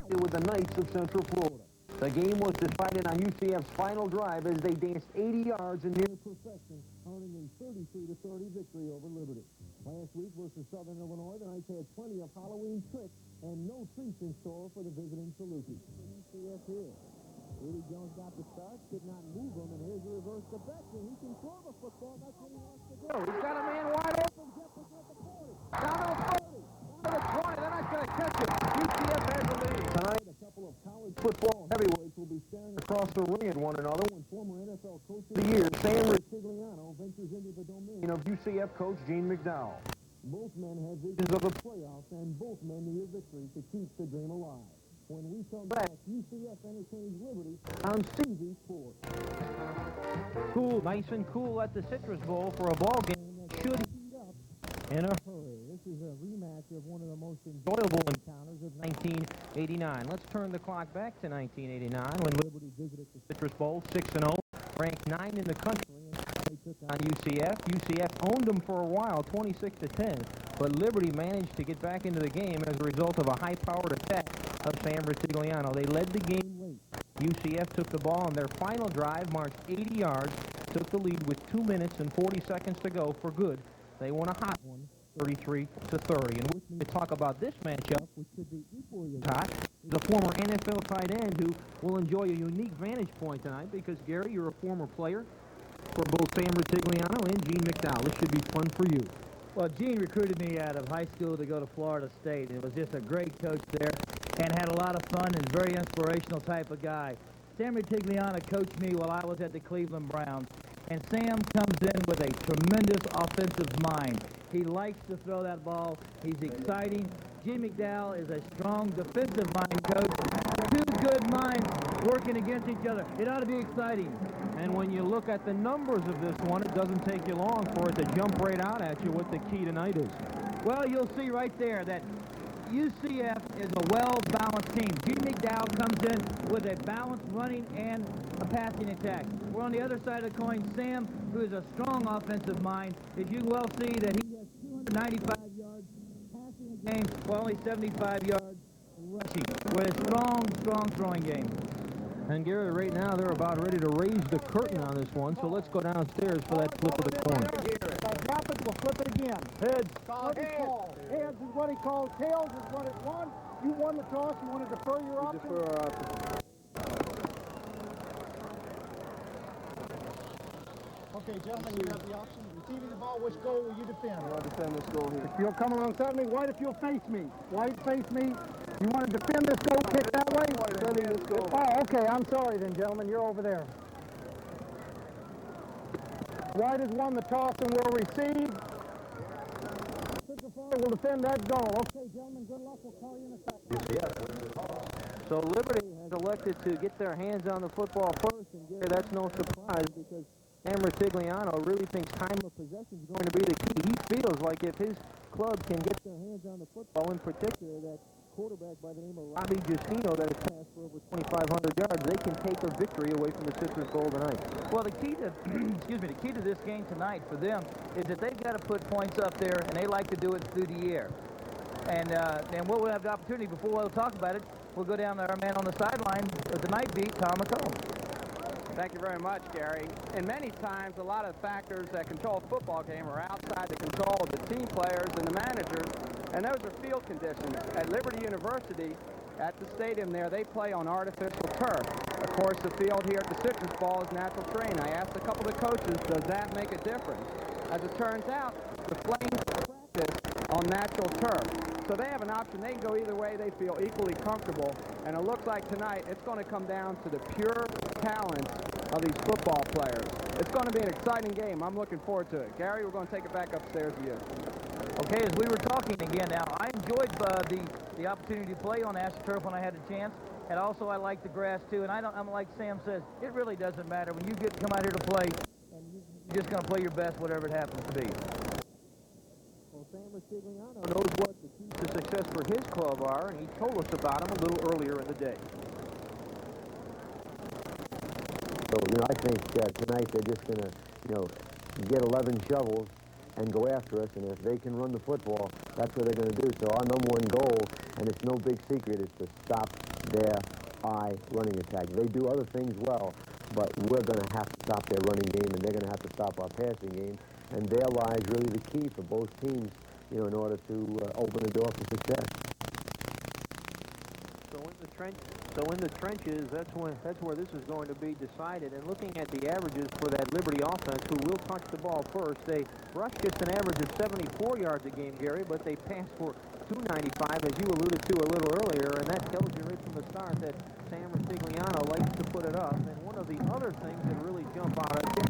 with the Knights of Central Florida. The game was decided on UCF's final drive as they danced 80 yards in near perfection, earning a 33-30 victory over Liberty. Last week versus Southern Illinois, the Knights had plenty of Halloween tricks and no treats in store for the visiting Salukis. UCF here. Rudy Jones got the start, could not move him, and here's the reverse to Beckman. He can throw the football. That's what he wants to do. He's got a man wide open. Jefferson at the 40. Down to the 30. Down to the 20. They're not going to catch it. UCF has the lead. Tonight, a couple of college football heavyweights will be staring across the ring at one another when former NFL Coach of the Year, Sam Rutigliano, ventures into the domain of UCF coach Gene McDowell. Both men have visions of the playoffs, and both men need a victory to keep the dream alive. When we come back, UCF entertains Liberty on CZ Sports. Cool, nice and cool at the Citrus Bowl for a ball game that should heat up in a hurry. This is a rematch of one of the most enjoyable encounters of 1989. Let's turn the clock back to 1989 when Liberty visited the Citrus Bowl 6-0, ranked 9 in the country, and they took on UCF. UCF owned them for a while, 26-10, but Liberty managed to get back into the game as a result of a high-powered attack of Sam Rutigliano. They led the game late. UCF took the ball on their final drive, marched 80 yards, took the lead with 2 minutes and 40 seconds to go for good. They won a hot one, 33-30. And with me to talk about this matchup, which could be equally as hot, is a former NFL tight end who will enjoy a unique vantage point tonight because, Gary, you're a former player for both Sam Rutigliano and Gene McDowell. This should be fun for you. Well, Gene recruited me out of high school to go to Florida State. It was just a great coach there and had a lot of fun and very inspirational type of guy. Sam Rutigliano coached me while I was at the Cleveland Browns, and Sam comes in with a tremendous offensive mind. He likes to throw that ball. He's exciting. Gene McDowell is a strong defensive mind coach. Two good minds working against each other. It ought to be exciting. And when you look at the numbers of this one, it doesn't take you long for it to jump right out at you what the key tonight is. Well, you'll see right there that UCF is a well-balanced team. Gene McDowell comes in with a balanced running and a passing attack. We're on the other side of the coin. Sam, who is a strong offensive mind, as you well see that he has 295 yards passing a game, while only 75 yards rushing, with a strong throwing game. And Gary, right now they're about ready to raise the curtain on this one, so let's go downstairs for that flip of the coin. Drop it, we'll flip it again. Heads. Heads is what he calls. Tails is what it won. You won the toss. You want to defer your option? Defer our option. Okay, gentlemen, you have the option. Receiving the ball, which goal will you defend? I want to defend this goal here. If you'll come alongside me, white if you'll face me. White face me. You want to defend this goal, kick that way? Defending this goal. Oh, okay. I'm sorry then, gentlemen. You're over there. White has won the toss and will receive. Will defend that goal. Okay, gentlemen, good luck. We'll call you in a second. So Liberty has elected to get their hands on the football first, and Gary, that's no surprise because Sam Rutigliano really thinks time of possession is going to be the key. He feels like if his club can get their hands on the football, in particular that quarterback by the name of Robbie Justino that has passed for over 2,500 yards, they can take a victory away from the Citrus Bowl tonight. Well, the key to, the key to this game tonight for them is that they've got to put points up there, and they like to do it through the air. And we'll have the opportunity, before we'll talk about it, we'll go down to our man on the sideline with the night beat, Tom McComb. Thank you very much, Gary. And many times, a lot of factors that control a football game are outside the control of the team players and the managers, and those are field conditions. At Liberty University, at the stadium there, they play on artificial turf. Of course, the field here at the Citrus Bowl is natural terrain. I asked a couple of coaches, does that make a difference? As it turns out, the Flames practice on natural turf. So they have an option. They can go either way. They feel equally comfortable. And it looks like tonight it's going to come down to the pure talent of these football players. It's going to be an exciting game. I'm looking forward to it. Gary, we're going to take it back upstairs to you. Okay, as we were talking again now, I enjoyed the opportunity to play on AstroTurf when I had the chance. And also I like the grass too. And I'm like Sam says, it really doesn't matter. When you come out here to play, you're just going to play your best, whatever it happens to be. Well, Sam Rutigliano knows what the keys to success for his club are, and he told us about them a little earlier in the day. So, I think tonight they're just going to, get 11 shovels and go after us. And if they can run the football, that's what they're going to do. So our number one goal, and it's no big secret, is to stop their high running attack. They do other things well, but we're going to have to stop their running game, and they're going to have to stop our passing game. And there lies really the key for both teams, you know, in order to open the door for success. So in the trenches, that's where this is going to be decided. And looking at the averages for that Liberty offense, who will touch the ball first, they rush just an average of 74 yards a game, Gary, but they pass for 295, as you alluded to a little earlier, and that tells you right from the start that Sam Restigliano likes to put it up. And one of the other things that really jump out at you,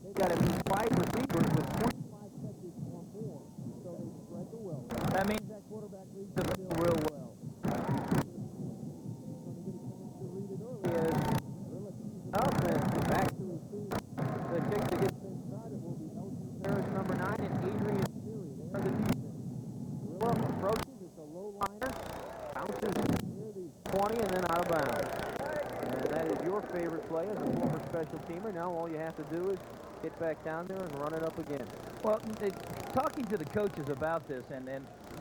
they've got at least 5 receivers with 25 catches or more, so they spread the wealth. That means that quarterback reads the field real well. Up and back to receive. The kick to get things started will be LG Parrish, number 9, and Adrian Cherry. They are the defense. Well, approaches, it's a low liner, bounces near the 20 and then out of bounds. And that is your favorite play as a former special teamer. Now all you have to do is get back down there and run it up again. Well, talking to the coaches about this and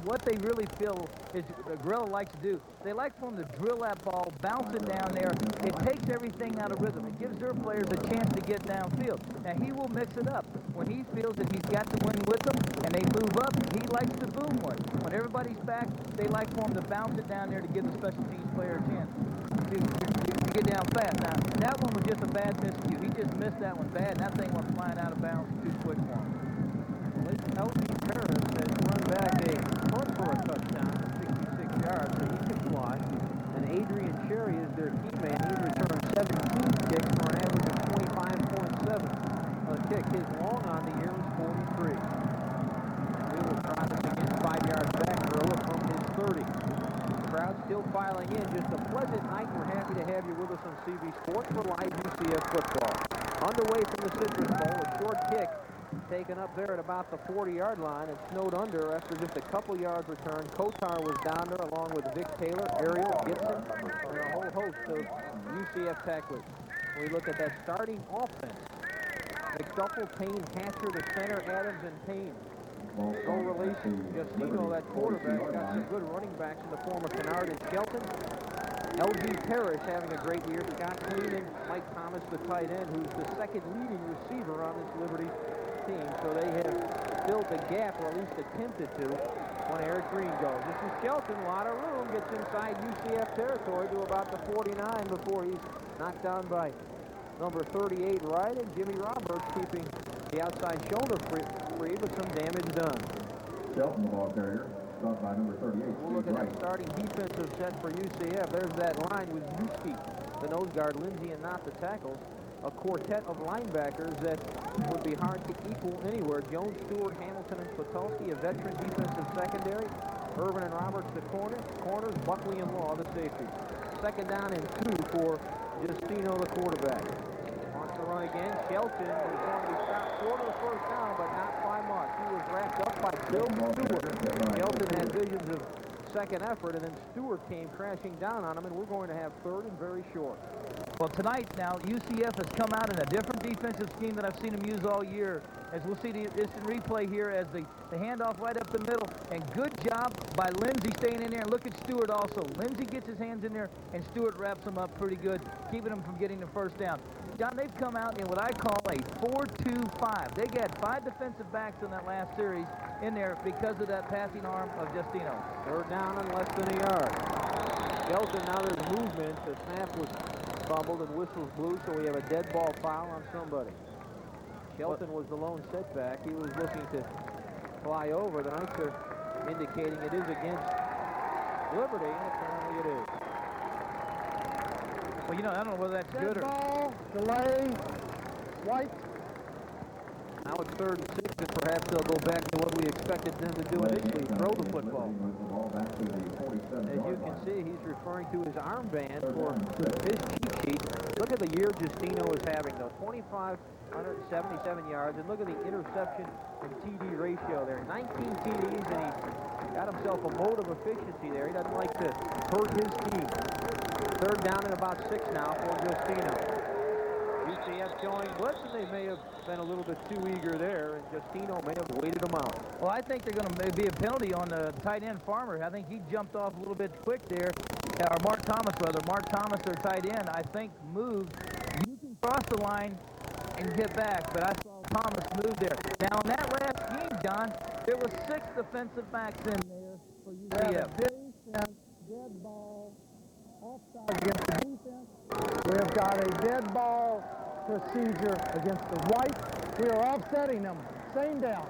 what they really feel is Gorilla likes to do, they like for them to drill that ball, bounce it down there. It takes everything out of rhythm. It gives their players a chance to get downfield. Now, he will mix it up. When he feels that he's got the wind with them and they move up, he likes to boom one. When everybody's back, they like for him to bounce it down there to give the special teams player a chance to get down fast. Now, that one was just a bad miscue. He just missed that one bad, and that thing went flying out of bounds too quick for him. LG Parrish has run back a punt for a touchdown of 66 yards, so he can fly. And Adrian Cherry is their key man. He's returned 17 kicks for an average of 25.7 a kick. His long on the year is 43. We will try this again, 5 yards back, Gorilla from his 30. The crowd still filing in. Just a pleasant night. We're happy to have you with us on CB Sports for live UCF football. Underway from the Citrus Bowl, a short kick taken up there at about the 40-yard line and snowed under after just a couple yards return. Kotar was down there along with Vic Taylor, Ariel Gibson, and a whole host of UCF tacklers. When we look at that starting offense, McDuffel, Payne, Hatcher, the center, Adams, and Payne. No relation. Justino, that quarterback, got some good running backs in the form of Kennard and Shelton. LG Parrish having a great year. Scott Clean and Mike Thomas, the tight end, who's the second leading receiver on this Liberty team. So they have filled the gap, or at least attempted to, when Eric Green goes. This is Shelton, a lot of room, gets inside UCF territory to about the 49 before he's knocked down by number 38 Wright, and Jimmy Roberts keeping the outside shoulder free, but some damage done. Shelton, the ball carrier, start by number 38. We'll look at that starting defensive set for UCF. There's that line with Yuski, the nose guard, Lindsey, and not the tackles. A quartet of linebackers that would be hard to equal anywhere. Jones, Stewart, Hamilton, and Patulski, a veteran defensive secondary. Irvin and Roberts, the corners. Buckley and Law, the safeties. Second down and 2 for Justino, the quarterback. Wants to run again. Shelton is going to be stopped short of the first down, but not by much. He was wrapped up by Bill Stewart. Shelton had visions of second effort, and then Stewart came crashing down on him, and we're going to have third and very short. Well, tonight now, UCF has come out in a different defensive scheme that I've seen them use all year. As we'll see the instant replay here as the handoff right up the middle. And good job by Lindsey staying in there. And look at Stewart also. Lindsey gets his hands in there, and Stewart wraps him up pretty good, keeping him from getting the first down. John, they've come out in what I call a 4-2-5. They got 5 defensive backs in that last series in there because of that passing arm of Justino. Third down and less than a yard. Shelton, now there's movement. The snap was fumbled and whistles blew, so we have a dead ball foul on somebody. Shelton was the lone setback. He was looking to fly over. The Knights are indicating it is against Liberty, and apparently it is. Well, you know, I don't know whether that's good or... Ball, delay, White. Now it's 3rd and 6, and perhaps they'll go back to what we expected them to do initially, throw the football. As you can see, he's referring to his armband for his cheat sheet. Look at the year Justino is having, though. 2,577 yards, and look at the interception and TD ratio there. 19 TDs, and he got himself a mode of efficiency there. He doesn't like to hurt his team. Third down and about 6 now for Justino. UCF going blitz, and they may have been a little bit too eager there, and Justino may have waited them out. Well, I think they're going to be a penalty on the tight end Farmer. I think he jumped off a little bit quick there. Or Mark Thomas, rather. Mark Thomas, their tight end, I think moved. You can cross the line and get back, but I saw Thomas move there. Now, on that last game, John, there was 6 defensive backs in there for UCF. Dead ball, offside against the defense. We have got a dead ball procedure against the white. We are offsetting them. Same down.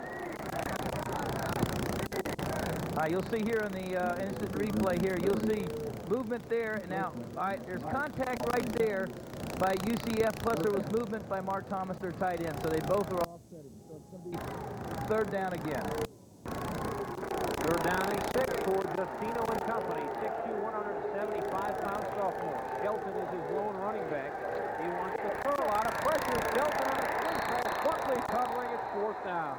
All right, you'll see here in the instant replay here, you'll see movement there. Now, all right, there's contact right there by UCF, plus there was movement by Mark Thomas, their tight end. So they both are offsetting. So it's going to be 3rd down again. 3rd down and 6 for Justino and company. 6'2", 175-pound sophomore. Shelton is his lone running back. He wants to throw a lot of pressure. Shelton on a swing pass. Buckley covering it, 4th down.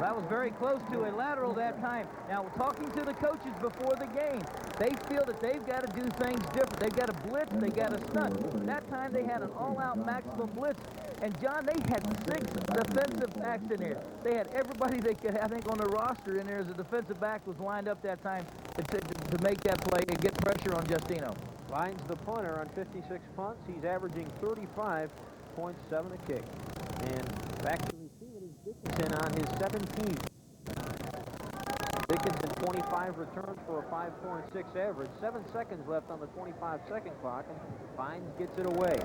That was very close to a lateral that time. Now, talking to the coaches before the game, they feel that they've got to do things different. They've got to blitz, they got to stunt. That time they had an all-out maximum blitz. And, John, they had 6 defensive backs in there. They had everybody they could, I think, on the roster in there as a defensive back was lined up that time to make that play and get pressure on Justino. Finds the punter on 56 punts. He's averaging 35.7 a kick. And back to receive it is Dickinson on his 17th. Dickinson, 25 returns for a 5.6 average. 7 seconds left on the 25-second clock, and Fines gets it away.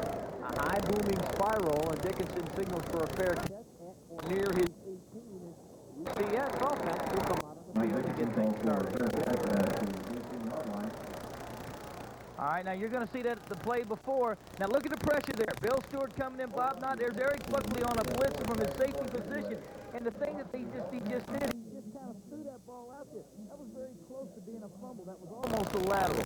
A high booming spiral, and Dickinson signals for a fair catch at or near his 18. UCF offense will come out on the field to get things started. All right, now you're going to see that the play before. Now look at the pressure there. Bill Stewart coming in, Bob Knott. There's Eric Buckley on a blitz from his safety position. And the thing that he just did, he just kind of threw that ball out there. That was very close to being a fumble. That was almost a lateral.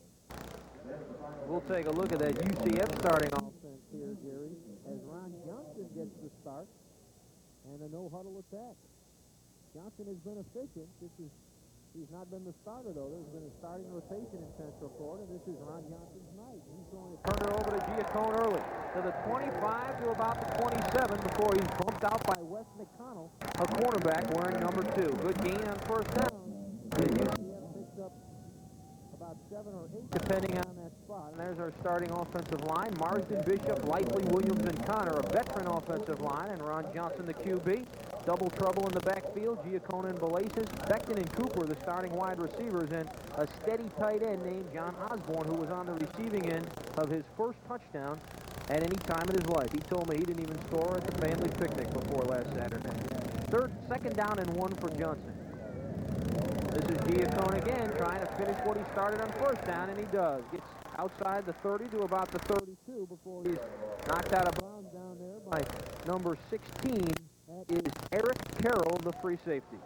We'll take a look at that UCF starting offense here, Gary, as Ron Johnson gets the start and a no-huddle attack. Johnson has been efficient. He's not been the starter, though. There's been a starting rotation in Central Florida. This is Ron Johnson's night. He's going to turn it over to Giacone early. To the 25 to about the 27 before he's bumped out by Wes McConnell, a cornerback wearing number 2. Good gain on 1st down. The UCF picks up about 7 or 8, depending on that spot. And there's our starting offensive line. Marsden, Bishop, Lightly, Williams, and Connor, a veteran offensive line, and Ron Johnson, the QB. Double trouble in the backfield, Giacone and Belasis, Beckton and Cooper, the starting wide receivers, and a steady tight end named John Osborne, who was on the receiving end of his first touchdown at any time in his life. He told me he didn't even score at the family picnic before last Saturday. 2nd down and 1 for Johnson. This is Giacone again, trying to finish what he started on 1st down, and he does. Gets outside the 30 to about the 32 before he's knocked out of bounds down there by number 16. That is Eric Carroll, the free safety.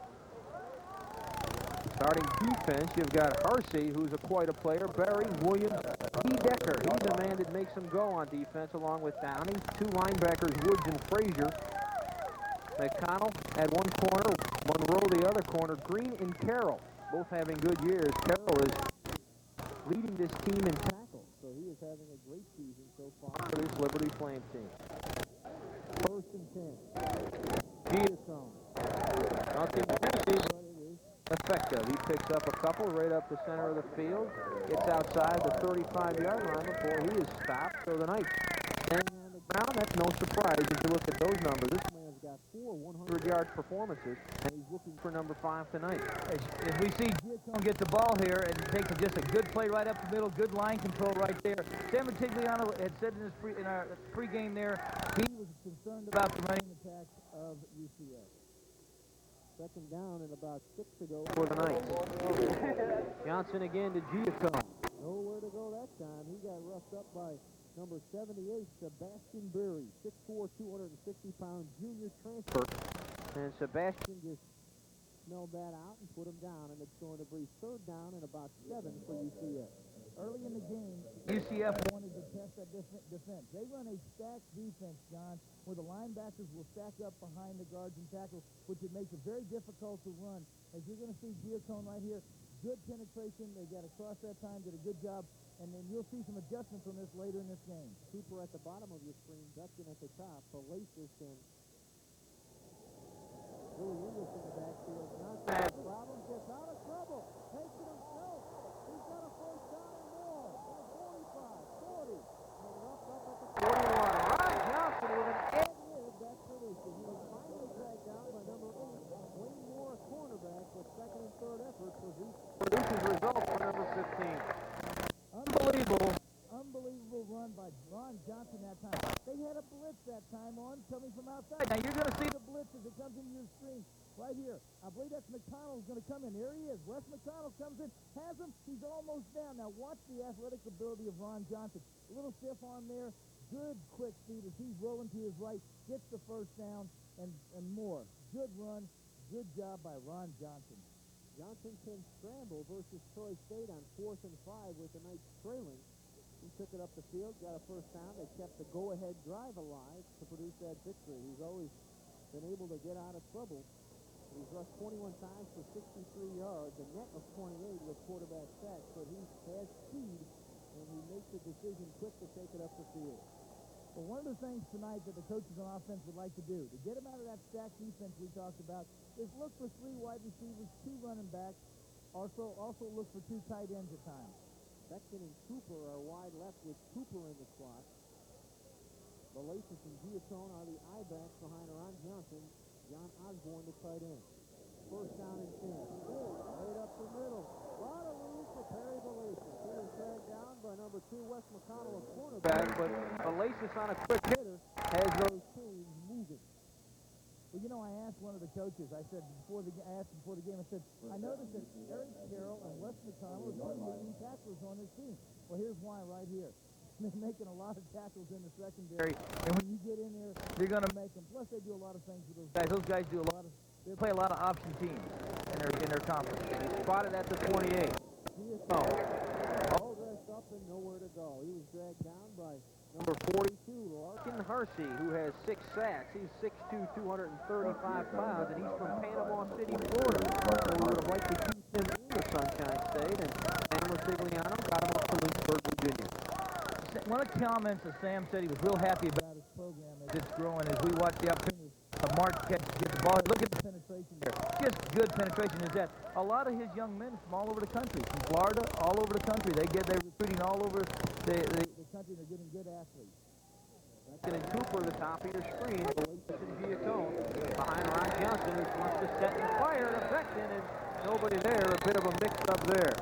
Starting defense, you've got Harsey, who's quite a player, Barry, Williams, E. Decker. He's the man that makes them go on defense, along with Downey. 2 linebackers, Woods and Frazier. McConnell at one corner, Monroe the other corner, Green and Carroll, both having good years. Carroll is leading this team in tackles, so he is having a great season so far for this Liberty Flame team. 1st and 10. Giacone. Nothing fancy, but it is effective. He picks up a couple right up the center of the field, gets outside the 35-yard line before he is stopped. So the Knights staying on the ground. That's no surprise if you look at those numbers. This man's got 4 100-yard performances, and he's looking for number 5 tonight. As we see Giacone get the ball here and takes just a good play right up the middle, good line control right there. Sam Tigliano had said in our pregame there, he was concerned about the running attacks of UCF. 2nd down and about 6 to go for the Knights. Johnson again to Giacone. Nowhere to go that time. He got roughed up by number 78, Sebastian Berry, 6'4", 260-pound junior transfer. And Sebastian just smelled that out and put him down, and it's going to be 3rd down and about 7 for UCF. Early in the game, UCF wanted to test that defense. They run a stacked defense, John, where the linebackers will stack up behind the guards and tackles, which it makes it very difficult to run. As you're going to see Giacone right here, Good penetration. They got across that time, did a good job. And then you'll see some adjustments on this later in this game. Cooper at the bottom of your screen, Beckton at the top. Palacios and Billy English in the backfield. Not bad. Problem, gets out of trouble. Takes it himself. He's got a first down and more. 45, 40. And up at the 41. Ron Johnson with an egg with that solution. He was finally dragged down by number 8, Wayne Moore, cornerback, with second and third efforts produces results for number 15. Unbelievable run by Ron Johnson that time. They had a blitz that time coming from outside. Now you're going to see the blitz as it comes into your screen right here. I believe that's McConnell's going to come in. There he is. Wes McConnell comes in, has him. He's almost down. Now watch the athletic ability of Ron Johnson. A little stiff arm there. Good quick speed as he's rolling to his right. Gets the first down and more. Good run. Good job by Ron Johnson. Johnson can scramble versus Troy State on 4th and 5 with the Knights trailing. He took it up the field, got a first down. They kept the go-ahead drive alive to produce that victory. He's always been able to get out of trouble. He's rushed 21 times for 63 yards, a net of 28 with quarterback sacks, but he has speed, and he makes the decision quick to take it up the field. Well, one of the things tonight that the coaches on offense would like to do, to get him out of that stacked defense we talked about, is look for 3 wide receivers, 2 running backs, also look for 2 tight ends at times. Beckton and Cooper are wide left with Cooper in the slot. Valasis and Giatone are the I-backs behind Ron Johnson. John Osborne the tight end. First down and 10. Right up the middle. A lot of room for Perry Valasis. He was dragged down by number 2, Wes McConnell, a cornerback, but Valasis on a quick hitter has those teams moving. Well, you know, I asked one of the coaches, I said, before the game, I said, I noticed that Eric Carroll and Wes McConnell are both leading tacklers on his team. Well, here's why right here. They're making a lot of tackles in the secondary, and when you get in there, you're going to make them. Plus, they do a lot of things with those guys. Those guys do a lot of, they play a lot of option teams in their conference. He's spotted at the 28. All dressed up and nowhere to go. He was dragged down by number 42, Larkin Hersey, who has 6 sacks. He's 6'2", 235 pounds, and he's from Panama City, Florida. So we would have liked to keep him in the Sunshine State, and Sam Sigliano got him up to Lynchburg, Virginia. One of the comments that Sam said he was real happy about his program as it's growing, as we watch the opportunity of Mark catch to get the ball. Look at the penetration there. Just good penetration is that. A lot of his young men from all over the country, from Florida, all over the country. They're recruiting all over the country. They're getting good athletes. Beckton and Cooper, the top of your screen. Valasis and Giatone behind Ron Johnson, who wants to set and fire to Beckton, and nobody there. A bit of a mix-up there.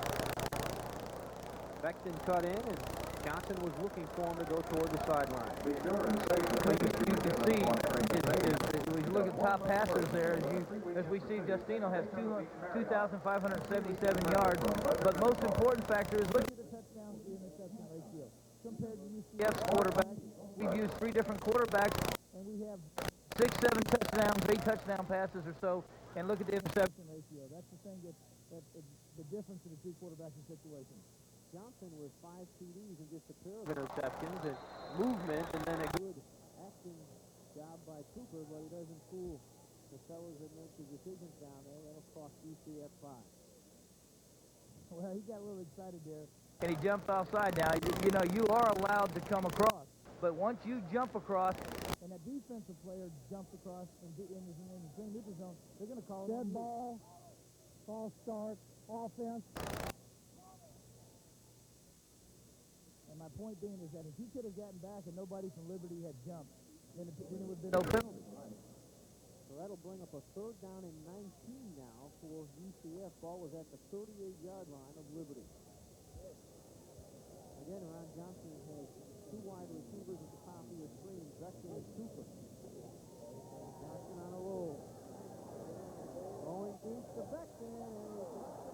Beckton cut in, and Johnson was looking for him to go toward the sideline. You can see, as we look at top passes there, as we see Justino has 2,577 yards. But most important factor is look at the touchdown to interception ratio. Compared to UCF's quarterbacks, we've used 3 different quarterbacks, and we have 6, 7 touchdowns, 8 touchdown passes or so. And look at the interception ratio. That's the thing that the difference in the 2 quarterbacking situations. Johnson with 5 TDs and just a pair of interceptions and movement, and then a good acting job by Cooper, but he doesn't fool the fellows that make the decisions down there. That'll cost UCF 5. Well, he got a little excited there, and he jumped offside. Now, you know, you are allowed to come across, but once you jump across, and that defensive player jumps across in the green neutral zone, they're going to call it dead ball, false start, offense. My point being is that if he could have gotten back and nobody from Liberty had jumped, then it would have been no penalty. So that'll bring up a 3rd down and 19 now for UCF. Ball was at the 38-yard line of Liberty. Again, Ron Johnson has 2 wide receivers at the top of your screen, Beckton and Cooper. Johnson on a roll. Going deep to Beckton, and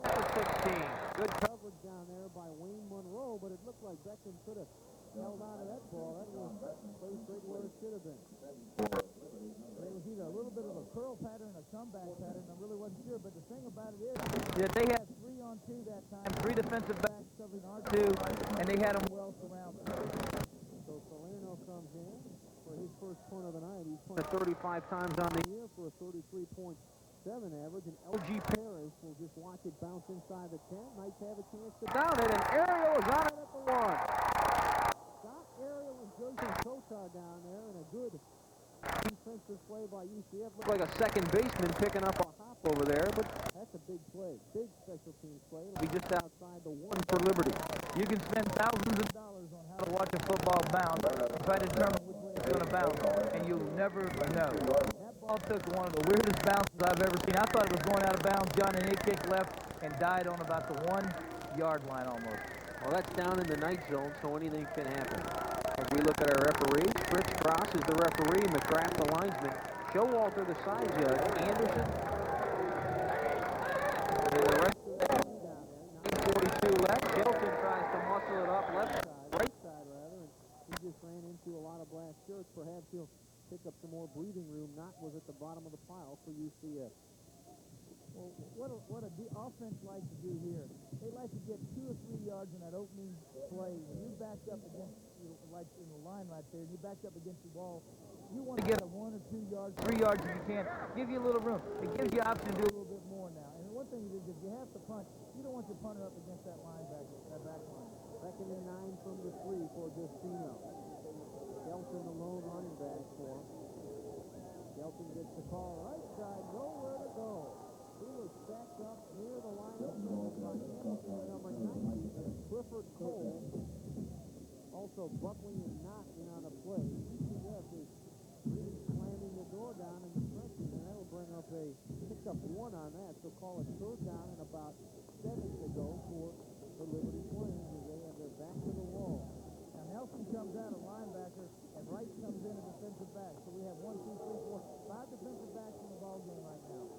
it's 16. Good coverage down there by Wayne Monroe, but it looked like Beckton could have held on to that ball. That was placed right where it should have been. It was either a little bit of a curl pattern or a comeback pattern. I really wasn't sure, but the thing about it is that they had 3-on-2 that time, 3 defensive backs covering R2, and they had them well surrounded. So Salerno comes in for his first point of the night. He's punted 35 times on the year for a 33-point average, and LG Paris will just watch it bounce inside the 10. Might have a chance to Down it, and Ariel is on it at the 1. got Ariel and Jason Kotar down there, and a good defensive play by UCF. Looked like a second baseman picking up a hop over there, but That's a big play, big special teams play. be just outside the 1 for Liberty. You can spend thousands of dollars on how to watch a football bounce and try to determine which way it's going to bounce, and you'll never know. That ball took one of the weirdest bounces I've ever seen. I thought it was going out of bounds. John and it kicked left and died on about the 1-yard line almost. Well, that's down in the night zone, so anything can happen. As we look at our referees, Fritz Cross is the referee, McCraft the linesman, Showalter the side judge, Anderson. And the rest of the 9:42 left. Shelton tries to muscle it up left side, right side rather, and he just ran into a lot of black shirts. Perhaps he'll pick up some more breathing room. Knott was at the bottom of the pile for UCF. Well, what a offense like to do here. They like to get 2 or 3 yards in that opening play. When you backed up against, like in the line right there, and you backed up against the wall, you want to get a 1 or 2 yards, 3 yards if you can. Give you a little room. It gives you the option to do a little bit more now. And one thing is, if you have to punt, you don't want your punter up against that linebacker, that back line. 2nd and 9 from the 3 for Justino. Shelton the lone running back for him. Shelton gets the call right side, nowhere to go. He was backed up near the line of scrimmage by number 90, Clifford Cole. Also, Buckley and Knott in on the play. UCF is really slamming the door down in the trenches, and that'll bring up picked up 1 on that, so call it 3rd down and about 7 to go for the Liberty Flames as they have their back to the wall. Now, Nelson comes out of linebacker, and Rice comes in as defensive back. So we have 1, 2, 3, 4, 5 defensive backs in the ball game right now.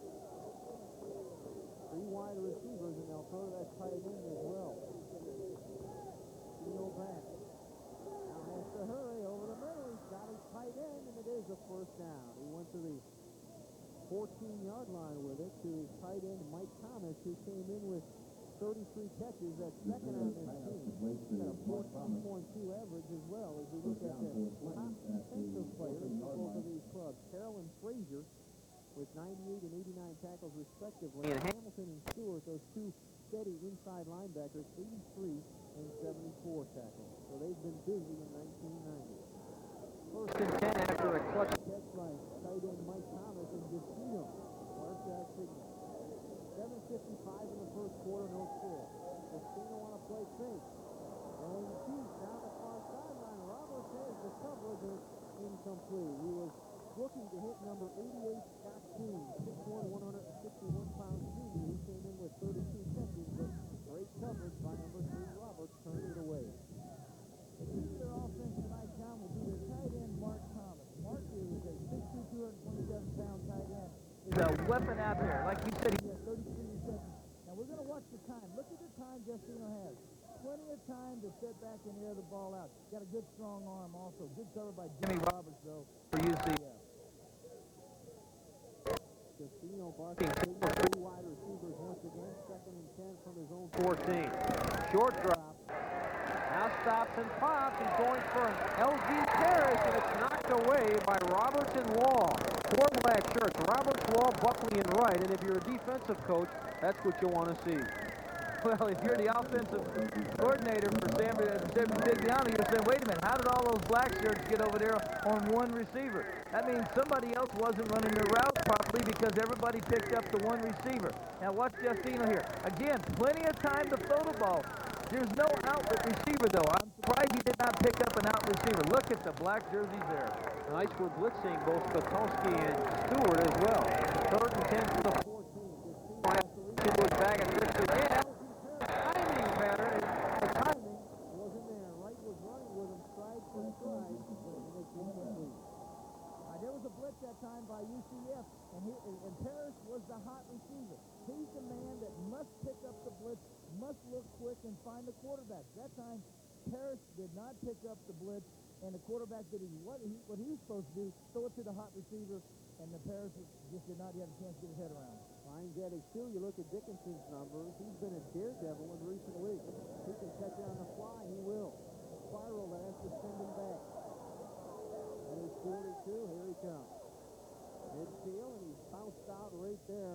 3 wide receivers, and they'll throw that tight end as well. Steele back. Now has to hurry over the middle. He's got his tight end, and it is a 1st down. He went to the 14-yard line with it to his tight end, Mike Thomas, who came in with 33 catches. That's 2nd on this team. He's got a 14.2 average as well as we look at the top defensive players for both of these clubs. Carroll and Frazier with 98 and 89 tackles respectively. And Hamilton and Stewart, those 2 steady inside linebackers, 83 and 74 tackles. So they've been busy in 1990. 1st and 10 after a clutch catch by tight end Mike Thomas and Justino. Mark that signal. 7:55 in the 1st quarter, no score. Justino on a play fake. Going deep down the far sideline. Roberts has the coverage, and it's incomplete. He was looking to hit number 88, Scott King, 6'1", 161-pound junior. He came in with 32 catches, but great coverage by number 3, Roberts, turned it away. The key to their offense tonight, John, will be their tight end, Mark Thomas. Mark is a 6'2", 227-pound tight end. He's a weapon out there. Like you said, he has 33 receptions. Now, we're going to watch the time. Look at the time Justino has. Plenty of time to step back and air the ball out. Got a good, strong arm also. Good cover by Jimmy Roberts, though, for UCF. Justino barking signal, 3 wide receivers once again. 2nd and 10 from his own 14. Short drop. Now stops and pops. He's going for an LG Paris, and it's knocked away by Roberts and Law. 4 black shirts, Roberts, Law, Buckley, and Wright. And if you're a defensive coach, that's what you want to see. Well, if you're the offensive coordinator for Sam Tigliano, you're saying, wait a minute, how did all those black shirts get over there on 1 receiver? That means somebody else wasn't running their routes properly because everybody picked up the 1 receiver. Now watch Justino here. Again, plenty of time to throw the ball. There's no outlet receiver, though. I'm surprised he did not pick up an out receiver. Look at the black jerseys there. Nice for blitzing both Kotowski and Stewart as well. 3rd and 10 for the 14. It was back at 6 again. Timing pattern. The timing wasn't there. Wright was running with him stride for stride, and it's incomplete. There was a blitz that time by UCF, and Paris was the hot receiver. He's the man that must pick up the blitz, must look quick and find the quarterback. That time, Paris did not pick up the blitz, and the quarterback did what he was supposed to do, throw it to the hot receiver, and the Paris just did not have a chance to get his head around. Fine getting too. You look at Dickinson's numbers. He's been a daredevil in recent weeks. He can catch it on the fly. He will. Spiral that has to send him back. Here's 42. Here he comes. Midfield, and he's bounced out right there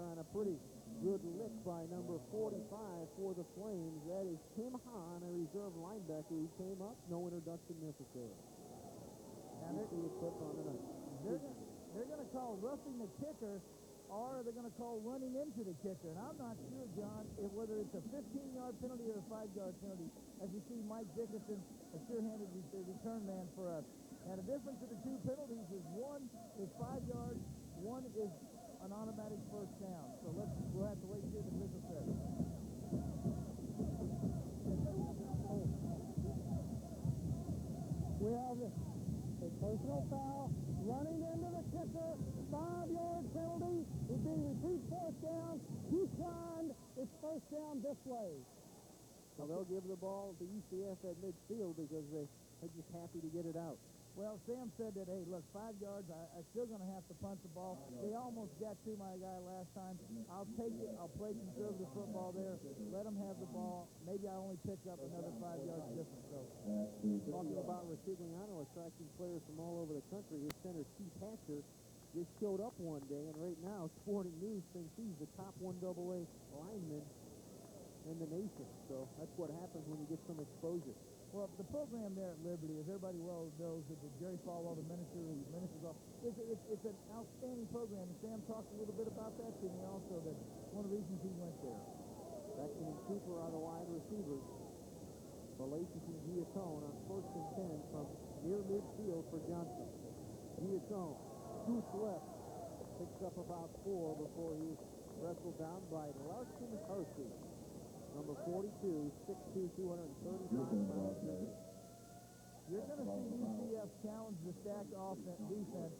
45 for the Flames. That is Tim Hahn, a reserve linebacker who came up. No introduction necessary. Now see a clip on tonight. They're going to call roughing the kicker, or they're going to call running into the kicker. And I'm not sure, John, whether it's a 15-yard penalty or a 5-yard penalty, as you see Mike Dickerson, a sure-handed return man for us. And the difference of the two penalties is one is 5 yards, one is an automatic first down. So we'll have to wait and see what the official says. We have a personal foul, running into the kicker, 5-yard penalty. It being repeat fourth down. He signed. It's first down this way. So they'll give the ball to UCF at midfield because they're just happy to get it out. Well, Sam said that, hey, look, 5 yards, I'm still going to have to punt the ball. They almost got to my guy last time. I'll take it. I'll play conservative football there. Let them have the ball. Maybe I only pick up another 5 yards difference. So, talking about Restigliano attracting players from all over the country, his center, Keith Hatcher, just showed up one day, and right now, Sporting News thinks he's the top 1AA lineman in the nation. So that's what happens when you get some exposure. well, the program there at Liberty, as everybody well knows, that Jerry Falwell, the ministers off, it's an outstanding program. And Sam talked a little bit about that to me also, that one of the reasons he went there. Beckton and Cooper are the wide receivers. Valacic and Giacone on 1st and 10 from near midfield for Johnson. Giacone, goose left, picks up about 4 before he is wrestled down by Larson Hersey. Number 42, 6'2", 235 pounds. You're going to see UCF challenge the stacked defense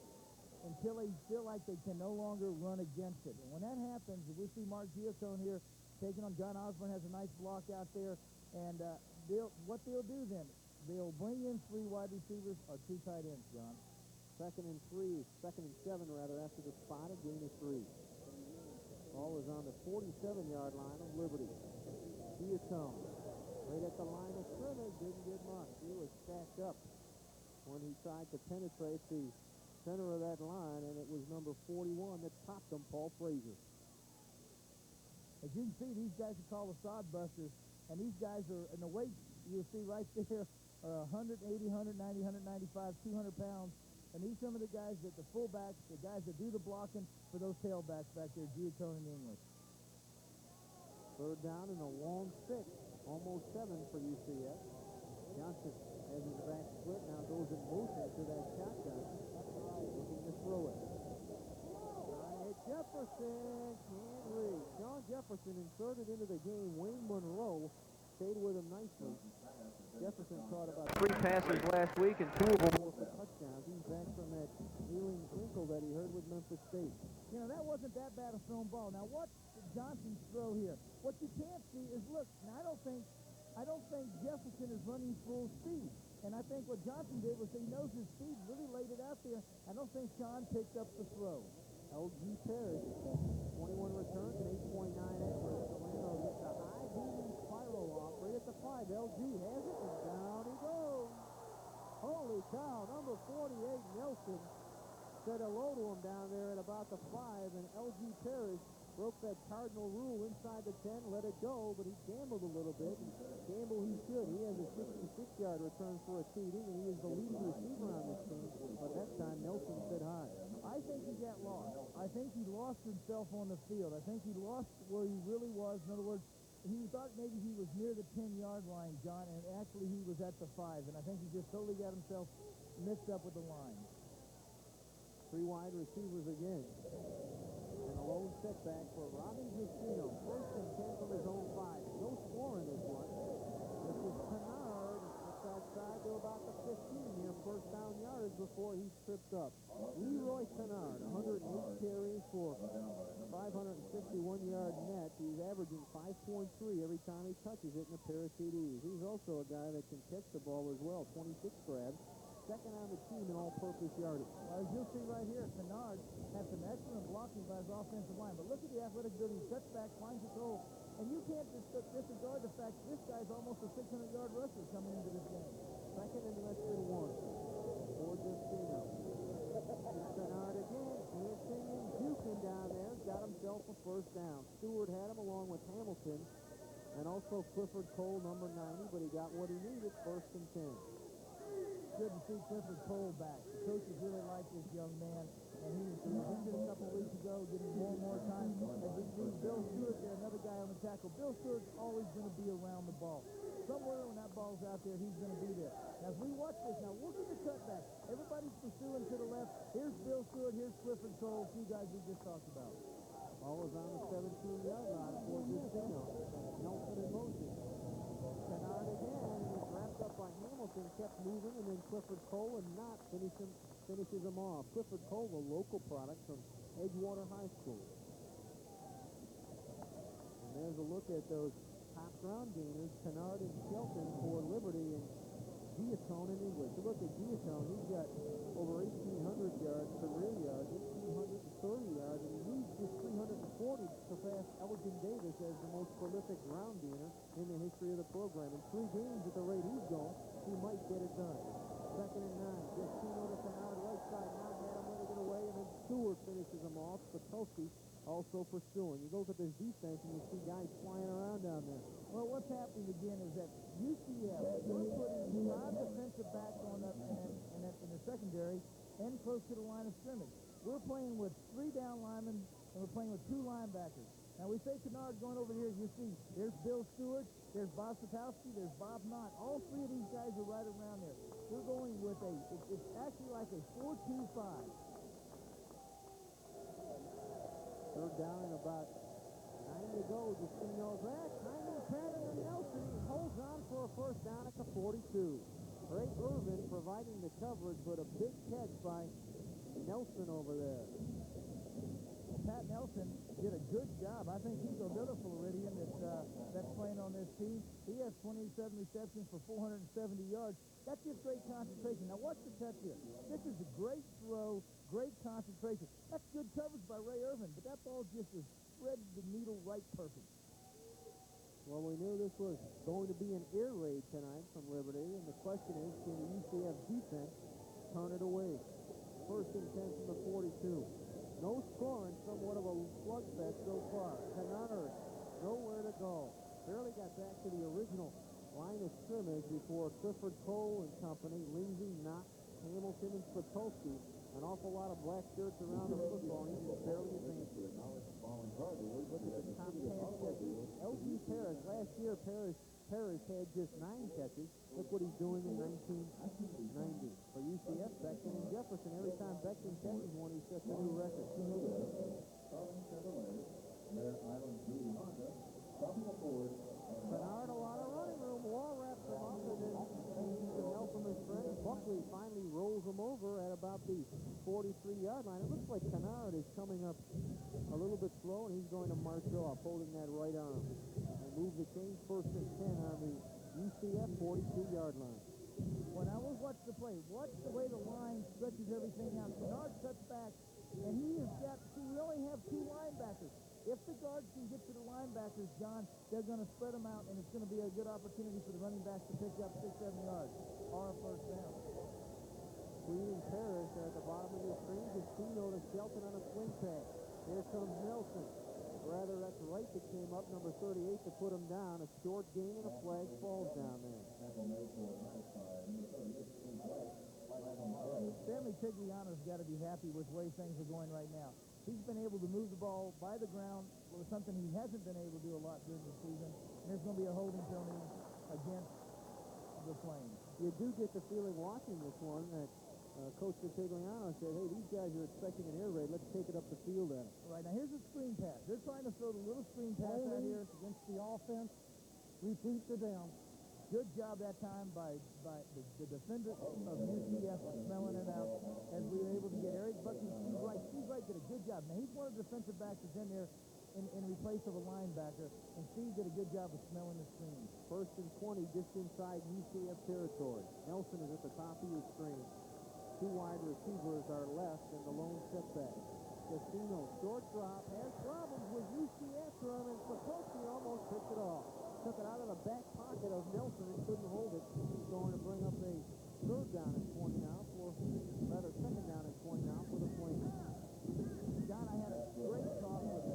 until they feel like they can no longer run against it. And when that happens, we see Mark Giacone here taking on John Osborne, has a nice block out there. And what they'll do then, they'll bring in 3 wide receivers or 2 tight ends, John. Second and 7 rather, after the spot, a gain of 3. Ball is on the 47-yard line of Liberty. Giacone, right at the line of scrimmage, didn't get much. He was stacked up when he tried to penetrate the center of that line, and it was number 41 that popped him, Paul Frazier. As you can see, these guys are called the sod busters, and these guys are, in the weight you'll see right there, are 180, 190, 195, 200 pounds. And these some of the guys that the fullbacks, the guys that do the blocking for those tailbacks back there, Giacone and English. 3rd down and a long 6, almost 7 for UCF. Johnson has his back split, now goes in motion to that shotgun, looking to throw it. Jefferson can't reach. John Jefferson inserted into the game. Wayne Monroe stayed with him nicely. Jefferson caught about 3 passes last week, and 2 of them were for touchdowns. He's back from that healing ankle that he heard with Memphis State. You know, that wasn't that bad a thrown ball. Now, what Johnson's throw here? What you can't see is, look, now I don't think Jefferson is running full speed. And I think what Johnson did was he knows his speed, really laid it out there. I don't think Sean picked up the throw. LG Parrish, 21 returns and 8.9 average. Solano gets a high moving spiral off right at the 5. LG has it, and down he goes. Holy cow, number 48, Nelson, said hello to him down there at about the 5, and LG Parrish broke that cardinal rule inside the 10, let it go, but he gambled a little bit. Gamble he should. He has a 66-yard return for a TD, and he is the leading receiver on this team. But that time, Nelson said hi. I think he got lost. I think he lost himself on the field. I think he lost where he really was. In other words, he thought maybe he was near the 10-yard line, John, and actually he was at the 5. And I think he just totally got himself mixed up with the line. 3 wide receivers again. And a lone setback for Robbie Justino. 1st and 10 from his own 5. No score in this one. This is Kennard. It's outside to about the 15 here. 1st down yardage before he's tripped up. Leroy Kennard, 108 carries for 551-yard net. He's averaging 5.3 every time he touches it in a pair of TDs. He's also a guy that can catch the ball as well. 26 grabs. 2nd on the team in all-purpose yardage. Well, as you'll see right here, Kennard had some excellent blocking by his offensive line. But look at the athletic ability. He cuts back, finds his hole. And you can't disregard the fact this guy's almost a 600-yard rusher coming into this game. 2nd and less than 1 for Justino. Kennard again, dancing and juking down there. got himself a first down. Stewart had him along with Hamilton and also Clifford Cole, number 90, but he got what he needed, first and 10. Good to see Clifford Cole back. The coaches really like this young man, and he was injured a couple of weeks ago, getting more and more time. As we see Bill Stewart there, another guy on the tackle. Bill Stewart's always going to be around the ball. Somewhere when that ball's out there, he's going to be there. Now, as we watch this, now look at the cutback. Everybody's pursuing to the left. Here's Bill Stewart, here's Clifford Cole, two guys we just talked about. Ball is on the 17-yard line for Justino. Nelson in motion. Kennard again, and he's wrapped up by Hamilton, kept moving, and then Clifford Cole and not finishes him off. Clifford Cole, a local product from Edgewater High School. And there's a look at those top ground gainers, Kennard and Shelton for Liberty, and Giatone in English. You look at Giatone, he's got over 1,800 yards, career yards, 1,830 yards, and he needs just 340 to surpass Elgin Davis as the most prolific ground gainer in the history of the program. In 3 games at the rate he's going, he might get it done. Second and 9. Justino to Kennard, right side. Now had him let it get away, and then Stewart finishes him off. Patulski also pursuing. You look at this defense, and you see guys flying around down there. Well, what's happening again is that UCF, they're putting 5 defensive backs on up in the secondary and close to the line of scrimmage. We're playing with 3 down linemen, and we're playing with 2 linebackers. Now, we say Kennard going over here. You see, there's Bill Stewart, there's Bob Patowski, there's Bob Knott. All 3 of these guys are right around there. We're going with it's actually like a 4-2-5. Third down and about 9 to go. Justino's back. Timing Cannon and Nelson holds on for a first down at the 42. Ray Irvin providing the coverage, but a big catch by Nelson over there. Well, Pat Nelson did a good job. I think he's another Floridian that's playing on this team. He has 27 receptions for 470 yards. That's just great concentration. Now watch the catch here. This is a great throw, great concentration. That's good coverage by Ray Irvin, but that ball just was threaded the needle right perfect. Well, we knew this was going to be an air raid tonight from Liberty, and the question is, can the UCF defense turn it away? First and 10 from the 42. No scoring, somewhat of a slugfest so far. Kennard, nowhere to go. Barely got back to the original line of scrimmage before Clifford Cole and company, Lindsey, Knott, Hamilton, and Patulski. An awful lot of black shirts around the football, and he's barely advancing. Look at the top 10 catches. L.G. Parrish, last year Parrish had just 9 catches. Look what he's doing in 1990. For UCF, Beckton and Jefferson, every time Beckton catches one, he sets a new record. Kennard, a lot of running room. Wall wraps him up, and then he can help him his friend. Buckley finally rolls him over at about the 43-yard line. It looks like Kennard is coming up a little bit slow, and he's going to march off, holding that right arm. And move the chains first and 10 on the UCF 42-yard line. When I was watching the play, watch the way the line stretches everything out. Kennard cuts back, and he has got, see, we only have 2 linebackers. If the guards can get to the linebackers, John, they're going to spread them out, and it's going to be a good opportunity for the running backs to pick up 6-7 yards or a first down. Queen and Parrish are at the bottom of the screen. Justino to Shelton on a swing pass. Here comes Nelson. Rather, that's right that came up, number 38, to put him down. A short gain and a flag falls down there. Stanley Tigliano's got to be happy with the way things are going right now. He's been able to move the ball by the ground, with something he hasn't been able to do a lot during the season. And there's going to be a holding penalty against the Flames. You do get the feeling watching this one that Coach Tigliano said, hey, these guys are expecting an air raid. Let's take it up the field at them. Right, now here's a screen pass. They're trying to throw the little screen pass right here against the offense. Repeat the down. Good job that time by the defender of UCF smelling it out as we were able to get Eric Bucky. Steve Wright did a good job. Now, he's one of the defensive backs that's in there in replace of a linebacker, and Steve did a good job of smelling the screen. First and 20 just inside UCF territory. Nelson is at the top of your screen. 2 wide receivers are left in the lone setback. Justino, short drop, has problems with UCF drum, and Patulski almost picked it off. Took it out of the back pocket of Nelson and couldn't hold it. He's going to bring up a third down and 20 now second down and 20 now for the Flames. John, I had a great talk with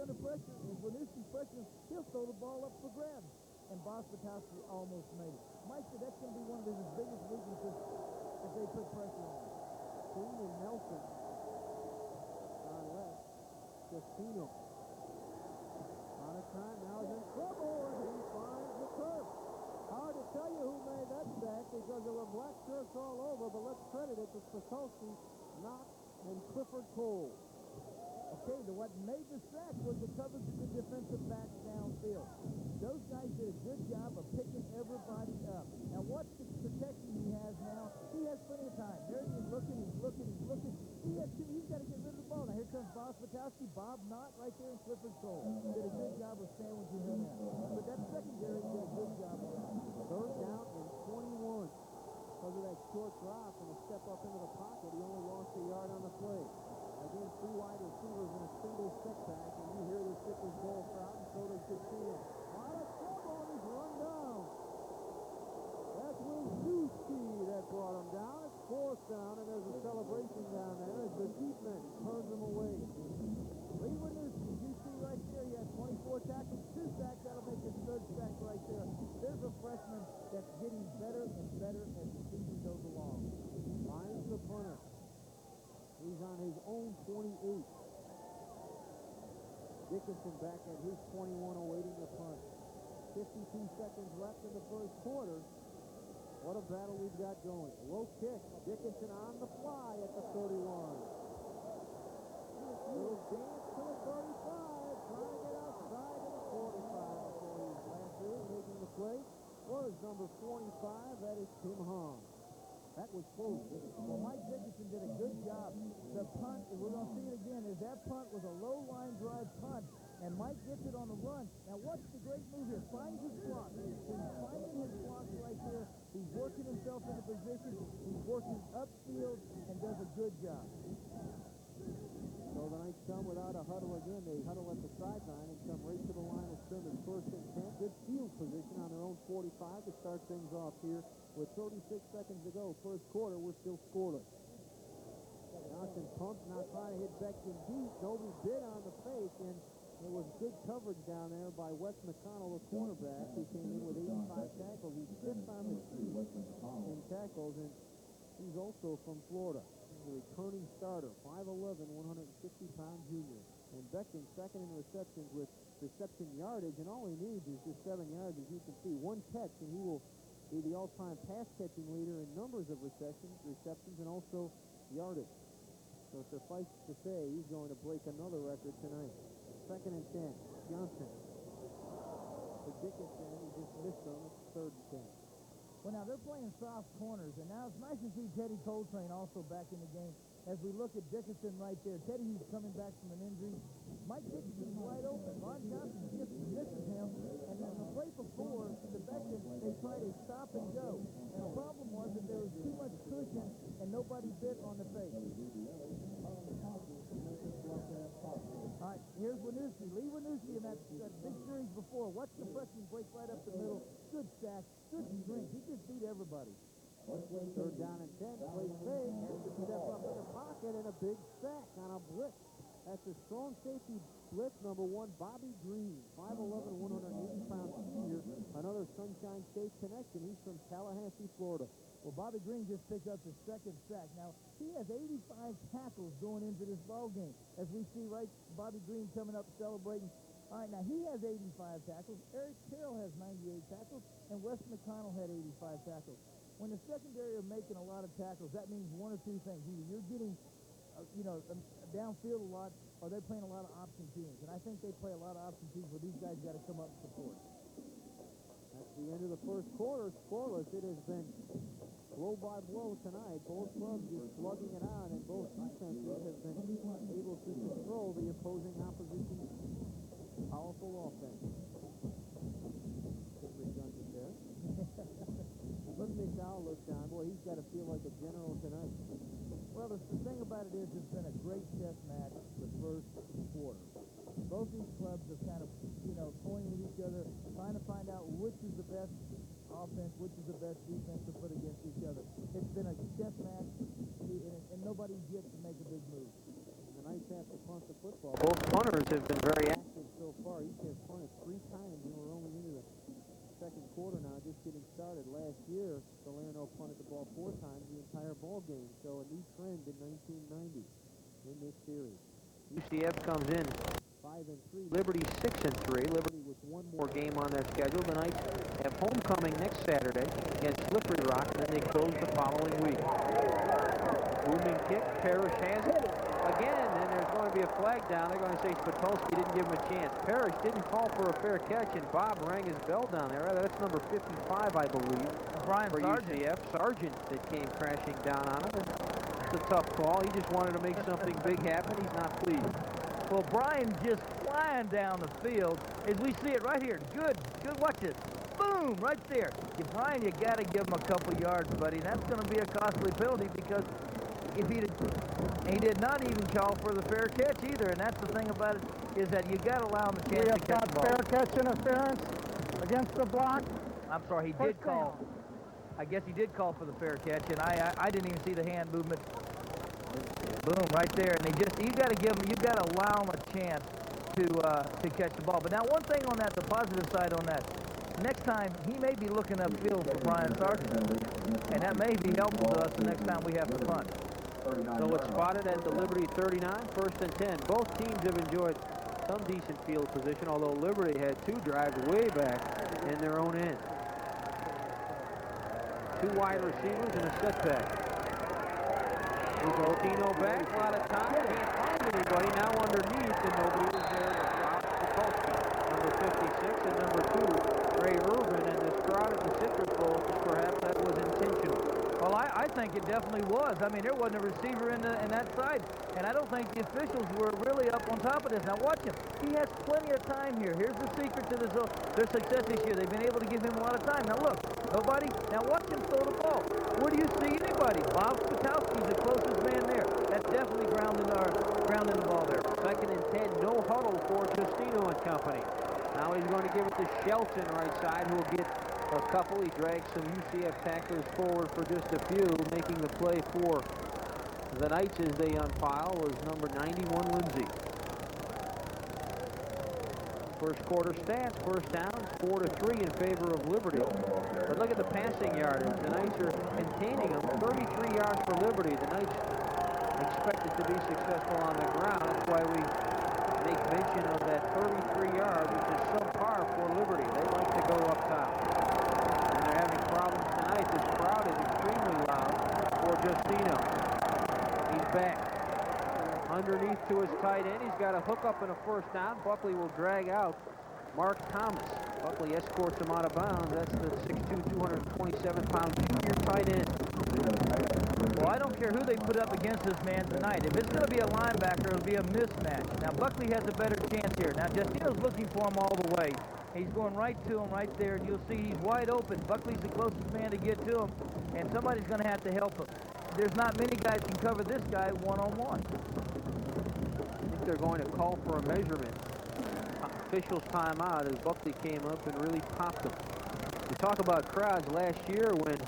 under pressure, and Winuski's pressure, he'll throw the ball up for grabs. And Bosfatowski almost made it. Mike said that's going to be one of his biggest weaknesses if they put pressure on him. King and Nelson on left. Justino. Out of time, now he's in trouble, and he finds the turf. Hard to tell you who made that sack because there were black shirts all over, but let's credit it to Spitolski, Knox, and Clifford Cole. Okay, what made the sack was the coverage of the defensive backs downfield. Those guys did a good job of picking everybody up. Now, watch the protection he has now. He has plenty of time. There he is looking, he's looking. He's got to get rid of the ball. Now, here comes Bosfatowski, Bob Knott right there, and Clifford Cole. Did a good job of sandwiching him in. But that secondary did a good job of that. Third down and 21. Because of that short drop and a step up into the pocket, he only lost a yard on the play. Again, 3 wide receivers in a single setback, and you hear the Slippers ball crowd, and so does Justino. Out of trouble, and he's run down. That's Winuski that brought him down. It's 4th down, and there's a celebration down there as the defense turns him away. Lee Winuski, you see right there, he has 24 tackles, 2 sacks. That'll make his 3rd sack right there. There's a freshman that's getting better and better as the season goes along. Finds the punter. He's on his own 28. Dickinson back at his 21 awaiting the punt. 52 seconds left in the first quarter. What a battle we've got going. Low kick. Dickinson on the fly at the 31. Little dance to the 35. Trying to get outside to the 45 before he's last here. Making the play was number 45. That is Tim Hahn. That was close. Well, Mike Dickinson did a good job. The punt, and we're going to see it again, is that punt was a low line drive punt, and Mike gets it on the run. Now, what's the great move here? Finds his block. He's finding his block right there. He's working himself into position. He's working upfield and does a good job. So the Knights come without a huddle again. They huddle at the sideline and come right to the line of scrimmage. 1st and 10. Good field position on their own 45 to start things off here. With 36 seconds to go, first quarter, we're still scoreless. Johnson pumps, now trying to hit Beckton deep. Nobody bid on the fake, and there was good coverage down there by Wes McConnell, the cornerback, who came in with 85 tackles. He's 5th on the team in tackles, and he's also from Florida. He's a returning starter, 5'11", 160-pound junior. And Beckton 2nd in receptions with reception yardage, and all he needs is just 7 yards, as you can see. 1 catch, and he will be the all-time pass-catching leader in numbers of receptions, and also yardage. So suffice to say, he's going to break another record tonight. 2nd and 10. Johnson. For Dickinson, he just missed them. It's 3rd and 10. Well, now they're playing soft corners, and now it's nice to see Teddy Coltrane also back in the game. As we look at Dickinson right there, Teddy, who's coming back from an injury. Mike Dickinson's wide open. Ron Johnson just misses him, and then the play before the Beckton, they try to stop and go. And the problem was that there was too much cushion, and nobody bit on the fake. All right, here's Winuski. Lee Winuski in that big series before. Watch the freshman break right up the middle. Good sack, good strength. He just beat everybody. 3rd down and 10. Plays fake. Has to step up in the pocket and a big sack on a blitz. That's a strong safety blitz, number 1, Bobby Green. 5'11", 180-pound senior. Another Sunshine State connection. He's from Tallahassee, Florida. Well, Bobby Green just picked up his 2nd sack. Now, he has 85 tackles going into this ball game. As we see, right, Bobby Green coming up celebrating. All right, now he has 85 tackles. Eric Carroll has 98 tackles, and Wes McConnell had 85 tackles. When the secondary are making a lot of tackles, that means one or two things. Either you're getting, downfield a lot, or they're playing a lot of option teams. And I think they play a lot of option teams where these guys got to come up and support. That's the end of the first quarter. Scoreless. It has been blow by blow tonight. Both clubs just slugging it out, and both defenses have been able to control the opposing opposition's powerful offense. Good redundant there. Look at this look down. Boy, he's got to feel like a general tonight. Well, the thing about it is it's been a great chess match the first quarter. Both these clubs have kind of, toying with each other, trying to find out which is the best offense, which is the best defense to put against each other. It's been a chess match, and nobody's yet to make a big move. The Knights have to punt the football. Both punters have been very active started. Last year, Salerno punted the ball 4 times the entire ball game, so a new trend in 1990 in this series. UCF comes in 5-3. Liberty 6-3. Liberty with one more game on their schedule. The Knights have homecoming next Saturday against SlipperyRock, and then they close the following week. Booming kick. Parrish has it again, and there's going to be a flag down. They're going to say Spitolski didn't give him a chance. Parrish didn't call for a fair catch, and Bob rang his bell down there. That's number 55, I believe, Brian for Sargent. UCF. Sargent that came crashing down on him. It's a tough call. He just wanted to make something big happen. He's not pleased. Well, Brian just flying down the field as we see it right here. Good, watch this. Boom, right there. Brian, you got to give him a couple yards, buddy. That's going to be a costly penalty because if he did not even call for the fair catch either, and that's the thing about it, is that you got to allow him a chance to catch the ball. Fair catch interference against the block. I'm sorry, he did call. I guess he did call for the fair catch, and I didn't even see the hand movement. Boom, right there, and you got to allow him a chance to catch the ball. But now, one thing on that, the positive side on that, next time he may be looking upfield for Brian Sargent, and that may be helpful to us the next time we have to punt. So it's spotted at the Liberty 39, 1st and 10. Both teams have enjoyed some decent field position, although Liberty had 2 drives way back in their own end. 2 wide receivers and a setback. Tino back, a lot of time, can't find anybody. Now underneath, and nobody was there but number 56 and number 2, Ray Irvin, and this crowd at the Citrus Bowl, perhaps that was intentional. Well, I think it definitely was. I mean, there wasn't a receiver in that side, and I don't think the officials were really up on top of this. Now watch him. He has plenty of time here. Here's the secret to their success this year. They've been able to give him a lot of time. Now look, nobody. Now watch him throw the ball. Where do you see anybody? Bob Spitolski's the closest man there. That's definitely grounding the ball there. 2nd and 10, no huddle for Justino and company. Now he's going to give it to Shelton right side, who will get a couple. He drags some UCF tacklers forward for just a few. Making the play for the Knights as they unpile was number 91, Lindsay. First quarter stats, first down, 4-3 in favor of Liberty. But look at the passing yardage. The Knights are containing them. 33 yards for Liberty. The Knights expected to be successful on the ground. That's why we make mention of that 33 yards, which is subpar for Liberty. They like to go up top. And they're having problems tonight. This crowd is extremely loud for Justino. He's back. Underneath to his tight end. He's got a hookup and a first down. Buckley will drag out Mark Thomas. Buckley escorts him out of bounds. That's the 6'2", 227-pound junior tight end. Well, I don't care who they put up against this man tonight. If it's going to be a linebacker, it'll be a mismatch. Now, Buckley has a better chance here. Now, Justino's looking for him all the way. He's going right to him right there, and you'll see he's wide open. Buckley's the closest man to get to him, and somebody's going to have to help him. There's not many guys can cover this guy one-on-one. I think they're going to call for a measurement. Officials timeout as Buckley came up and really popped them. We talk about crowds. Last year when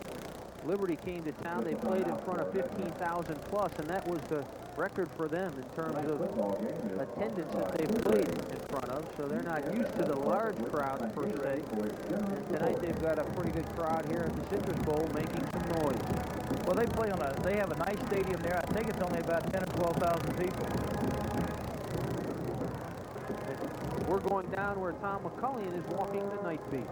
Liberty came to town, they played in front of 15,000 plus, and that was the record for them in terms of attendance that they've played in front of. So they're not used to the large crowd per se. And tonight they've got a pretty good crowd here at the Citrus Bowl making some noise. Well, they have a nice stadium there. I think it's only about 10 or 12,000 people. We're going down where Tom McCullion is walking the night beat.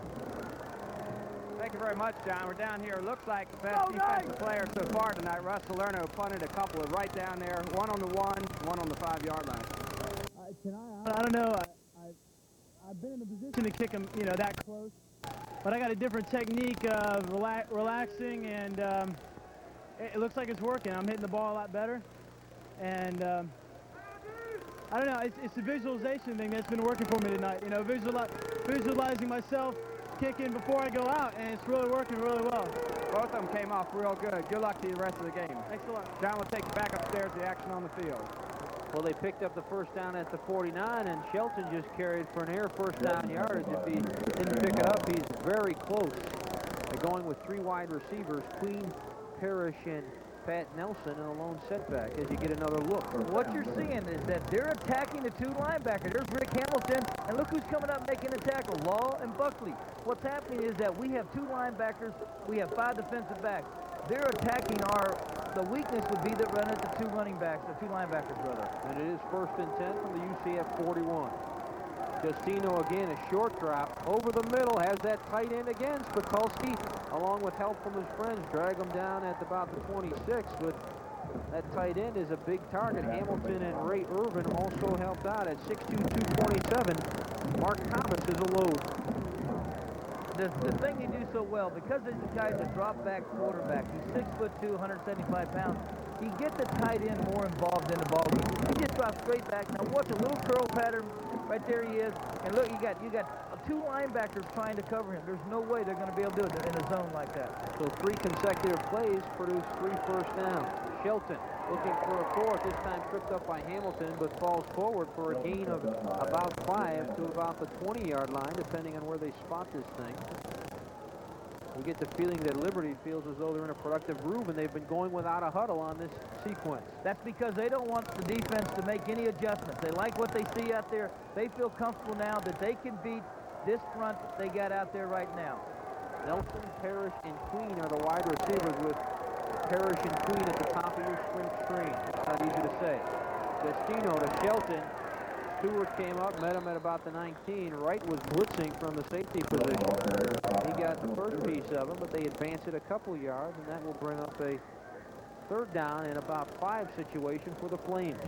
Thank you very much, John. We're down here. Looks like the best defensive player so far tonight. Russ Salerno punted a couple of right down there. One on the 1 on the 5-yard line. I don't know. I've been in a position to kick him, that close. But I got a different technique of relaxing, and it looks like it's working. I'm hitting the ball a lot better. And I don't know. It's the visualization thing that's been working for me tonight. Visualizing myself kicking before I go out, and it's really working really well. Both of them came off real good. Good luck to you the rest of the game. Thanks a lot. John will take you back upstairs to the action on the field. Well, they picked up the first down at the 49, and Shelton just carried for an air first down yardage. If he didn't pick it up, he's very close. They're going with 3 wide receivers, Queen, Parrish, and Pat Nelson in a lone setback as you get another look. What you're seeing is that they're attacking the two linebackers. There's Rick Hamilton, and look who's coming up making the tackle, Law and Buckley. What's happening is that we have two linebackers, we have 5 defensive backs. They're attacking the weakness would be that run at the two running backs, the two linebackers, rather. And it is 1st and 10 from the UCF 41. Justino again, a short drop over the middle, has that tight end again. Spikulski, along with help from his friends, drag him down at about the 26, but that tight end is a big target. Hamilton and Ray Irvin also helped out at 6'2", 227. Mark Thomas is a load. The thing they do so well, because this guy's a drop-back quarterback, he's 6'2", 175 pounds, he gets the tight end more involved in the ball game. He just drops straight back. Now watch a little curl pattern. Right there he is. And look, you got 2 linebackers trying to cover him. There's no way they're going to be able to do it in a zone like that. So 3 consecutive plays produce 3 first downs. Shelton looking for a 4th, this time tripped up by Hamilton, but falls forward for a gain of about 5 to about the 20-yard line, depending on where they spot this thing. We get the feeling that Liberty feels as though they're in a productive groove, and they've been going without a huddle on this sequence. That's because they don't want the defense to make any adjustments. They like what they see out there. They feel comfortable now that they can beat this front that they got out there right now. Nelson, Parrish, and Queen are the wide receivers, with Parrish and Queen at the top of your sprint screen. It's not easy to say. Justino to Shelton. Stewart came up, met him at about the 19. Wright was blitzing from the safety position. He got the first piece of him, but they advance it a couple yards, and that will bring up a 3rd down and about 5 situation for the Flames.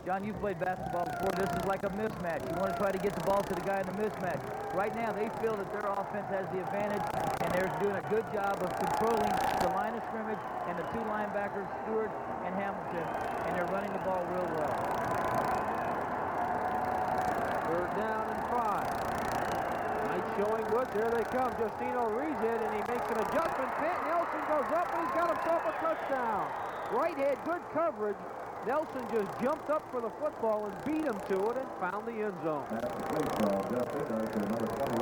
John, you've played basketball before. This is like a mismatch. You want to try to get the ball to the guy in the mismatch. Right now, they feel that their offense has the advantage, and they're doing a good job of controlling the line of scrimmage and the 2 linebackers, Stewart and Hamilton, and they're running the ball real well. 3rd down and 5. Knight showing good. There they come. Justino reads it, and he makes an adjustment. Pat Nelson goes up, and he's got himself a touchdown. Wright had good coverage. Nelson just jumped up for the football and beat him to it and found the end zone.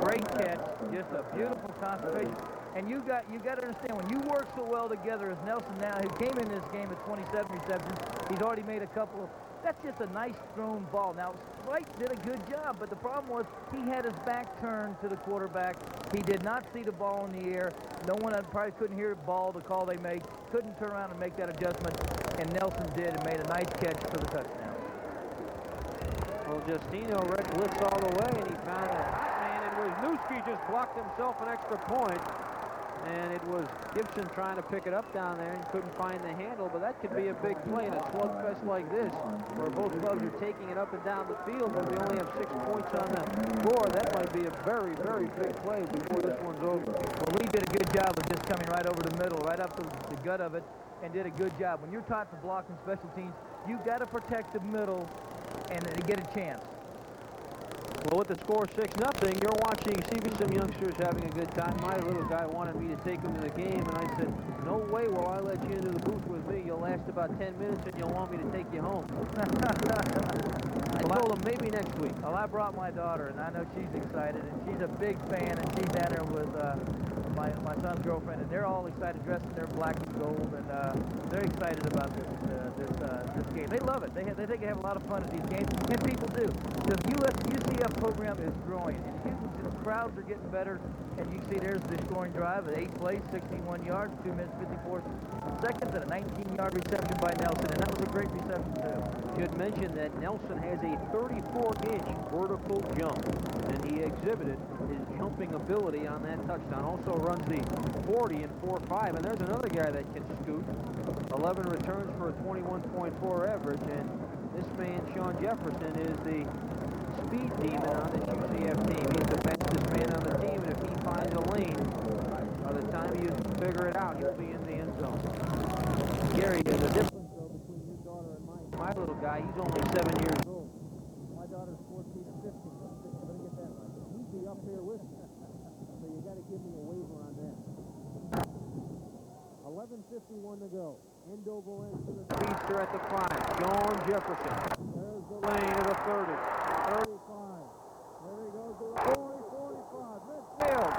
Great catch. Just a beautiful concentration. And you got to understand, when you work so well together as Nelson now, who came in this game at 27 receptions, he's already made a couple of... That's just a nice thrown ball. Now, Wright did a good job, but the problem was he had his back turned to the quarterback. He did not see the ball in the air. No one probably couldn't hear the ball, the call they made. Couldn't turn around and make that adjustment, and Nelson did and made a nice catch for the touchdown. Well, Justino read blitz all the way, and he found a hot man, and Wisniewski just blocked himself an extra point. And it was Gibson trying to pick it up down there and couldn't find the handle, but that could be a big play in a slugfest like this, where both clubs are taking it up and down the field, but we only have 6 points on the board. That might be a very, very big play before this one's over. Well, Lee did a good job of just coming right over the middle, right up to the gut of it, and did a good job. When you're taught to block in special teams, you've got to protect the middle and get a chance. Well, with the score 6-0, you're watching CB youngsters having a good time. My little guy wanted me to take him to the game, and I said, no way will I let you into the booth with me. You'll last about 10 minutes, and you'll want me to take you home. I told him maybe next week. Well, I brought my daughter, and I know she's excited, and she's a big fan, and she's down there with my son's girlfriend, and they're all excited, dressed in their black and gold, and they're excited about this game. They love it. They think they have a lot of fun at these games, and people do. The UCF program is growing, and the crowds are getting better, and you can see there's the scoring drive at 8 plays, 61 yards, 2 minutes, 54 seconds, and a 19-yard reception by Nelson, and that was a great reception, too. Should mention that Nelson has a 34-inch vertical jump, and he exhibited his jumping ability on that touchdown. Also runs the 40 and 4.5, and there's another guy that can scoot. 11 returns for a 21.4 average, and this man, Sean Jefferson, is the speed demon on this UCF team. He's the fastest man on the team, and if he finds a lane, by the time you figure it out, he'll be in the end zone. Gary, there's a difference, though, between your daughter and mine. My little guy, he's only 7 years old. My daughter's 14 and 15. I'm going to get that right. He'd be up here with me. So you got to give me a waiver on that. 11:51 to go. Endovo ends to the Speedster at the 5. Sean Jefferson. There's the Lane to the 30. 35. There he goes to the 40, 45. Midfield.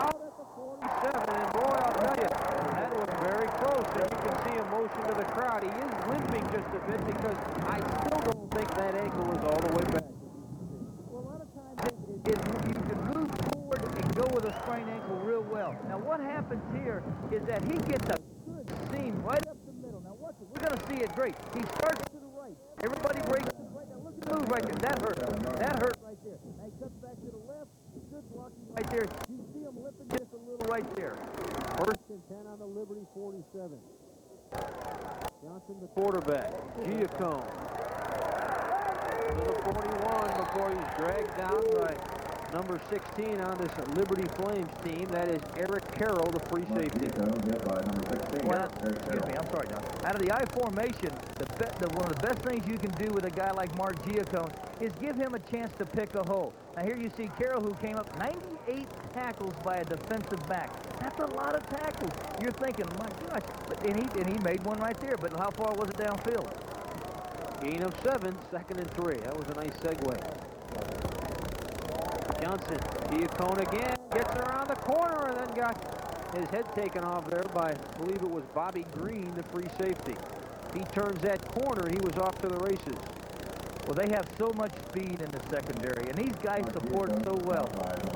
Out at the 47. And boy, I'll tell you, that was very close. And you can see him motion just a bit because I still don't think that ankle is all the way back. Well, a lot of times you can move forward and go with a sprained ankle real well. Now, what happens here is that he gets a good seam right up the middle. Now, watch it. We're going to see it great. He starts to the right. Everybody breaks to the right. Now, look at the move right there. That hurt. That hurt right there. Now, he cuts back to the left. Good blocking right there. You see him lipping just a little right there. First and 10 on the Liberty 47. Johnson, the Quarterback, Giacone. To the 41 before he's dragged down by number 16 on this Liberty Flames team. That is Eric Carroll, the free safety. Well, excuse me, I'm sorry, John. Out of the I formation, one of the best things you can do with a guy like Mark Giacone is give him a chance to pick a hole. Now here you see Carroll, who came up 98 tackles by a defensive back. That's a lot of tackles. You're thinking, my gosh, and he made one right there. But how far was it downfield? Gain of 7, 2nd and 3. That was a nice segue. Johnson, Giacone again, gets around the corner and then got his head taken off there by, I believe it was Bobby Green, the free safety. He turns that corner, he was off to the races. Well, they have so much speed in the secondary, and these guys support so well.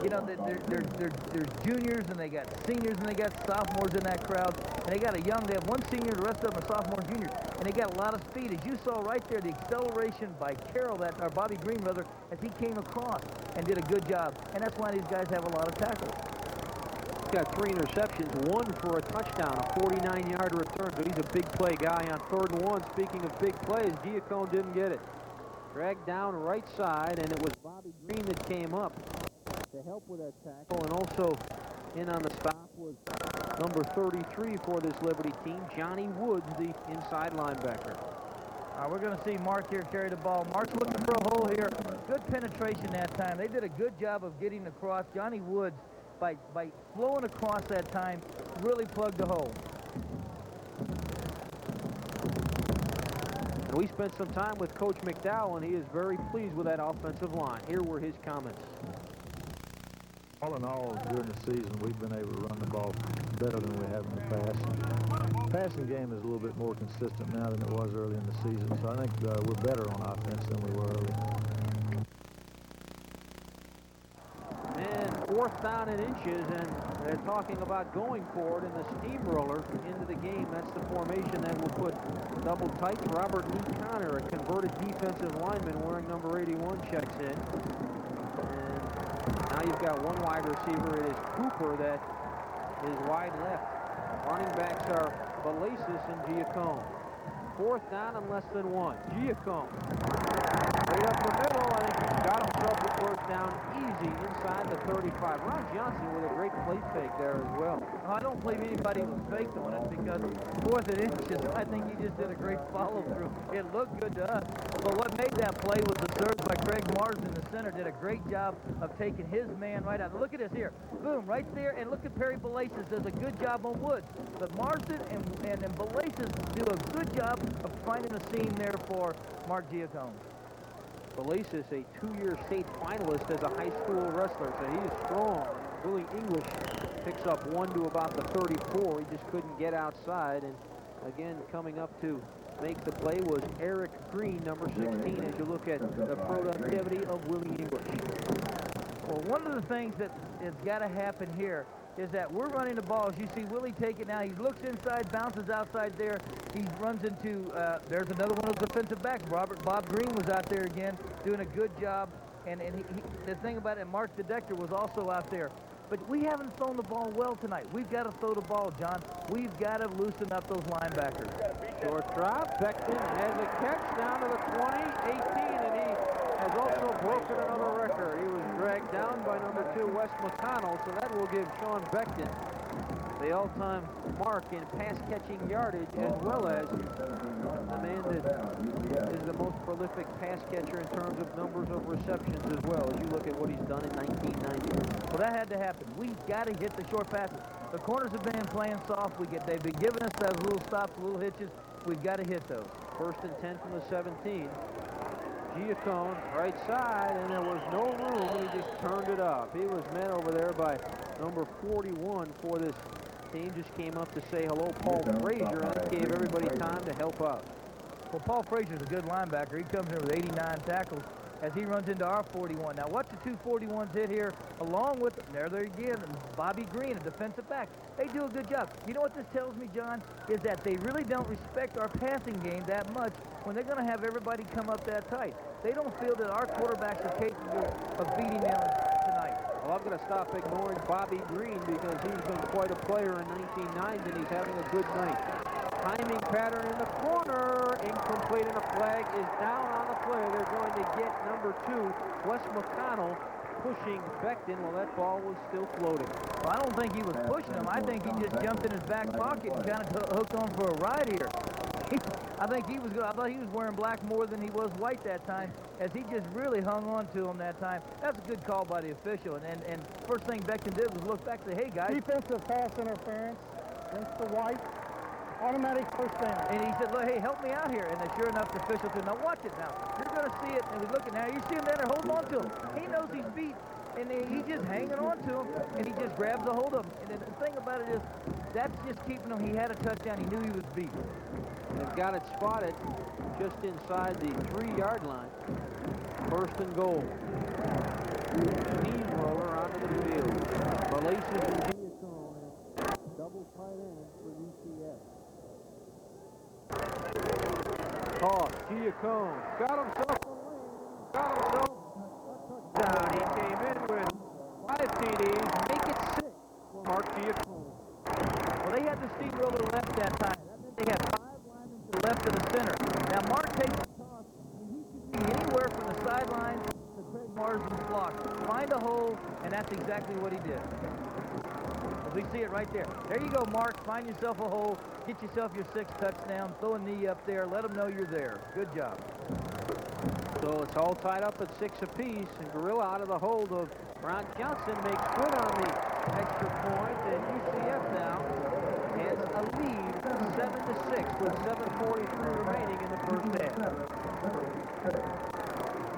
You know, there's juniors, and they got seniors, and they got sophomores in that crowd, and they have one senior, the rest of them are sophomore and juniors, and they got a lot of speed. As you saw right there, the acceleration by Carroll, or Bobby Green, rather, as he came across and did a good job, and that's why these guys have a lot of tackles. He's got 3 interceptions, 1 for a touchdown, a 49-yard return, so he's a big play guy on 3rd and 1. Speaking of big plays, Giacone didn't get it. Dragged down right side, and it was Bobby Green that came up to help with that tackle. And also in on the stop was number 33 for this Liberty team, Johnny Woods, the inside linebacker. We're going to see Mark here carry the ball. Mark's looking for a hole here. Good penetration that time. They did a good job of getting across. Johnny Woods, by flowing across that time, really plugged the hole. We spent some time with Coach McDowell, and he is very pleased with that offensive line. Here were his comments. All in all, during the season, we've been able to run the ball better than we have in the past. The passing game is a little bit more consistent now than it was early in the season, so I think we're better on offense than we were early. And 4th down and inches, and they're talking about going for it in the steamroller into the game. That's the formation that will put double tight. Robert Lee Connor, a converted defensive lineman wearing number 81, checks in. And now you've got one wide receiver. It is Cooper that is wide left. Running backs are Balasis and Giacone. 4th down and less than 1. Giacone. Straight up the middle. I think he got himself the 1st down easy inside the 35. Ron Johnson with a great play fake there as well. I don't believe anybody was faked on it because 4th and inches, I think he just did a great follow-through. It looked good to us. But what made that play was the surge by Craig Marsden, the center, did a great job of taking his man right out. Look at this here. Boom, right there. And look at Perry Balasis does a good job on Woods. But Marsden and Balasis do a good job of finding a seam there for Mark Giacone. Balasis, a 2-year state finalist as a high school wrestler, so he is strong. Willie English picks up 1 to about the 34. He just couldn't get outside. And again, coming up to make the play was Eric Green, number 16, as you look at the productivity of Willie English. Well, one of the things that has got to happen here is that we're running the ball. As you see Willie take it now, he looks inside, bounces outside there. He runs into, there's another one of the defensive backs. Bob Green was out there again, doing a good job. And the thing about it, Mark Dedector was also out there. But we haven't thrown the ball well tonight. We've got to throw the ball, John. We've got to loosen up those linebackers. Short drop. Beckton has a catch down to the 20, 18, and he has also broken another record. He was dragged down by number 2, Wes McConnell, so that will give Sean Beckton the all-time mark in pass-catching yardage, as well as the man that is the most prolific pass catcher in terms of numbers of receptions as well, as you look at what he's done in 1990. Well, that had to happen. We've got to hit the short passes. The corners have been playing soft. They've been giving us those little stops, little hitches. We've got to hit those. 1st and 10 from the 17. Giacone, right side, and there was no room, and he just turned it up. He was met over there by number 41 for this team. Just came up to say hello, Paul Frazier, and that gave everybody time to help out. Well, Paul Frazier's a good linebacker. He comes in with 89 tackles as he runs into our 41. Now, watch the two 41s hit here along with, there they again, Bobby Green, a defensive back. They do a good job. You know what this tells me, John, is that they really don't respect our passing game that much when they're going to have everybody come up that tight. They don't feel that our quarterbacks are capable of beating them tonight. Well, I'm going to stop ignoring Bobby Green because he's been quite a player in 1990 and he's having a good night. Timing pattern in the corner, incomplete, and a flag is down on the play. They're going to get number 2, Wes McConnell, pushing Becton while that ball was still floating. Well, I don't think he was pushing him. I think he just jumped in his back pocket and kind of hooked on for a ride here. I think he was good. I thought he was wearing black more than he was white that time, as he just really hung on to him that time. That's a good call by the official. And first thing Becton did was look back and say, hey, guys. Defensive pass interference against the white. Automatic first down. And he said, look, hey, help me out here. And then sure enough, the official said, now watch it now. You're going to see it. And he's looking now. You see him there holding on to him. He knows he's beat. And he's just hanging on to him. And he just grabs a hold of him. And then the thing about it is, that's just keeping him. He had a touchdown. He knew he was beat. They've got it spotted just inside the 3-yard line. First and goal. Steamroller onto the field. Malacious and Giacone, double tight end for UCF. Toss, Giacone, got himself a lane, got himself a touchdown. He came in with 5 TDs, make it 6 for Mark Giacone. Well, they had the steamroller to left that time. That meant they had 5 linemen to the left of the center. Now, Mark takes the toss, and he could be anywhere from the sideline to Craig Marsden's block. Find a hole, and that's exactly what he did. We see it right there. There you go, Mark. Find yourself a hole. Get yourself your 6th touchdown. Throw a knee up there. Let them know you're there. Good job. So it's all tied up at 6 apiece, and Gorilla out of the hold of Ron Johnson makes good on the extra point, and UCF now has a lead 7-6 with 7:43 remaining in the first half.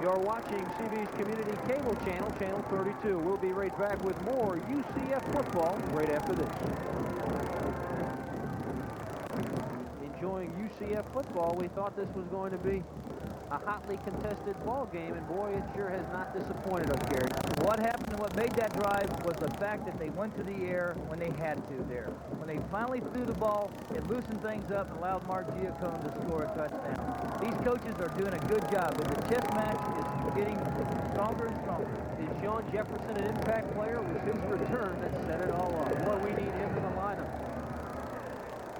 You're watching CB's Community Cable Channel, Channel 32. We'll be right back with more UCF football right after this. Enjoying UCF football, we thought this was going to be a hotly contested ball game, and boy, it sure has not disappointed us, Gary. What happened and what made that drive was the fact that they went to the air when they had to there. When they finally threw the ball, it loosened things up and allowed Mark Giacone to score a touchdown. These coaches are doing a good job, but the chess match is getting stronger and stronger. Is Sean Jefferson an impact player? It was his return that set it all off. Boy, we need him in the lineup.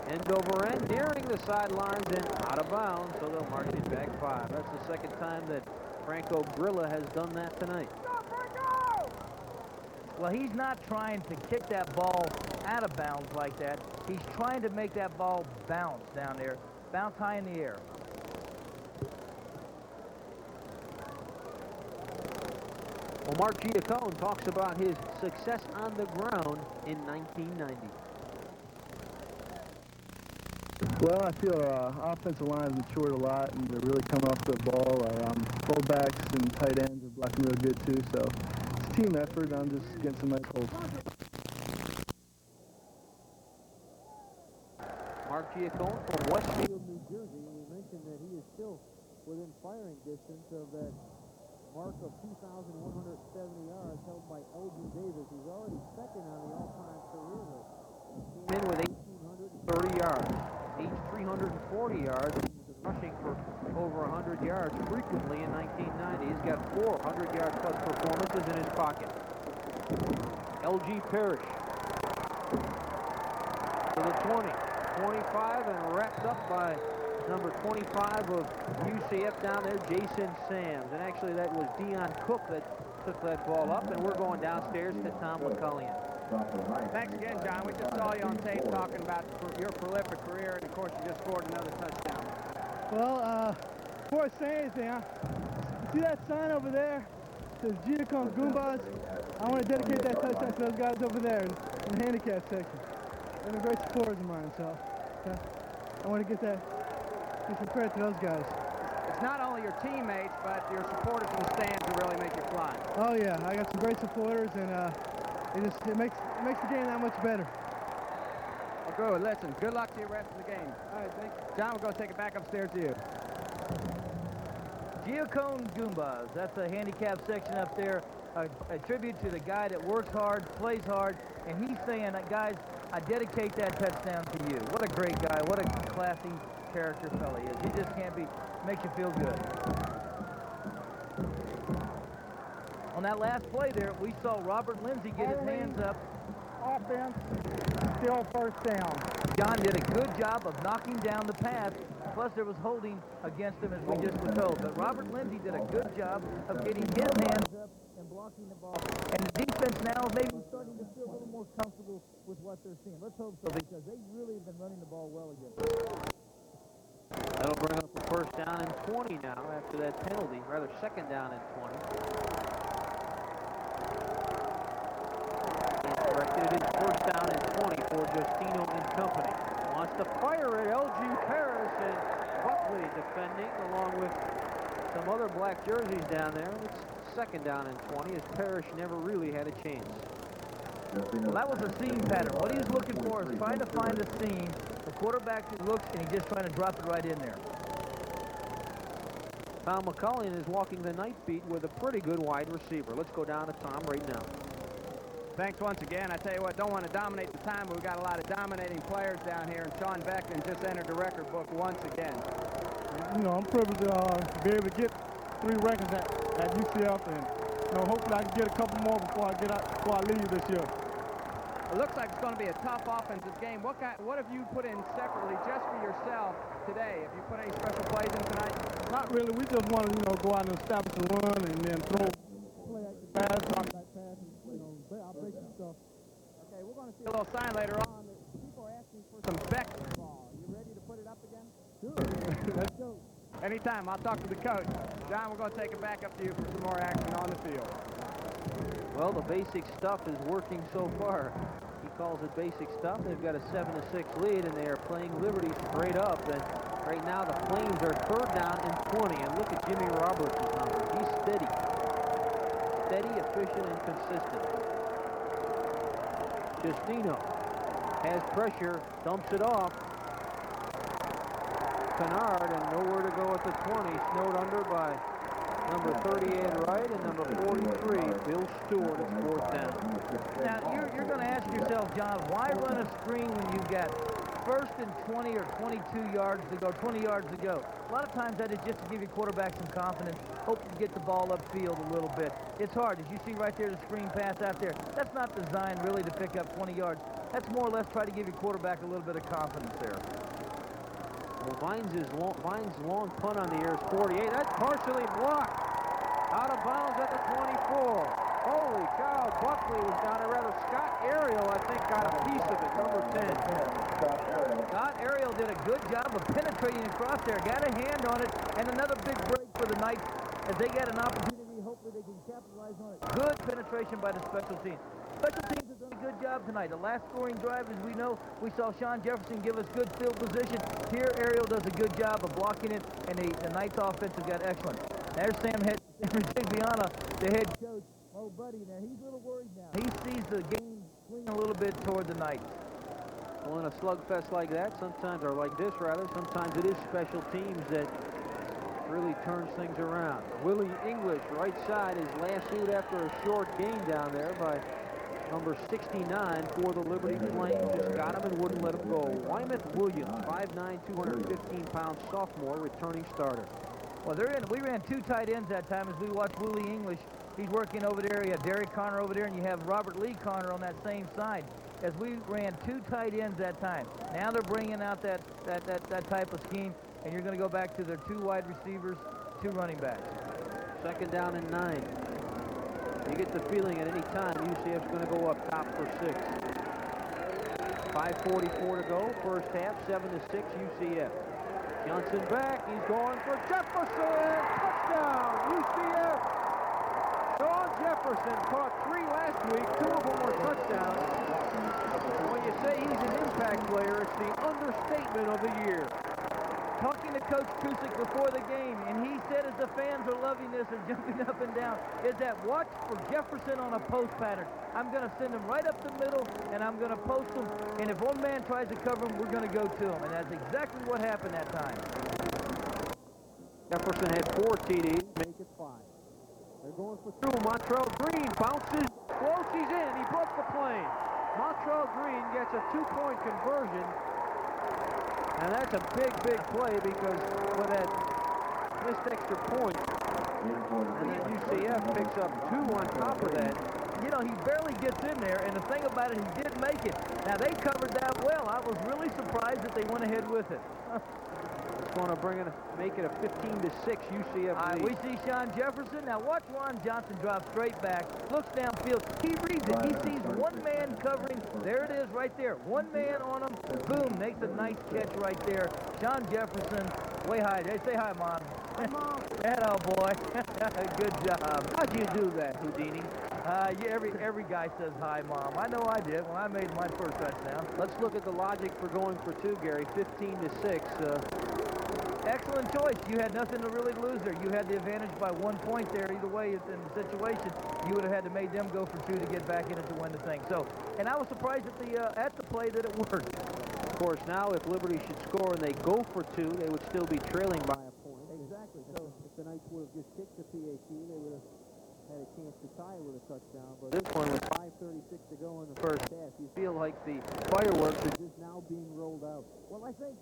End over end, nearing the sidelines and out of bounds, so they'll mark it back 5. That's the second time that Franco Grilla has done that tonight. Well, he's not trying to kick that ball out of bounds like that. He's trying to make that ball bounce down there, bounce high in the air. Well, Mark Giacone talks about his success on the ground in 1990. Well, I feel our offensive line has matured a lot, and they're really coming off the ball. Our fullbacks and tight ends are blocking real good, too. So it's a team effort, and I'm just getting some nice holes. Mark Giacone from Westfield, New Jersey. We mentioned that he is still within firing distance of that mark of 2,170 yards held by L.G. Davis. He's already second on the all-time career list. came in with 1,830 yards. Each 340 yards. He was rushing for over 100 yards frequently in 1990. He's got 4 100-yard-plus performances in his pocket. L.G. Parrish to the 20, 25, and wrapped up by number 25 of UCF down there, Jason Sams. And actually, that was Dion Cook that took that ball up, and we're going downstairs to Tom McCullion. Thanks again, John. We just saw you on tape talking about your prolific career, and of course, you just scored another touchdown. Well, before I say anything, see that sign over there? It says Giacone Goombas. I want to dedicate that touchdown to those guys over there in the handicap section. They've been great supporters of mine, so I want to give some credit to those guys. It's not only your teammates, but your supporters in the stands who really make you fly. Oh yeah, I got some great supporters, and it makes the game that much better. Well, good. Listen, good luck to you the rest of the game. All right, thanks. John, we'll go take it back upstairs to you. Geocone Goombas. That's a handicap section up there. A tribute to the guy that works hard, plays hard, and he's saying that, guys, I dedicate that touchdown to you. What a great guy. What a classy character fella he is. He just can't be, makes you feel good. On that last play there, we saw Robert Lindsay get his hands up. Offense, still first down. John did a good job of knocking down the pass, plus there was holding against him, as we just were told. But Robert Lindsay did a good job of getting his hands up and blocking the ball. And the defense now is maybe starting to feel a little more comfortable with what they're seeing. Let's hope so, because they really have been running the ball well against them. That'll bring up a first down and 20 now after that penalty, rather second down and 20. Corrected it is first down and 20 for Justino and company. Wants to fire at L.G. Paris, and Buckley defending along with some other black jerseys down there. It's second down and 20 as Parrish never really had a chance. Well, that was a seam pattern. What he was looking for is trying to find a seam. The quarterback looks, and he's just trying to drop it right in there. Tom McCullion is walking the night beat with a pretty good wide receiver. Let's go down to Tom right now. Thanks once again. I tell you what, don't want to dominate the time, but we've got a lot of dominating players down here, and Sean Beckman just entered the record book once again. You know, I'm privileged to be able to get 3 records at UCF, and you know, hopefully I can get a couple more before I leave this year. It looks like it's going to be a tough offensive game. What have you put in separately just for yourself today? Have you put any special plays in tonight? Not really. We just want to, you know, go out and establish a run and then throw play action pass, drop back pass, and, you know, I'll break some stuff. Okay, we're going to see a little sign later on that people are asking for some Beckman ball. You ready to put it up again? Sure. Let's go. Anytime. I'll talk to the coach. John, we're going to take it back up to you for some more action on the field. Well, the basic stuff is working so far. He calls it basic stuff. They've got a 7-6 lead, and they are playing Liberty straight up. And right now, the Flames are third down and 20. And look at Jimmy Robertson's numbers. He's steady. Steady, efficient, and consistent. Justino has pressure, dumps it off. Kennard, and nowhere to go at the 20. Snowed under by number 38 right and number 43, Bill Stewart, at fourth down. Now, you're going to ask yourself, John, why run a screen when you've got first and 20 or 22 yards to go, 20 yards to go? A lot of times that is just to give your quarterback some confidence, hope to get the ball upfield a little bit. It's hard. As you see right there, the screen pass out there, that's not designed really to pick up 20 yards. That's more or less try to give your quarterback a little bit of confidence there. Well, Vine's long punt on the air is 48. That's partially blocked. Out of bounds at the 24. Holy cow, Buckley was down there. Rather, Scott Ariel, I think, got a piece of it, number 10. Scott Ariel did a good job of penetrating across there. Got a hand on it, and another big break for the Knights as they get an opportunity. Hopefully they can capitalize on it. Good penetration by the special teams. Special teams have done a good job tonight. The last scoring drive, as we know, we saw Sean Jefferson give us good field position. Here, Ariel does a good job of blocking it, and the Knights offense has got excellent. There's Sam Tigliana, the head coach. Oh, buddy, now he's a little worried now. He sees the game swing a little bit toward the Knights. Well, in a slugfest like that, sometimes, or like this rather, sometimes it is special teams that really turns things around. Willie English, right side, is lassoed after a short gain down there by number 69 for the Liberty Flames. Just got him and wouldn't let him go. Wymath Williams, 5'9", 215-pound sophomore, returning starter. Well, we ran 2 tight ends that time as we watched Willie English. He's working over there. You have Derek Connor over there, and you have Robert Lee Connor on that same side. As we ran 2 tight ends that time. Now they're bringing out that type of scheme, and you're going to go back to their 2 wide receivers, 2 running backs. Second down and 9. You get the feeling at any time UCF's going to go up top for 6. 5:44 to go, first half, 7-6 UCF. Johnson back, he's going for Jefferson! Touchdown, UCF! Sean Jefferson caught 3 last week, 2 of them were touchdowns. When you say he's an impact player, it's the understatement of the year. Talking to Coach Kusick before the game, and he said as the fans are loving this and jumping up and down, is that watch for Jefferson on a post pattern. I'm going to send him right up the middle, and I'm going to post him, and if one man tries to cover him, we're going to go to him, and that's exactly what happened that time. Jefferson had 4 TDs, make it 5. They're going for 2. Montrell Green bounces, close, he's in. He broke the plane. Montrell Green gets a 2-point conversion. And that's a big, big play because for that missed extra point, and then UCF picks up 2 on top of that. You know, he barely gets in there, and the thing about it, he did make it. Now, they covered that well. I was really surprised that they went ahead with it. It's going to make it a 15-6 UCF lead. We see Sean Jefferson. Now, watch Ron Johnson drop straight back, looks downfield. He reads it. He sees one man covering. There it is right there. One man on him. Boom, makes a nice catch right there. Sean Jefferson, way high. Hey, say hi, Mom. Hi, Mom. Hello, boy. Good job. How'd you do that, Houdini? Yeah, every guy says hi, Mom. I know I did when I made my first touchdown. Let's look at the logic for going for 2, Gary. 15-6. Excellent choice. You had nothing to really lose there. You had the advantage by 1 point there. Either way, in the situation, you would have had to make them go for 2 to get back in it to win the thing. So, and I was surprised at the play that it worked. Of course, now if Liberty should score and they go for 2, they would still be trailing by a point. Exactly. So if the Knights would have just kicked the PAT, they would have had a chance to tie with a touchdown. But This one with 5:36 to go in the first half, you feel like the fireworks are just now being rolled out. Well, I think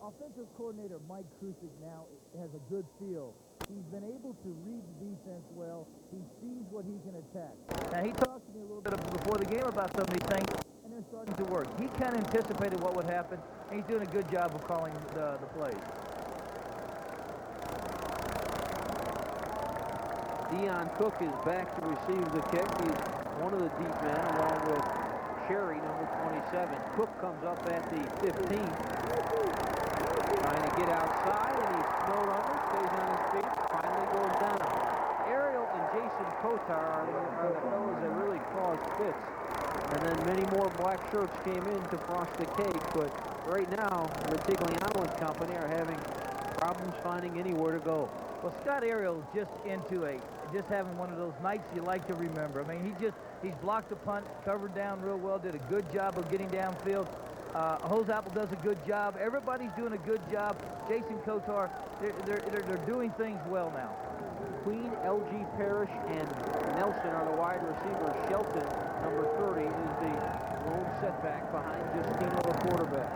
offensive coordinator Mike Krusik now has a good feel. He's been able to read the defense well. He sees what he can attack. Now, he talked to me a little bit before the game about some of these things, and they're starting to work. He kind of anticipated what would happen, and he's doing a good job of calling the plays. Deion Cook is back to receive the kick. He's one of the deep men along with Sherry, number 27. Cook comes up at the 15. Trying to get outside, and he's snowed under, stays on his feet, finally goes down. Ariel and Jason Kotar are the fellows that really caused fits. And then many more black shirts came in to frost the cake, but right now, Ritigliano and company are having problems finding anywhere to go. Well, Scott Ariel's just just having one of those nights you like to remember. I mean, he's blocked the punt, covered down real well, did a good job of getting downfield. Hoseapple does a good job. Everybody's doing a good job. Jason Kotar, they're doing things well now. Queen, LG Parrish, and Nelson are the wide receivers. Shelton, number 30, is the lone setback behind Justino, the quarterback.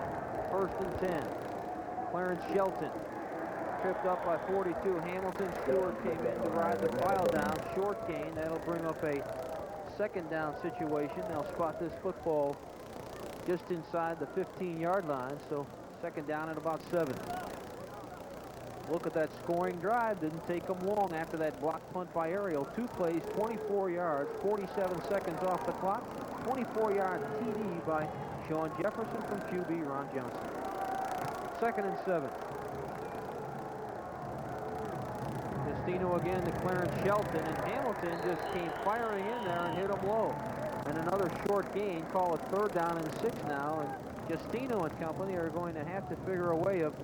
1st and 10. Clarence Shelton tripped up by 42. Hamilton Stewart came in to ride the file down. Short gain. That'll bring up a 2nd down situation. They'll spot this football just inside the 15-yard line, so 2nd down at about 7. Look at that scoring drive. Didn't take them long after that block punt by Ariel. 2 plays, 24 yards, 47 seconds off the clock. 24-yard TD by Sean Jefferson from QB Ron Johnson. 2nd and 7. Justino again to Clarence Shelton, and Hamilton just came firing in there and hit him low. And another short gain, call it 3rd down and 6 now, and Justino and company are going to have to figure a way of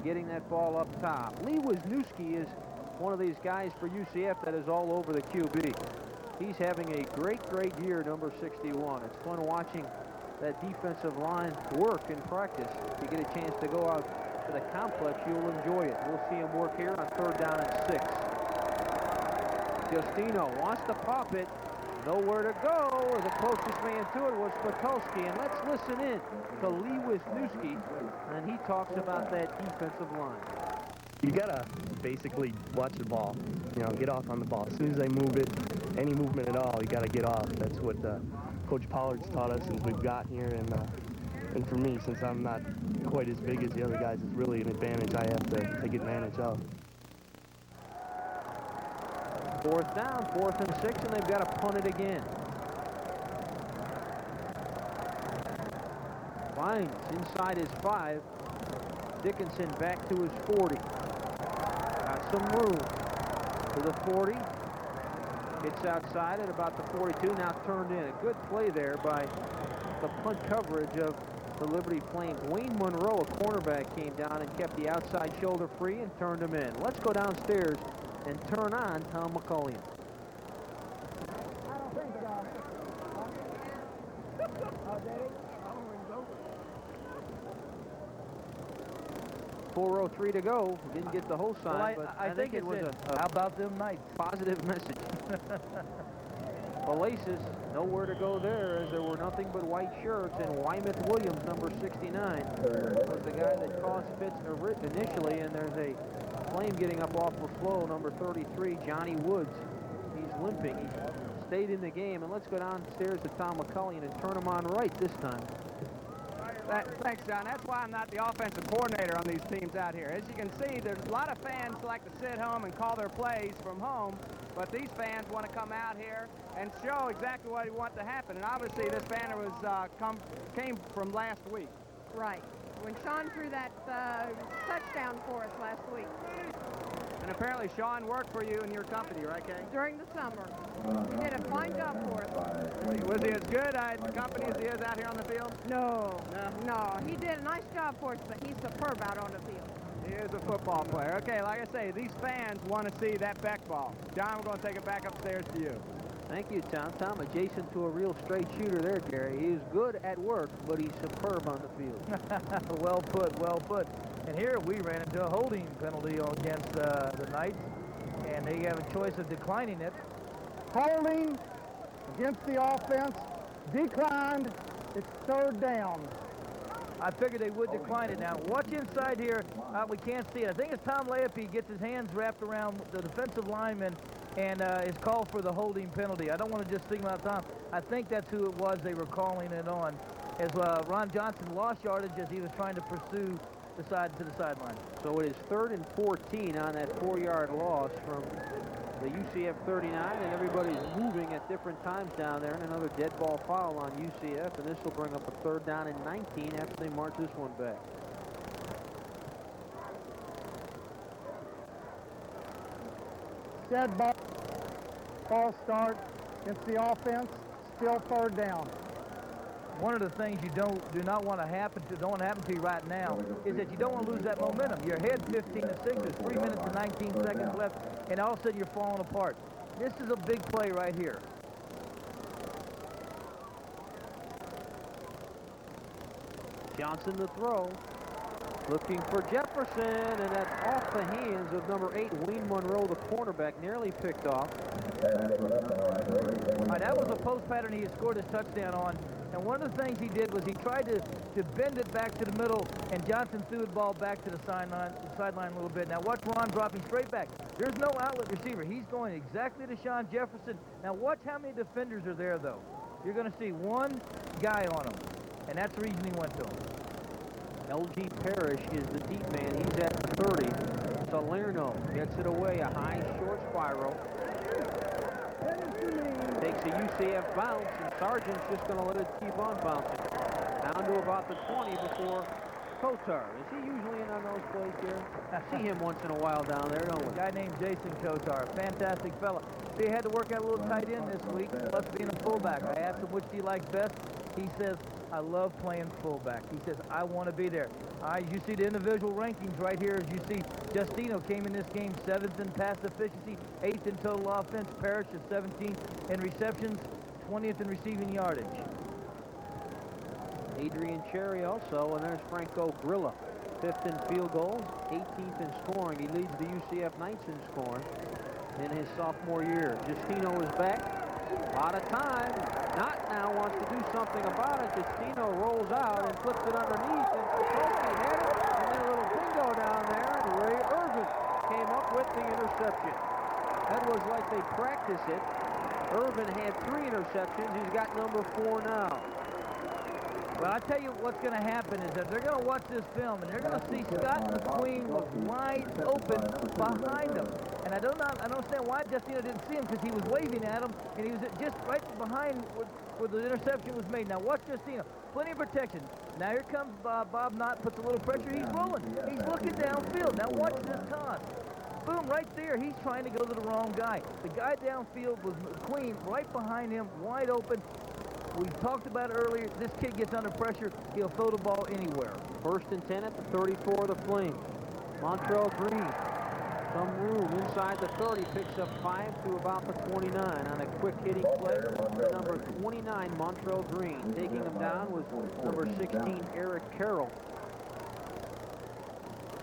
getting that ball up top. Lee Wisniewski is one of these guys for UCF that is all over the QB. He's having a great year, number 61. It's fun watching that defensive line work in practice. If you get a chance to go out to the complex, you'll enjoy it. We'll see him work here on 3rd down and 6. Justino wants to pop it. Nowhere to go. The closest man to it was Patulski. And let's listen in to Lee Wisniewski, and he talks about that defensive line. You gotta basically watch the ball, get off on the ball. As soon as they move it, any movement at all, you gotta get off. That's what Coach Pollard's taught us since we've got here, and for me, since I'm not quite as big as the other guys, it's really an advantage I have to take advantage of. 4th down, 4th and 6, and they've got to punt it again. Vines inside his 5. Dickinson back to his 40. Got some room to the 40. Gets outside at about the 42, now turned in. A good play there by the punt coverage of the Liberty Flames. Wayne Monroe, a cornerback, came down and kept the outside shoulder free and turned him in. Let's go downstairs and turn on Tom McCullion. I don't think so. 4:03 to go. Didn't get the whole sign, Well, but I think it was how about them Knights? positive message. Oasis, nowhere to go there, as there were nothing but white shirts, and Wymeth Williams, number 69, was the guy that caused fits initially, and there's a Flame getting up off the flow, number 33, Johnny Woods. He's limping. He stayed in the game, and let's go downstairs to Tom McCullion and turn him on right this time. Thanks, John. That's why I'm not the offensive coordinator on these teams out here. As you can see, there's a lot of fans who like to sit home and call their plays from home, but these fans want to come out here and show exactly what they want to happen. And obviously, this banner was came from last week. Right. When Sean threw that touchdown for us last week. And apparently, Sean worked for you in your company, right, Kay? During the summer. He did a fine job for us. Was he as good at the company as he is out here on the field? No. He did a nice job for us, but he's superb out on the field. He is a football player. Okay, like I say, these fans want to see that Beck ball. John, we're going to take it back upstairs to you. Thank you, Tom. Tom, adjacent to a real straight shooter there, Gary. He is good at work, but he's superb on the field. Well put, well put. And here we ran into a holding penalty against the Knights, and they have a choice of declining it. Holding against the offense, declined. It's third down. I figured they would decline it. Now, watch inside here. We can't see it. I think it's Tom Leapy gets his hands wrapped around the defensive lineman and is called for the holding penalty. I don't want to just single out Tom. I think that's who it was they were calling it on, as Ron Johnson lost yardage as he was trying to pursue the sideline. So it is 3rd and 14 on that 4-yard loss from the UCF 39, and everybody's moving at different times down there, and another dead ball foul on UCF, and this will bring up a 3rd down and 19 after they march this one back. Dead ball. False start against the offense. Still third down. One of the things you don't want to happen to you right now is that you don't want to lose that momentum. You're ahead 15-6. There's 3 minutes and 19 seconds left, and all of a sudden you're falling apart. This is a big play right here. Johnson to throw. Looking for Jefferson, and that's off the hands of number 8, Wayne Monroe, the cornerback, nearly picked off. All right, that was a post pattern he had scored his touchdown on. And one of the things he did was he tried to bend it back to the middle, and Johnson threw the ball back to the sideline a little bit. Now watch Ron dropping straight back. There's no outlet receiver. He's going exactly to Sean Jefferson. Now watch how many defenders are there, though. You're going to see one guy on him, and that's the reason he went to him. L.G. Parrish is the deep man. He's at the 30. Salerno gets it away, a high short spiral. Takes a UCF bounce, and Sargent's just going to let it keep on bouncing. Down to about the 20 before Kotar. Is he usually in on those plays here? I see him once in a while down there, don't we? A guy named Jason Kotar, fantastic fella. See, he had to work out a little tight end this week, plus being a fullback. I asked him which he likes best. He says, I love playing fullback. He says, I want to be there. All right, you see the individual rankings right here. As you see, Justino came in this game 7th in pass efficiency, 8th in total offense. Parrish is 17th in receptions, 20th in receiving yardage. Adrian Cherry also, and there's Franco Grilla. 5th in field goals, 18th in scoring. He leads the UCF Knights in scoring in his sophomore year. Justino is back. A lot of time. Knott now wants to do something about it. Justino rolls out and flips it underneath, and Sikorsky had it, and then a little bingo down there, and Ray Irvin came up with the interception. That was like they practiced it. Irvin had 3 interceptions. He's got number 4 now. Well, I tell you what's going to happen is that they're going to watch this film, and they're going to see Scott McQueen was wide open behind him. And I don't understand why Justino didn't see him, because he was waving at him, and he was just right behind where the interception was made. Now watch Justino. Plenty of protection. Now here comes Bob Knott, puts a little pressure. He's rolling. He's looking downfield. Now watch this toss. Boom, right there. He's trying to go to the wrong guy. The guy downfield was McQueen right behind him, wide open. We talked about it earlier. This kid gets under pressure. He'll throw the ball anywhere. 1st and 10 at the 34 of the Flames. Montrell Green, some room inside the 30, picks up 5 to about the 29 on a quick hitting play. Number 29, Montrell Green. Taking him down was number 16, Eric Carroll.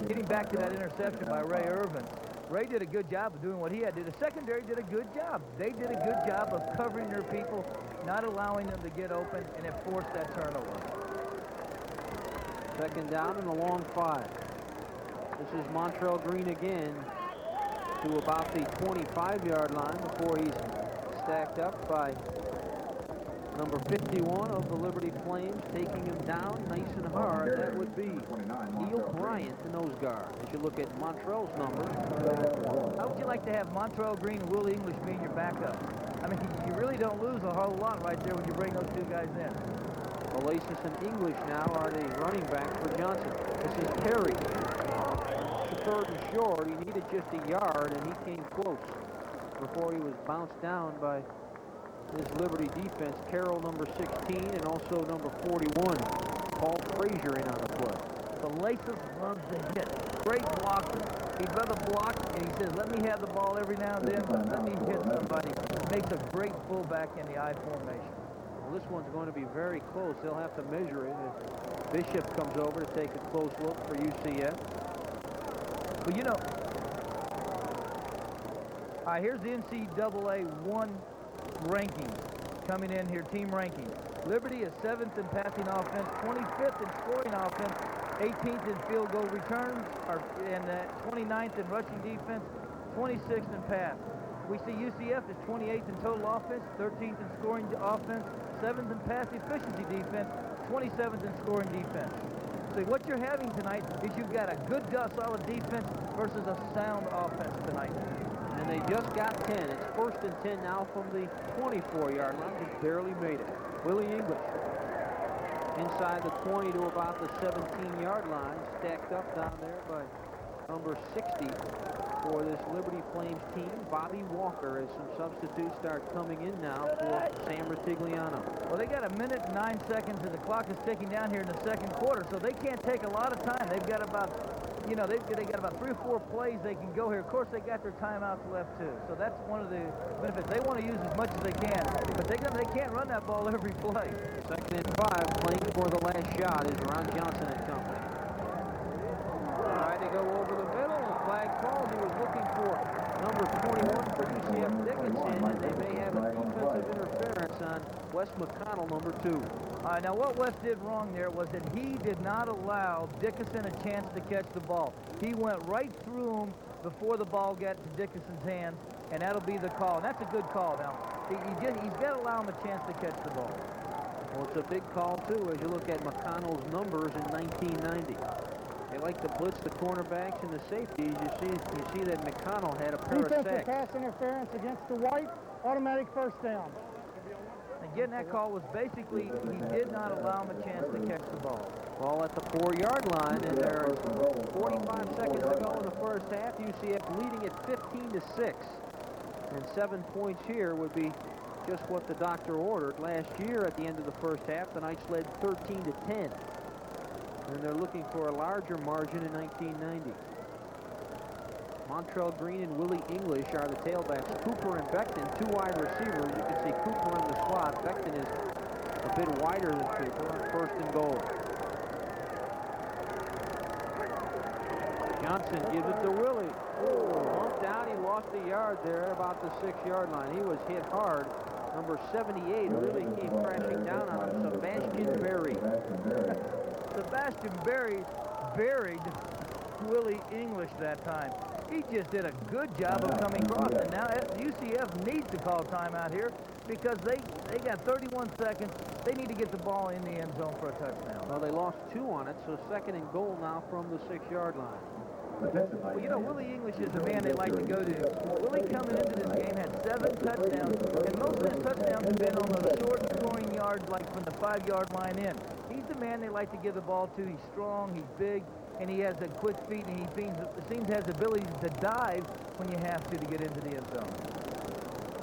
getting back to that interception by Ray Irvin, Ray did a good job of doing what he had to do. The secondary did a good job. They did a good job of covering their people, not allowing them to get open, and it forced that turnover. Second down and a long 5. This is Montrell Green again to about the 25-yard line before he's stacked up by number 51 of the Liberty Flames, taking him down nice and hard. That would be Neil Bryant, the nose guard. As you look at Montrell's numbers. How would you like to have Montrell Green and Willie English being your backup? I mean, you really don't lose a whole lot right there when you bring those two guys in. Oasis and English now are the running backs for Johnson. This is Perry. Third and short. He needed just a yard, and he came close before he was bounced down by this Liberty defense. Carroll, number 16, and also number 41. Paul Frazier in on the play. The Laces loves to hit. Great blocker. He'd rather block, and he says, let me have the ball every now and then, but let me hit somebody. Makes a great fullback in the I formation. Well, this one's going to be very close. They'll have to measure it if Bishop comes over to take a close look for UCF. Well, you know, here's the NCAA 1 rankings coming in here, team rankings. Liberty is 7th in passing offense, 25th in scoring offense, 18th in field goal returns, and 29th in rushing defense, 26th in pass. We see UCF is 28th in total offense, 13th in scoring offense, 7th in pass efficiency defense, 27th in scoring defense. So what you're having tonight is you've got a good, solid defense versus a sound offense tonight. And they just got 10. It's 1st and 10 now from the 24-yard line. Just barely made it. Willie English inside the 20 to about the 17-yard line. Stacked up down there by number 60 for this Liberty Flames team. Bobby Walker, as some substitutes start coming in now for Sam Ratigliano. Well, they got 1 minute and 9 seconds, and the clock is ticking down here in the second quarter, so they can't take a lot of time. They've got about, you know, they got about 3 or 4 plays they can go here. Of course, they got their timeouts left too, so that's one of the benefits. They want to use as much as they can, but they can't run that ball every play. 2nd and 5, playing for the last shot is Ron Johnson and company. Trying to go over the middle, and flag called. He was looking for number 21 for UCF Dickinson, and they may have a defensive interference on Wes McConnell, number 2. All right, now what Wes did wrong there was that he did not allow Dickinson a chance to catch the ball. He went right through him before the ball got to Dickinson's hands, and that'll be the call. And that's a good call now. He's got to allow him a chance to catch the ball. Well, it's a big call, too, as you look at McConnell's numbers in 1990. They like to blitz the cornerbacks and the safeties. You see that McConnell had a pair of Defensive sacks. pass interference against the white, automatic first down. Again, that call was basically he did not allow him a chance to catch the ball. Ball at the 4-yard line, and there's 45 seconds to go in the first half. UCF leading at 15-6. And 7 points here would be just what the doctor ordered. Last year at the end of the first half, the Knights led 13-10. And they're looking for a larger margin in 1990. Montrell Green and Willie English are the tailbacks. Cooper and Beckton, 2 wide receivers. You can see Cooper in the slot. Beckton is a bit wider than Cooper on 1st and goal. Johnson gives it to Willie. Bumped down. He lost a yard there about the 6-yard line. He was hit hard. Number 78 really came crashing down on him. Sebastian Berry. Sebastian Berry buried Willie English that time. He just did a good job of coming across. And now UCF needs to call timeout here because they got 31 seconds. They need to get the ball in the end zone for a touchdown. Well, they lost 2 on it, so 2nd and goal now from the 6-yard line. Well, you know, Willie English is the man they like to go to. Willie coming into this game had 7 touchdowns, and most of his touchdowns have been on those short scoring yards, like from the 5-yard line in. He's the man they like to give the ball to. He's strong, he's big, and he has the quick feet, and he seems to have the ability to dive when you have to get into the end zone.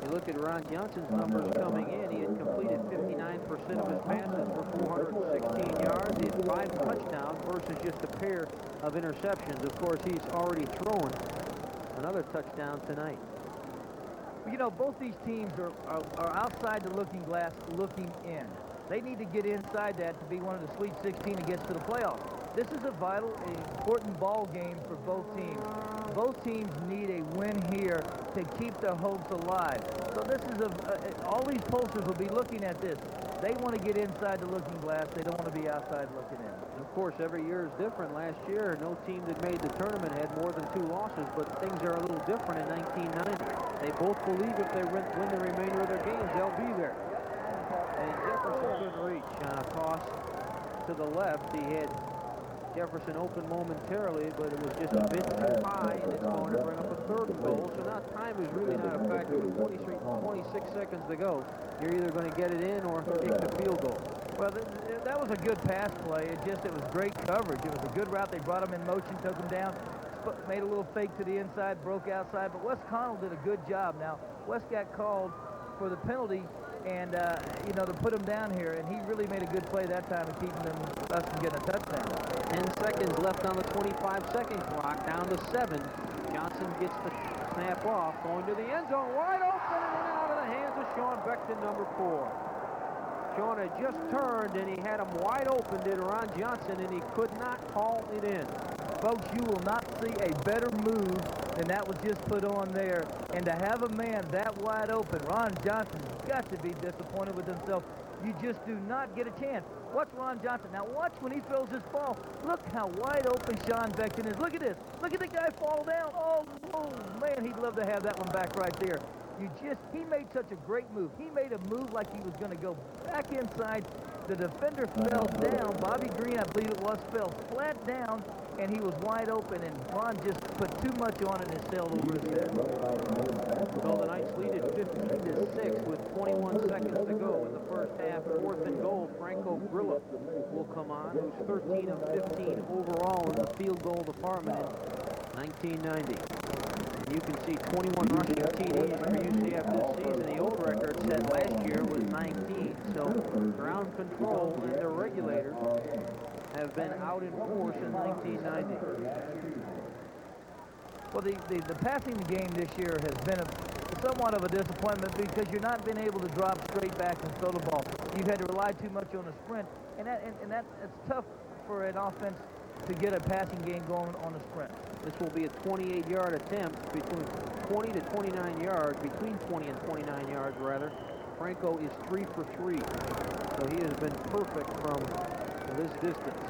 You look at Ron Johnson's numbers coming in. He had completed 59% of his passes for 416 yards. He had 5 touchdowns versus just a pair of interceptions. Of course, he's already thrown another touchdown tonight. You know, both these teams are outside the looking glass, looking in. They need to get inside that to be one of the Sweet 16 that gets to the playoffs. This is a vital, important ball game for both teams. Both teams need a win here to keep their hopes alive. So this is all these pollsters will be looking at this. They want to get inside the looking glass. They don't want to be outside looking in. And of course, every year is different. Last year, no team that made the tournament had more than 2 losses, but things are a little different in 1990. They both believe if they win the remainder of their games, they'll be there. And Jefferson couldn't reach on a toss to the left. He had Jefferson open momentarily, but it was just a bit too high, and it's going to bring up a 3rd and goal. So now time is really not a factor. With 26 seconds to go, you're either going to get it in or kick the field goal. Well, that was a good pass play. It was great coverage. It was a good route. They brought him in motion, took him down, made a little fake to the inside, broke outside. But Wes Connell did a good job. Now, Wes got called for the penalty, and to put him down here, and he really made a good play that time of keeping us from getting a touchdown. 10 seconds left on the 25-second clock, down to 7. Johnson gets the snap off, going to the end zone, wide open, and in and out of the hands of Sean Beckton, number 4. Sean had just turned, and he had him wide open, did Ron Johnson, and he could not haul it in. Folks, you will not see a better move than that was just put on there. And to have a man that wide open, Ron Johnson's got to be disappointed with himself. You just do not get a chance. Watch Ron Johnson. Now watch when he throws this ball. Look how wide open Sean Beckton is. Look at this. Look at the guy fall down. Oh, man, he'd love to have that one back right there. He made such a great move. He made a move like he was going to go back inside. The defender fell down. Bobby Green, I believe it was, fell flat down, and he was wide open, and Ron just put too much on it and sailed over his head. So the Knights lead at 15-6 with 21 seconds to go in the first half. 4th and goal, Franco Grillo will come on, who's 13 of 15 overall in the field goal department in 1990. You can see 21 rushing TDs for UCF this season. The old record set last year was 19. So ground control and the regulators have been out in force in 1990. Well, the passing game this year has been somewhat of a disappointment because you're not been able to drop straight back and throw the ball. You've had to rely too much on the sprint, and that's tough for an offense to get a passing game going on the sprint. This will be a 28-yard attempt, between 20 to 29 yards, between 20 and 29 yards, rather. Franco is 3 for 3, so he has been perfect from this distance.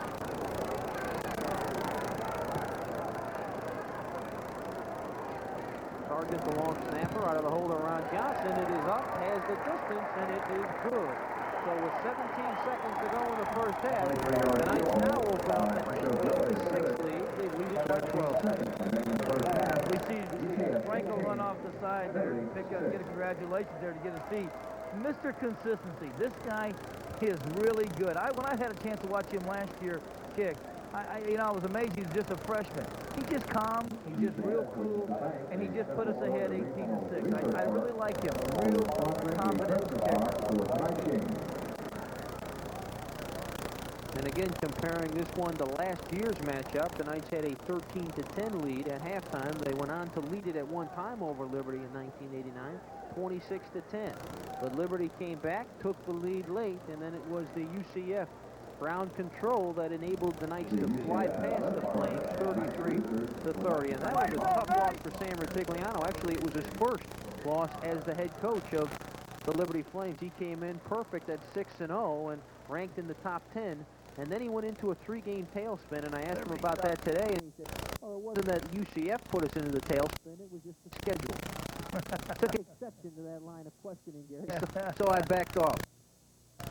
Sargent, the long snapper, out of the hold of Ron Johnson. It is up, has the distance, and it is good. So with 17 seconds to go in the first half, the Knights now will bounce a 6 lead. They lead it by 12. We see Franco run off the side there, get a congratulations there to get his feet. Mr. Consistency, this guy is really good. When I had a chance to watch him last year kick, I was amazed he's just a freshman. He's just calm, he's just real cool, and he just put us ahead 18-6. I really like him, a real confident kicker. And again, comparing this one to last year's matchup, the Knights had a 13-10 lead at halftime. They went on to lead it at one time over Liberty in 1989, 26-10. But Liberty came back, took the lead late, and then it was the UCF ground control that enabled the Knights to fly past the Flames 33-30. And that was a tough loss for Sam Rutigliano. Actually, it was his first loss as the head coach of the Liberty Flames. He came in perfect at 6-0 and ranked in the top 10. And then he went into a 3-game tailspin, and I asked him about that today, and he said, oh, it wasn't that UCF put us into the tailspin, it was just the schedule. Took exception to that line of questioning, Gary, so I backed off.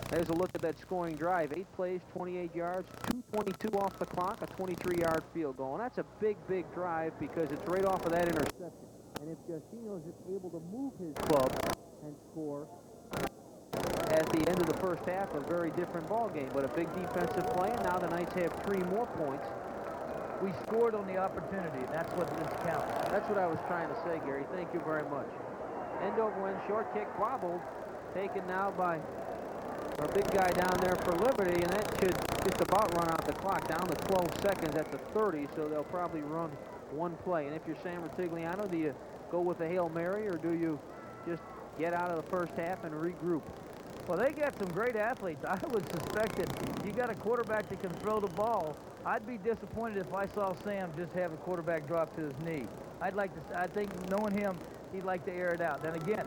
There's a look at that scoring drive. 8 plays, 28 yards, 2:22 off the clock, a 23-yard field goal. And that's a big, big drive because it's right off of that interception. And if Justino is able to move his club and score at the end of the first half, a very different ball game. But a big defensive play, and now the Knights have 3 more points. We scored on the opportunity, and that's what this counts. That's what I was trying to say, Gary. Thank you very much. End over end, short kick bobbled, taken now by our big guy down there for Liberty, and that should just about run out the clock, down to 12 seconds at the 30, so they'll probably run one play. And if you're Sam Rutigliano, do you go with a Hail Mary, or do you just get out of the first half and regroup? Well, they got some great athletes. I would suspect that you got a quarterback that can throw the ball. I'd be disappointed if I saw Sam just have a quarterback drop to his knee. I think knowing him, he'd like to air it out. Then again,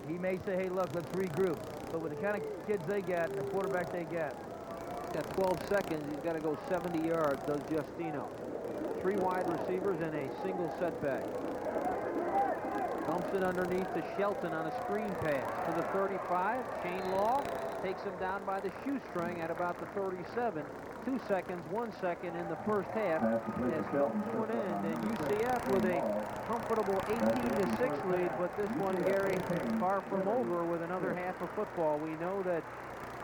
he may say, hey, look, let's regroup. But with the kind of kids they got and the quarterback they got. He's got 12 seconds. He's got to go 70 yards, does Justino. 3 wide receivers and a single setback. Dumps it underneath to Shelton on a screen pass to the 35. Shane Law takes him down by the shoestring at about the 37. 2 seconds, 1 second in the first half has come to an end, and UCF with a comfortable 18-6 lead, but this one, Gary, far from over with another half of football. We know that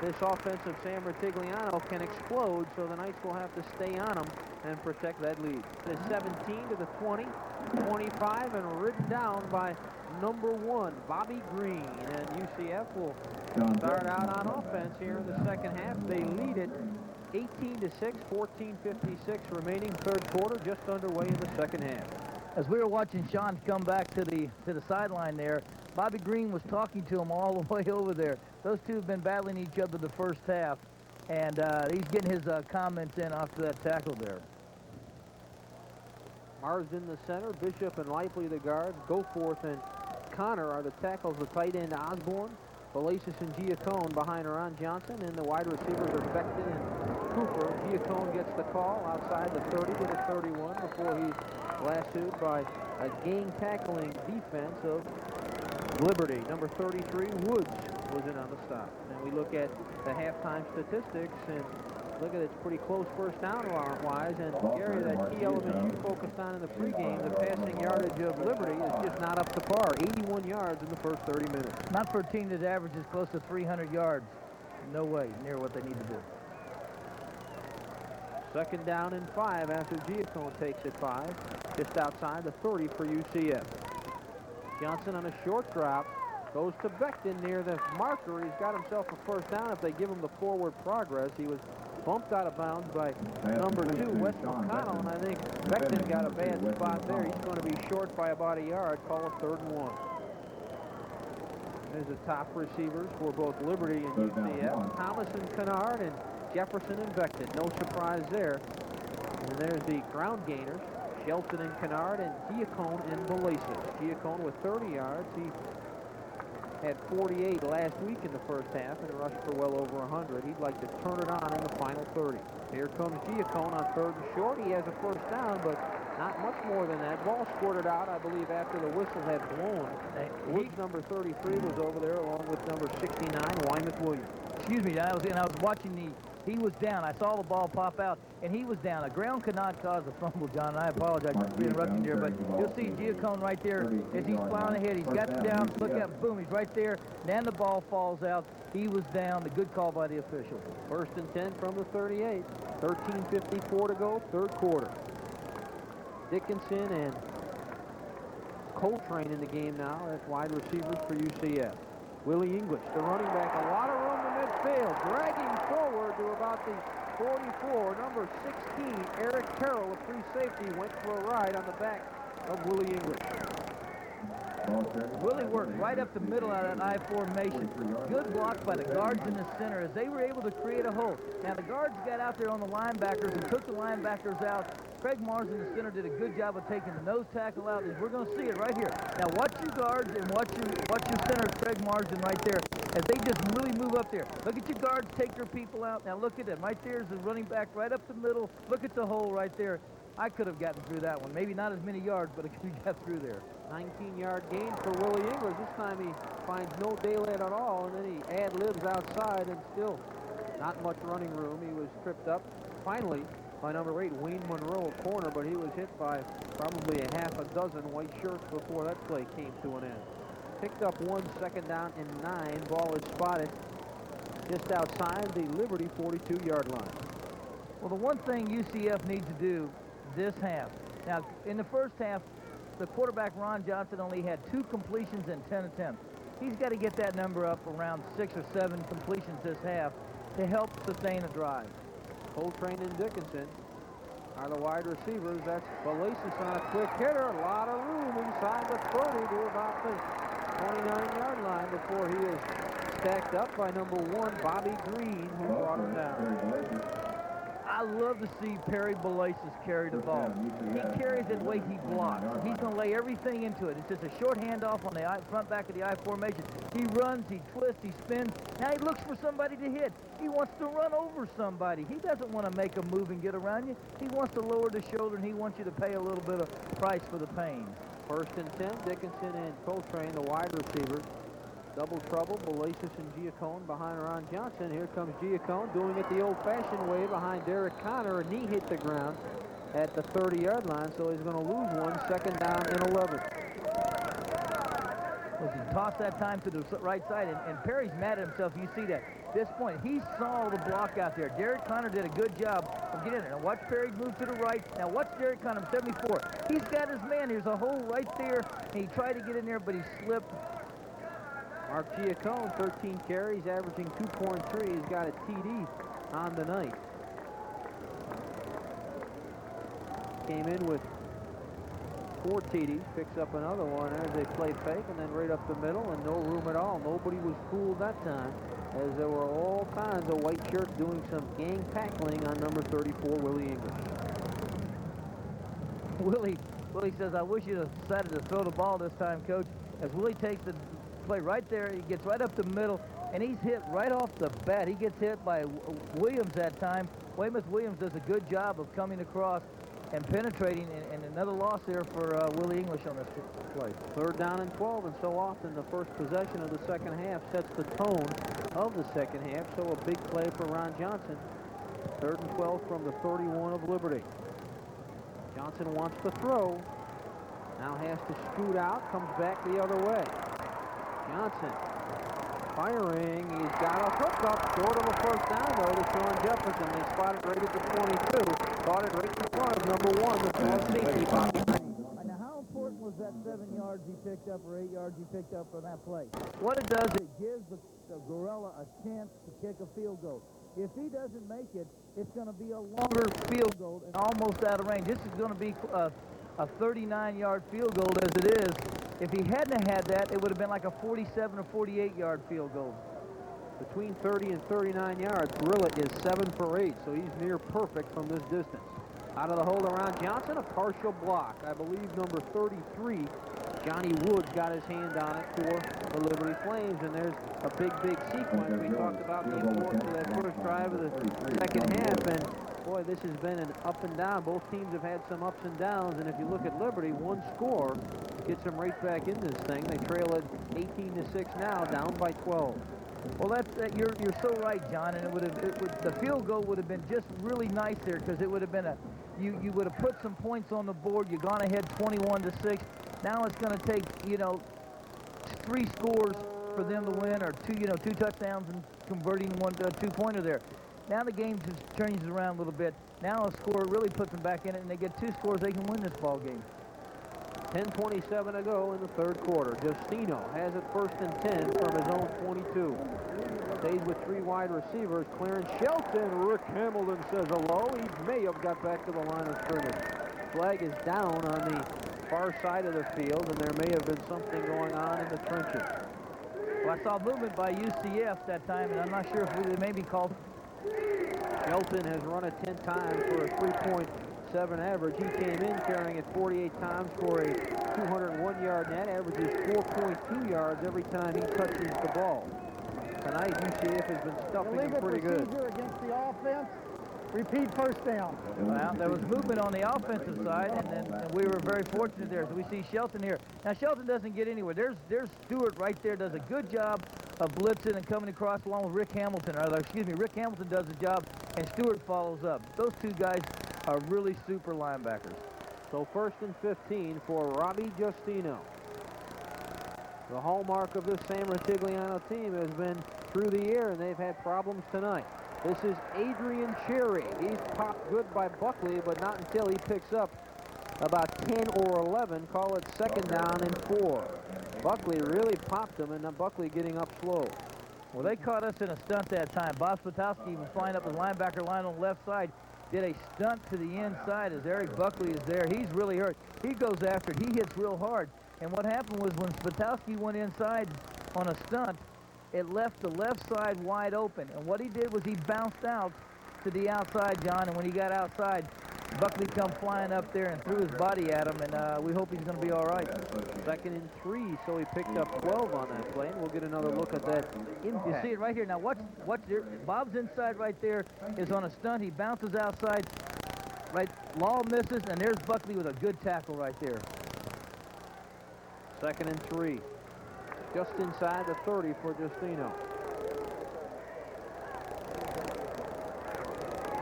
this offense of Sam Rutigliano can explode, so the Knights will have to stay on them and protect that lead. The 17 to the 20, 25, and ridden down by number 1, Bobby Green. And UCF will start out on offense here in the second half. They lead it 18-6, 14:56 remaining, third quarter, just underway in the second half. As we were watching Sean come back to the sideline there, Bobby Green was talking to him all the way over there. Those two have been battling each other the first half, and he's getting his comments in after that tackle there. Mars in the center, Bishop and Lively the guards. Goforth and Connor are the tackles. The tight end Osborne, Belasis and Giacone behind Ron Johnson, and the wide receivers are Beckton and Cooper. Giacone gets the call outside the 30 to the 31 before he's lassoed by a gang tackling defense of Liberty. Number 33, Woods, was in on the stop. And we look at the halftime statistics, and look at it, it's pretty close first down wise. And Gary, that key element you focused on in the pregame, the passing yardage of Liberty is just not up to par. 81 yards in the first 30 minutes. Not for a team that averages close to 300 yards. No way near what they need to do. Second down and 5 after Giacone takes it 5, just outside the 30 for UCF. Johnson on a short drop, goes to Beckton near the marker. He's got himself a first down if they give him the forward progress. He was bumped out of bounds by number 2, Wes McConnell, and I think Beckton got a bad spot there. He's going to be short by about a yard. Call it 3rd and 1. There's the top receivers for both Liberty and UCF. Thomas and Kennard and Jefferson and Beckton. No surprise there. And there's the ground gainers, Shelton and Kennard, and Giacone and Belasis. Giacone with 30 yards. He had 48 last week in the first half and rushed for well over 100. He'd like to turn it on in the final 30. Here comes Giacone on 3rd and short. He has a first down, but not much more than that. Ball squirted out, I believe, after the whistle had blown. Woods, number 33, was over there along with number 69, Wyman Williams. Excuse me, I was watching he was down. I saw the ball pop out, and he was down. A ground could not cause a fumble, John, and I apologize for interrupting here, but you'll see Giacone right there as he's plowing ahead. He's got him down. Look at him. Boom, he's right there. Then the ball falls out. He was down. The good call by the official. 1st and 10 from the 38. 13:54 to go, third quarter. Dickinson and Coltrane in the game now. That's wide receivers for UCF. Willie English, the running back, a lot of room in midfield, dragging forward to about the 44. Number 16, Eric Carroll, a free safety, went for a ride on the back of Willie English. Willie worked right up the middle out of that I formation. Good block by the guards in the center as they were able to create a hole. Now the guards got out there on the linebackers and took the linebackers out. Craig Mars in the center did a good job of taking the nose tackle out, as we're going to see it right here. Now watch your guards and watch your center, Craig Marsden, right there, as they just really move up there. Look at your guards take their people out. Now look at them. Right there's the running back right up the middle. Look at the hole right there. I could have gotten through that one. Maybe not as many yards, but I could have got through there. 19-yard gain for Willie English. This time he finds no daylight at all, and then he ad-libs outside, and still not much running room. He was tripped up finally by number 8, Wayne Monroe, corner, but he was hit by probably a half a dozen white shirts before that play came to an end. Picked up 1, second down and 9. Ball is spotted just outside the Liberty 42-yard line. Well, the one thing UCF needs to do this half. Now, in the first half, the quarterback, Ron Johnson, only had 2 completions and 10 attempts. He's got to get that number up around 6 or 7 completions this half to help sustain a drive. Coltrane and Dickinson are the wide receivers. That's Belasis on a quick hitter. A lot of room inside the 30 to about the 29-yard line before he is stacked up by number 1, Bobby Green, who brought him down. I love to see Perry Belasis carry the ball. He carries it the way he blocks. He's going to lay everything into it. It's just a short handoff on the front back of the I formation. He runs, he twists, he spins. Now he looks for somebody to hit. He wants to run over somebody. He doesn't want to make a move and get around you. He wants to lower the shoulder, and he wants you to pay a little bit of price for the pain. 1st and 10, Dickinson and Coltrane, the wide receivers. Double trouble, Belasis and Giacone behind Ron Johnson. Here comes Giacone doing it the old-fashioned way behind Derek Connor. A knee hit the ground at the 30-yard line, so he's going to lose one. 2nd down and 11. Well, he tossed that time to the right side, and Perry's mad at himself. You see that. At this point, he saw the block out there. Derek Connor did a good job of getting in there. Now watch Perry move to the right. Now watch Derek Connor, 74. He's got his man. There's a hole right there, and he tried to get in there, but he slipped. Mark Giacone, 13 carries, averaging 2.3. He's got a TD on the night. Came in with 4 TDs, picks up another one as they play fake, and then right up the middle, and no room at all. Nobody was fooled that time, as there were all kinds of white shirts doing some gang tackling on number 34, Willie English. Willie says, I wish you'd have decided to throw the ball this time, Coach. As Willie takes the play right there, he gets right up the middle, and he's hit right off the bat. He gets hit by Williams that time. Weymouth Williams does a good job of coming across and penetrating, and another loss there for Willie English on this play. 3rd down and 12, and so often the first possession of the 2nd half sets the tone of the 2nd half, so a big play for Ron Johnson. 3rd and 12 from the 31 of Liberty. Johnson wants to throw, now has to scoot out, comes back the other way. Johnson firing. He's got a hookup short of a 1st down, though, to Sean Jefferson. They spot it right at the 22. Caught it right in front of number 1, the safety. Now, how important was that 7 yards he picked up or 8 yards he picked up for that play? What it does, it gives the Gorilla a chance to kick a field goal. If he doesn't make it, it's going to be a longer field goal and almost out of range. This is going to be a 39-yard field goal as it is. If he hadn't had that, it would have been like a 47 or 48-yard field goal. Between 30 and 39 yards, Gorilla is 7 for 8, so he's near perfect from this distance. Out of the hole around Johnson, a partial block. I believe number 33, Johnny Woods, got his hand on it for the Liberty Flames, and there's a big sequence. We talked about the importance of that first drive of the 2nd half, and boy, this has been an up and down. Both teams have had some ups and downs, and if you look at Liberty, one score gets them right back in this thing. They trail it 18-6 now, down by 12. Well, you're so right, John, and the field goal would have been just really nice there, because it would have been you would have put some points on the board. You've gone ahead 21-6. Now it's going to take 3 scores for them to win, or 2 touchdowns and converting one to a 2-pointer there. Now the game just changes around a little bit. Now a score really puts them back in it, and they get 2 scores. They can win this ball game. 10:27 to go in the 3rd quarter. Justino has it 1st and 10 from his own 22. Stays with 3 wide receivers. Clarence Shelton. Rick Hamilton says hello. He may have got back to the line of scrimmage. Flag is down on the far side of the field, and there may have been something going on in the trenches. Well, I saw movement by UCF that time, and I'm not sure if they maybe called. Shelton has run it 10 times for a 3.7 average. He came in carrying it 48 times for a 201-yard net, averages 4.2 yards every time he touches the ball. Tonight, UCF has been stuffing him pretty good. Against the offense, repeat 1st down. Well, there was movement on the offensive side, and we were very fortunate there. So we see Shelton here. Now, Shelton doesn't get anywhere. There's Stewart right there, does a good job of blitzing and coming across along with Rick Hamilton. Rick Hamilton does the job, and Stewart follows up. Those 2 guys are really super linebackers. So 1st and 15 for Robbie Justino. The hallmark of this San Ratigliano team has been through the air, and they've had problems tonight. This is Adrian Cherry. He's popped good by Buckley, but not until he picks up about 10 or 11. Call it 2nd down and 4. Buckley really popped him, and Buckley getting up slow. Well, they caught us in a stunt that time. Bob Spatowski was flying up the linebacker line on the left side, did a stunt to the inside as Eric Buckley is there. He's really hurt. He goes after it. He hits real hard. And what happened was when Spatowski went inside on a stunt, it left the left side wide open. And what he did was he bounced out to the outside, John, and when he got outside, Buckley come flying up there and threw his body at him, and we hope he's going to be all right. 2nd and 3, so he picked up 12 on that play, and we'll get another look at that impact. You see it right here. Now, watch there. Bob's inside right there is on a stunt. He bounces outside. Right, Law misses, and there's Buckley with a good tackle right there. 2nd and 3. Just inside the 30 for Justino.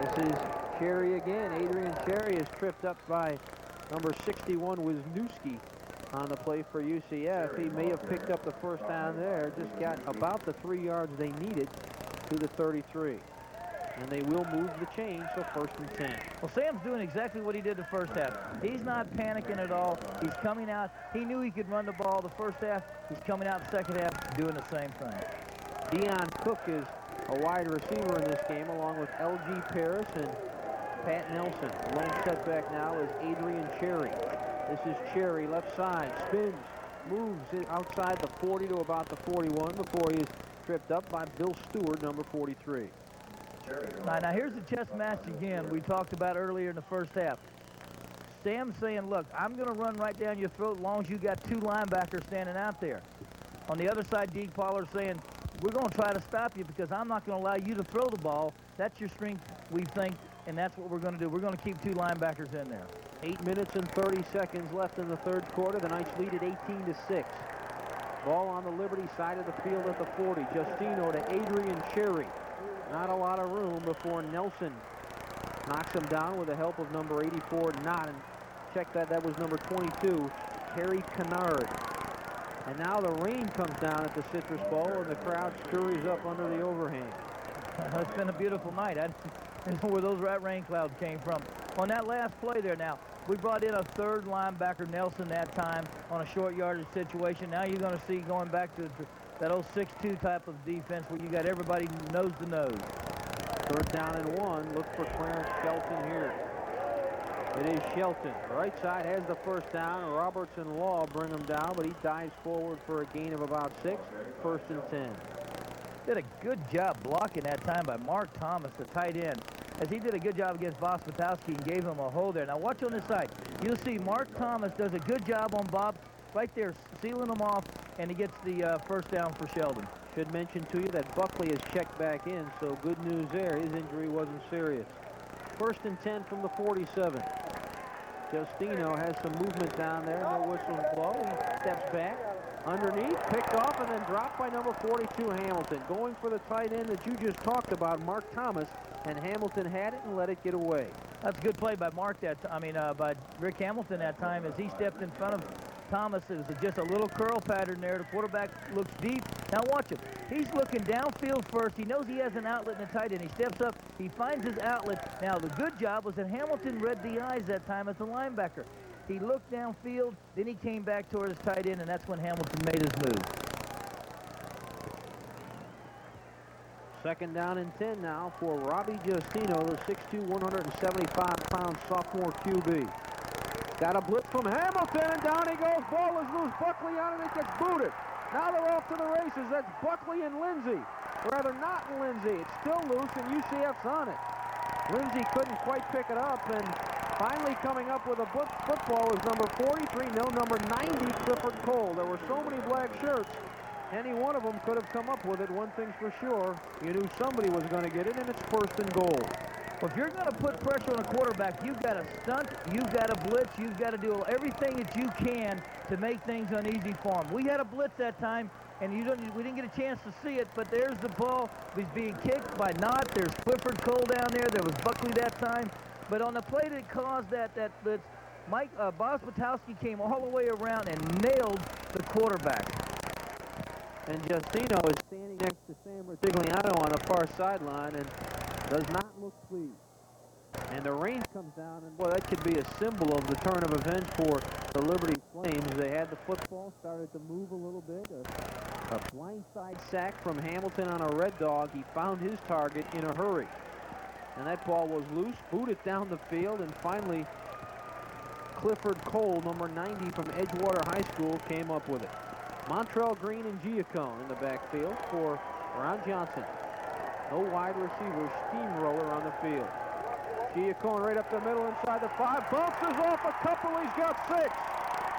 This is Cherry again. Adrian Cherry is tripped up by number 61, Wisniewski, on the play for UCF. He may have picked up the first down there. Just got about the 3 yards they needed to the 33. And they will move the chain, so 1st and 10. Well, Sam's doing exactly what he did the first half. He's not panicking at all. He's coming out. He knew he could run the ball the first half. He's coming out the second half doing the same thing. Deion Cook is a wide receiver in this game, along with L.G. Paris and Pat Nelson. Lone setback now is Adrian Cherry. This is Cherry, left side, spins, moves it outside the 40 to about the 41 before he is tripped up by Bill Stewart, number 43. Now here's the chess match again we talked about earlier in the first half. Sam's saying, look, I'm going to run right down your throat as long as you got 2 linebackers standing out there. On the other side, Deke Pollard's saying, we're going to try to stop you because I'm not going to allow you to throw the ball. That's your strength, we think, and that's what we're going to do. We're going to keep 2 linebackers in there. 8 minutes and 30 seconds left in the 3rd quarter. The Knights lead at 18-6. Ball on the Liberty side of the field at the 40. Justino to Adrian Cherry. Not a lot of room before Nelson knocks him down with the help of number 84, Knott. And check that was number 22, Terry Kennard. And now the rain comes down at the Citrus Bowl, and the crowd scurries up under the overhang. It's been a beautiful night. I don't know where those rain clouds came from. On that last play there now, we brought in a 3rd linebacker, Nelson, that time on a short yardage situation. Now you're going to see going back to that old 6-2 type of defense where you got everybody nose to nose. 3rd down and 1. Look for Clarence Shelton here. It is Shelton. The right side has the first down. Roberts and Law bring him down, but he dives forward for a gain of about 6. 1st and 10. Did a good job blocking that time by Mark Thomas, the tight end, as he did a good job against Bob Spatowski and gave him a hold there. Now watch on this side. You'll see Mark Thomas does a good job on Bob right there, sealing him off, and he gets the first down for Sheldon. Should mention to you that Buckley is checked back in, so good news there. His injury wasn't serious. 1st and 10 from the 47. Justino has some movement down there. No whistles blow. He steps back. Underneath, picked off, and then dropped by number 42, Hamilton. Going for the tight end that you just talked about, Mark Thomas, and Hamilton had it and let it get away. That's a good play by by Rick Hamilton that time as he stepped in front of Thomas. It was just a little curl pattern there. The quarterback looks deep. Now watch him. He's looking downfield first. He knows he has an outlet in the tight end. He steps up. He finds his outlet. Now the good job was that Hamilton read the eyes that time as a linebacker. He looked downfield, then he came back toward his tight end, and that's when Hamilton made his move. 2nd down and 10 now for Robbie Justino, the 6'2", 175-pound sophomore QB. Got a blitz from Hamilton, and down he goes. Ball is loose. Buckley on it. It gets booted. Now they're off to the races. That's Buckley and Lindsay. Rather not Lindsay. It's still loose, and UCF's on it. Lindsay couldn't quite pick it up, and finally coming up with a football was number 43, number 90, Clifford Cole. There were so many black shirts, any one of them could have come up with it. One thing's for sure, you knew somebody was going to get it, and it's 1st and goal. Well, if you're going to put pressure on a quarterback, you've got to stunt, you've got to blitz, you've got to do everything that you can to make things uneasy for him. We had a blitz that time, and we didn't get a chance to see it, but there's the ball. He's being kicked by Knott. There's Clifford Cole down there. There was Buckley that time. But on the play that caused that blitz, Bob Spatowski came all the way around and nailed the quarterback. And Justino is standing next to Sam Rutigliano on the far sideline and does not look pleased. And the rain comes down, and boy, that could be a symbol of the turn of events for the Liberty Flames. They had the football, started to move a little bit. A blindside sack from Hamilton on a red dog. He found his target in a hurry. And that ball was loose, booted down the field, and finally Clifford Cole, number 90 from Edgewater High School, came up with it. Montrell Green and Giacone in the backfield for Ron Johnson. No wide receiver, steamroller on the field. Giacone right up the middle inside the 5. Bounces off a couple, he's got 6.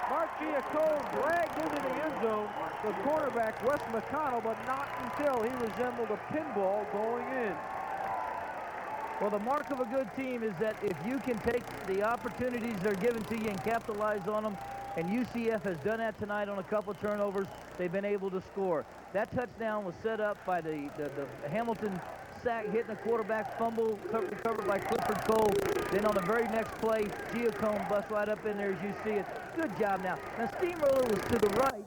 Mark Giacone dragged into the end zone. The cornerback, Wes McConnell, but not until he resembled a pinball going in. Well, the mark of a good team is that if you can take the opportunities that are given to you and capitalize on them, and UCF has done that tonight on a couple of turnovers, they've been able to score. That touchdown was set up by the Hamilton sack, hitting the quarterback fumble, recovered by Clifford Cole. Then on the very next play, Giacone busts right up in there as you see it. Good job now. Now, Steamroller was to the right.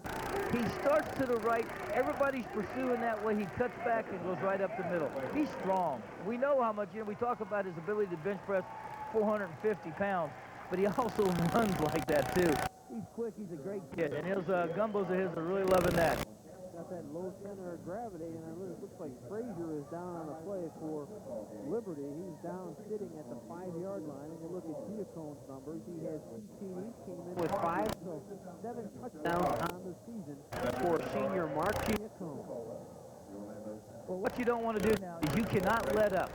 He starts to the right. Everybody's pursuing that way. He cuts back and goes right up the middle. He's strong. We know how much, we talk about his ability to bench press 450 pounds, but he also runs like that, too. He's quick. He's a great kid. And his gumbos of his are really loving that. Got that low center of gravity, and it looks like Frazier is down on the play for Liberty. He's down sitting at the 5-yard line, and you look at Giacone's numbers. He has 2 TDs, came in with 5, so 7 touchdowns on the season for senior Mark Giacone. Well, what you don't want to do now is you cannot let up.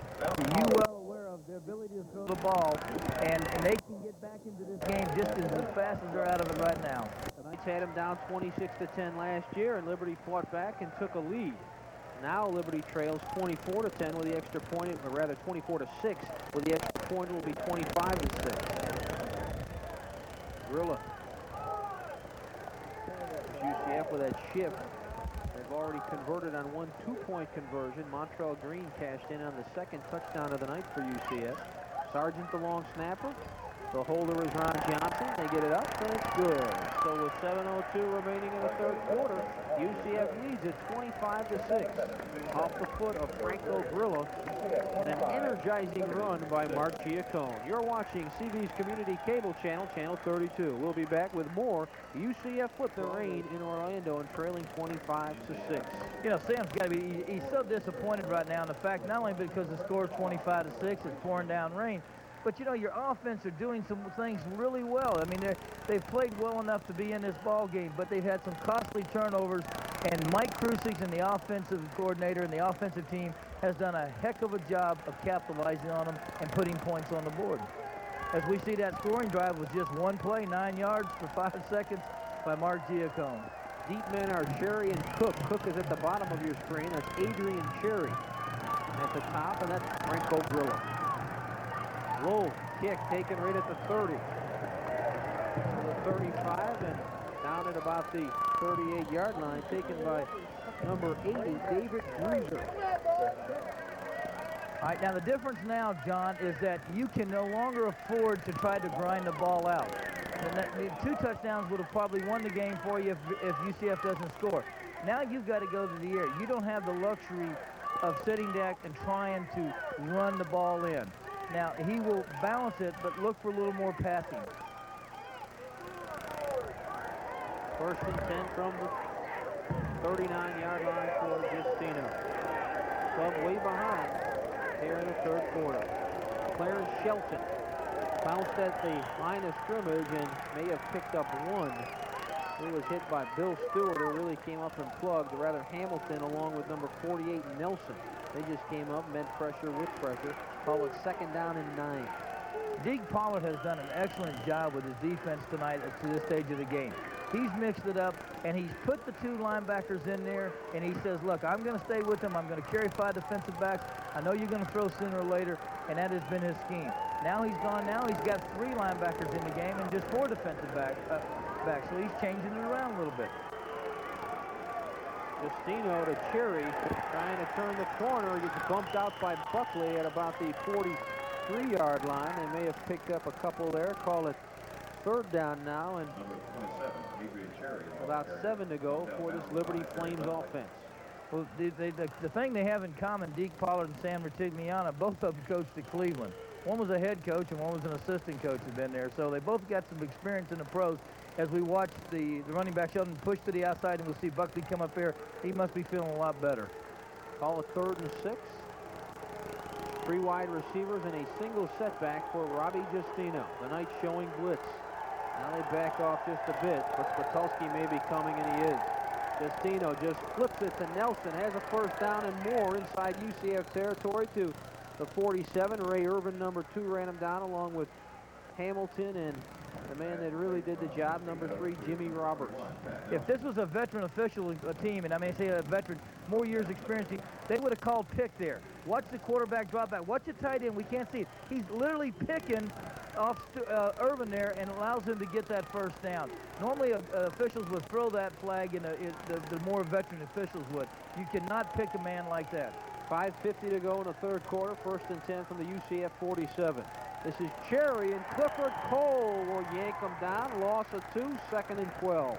You well aware of their ability to throw the ball, and they can get back into this game just as fast as they're out of it right now. The Knights had him down 26-10 last year, and Liberty fought back and took a lead. Now Liberty trails 24-10 with the extra point, or rather 24-6 with the extra point. It will be 25-6. Grilla. UCF with that shift. They've already converted on 1 2-point conversion. Montrell Green cashed in on the 2nd touchdown of the night for UCF. Sargent the long snapper. The holder is Ron Johnson. They get it up, and it's good. So with 7:02 remaining in the 3rd quarter, UCF leads it 25-6. Off the foot of Franco Grilla, and an energizing run by Mark Giacone. You're watching CB's Community Cable Channel, Channel 32. We'll be back with more. UCF flip the reign in Orlando and trailing 25-6. You know, Sam's got to be, he's so disappointed right now in the fact, not only because the score is 25-6, it's pouring down rain, but, you know, your offense are doing some things really well. I mean, they've played well enough to be in this ball game, but they've had some costly turnovers, and Mike Krusik and the offensive coordinator and the offensive team has done a heck of a job of capitalizing on them and putting points on the board. As we see, that scoring drive was just 1 play, 9 yards for 5 seconds by Mark Giacone. Deep men are Cherry and Cook. Cook is at the bottom of your screen. That's Adrian Cherry at the top, and that's Franco Grilla. Low kick taken right at the 30. To the 35 and down at about the 38-yard line, taken by number 80, David Bruiser. All right, now the difference now, John, is that you can no longer afford to try to grind the ball out. The 2 touchdowns would have probably won the game for you if UCF doesn't score. Now you've got to go to the air. You don't have the luxury of sitting back and trying to run the ball in. Now, he will balance it, but look for a little more passing. 1st and 10 from the 39-yard line for Justino. Club way behind here in the 3rd quarter. Clarence Shelton bounced at the line of scrimmage and may have picked up 1. He was hit by Bill Stewart, who really came up and plugged, or rather Hamilton, along with number 48, Nelson. They just came up, met pressure with pressure. Call it 2nd down and 9. Deke Pollard has done an excellent job with his defense tonight to this stage of the game. He's mixed it up, and he's put the 2 linebackers in there, and he says, look, I'm going to stay with them. I'm going to carry 5 defensive backs. I know you're going to throw sooner or later, and that has been his scheme. Now he's gone. Now he's got 3 linebackers in the game and just 4 defensive backs. So he's changing it around a little bit. Justino to Cherry, trying to turn the corner. He gets bumped out by Buckley at about the 43-yard line. They may have picked up a couple there. Call it 3rd down now, and about 7 to go for this Liberty Flames offense. Well, the thing they have in common, Deke Pollard and Sam Rutigliano, both of them coached at Cleveland. One was a head coach and one was an assistant coach who'd been there. So they both got some experience in the pros. As we watch the running back Sheldon push to the outside, and we'll see Buckley come up here, he must be feeling a lot better. Call it 3rd and 6. 3 wide receivers and a single setback for Robbie Justino. The Knights showing blitz. Now they back off just a bit, but Spitulski may be coming, and he is. Justino just flips it to Nelson, has a first down and more inside UCF territory to the 47. Ray Irvin, number 2, ran him down along with Hamilton and the man that really did the job, number 3, Jimmy Roberts. If this was a veteran official team, and I may say a veteran, more years experience team, they would have called pick there. Watch the quarterback drop back. Watch the tight end. We can't see it. He's literally picking off Irvin there and allows him to get that first down. Normally, officials would throw that flag, and the more veteran officials would. You cannot pick a man like that. 5:50 to go in the third quarter. 1st and 10 from the UCF 47. This is Cherry, and Clifford Cole will yank him down. Loss of 2, 2nd and 12.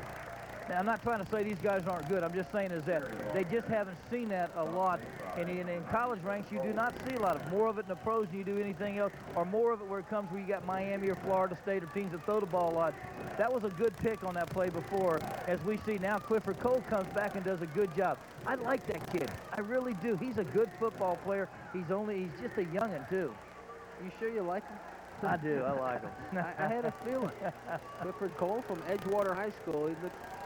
Now, I'm not trying to say these guys aren't good. I'm just saying is that they just haven't seen that a lot. And in college ranks, you do not see a lot of more of it in the pros than you do anything else, or more of it where it comes where you got Miami or Florida State or teams that throw the ball a lot. That was a good pick on that play before. As we see now, Clifford Cole comes back and does a good job. I like that kid. I really do. He's a good football player. He's just a youngin' too. You sure you like him? I do. I like him. I had a feeling. Clifford Cole from Edgewater High School. He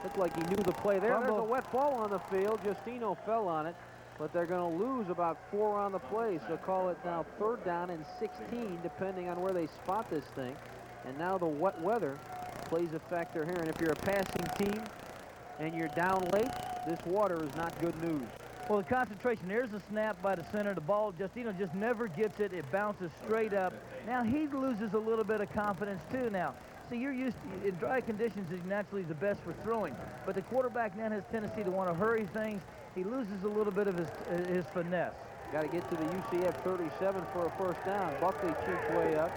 looked like he knew the play there. There's a wet ball on the field. Justino fell on it, but they're going to lose about 4 on the play, so call it now 3rd down and 16, depending on where they spot this thing. And now the wet weather plays a factor here. And if you're a passing team and you're down late, this water is not good news. Well, the concentration, there's a snap by the center. The ball, Justino just never gets it. It bounces straight up. Now, he loses a little bit of confidence, too, now. See, you're used to, in dry conditions, is naturally the best for throwing. But the quarterback now has tendency to want to hurry things. He loses a little bit of his finesse. Got to get to the UCF 37 for a first down. Buckley cheats way up.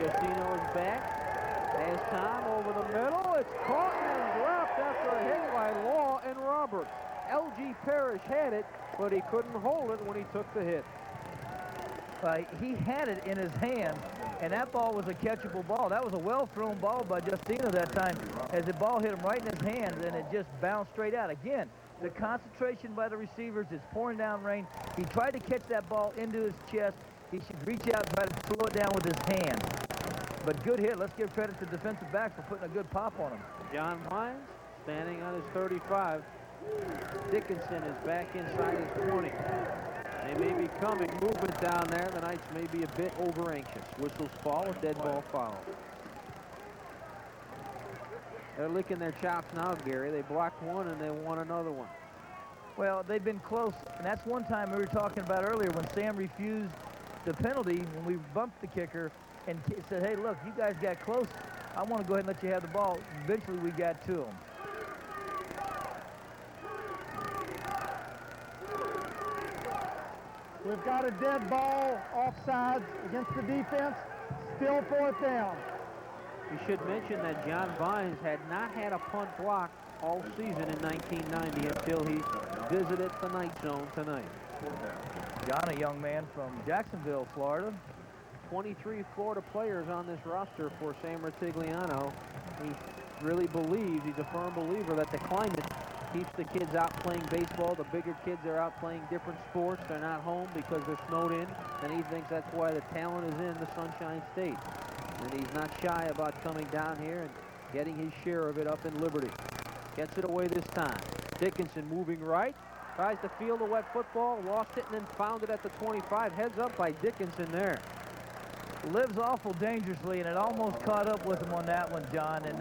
Justino is back. Has time over the middle. It's caught and dropped after a hit by Law and Roberts. L.G. Parrish had it, but he couldn't hold it when he took the hit. He had it in his hand, and that ball was a catchable ball. That was a well-thrown ball by Justino that time, as the ball hit him right in his hands, and it just bounced straight out. Again, the concentration by the receivers, it's pouring down rain. He tried to catch that ball into his chest. He should reach out and try to slow it down with his hand. But good hit. Let's give credit to defensive back for putting a good pop on him. John Hines standing on his 35. Dickinson is back inside his 20. They may be coming. Movement down there. The Knights may be a bit over-anxious. Whistles fall. A dead ball foul. They're licking their chops now, Gary. They blocked one and they won another one. Well, they've been close. And that's one time we were talking about earlier when Sam refused the penalty when we bumped the kicker and said, hey, look, you guys got close. I want to go ahead and let you have the ball. Eventually, we got to them. We've got a dead ball offsides against the defense. Still 4th down. We should mention that John Vines had not had a punt block all season in 1990 until he visited the night zone tonight. John, a young man from Jacksonville, Florida. 23 Florida players on this roster for Sam Rutigliano. He really believes, he's a firm believer that the climate keeps the kids out playing baseball. The bigger kids are out playing different sports. They're not home because they're snowed in, and he thinks that's why the talent is in the Sunshine State. And he's not shy about coming down here and getting his share of it up in Liberty. Gets it away this time. Dickinson moving right. Tries to field a wet football. Lost it and then found it at the 25. Heads up by Dickinson there. Lives awful dangerously, and it almost caught up with him on that one, John. And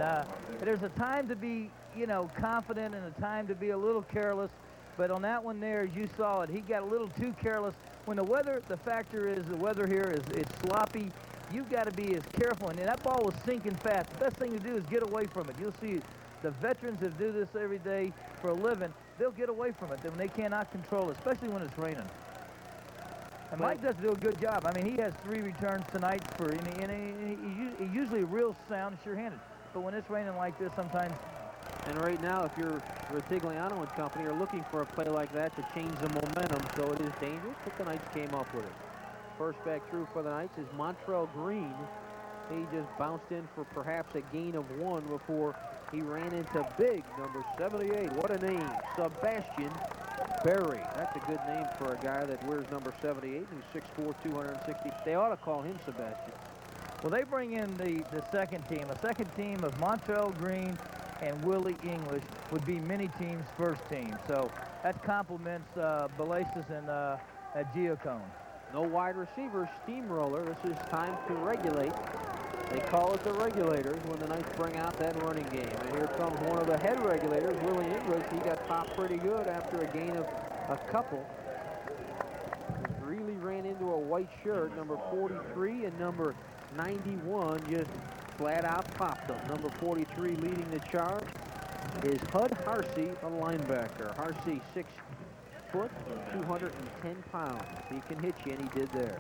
there's a time to be, you know, confident and a time to be a little careless. But on that one there, as you saw it, he got a little too careless. When the weather, the factor is the weather here it's sloppy. You've got to be as careful. And that ball was sinking fast. The best thing to do is get away from it. You'll see the veterans that do this every day for a living, they'll get away from it when they cannot control it, especially when it's raining. And Mike does do a good job. I mean, he has 3 returns tonight and he's usually real sound, sure-handed. But when it's raining like this, sometimes. And right now, if you're Rutigliano and company, are looking for a play like that to change the momentum, so it is dangerous, but the Knights came up with it. First back through for the Knights is Montrell Green. He just bounced in for perhaps a gain of 1 before he ran into big number 78. What a name, Sebastian Berry. That's a good name for a guy that wears number 78, who's 6'4", 260. They ought to call him Sebastian. Well, they bring in the second team, a second team of Montrell Green and Willie English would be many teams' first team. So that compliments Belasis and Giacone. No wide receivers, steamroller. This is time to regulate. They call it the regulators when the Knights bring out that running game. And here comes one of the head regulators, Willie English. He got popped pretty good after a gain of a couple. Really ran into a white shirt. Number 43 and number 91 just flat out popped them. Number 43 leading the charge is Hud Harsey, a linebacker. Harsey, 6 foot, 210 pounds. He can hit you, and he did there.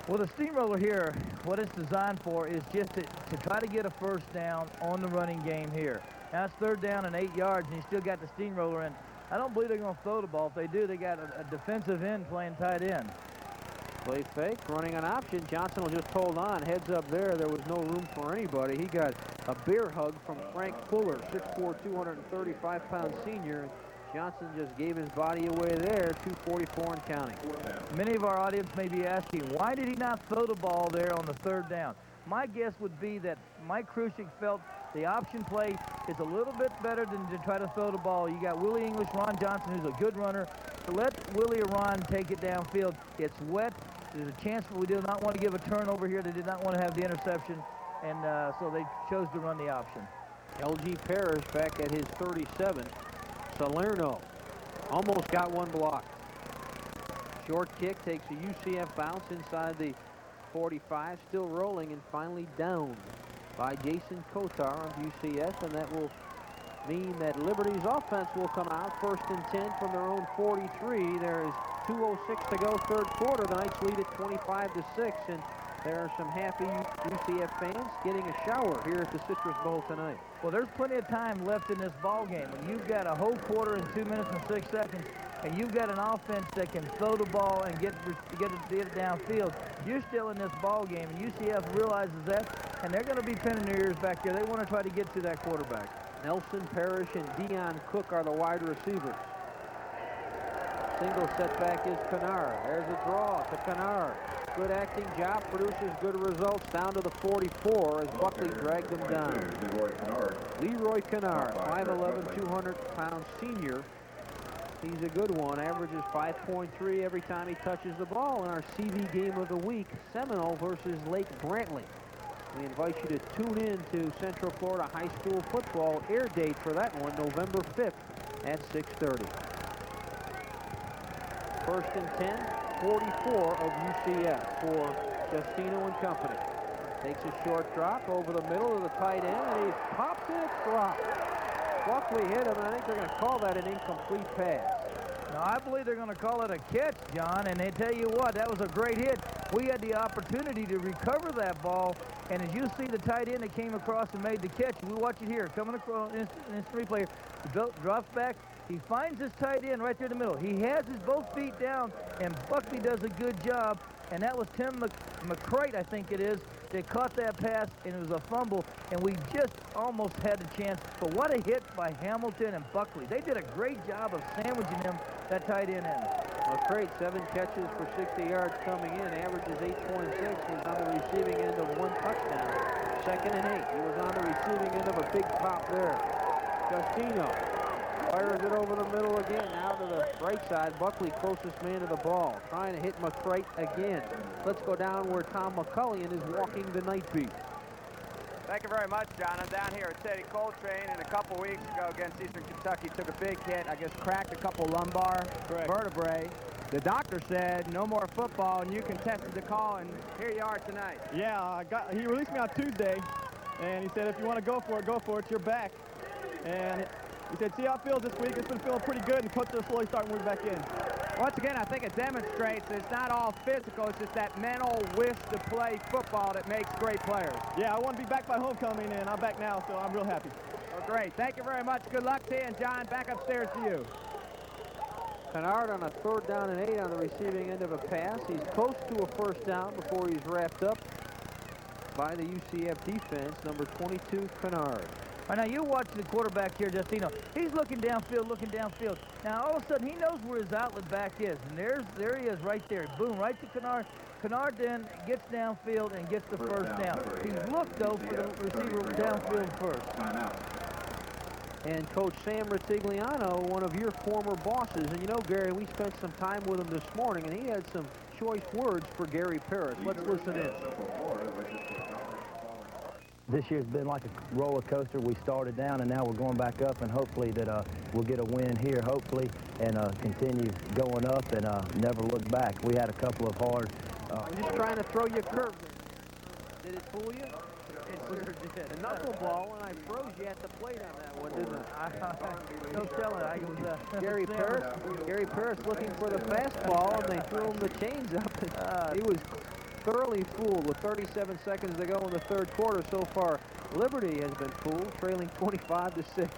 Well, the steamroller here, what it's designed for is just to try to get a first down on the running game here. Now it's 3rd down and 8 yards, and you still got the steamroller in. I don't believe they're going to throw the ball. If they do, they got a defensive end playing tight end. Play fake, running an option. Johnson will just hold on. Heads up there. There was no room for anybody. He got a bear hug from Frank Fuller, 6'4", 235-pound senior. Johnson just gave his body away there, 2:44 and counting. Many of our audience may be asking, why did he not throw the ball there on the 3rd down? My guess would be that Mike Kruschik felt the option play is a little bit better than to try to throw the ball. You got Willie English, Ron Johnson, who's a good runner. So let Willie or Ron take it downfield. It's wet. There's a chance we do not want to give a turnover here. They did not want to have the interception, and so they chose to run the option. L.G. Parrish back at his 37. Salerno almost got one blocked. Short kick takes a UCF bounce inside the 45, still rolling and finally down by Jason Kotar of UCF, and that will mean that Liberty's offense will come out 1st and 10 from their own 43. There is 2:06 to go, 3rd quarter. The Knights lead at 25-6, and there are some happy UCF fans getting a shower here at the Citrus Bowl tonight. Well, there's plenty of time left in this ball game. When you've got a whole quarter and 2 minutes and 6 seconds, and you've got an offense that can throw the ball and get it downfield, you're still in this ball game, and UCF realizes that, and they're going to be pinning their ears back there. They want to try to get to that quarterback. Nelson Parrish and Dion Cook are the wide receivers. Single setback is Kennard. There's a draw to Kennard. Good acting job, produces good results down to the 44 as Buckley dragged them down. Leroy Kennard, 5'11", 200-pound senior. He's a good one, averages 5.3 every time he touches the ball. In our CV game of the week, Seminole versus Lake Brantley. We invite you to tune in to Central Florida High School football. Air date for that one, November 5th at 6:30. 1st and 10, 44 of UCF for Justino and company. Takes a short drop over the middle of the tight end, and he's popped and it's dropped. Buckley hit him, and I think they're going to call that an incomplete pass. Now, I believe they're going to call it a catch, John, and they tell you what, that was a great hit. We had the opportunity to recover that ball, and as you see the tight end that came across and made the catch, we watch it here, coming across in replay, drops back, he finds his tight end right there in the middle. He has his both feet down, and Buckley does a good job, and that was Tim McCrate, I think it is, that caught that pass, and it was a fumble, and we just almost had the chance. But what a hit by Hamilton and Buckley. They did a great job of sandwiching him, that tight end in. McCrate, 7 catches for 60 yards coming in, averages 8.6. He's on the receiving end of 1 touchdown. 2nd and 8. He was on the receiving end of a big pop there. Justino fires it over the middle again, now to the right side. Buckley, closest man to the ball, trying to hit McCrate again. Let's go down where Tom McCullion is walking the night beat. Thank you very much, John. I'm down here at Teddy Coltrane, and a couple weeks ago against Eastern Kentucky, took a big hit. I guess cracked a couple lumbar vertebrae. The doctor said no more football, and you contested the call, and here you are tonight. Yeah, he released me on Tuesday, and he said if you want to go for it, you're back. And he said, see how it feels this week. It's been feeling pretty good, and coach will slowly start moving back in. Once again, I think it demonstrates it's not all physical. It's just that mental wish to play football that makes great players. Yeah, I want to be back by homecoming, and I'm back now, so I'm real happy. Well, great. Thank you very much. Good luck to you, and John, back upstairs to you. Kennard on a 3rd down and 8 on the receiving end of a pass. He's close to a 1st down before he's wrapped up by the UCF defense, number 22, Kennard. All right, now you watch the quarterback here, Justino. He's looking downfield. Now all of a sudden he knows where his outlet back is, and there he is right there. Boom, right to Kennard. Kennard then gets downfield and gets the first down. He looked, though, for the receiver downfield first. And Coach Sam Ritigliano, one of your former bosses, and you know, Gary, we spent some time with him this morning, and he had some choice words for Gary Paris. Let's listen in. This year's been like a roller coaster. We started down, and now we're going back up, and hopefully that we'll get a win here, hopefully, and continue going up and never look back. We had a couple of hard... I'm just trying to throw you a curve. Did it fool you? It sure did. A knuckleball, and I froze you at the plate on that one, didn't I? No telling. I was, Gary Paris looking for the fastball, and they threw him the chains up. He was thoroughly fooled with 37 seconds to go in the third quarter. So far, Liberty has been fooled, trailing 25-6.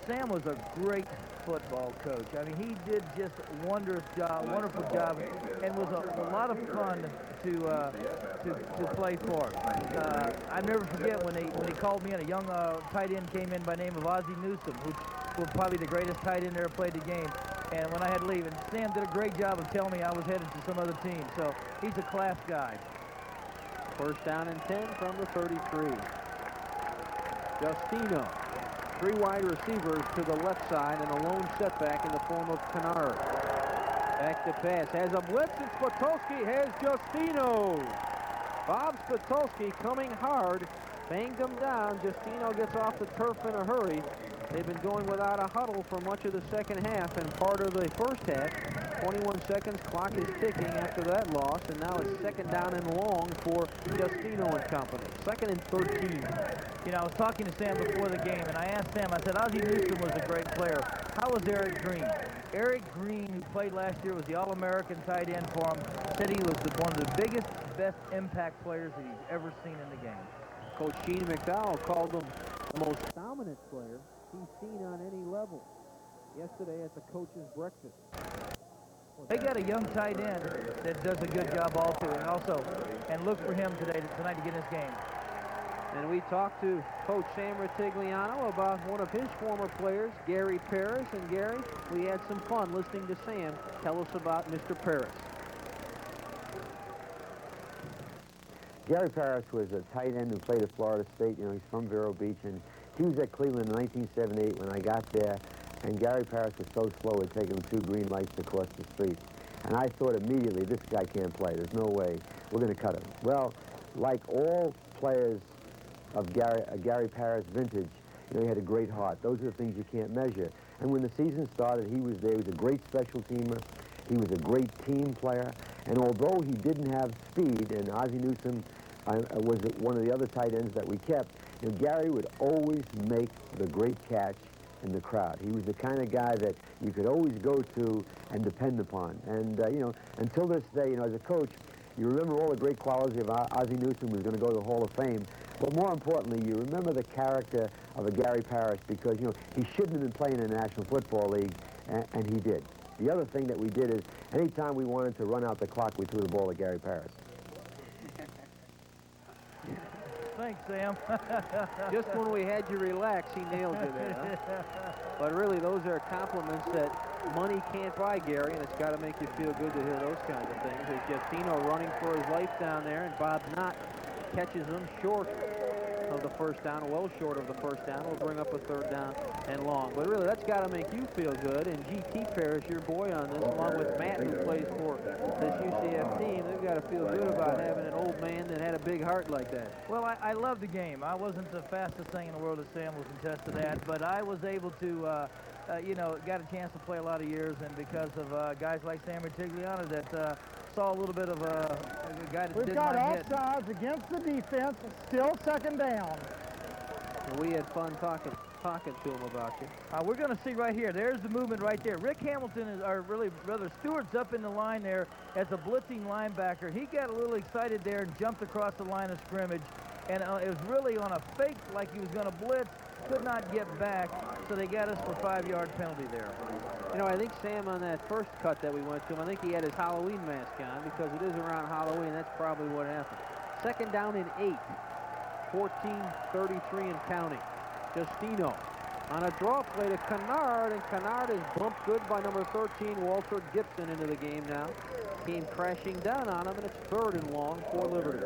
Sam was a great football coach. I mean, he did just wonderful job, and was a lot of fun to play for. I never forget when he called me in. A young tight end came in by the name of Ozzie Newsome, who was probably the greatest tight end ever played the game. And when I had to leave, and Sam did a great job of telling me I was headed to some other team. So he's a class guy. First down and 10 from the 33. Justino. 3 wide receivers to the left side and a lone setback in the form of Kennard. Back to pass. Has a blitz, and Spitolski has Justino. Bob Spitolski coming hard. Banged him down. Justino gets off the turf in a hurry. They've been going without a huddle for much of the second half and part of the first half. 21 seconds, clock is ticking after that loss, and now it's second down and long for Justino and company. Second and 13. You know, I was talking to Sam before the game, and I asked Sam, I said, Ozzie Newsome was a great player. How was Eric Green? Eric Green, who played last year, was the All-American tight end for him, said he was one of the biggest, best impact players that he's ever seen in the game. Coach Sheen McDowell called him the most dominant player he's seen on any level yesterday at the coach's breakfast. They got a young tight end that does a good job also, and look for him tonight to get in this game. And we talked to Coach Sam Ritigliano about one of his former players, Gary Paris. And Gary, we had some fun listening to Sam tell us about Mr. Paris. Gary Paris was a tight end who played at Florida State. You know, he's from Vero Beach, and he was at Cleveland in 1978 when I got there. And Gary Paris was so slow at taking 2 green lights to cross the street. And I thought immediately, this guy can't play. There's no way. We're going to cut him. Well, like all players of Gary Paris vintage, you know, he had a great heart. Those are the things you can't measure. And when the season started, he was there. He was a great special teamer. He was a great team player. And although he didn't have speed, and Ozzie Newsome was one of the other tight ends that we kept, you know, Gary would always make the great catch in the crowd. He was the kind of guy that you could always go to and depend upon. And, you know, until this day, you know, as a coach, you remember all the great qualities of Ozzie Newsome, who's going to go to the Hall of Fame. But more importantly, you remember the character of a Gary Paris because, you know, he shouldn't have been playing in the National Football League, and he did. The other thing that we did is, anytime we wanted to run out the clock, we threw the ball at Gary Paris. Thanks, Sam. Just when we had you relax, he nailed you there. Huh? But really, those are compliments that money can't buy, Gary, and it's got to make you feel good to hear those kinds of things. There's Justino running for his life down there, and Bob Knott catches him short of the first down, well short of the first down. Will bring up a third down and long. But really, that's got to make you feel good. And G.T. Parrish, your boy on this, along with Matt, who plays for this UCF team, they've got to feel good about having an old man that had a big heart like that. Well, I love the game. I wasn't the fastest thing in the world, as Sam will contest to that, but I was able to, you know, got a chance to play a lot of years, and because of guys like Sam Ritigliano that saw a little bit of a guy that We've got offsides against the defense, still second down. And we had fun talking to him about you. We're going to see right here. There's the movement right there. Rick Hamilton is, or really, Brother Stewart's up in the line there as a blitzing linebacker. He got a little excited there and jumped across the line of scrimmage, and it was really on a fake like he was going to blitz. Could not get back, so they got us for a 5-yard penalty there. You know, I think Sam, on that first cut that we went to him, I think he had his Halloween mask on because it is around Halloween. That's probably what happened. Second down and 8. 14-33 and counting. Justino on a draw play to Kennard, and Kennard is bumped good by number 13, Walter Gibson, into the game now. Came crashing down on him, and it's 3rd and long for Liberty.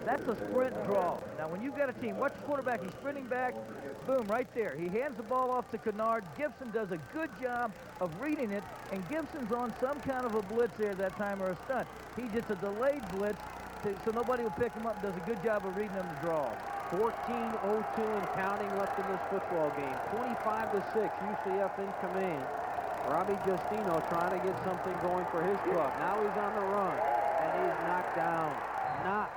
That's a sprint draw. Now, when you've got a team, watch the quarterback. He's sprinting back. Boom, right there. He hands the ball off to Kennard. Gibson does a good job of reading it, and Gibson's on some kind of a blitz there that time, or a stunt. He gets a delayed blitz, so nobody will pick him up. Does a good job of reading him the draw. 14:02 and counting left in this football game. 25-6, UCF in command. Robbie Justino trying to get something going for his club. Now he's on the run, and he's knocked down. Knott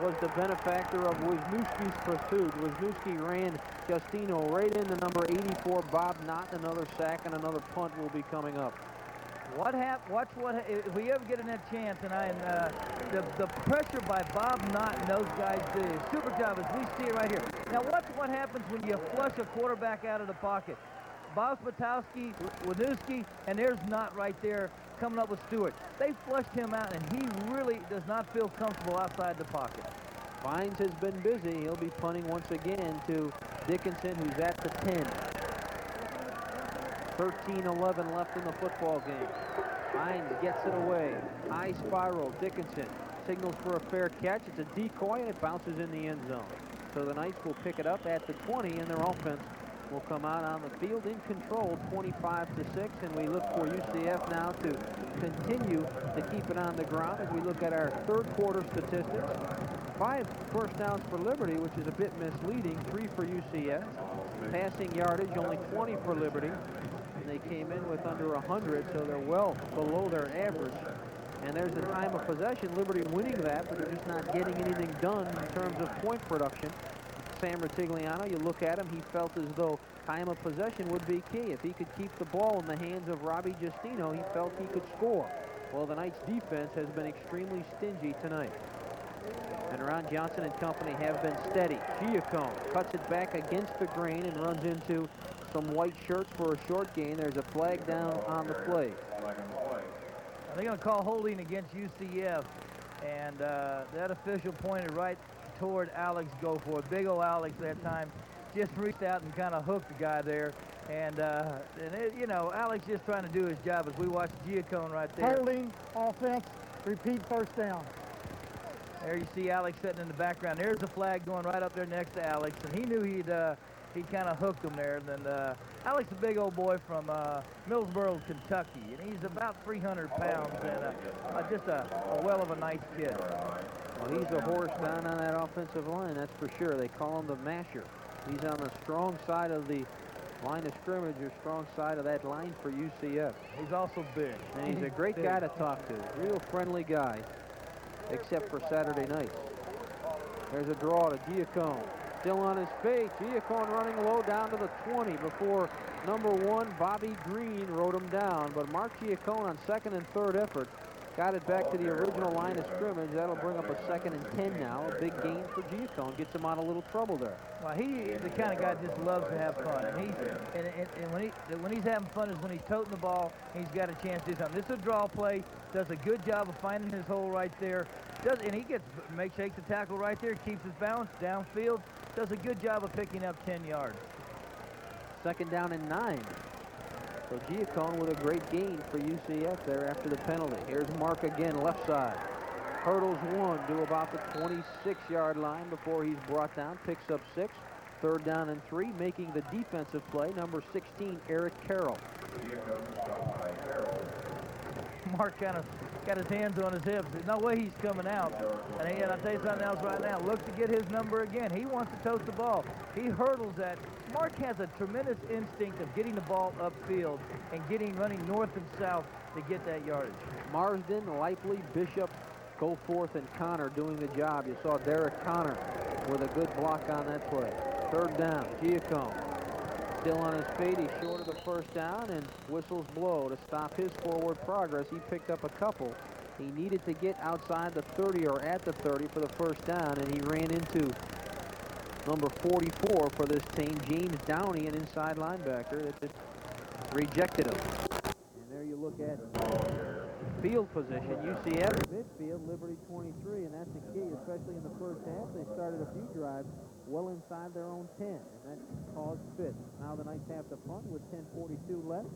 was the benefactor of Wisniewski's pursuit. Wisniewski ran Justino right into number 84, Bob Knott. Another sack and another punt will be coming up. Watch what if we ever get in that chance, and the pressure by Bob Knott and those guys do. Super job, as we see it right here. Now watch what happens when you flush a quarterback out of the pocket. Bob Spatowski, Wisniewski, and there's Knott right there coming up with Stewart. They flushed him out, and he really does not feel comfortable outside the pocket. Vines has been busy. He'll be punting once again to Dickinson, who's at the 10. 13-11 left in the football game. Vines gets it away. High spiral. Dickinson signals for a fair catch. It's a decoy, and it bounces in the end zone. So the Knights will pick it up at the 20, and their offense will come out on the field in control, 25-6, and we look for UCF now to continue to keep it on the ground as we look at our third quarter statistics. 5 first downs for Liberty, which is a bit misleading, 3 for UCF. Passing yardage, only 20 for Liberty, and they came in with under 100, so they're well below their average. And there's the time of possession, Liberty winning that, but they're just not getting anything done in terms of point production. Sam Ratigliano, you look at him, he felt as though time of possession would be key. If he could keep the ball in the hands of Robbie Justino, he felt he could score. Well, the Knights' defense has been extremely stingy tonight. And Ron Johnson and company have been steady. Giacone cuts it back against the grain and runs into some white shirts for a short gain. There's a flag down on the play. They're going to call holding against UCF, and that official pointed right toward Alex Goforth. Big old Alex that time just reached out and kind of hooked the guy there. And you know, Alex just trying to do his job as we watch Giacone right there. Holding, offense, repeat first down. There you see Alex sitting in the background. There's a flag going right up there next to Alex, and he knew he'd kind of hooked him there. And then Alex is a big old boy from Millsboro, Kentucky, and he's about 300 pounds and just a well of a nice kid. Well, he's a horse down on that offensive line, that's for sure. They call him the masher. He's on the strong side of the line of scrimmage, or strong side of that line for UCF. He's also big. And he's a great guy to talk to. Real friendly guy, except for Saturday nights. There's a draw to Giacone. Still on his feet. Giacone running low down to the 20 before number 1, Bobby Green, wrote him down. But Mark Giacone on second and third effort got it back to the original line of scrimmage. That'll bring up a 2nd and 10 now. A big gain for Giacone. Gets him out of a little trouble there. Well, he is the kind of guy that just loves to have fun. And when he's having fun is when he's toting the ball and he's got a chance to do something. This is a draw play. Does a good job of finding his hole right there. And he shakes the tackle right there. Keeps his balance downfield. Does a good job of picking up 10 yards. 2nd down and 9. So Giacone with a great gain for UCF there after the penalty. Here's Mark again, left side. Hurdles 1 to about the 26-yard line before he's brought down. Picks up 6. 3rd down and 3, making the defensive play, number 16, Eric Carroll. Mark kind of got his hands on his hips. There's no way he's coming out. And I'll tell you something else right now. Look to get his number again. He wants to tote the ball. He hurdles that. Mark has a tremendous instinct of getting the ball upfield and running north and south to get that yardage. Marsden, Lively, Bishop, Goforth, and Connor doing the job. You saw Derek Connor with a good block on that play. 3rd down, Giacone. Still on his feet, he's short of the 1st down, and whistles blow to stop his forward progress. He picked up a couple. He needed to get outside the 30 or at the 30 for the 1st down, and he ran into number 44 for this team, James Downey, an inside linebacker that just rejected him. And there you look at field position. UCF midfield, Liberty 23, and that's the key, especially in the first half. They started a few drives well inside their own 10, and that caused fits. Now the Knights have to punt with 10:42 left.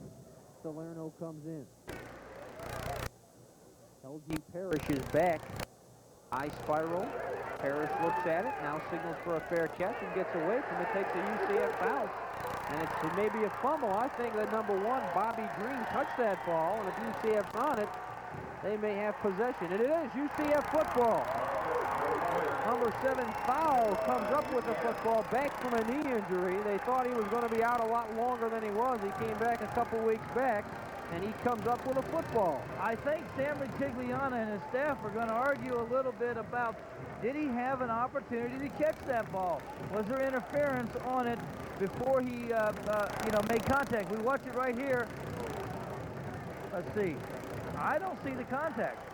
Salerno comes in. LG Parrish is back. High spiral. Parrish looks at it, now signals for a fair catch and gets away from it, takes a UCF bounce. And it's maybe a fumble. I think that number 1, Bobby Green, touched that ball, and if UCF's on it, they may have possession. And it is UCF football. Number 7, Fowl, comes up with the football back from a knee injury. They thought he was going to be out a lot longer than he was. He came back a couple weeks back, and he comes up with a football. I think Sam Retigliano and his staff are going to argue a little bit about, did he have an opportunity to catch that ball? Was there interference on it before he, made contact? We watch it right here. Let's see. I don't see the contact.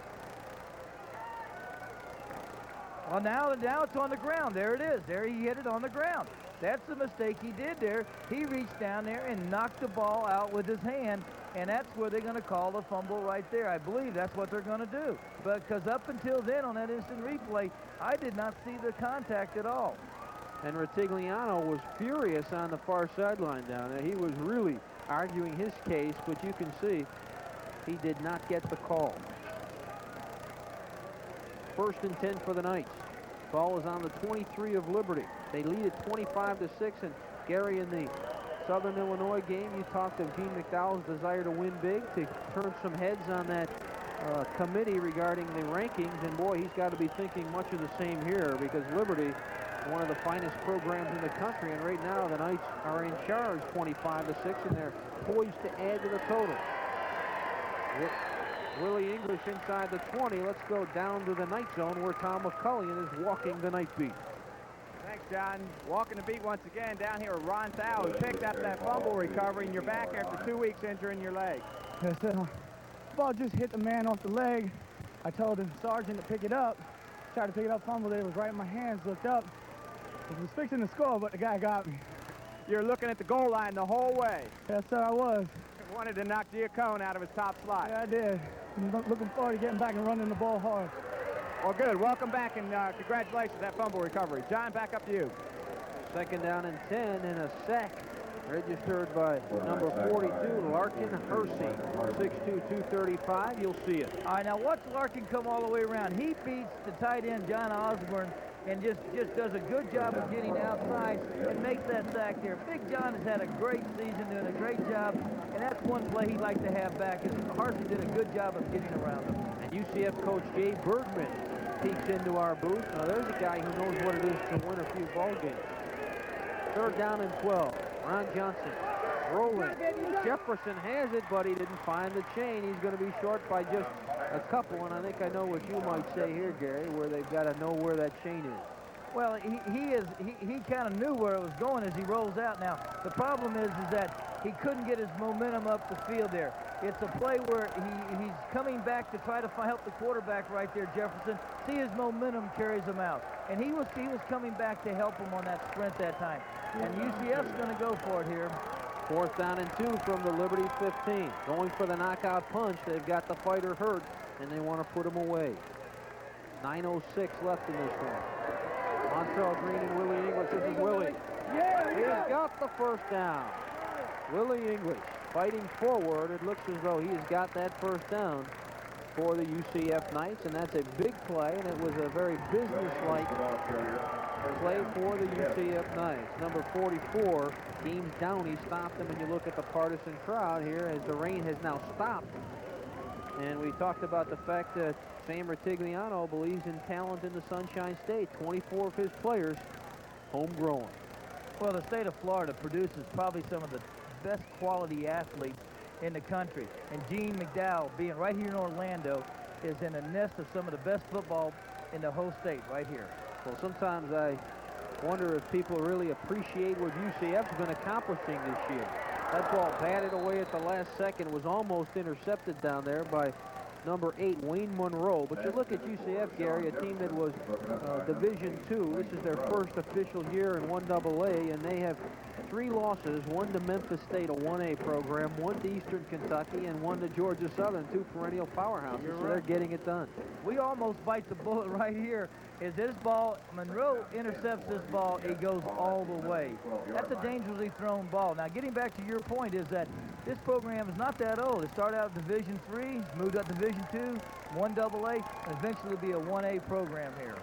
Well, now it's on the ground. There it is. There he hit it on the ground. That's the mistake he did there. He reached down there and knocked the ball out with his hand, and that's where they're going to call the fumble right there. I believe that's what they're going to do. Because up until then, on that instant replay, I did not see the contact at all. And Retigliano was furious on the far sideline down there. He was really arguing his case, but you can see he did not get the call. 1st and 10 for the Knights. Ball is on the 23 of Liberty. They lead it 25-6, and Gary, in the Southern Illinois game, you talked of Gene McDowell's desire to win big, to turn some heads on that committee regarding the rankings, and boy, he's got to be thinking much of the same here, because Liberty, one of the finest programs in the country, and right now the Knights are in charge 25-6, and they're poised to add to the total. Willie English inside the 20. Let's go down to the Knight zone where Tom McCullion is walking the Knight beat. Thanks, John. Walking the beat once again down here with Ron Thau, who picked up that fumble recovery, and you're back after 2 weeks injuring your leg. Yes, the ball just hit the man off the leg. I told the sergeant to pick it up. Tried to pick it up, fumbled it. It was right in my hands, looked up. I was fixing to score, but the guy got me. You're looking at the goal line the whole way. Yes, sir, I was. Wanted to knock Giacone out of his top slot. Yeah, I did. I'm looking forward to getting back and running the ball hard. Well, good. Welcome back, and congratulations on that fumble recovery. John, back up to you. 2nd down and 10, and a sack registered by number 42, Larkin Hersey. 6'2", 235. You'll see it. All right, now watch Larkin come all the way around. He beats the tight end, John Osborne, and just does a good job of getting outside and makes that sack there. Big John has had a great season, doing a great job, and that's one play he'd like to have back. Harsey did a good job of getting around him. And UCF coach Jay Bergman peeks into our booth. Now there's a guy who knows what it is to win a few ball games. 3rd down and 12. Ron Johnson rolling. Jefferson has it, but he didn't find the chain. He's going to be short by just a couple, and I think I know what you might say here, Gary, where they've got to know where that chain is. Well, he kind of knew where it was going as he rolls out. Now, the problem is that he couldn't get his momentum up the field there. It's a play where he's coming back to try to help the quarterback right there, Jefferson. See, his momentum carries him out. And he was coming back to help him on that sprint that time. And UCF's going to go for it here. 4th down and 2 from the Liberty 15. Going for the knockout punch. They've got the fighter hurt, and they want to put him away. 9:06 left in this one. Montrell Green and Willie English. This is Willie. He's got the 1st down. Willie English fighting forward. It looks as though he has got that 1st down for the UCF Knights, and that's a big play, and it was a very businesslike play for the UCF Knights. Number 44, James Downey, stopped him, and you look at the partisan crowd here as the rain has now stopped. And we talked about the fact that Sam Retigliano believes in talent in the Sunshine State. 24 of his players homegrown. Well, the state of Florida produces probably some of the best quality athletes in the country. And Gene McDowell, being right here in Orlando, is in a nest of some of the best football in the whole state right here. Well, sometimes I wonder if people really appreciate what UCF's been accomplishing this year. That ball batted away at the last second, was almost intercepted down there by number 8, Wayne Monroe. But you look at UCF, Gary, a team that was Division II. This is their first official year in 1AA, and they have 3 losses, 1 to Memphis State, a 1A program, 1 to Eastern Kentucky, and 1 to Georgia Southern, 2 perennial powerhouses, so they're getting it done. We almost bite the bullet right here. Is this ball, Monroe intercepts this ball, it goes all the way. That's a dangerously thrown ball. Now, getting back to your point is that this program is not that old. It started out Division III, moved up to Division II, 1 AA, and eventually will be a 1A program here.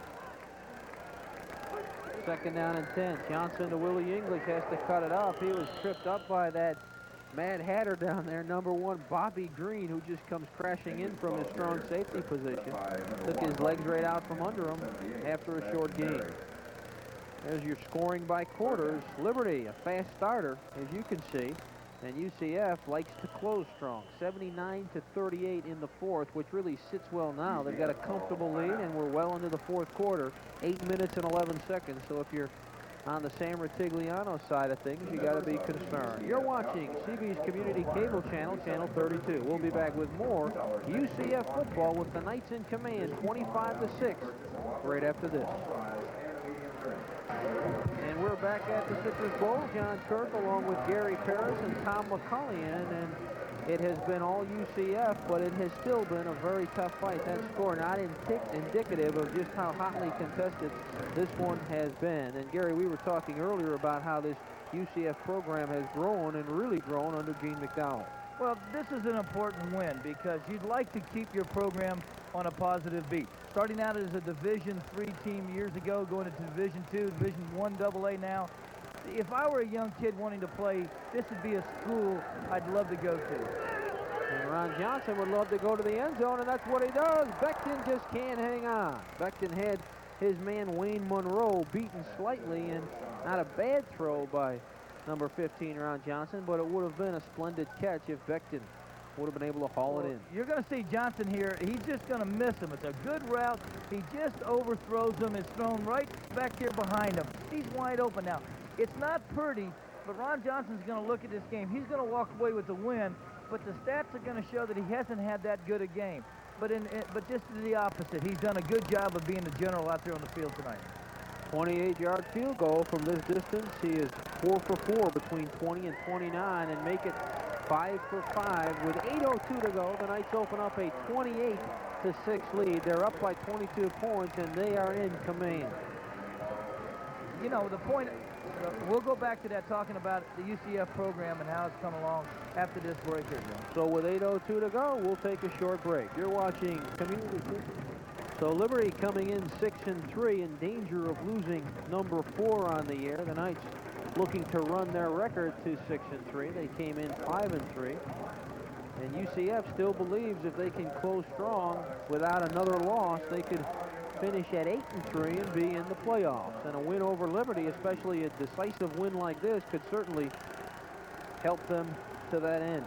2nd down and 10. Johnson to Willie English has to cut it off. He was tripped up by that Mad Hatter down there, number 1, Bobby Green, who just comes crashing in from his strong safety position. Took his legs right out from under him after a short gain. There's your scoring by quarters. Liberty, a fast starter, as you can see. And UCF likes to close strong. 79-38 in the 4th, which really sits well now. They've got a comfortable lead, and we're well into the 4th quarter. 8 minutes and 11 seconds. So if you're on the Sam Ratigliano side of things, you got to be concerned. You're watching CB's Community Cable Channel, Channel 32. We'll be back with more UCF football with the Knights in command, 25-6, right after this. And we're back at the Citrus Bowl. John Kirk along with Gary Paris and Tom McCullion, and it has been all UCF, but it has still been a very tough fight. That score not indicative of just how hotly contested this one has been. And Gary, we were talking earlier about how this UCF program has grown and really grown under Gene McDowell. Well, this is an important win because you'd like to keep your program on a positive beat. Starting out as a Division III team years ago, going into Division II, Division I AA now. If I were a young kid wanting to play, this would be a school I'd love to go to. And Ron Johnson would love to go to the end zone, and that's what he does. Beckton just can't hang on. Beckton had his man Wayne Monroe beaten slightly, and not a bad throw by number 15, Ron Johnson, but it would have been a splendid catch if Beckton would have been able to haul it in. You're going to see Johnson here. He's just going to miss him. It's a good route. He just overthrows him. It's thrown right back here behind him. He's wide open now. It's not pretty, but Ron Johnson's going to look at this game. He's going to walk away with the win, but the stats are going to show that he hasn't had that good a game. But just the opposite. He's done a good job of being the general out there on the field tonight. 28-yard field goal from this distance. He is 4 for 4 between 20 and 29 and make it 5 for 5 with 8:02 to go. The Knights open up a 28-6 lead. They're up by 22 points, and they are in command. You know, the point, we'll go back to that talking about the UCF program and how it's come along after this break here, John. So with 8:02 to go, we'll take a short break. You're watching Community. So Liberty coming in 6-3, in danger of losing number 4 on the year. The Knights looking to run their record to 6-3. They came in 5-3. And UCF still believes if they can close strong without another loss, they could finish at 8-3 and be in the playoffs. And a win over Liberty, especially a decisive win like this, could certainly help them to that end.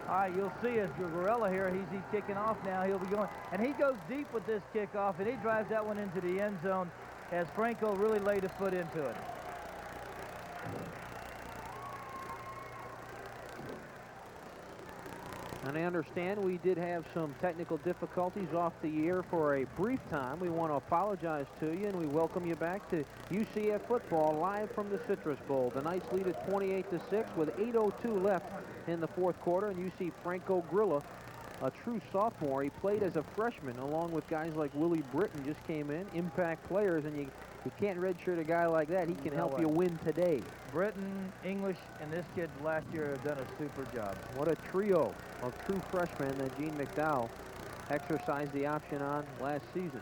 All right, you'll see as Guerrilla here, he's kicking off now. He'll be going, and he goes deep with this kickoff, and he drives that one into the end zone as Franco really laid a foot into it. And I understand we did have some technical difficulties off the air for a brief time. We want to apologize to you, and we welcome you back to UCF football live from the Citrus Bowl. The Knights lead at 28-6 with 8:02 left in the 4th quarter, and you see Franco Grilla, a true sophomore. He played as a freshman along with guys like Willie Britton just came in, impact players, and you can't redshirt a guy like that. He can help you win today. Britton, English, and this kid last year have done a super job. What a trio of true freshmen that Gene McDowell exercised the option on last season.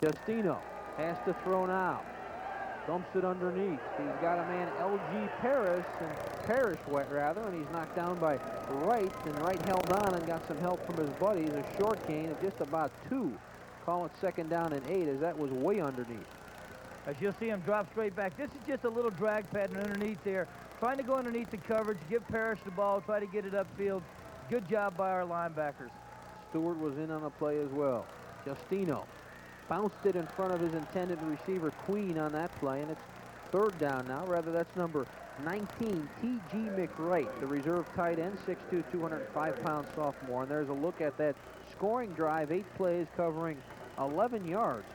Justino has to throw now. Dumps it underneath. He's got a man, L.G. Parrish, and he's knocked down by Wright, and Wright held on and got some help from his buddies. A short gain of just about 2. Call it 2nd down and 8, as that was way underneath. As you'll see him drop straight back. This is just a little drag pattern underneath there. Trying to go underneath the coverage, give Parrish the ball, try to get it upfield. Good job by our linebackers. Stewart was in on the play as well. Justino bounced it in front of his intended receiver, Queen, on that play, and it's 3rd down now. Rather, that's number 19, T.G. McWright, the reserve tight end, 6'2", 205-pound sophomore. And there's a look at that scoring drive, 8 plays covering 11 yards,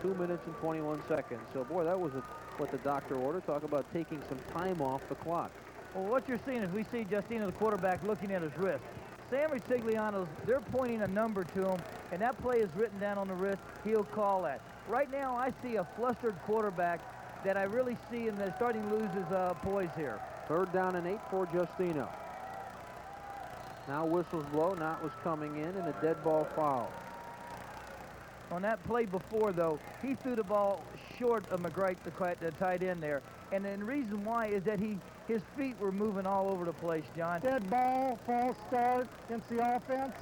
2 minutes and 21 seconds. So, boy, that was a what the doctor ordered. Talk about taking some time off the clock. Well, what you're seeing is we see Justino, the quarterback, looking at his wrist. Sam Retigliano's, they're pointing a number to him, and that play is written down on the wrist. He'll call that. Right now, I see a flustered quarterback that I really see in the starting to lose his poise here. 3rd down and 8 for Justino. Now whistles blow. Knott was coming in, and a dead ball foul. On that play before, though, he threw the ball short of McGrath, the tight end there. And the reason why is that his feet were moving all over the place, John. Dead ball, false start against the offense.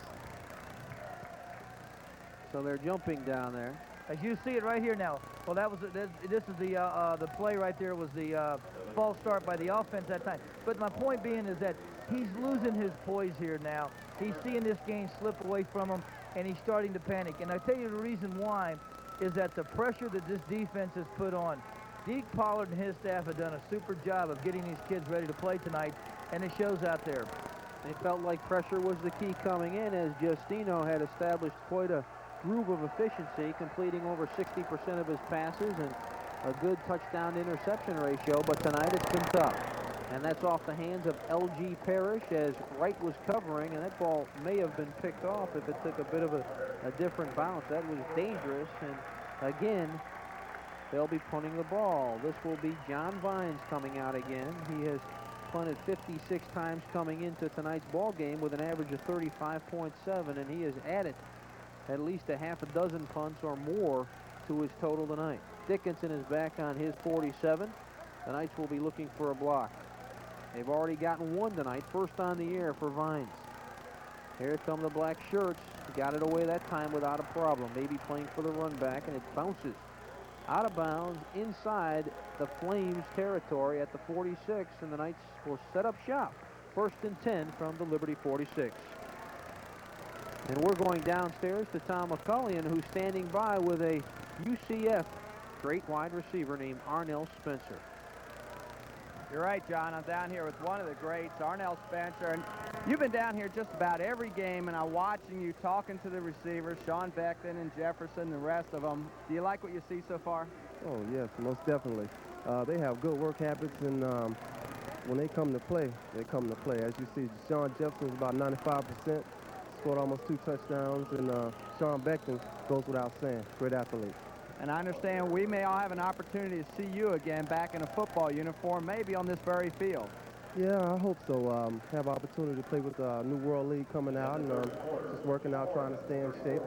So they're jumping down there. As you see it right here now. Well, this is the play right there was the false start by the offense that time. But my point being is that he's losing his poise here now. He's seeing this game slip away from him, and he's starting to panic. And I tell you the reason why is that the pressure that this defense has put on. Deke Pollard and his staff have done a super job of getting these kids ready to play tonight, and it shows out there. They felt like pressure was the key coming in, as Justino had established quite a groove of efficiency, completing over 60% of his passes and a good touchdown to interception ratio. But tonight it's been tough, and that's off the hands of L.G. Parrish as Wright was covering, and that ball may have been picked off if it took a bit of a different bounce. That was dangerous, and again, they'll be punting the ball. This will be John Vines coming out again. He has punted 56 times coming into tonight's ball game with an average of 35.7, and he has added at least a half a dozen punts or more to his total tonight. Dickinson is back on his 47. The Knights will be looking for a block. They've already gotten one tonight, first on the air for Vines. Here come the black shirts. He got it away that time without a problem. Maybe playing for the run back, and it bounces out of bounds inside the Flames territory at the 46, and the Knights will set up shop. 1st and 10 from the Liberty 46. And we're going downstairs to Tom McCullion, who's standing by with a UCF great wide receiver named Arnell Spencer. You're right, John. I'm down here with one of the greats, Arnell Spencer. And you've been down here just about every game, and I'm watching you talking to the receivers, Sean Beckton and Jefferson, the rest of them. Do you like what you see so far? Oh, yes, most definitely. They have good work habits, and when they come to play, they come to play. As you see, Sean Jefferson is about 95%, scored almost 2 touchdowns, and Sean Beckton goes without saying. Great athlete. And I understand we may all have an opportunity to see you again back in a football uniform, maybe on this very field. Yeah, I hope so. Have an opportunity to play with the New World League coming out, and just working out, trying to stay in shape,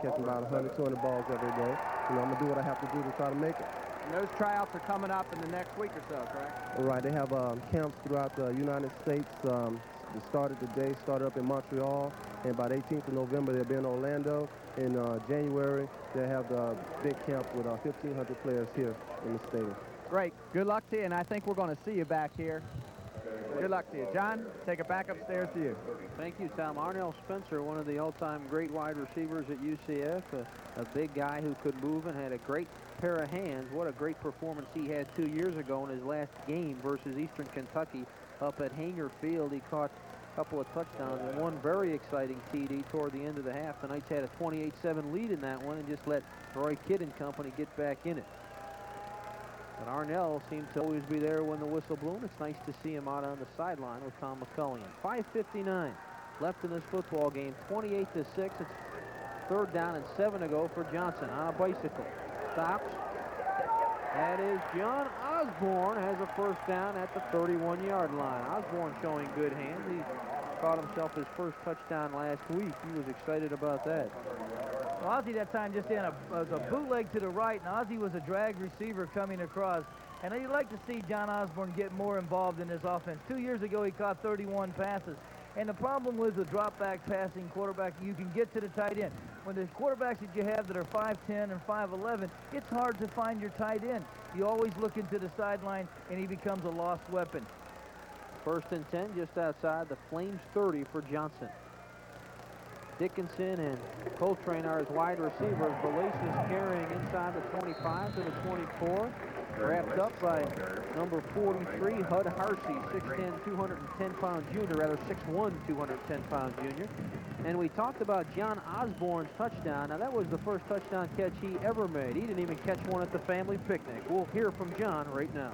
catching about 100, 200 balls every day. You know, I'm going to do what I have to do to try to make it. And those tryouts are coming up in the next week or so, correct? All right, they have camps throughout the United States. They started today, started up in Montreal, and by the 18th of November, they'll be in Orlando. In January, they have the big camp with 1,500 players here in the stadium. Great. Good luck to you, and I think we're going to see you back here. Good luck to you. John, take it back upstairs to you. Thank you, Tom. Arnell Spencer, one of the all-time great wide receivers at UCF, a big guy who could move and had a great pair of hands. What a great performance he had 2 years ago in his last game versus Eastern Kentucky up at Hanger Field. He caught a couple of touchdowns and one very exciting TD toward the end of the half. The Knights had a 28-7 lead in that one and just let Roy Kidd and company get back in it. But Arnell seemed to always be there when the whistle blew, and it's nice to see him out on the sideline with Tom McCullion. 5:59 left in this football game, 28-6. It's 3rd down and 7 to go for Johnson on a bicycle. Stops. That is John Osborne, has a 1st down at the 31-yard line. Osborne showing good hands. He caught himself his first touchdown last week. He was excited about that. Well, Ozzie that time just was a bootleg to the right, and Ozzie was a drag receiver coming across. And you'd like to see John Osborne get more involved in this offense. 2 years ago, he caught 31 passes. And the problem with the drop-back passing quarterback, you can get to the tight end. When the quarterbacks that you have that are 5'10 and 5'11, it's hard to find your tight end. You always look into the sideline, and he becomes a lost weapon. 1st and 10 just outside the Flames 30 for Johnson. Dickinson and Coltrane are his wide receivers. Belasis carrying inside the 25 to the 24. Wrapped up by number 43, Hud Harsey, 6'10", 210-pound junior, rather 6'1", 210-pound junior. And we talked about John Osborne's touchdown. Now, that was the first touchdown catch he ever made. He didn't even catch one at the family picnic. We'll hear from John right now.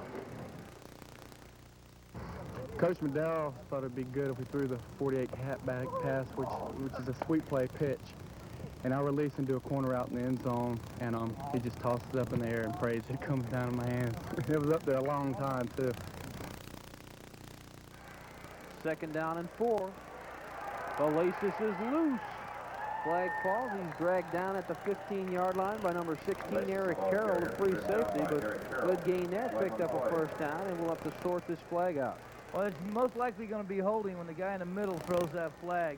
Coach McDowell thought it'd be good if we threw the 48 halfback pass, which is a sweep play pitch. And I release into a corner out in the end zone, and he just tosses it up in the air and prays it comes down in my hands. It was up there a long time, too. 2nd down and 4. Valasis is loose. Flag falls. He's dragged down at the 15-yard line by number 16, Eric Carroll, the free safety. But good gain there. Picked up a 1st down, and we'll have to sort this flag out. Well, it's most likely going to be holding when the guy in the middle throws that flag.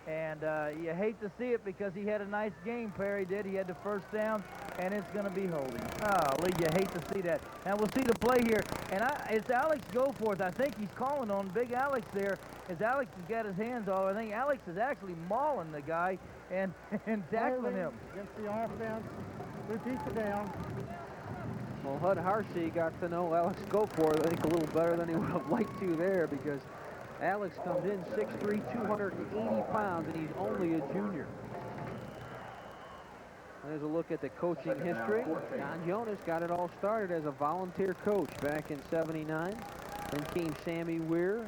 And you hate to see it because he had a nice game, Perry did. He had the 1st down, and it's going to be holding. Oh, you hate to see that. Now, we'll see the play here. And it's Alex Goforth. I think he's calling on Big Alex there. As Alex has got his hands all, I think Alex is actually mauling the guy and tackling him. Against the offense. Repeat the down. Well, Hud Harsey got to know Alex Goforth, I think, a little better than he would have liked to there, because Alex comes in 6'3", 280 pounds, and he's only a junior. There's a look at the coaching history. John Jonas got it all started as a volunteer coach back in '79. Then came Sammy Weir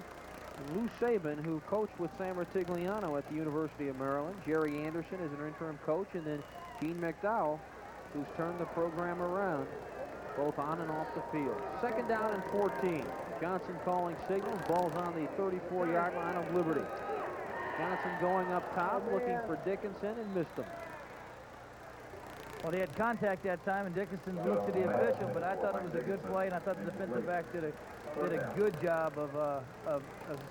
and Lou Saban, who coached with Sam Ratigliano at the University of Maryland. Jerry Anderson is an interim coach, and then Gene McDowell, who's turned the program around, both on and off the field. 2nd down and 14. Johnson calling signals. Ball's on the 34-yard line of Liberty. Johnson going up top, looking for Dickinson, and missed him. Well, they had contact that time, and Dickinson looked to the official, but I thought it was a good play, and I thought the defensive back did a good job of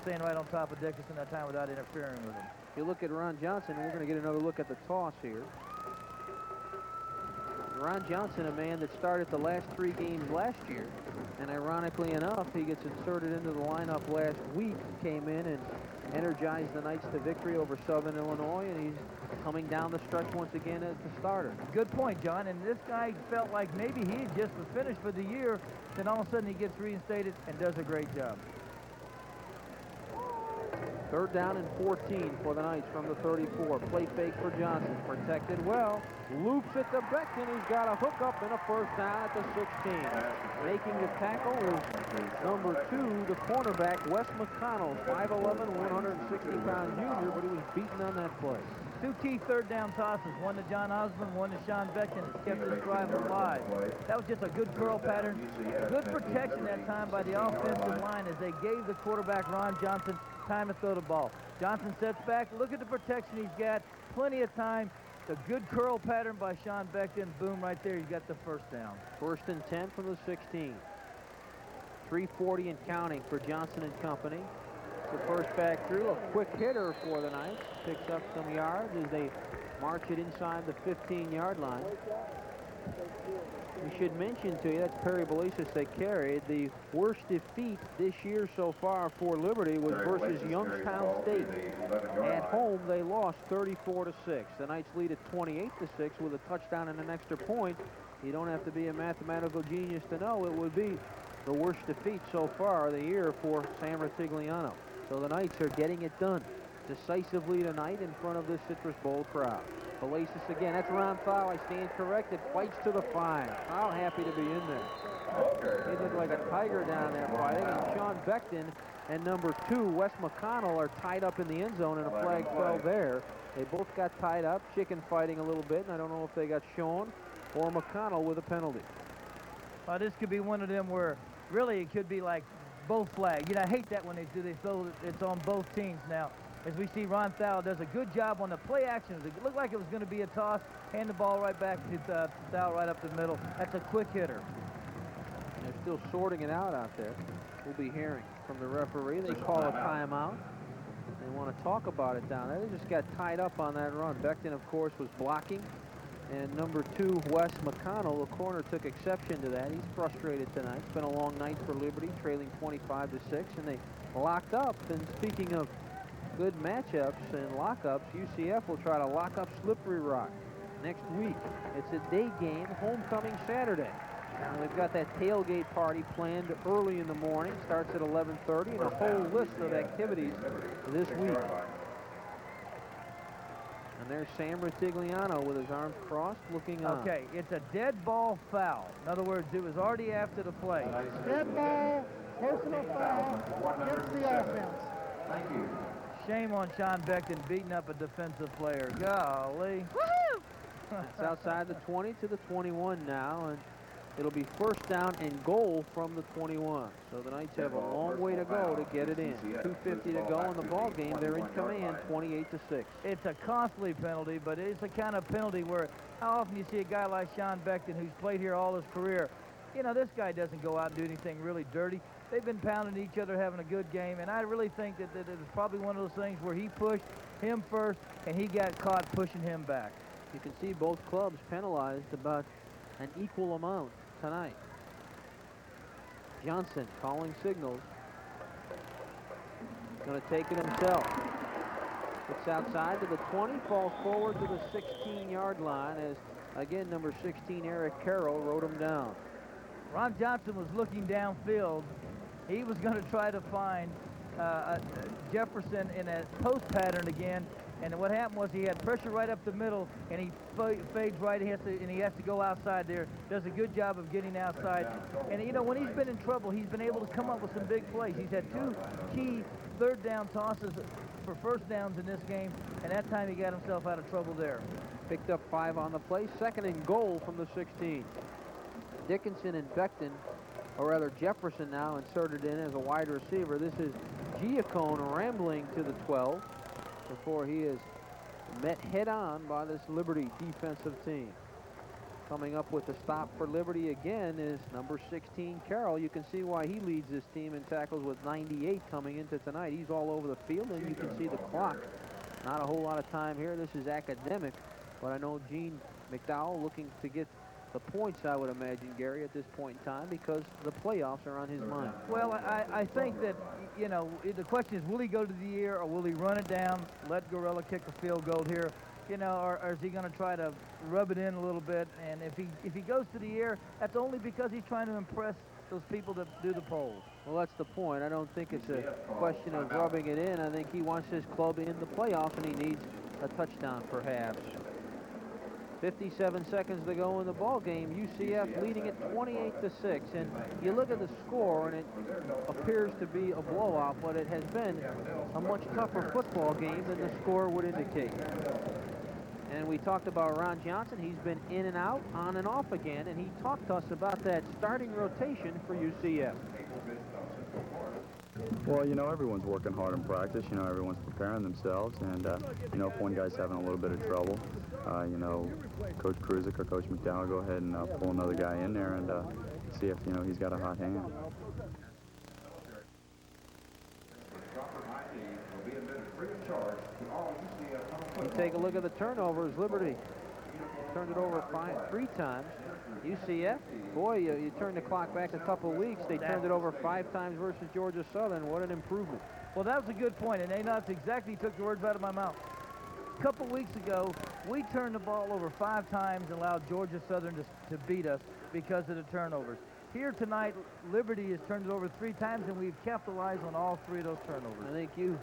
staying right on top of Dickinson that time without interfering with him. If you look at Ron Johnson, we're going to get another look at the toss here. Ron Johnson, a man that started the last 3 games last year, and ironically enough, he gets inserted into the lineup last week, came in and energized the Knights to victory over Southern Illinois, and he's coming down the stretch once again as the starter. Good point, John, and this guy felt like maybe he just was finished for the year, then all of a sudden he gets reinstated and does a great job. 3rd down and 14 for the Knights from the 34. Play fake for Johnson. Protected well. Loops it to Beckton, who's got a hookup and a 1st down at the 16. Making the tackle is number 2, the cornerback, Wes McConnell, 5'11", 160-pound junior, but he was beaten on that play. 2 key 3rd down tosses, one to John Osborne, one to Sean Beckton. It's kept this drive alive. That was just a good curl pattern. Good protection that time by the offensive line as they gave the quarterback, Ron Johnson, time to throw the ball. Johnson sets back. Look at the protection he's got. Plenty of time. The good curl pattern by Sean Beckton. Boom, right there. He's got the 1st down. 1st and 10 from the 16. 3:40 and counting for Johnson and company. The 1st back through. A quick hitter for the Knights. Picks up some yards as they march it inside the 15-yard line. We should mention to you that's Perry Belisis they carried. The worst defeat this year so far for Liberty was versus Youngstown State. At home, they lost 34-6. The Knights lead at 28-6 with a touchdown and an extra point. You don't have to be a mathematical genius to know it would be the worst defeat so far of the year for Sam Ratigliano. So the Knights are getting it done decisively tonight in front of this Citrus Bowl crowd. Belisis again. That's Ron Thal. I stand corrected. Fights to the 5. Thal happy to be in there. He looked like a tiger down there fighting. And Sean Beckton and number 2, Wes McConnell, are tied up in the end zone, and a flag fell there. They both got tied up, chicken fighting a little bit, and I don't know if they got shown or McConnell with a penalty. Well, this could be one of them where really it could be like both flags. You know, I hate that when they do this, so it's on both teams now. As we see, Ron Thal does a good job on the play action. It looked like it was going to be a toss. Hand the ball right back to Thal right up the middle. That's a quick hitter. They're still sorting it out there. We'll be hearing from the referee. They call a timeout. They want to talk about it down there. They just got tied up on that run. Beckton, of course, was blocking. And number 2, Wes McConnell, the corner, took exception to that. He's frustrated tonight. It's been a long night for Liberty, trailing 25-6, and they locked up. And speaking of good matchups and lockups, UCF will try to lock up Slippery Rock next week. It's a day game, homecoming Saturday. We've got that tailgate party planned early in the morning. Starts at 11:30, and a whole list of activities this week. And there's Sam Rutigliano with his arms crossed, looking on. Okay, it's a dead ball foul. In other words, it was already after the play. Dead ball, personal foul, against the offense. Thank you. Shame on Sean Beckton beating up a defensive player. Golly. Woohoo! It's outside the 20 to the 21 now, and it'll be first down and goal from the 21. So the Knights have a long way to go to get it in. 2:50 to go in the ball game. They're in command, 28-6. It's a costly penalty, but it's a kind of penalty where how often you see a guy like Sean Beckton, who's played here all his career. You know, this guy doesn't go out and do anything really dirty. They've been pounding each other, having a good game, and I really think that it was probably one of those things where he pushed him first, and he got caught pushing him back. You can see both clubs penalized about an equal amount tonight. Johnson calling signals. Going to take it himself. It's outside to the 20, falls forward to the 16-yard line as, again, number 16, Eric Carroll, wrote him down. Ron Johnson was looking downfield. He was going to try to find Jefferson in a post pattern again. And what happened was he had pressure right up the middle, and he fades right, and he has to go outside there. Does a good job of getting outside. And, you know, when he's been in trouble, he's been able to come up with some big plays. He's had 2 key third down tosses for first downs in this game, and that time he got himself out of trouble there. Picked up 5 on the play. Second and goal from the 16. Dickinson and Beckton, or rather Jefferson now inserted in as a wide receiver. This is Giacone rambling to the 12 before he is met head-on by this Liberty defensive team. Coming up with the stop for Liberty again is number 16, Carroll. You can see why he leads this team in tackles with 98 coming into tonight. He's all over the field, and you can see the clock. Not a whole lot of time here. This is academic, but I know Gene McDowell looking to get the points, I would imagine, Gary, at this point in time, because the playoffs are on his mind. Well, I think that, you know, the question is, will he go to the air or will he run it down, let Gorilla kick the field goal here, you know, or is he going to try to rub it in a little bit? And if he goes to the air, that's only because he's trying to impress those people that do the polls. Well, that's the point. I don't think it's a question of rubbing it in. I think he wants his club in the playoffs, and he needs a touchdown perhaps. 57 seconds to go in the ball game. UCF leading it 28-6, and you look at the score and it appears to be a blowout, but it has been a much tougher football game than the score would indicate. And we talked about Ron Johnson. He's been in and out, on and off again, and he talked to us about that starting rotation for UCF. Well, you know, everyone's working hard in practice. You know, everyone's preparing themselves. And, you know, if one guy's having a little bit of trouble, you know, Coach Kruzik or Coach McDowell go ahead and pull another guy in there and see if, you know, he's got a hot hand. You take a look at the turnovers. Liberty turned it over 3 times. UCF, boy, you turn the clock back a couple of weeks. They turned it over 5 times versus Georgia Southern. What an improvement. Well, that was a good point, and Anoth exactly took the words out of my mouth. A couple weeks ago, we turned the ball over 5 times and allowed Georgia Southern to beat us because of the turnovers. Here tonight, Liberty has turned it over 3 times, and we've capitalized on all 3 of those turnovers. I think you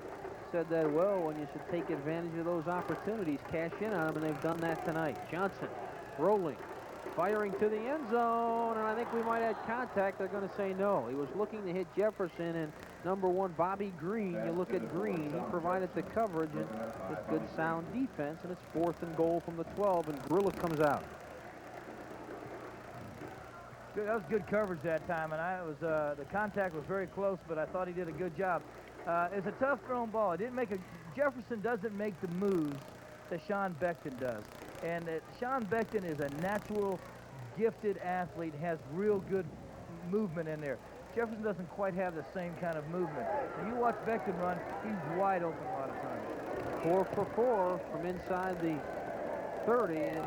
said that well, when you should take advantage of those opportunities, cash in on them, and they've done that tonight. Johnson rolling, firing to the end zone, and I think we might have contact. They're going to say no. He was looking to hit Jefferson, and number 1, Bobby Green. You look at Green, he provided the coverage, and just good sound defense, and it's 4th and goal from the 12, and Gorilla comes out. That was good coverage that time, and the contact was very close, but I thought he did a good job. It's a tough thrown ball. It didn't make Jefferson doesn't make the moves that Sean Beckton does. And Sean Beckton is a natural, gifted athlete, has real good movement in there. Jefferson doesn't quite have the same kind of movement. When you watch Beckton run, he's wide open a lot of times. 4 for 4 from inside the 30, and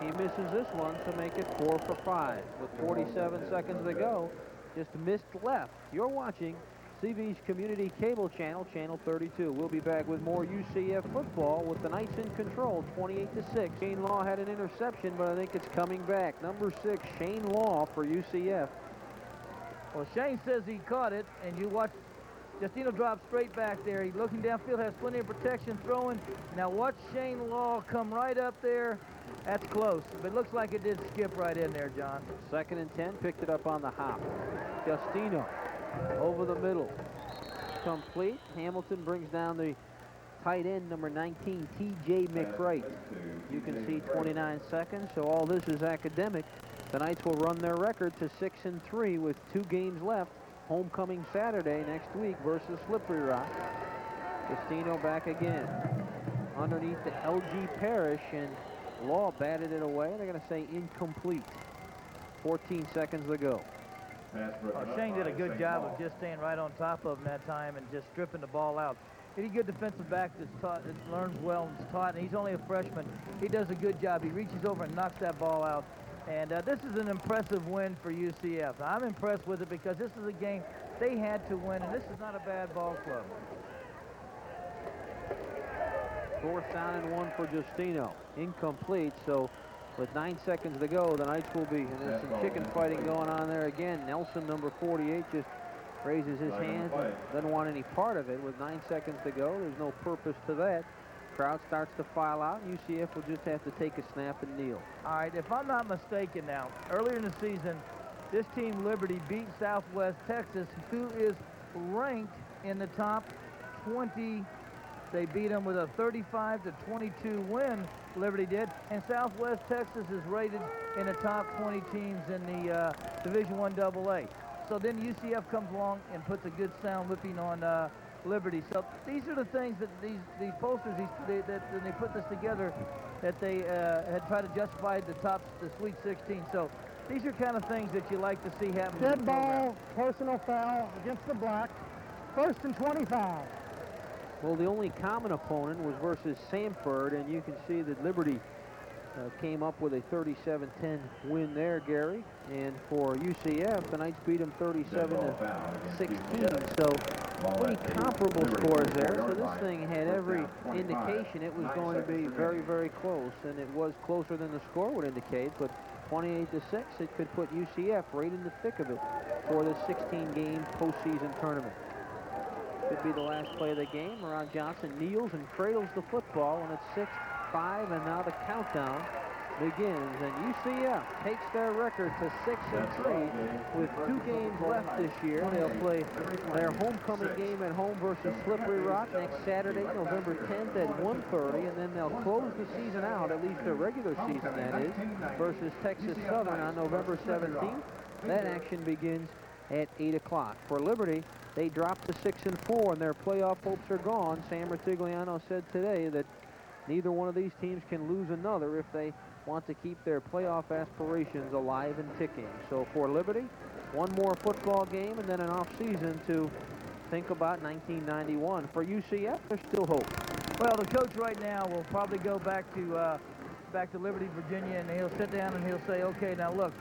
he misses this one to make it 4 for 5. With 47 seconds to go, just missed left. You're watching CB's Community Cable Channel, Channel 32. We'll be back with more UCF football with the Knights in control, 28-6. Shane Law had an interception, but I think it's coming back. Number 6, Shane Law for UCF. Well, Shane says he caught it, and you watch Justino drop straight back there. He's looking downfield, has plenty of protection, throwing. Now watch Shane Law come right up there. That's close, but it looks like it did skip right in there, John. 2nd and 10, picked it up on the hop. Justino over the middle. Complete. Hamilton brings down the tight end, number 19, T.J. McWright. You can see 29 seconds, so all this is academic. The Knights will run their record to 6-3 with 2 games left. Homecoming Saturday next week versus Slippery Rock. Justino back again. Underneath the L.G. Parrish, and Law batted it away. They're going to say incomplete. 14 seconds to go. Shane did a good job of just staying right on top of him that time and just stripping the ball out. Any good defensive back that's taught, that learns well and is taught, and he's only a freshman, he does a good job. He reaches over and knocks that ball out. And this is an impressive win for UCF. I'm impressed with it because this is a game they had to win, and this is not a bad ball club. 4th down and 1 for Justino. Incomplete, so with 9 seconds to go, the Knights will be, and there's some chicken fighting going on there again. Nelson, number 48, just raises his hands and doesn't want any part of it. With 9 seconds to go, there's no purpose to that. Crowd starts to file out. UCF will just have to take a snap and kneel. All right, if I'm not mistaken now, earlier in the season, this team, Liberty, beat Southwest Texas, who is ranked in the top 20. They beat them with a 35-22 win, Liberty did, and Southwest Texas is rated in the top 20 teams in the Division I AA. So then UCF comes along and puts a good sound whipping on Liberty. So these are the things that these posters, that when they put this together, that they had tried to justify the Sweet 16. So these are kind of things that you like to see happen. Dead ball, personal foul against the Black. 1st and 25. Well, the only common opponent was versus Samford, and you can see that Liberty came up with a 37-10 win there, Gary. And for UCF, the Knights beat them 37-16. So pretty comparable scores there. So this thing had every indication it was going to be very, very close, and it was closer than the score would indicate. But 28-6, it could put UCF right in the thick of it for the 16-game postseason tournament. Could be the last play of the game. Ron Johnson kneels and cradles the football, and it's 6-5, and now the countdown begins. And UCF takes their record to 6-3 with 2 games left this year. They'll play their homecoming game at home versus Slippery Rock next Saturday, November 10th at 1:30, and then they'll close the season out, at least the regular season that is, versus Texas Southern on November 17th. That action begins at 8 o'clock. For Liberty, they dropped to 6-4, and their playoff hopes are gone. Sam Ratigliano said today that neither one of these teams can lose another if they want to keep their playoff aspirations alive and ticking. So for Liberty, one more football game and then an off-season to think about 1991. For UCF, there's still hope. Well, the coach right now will probably go back to Liberty, Virginia, and he'll sit down and he'll say, okay, now look,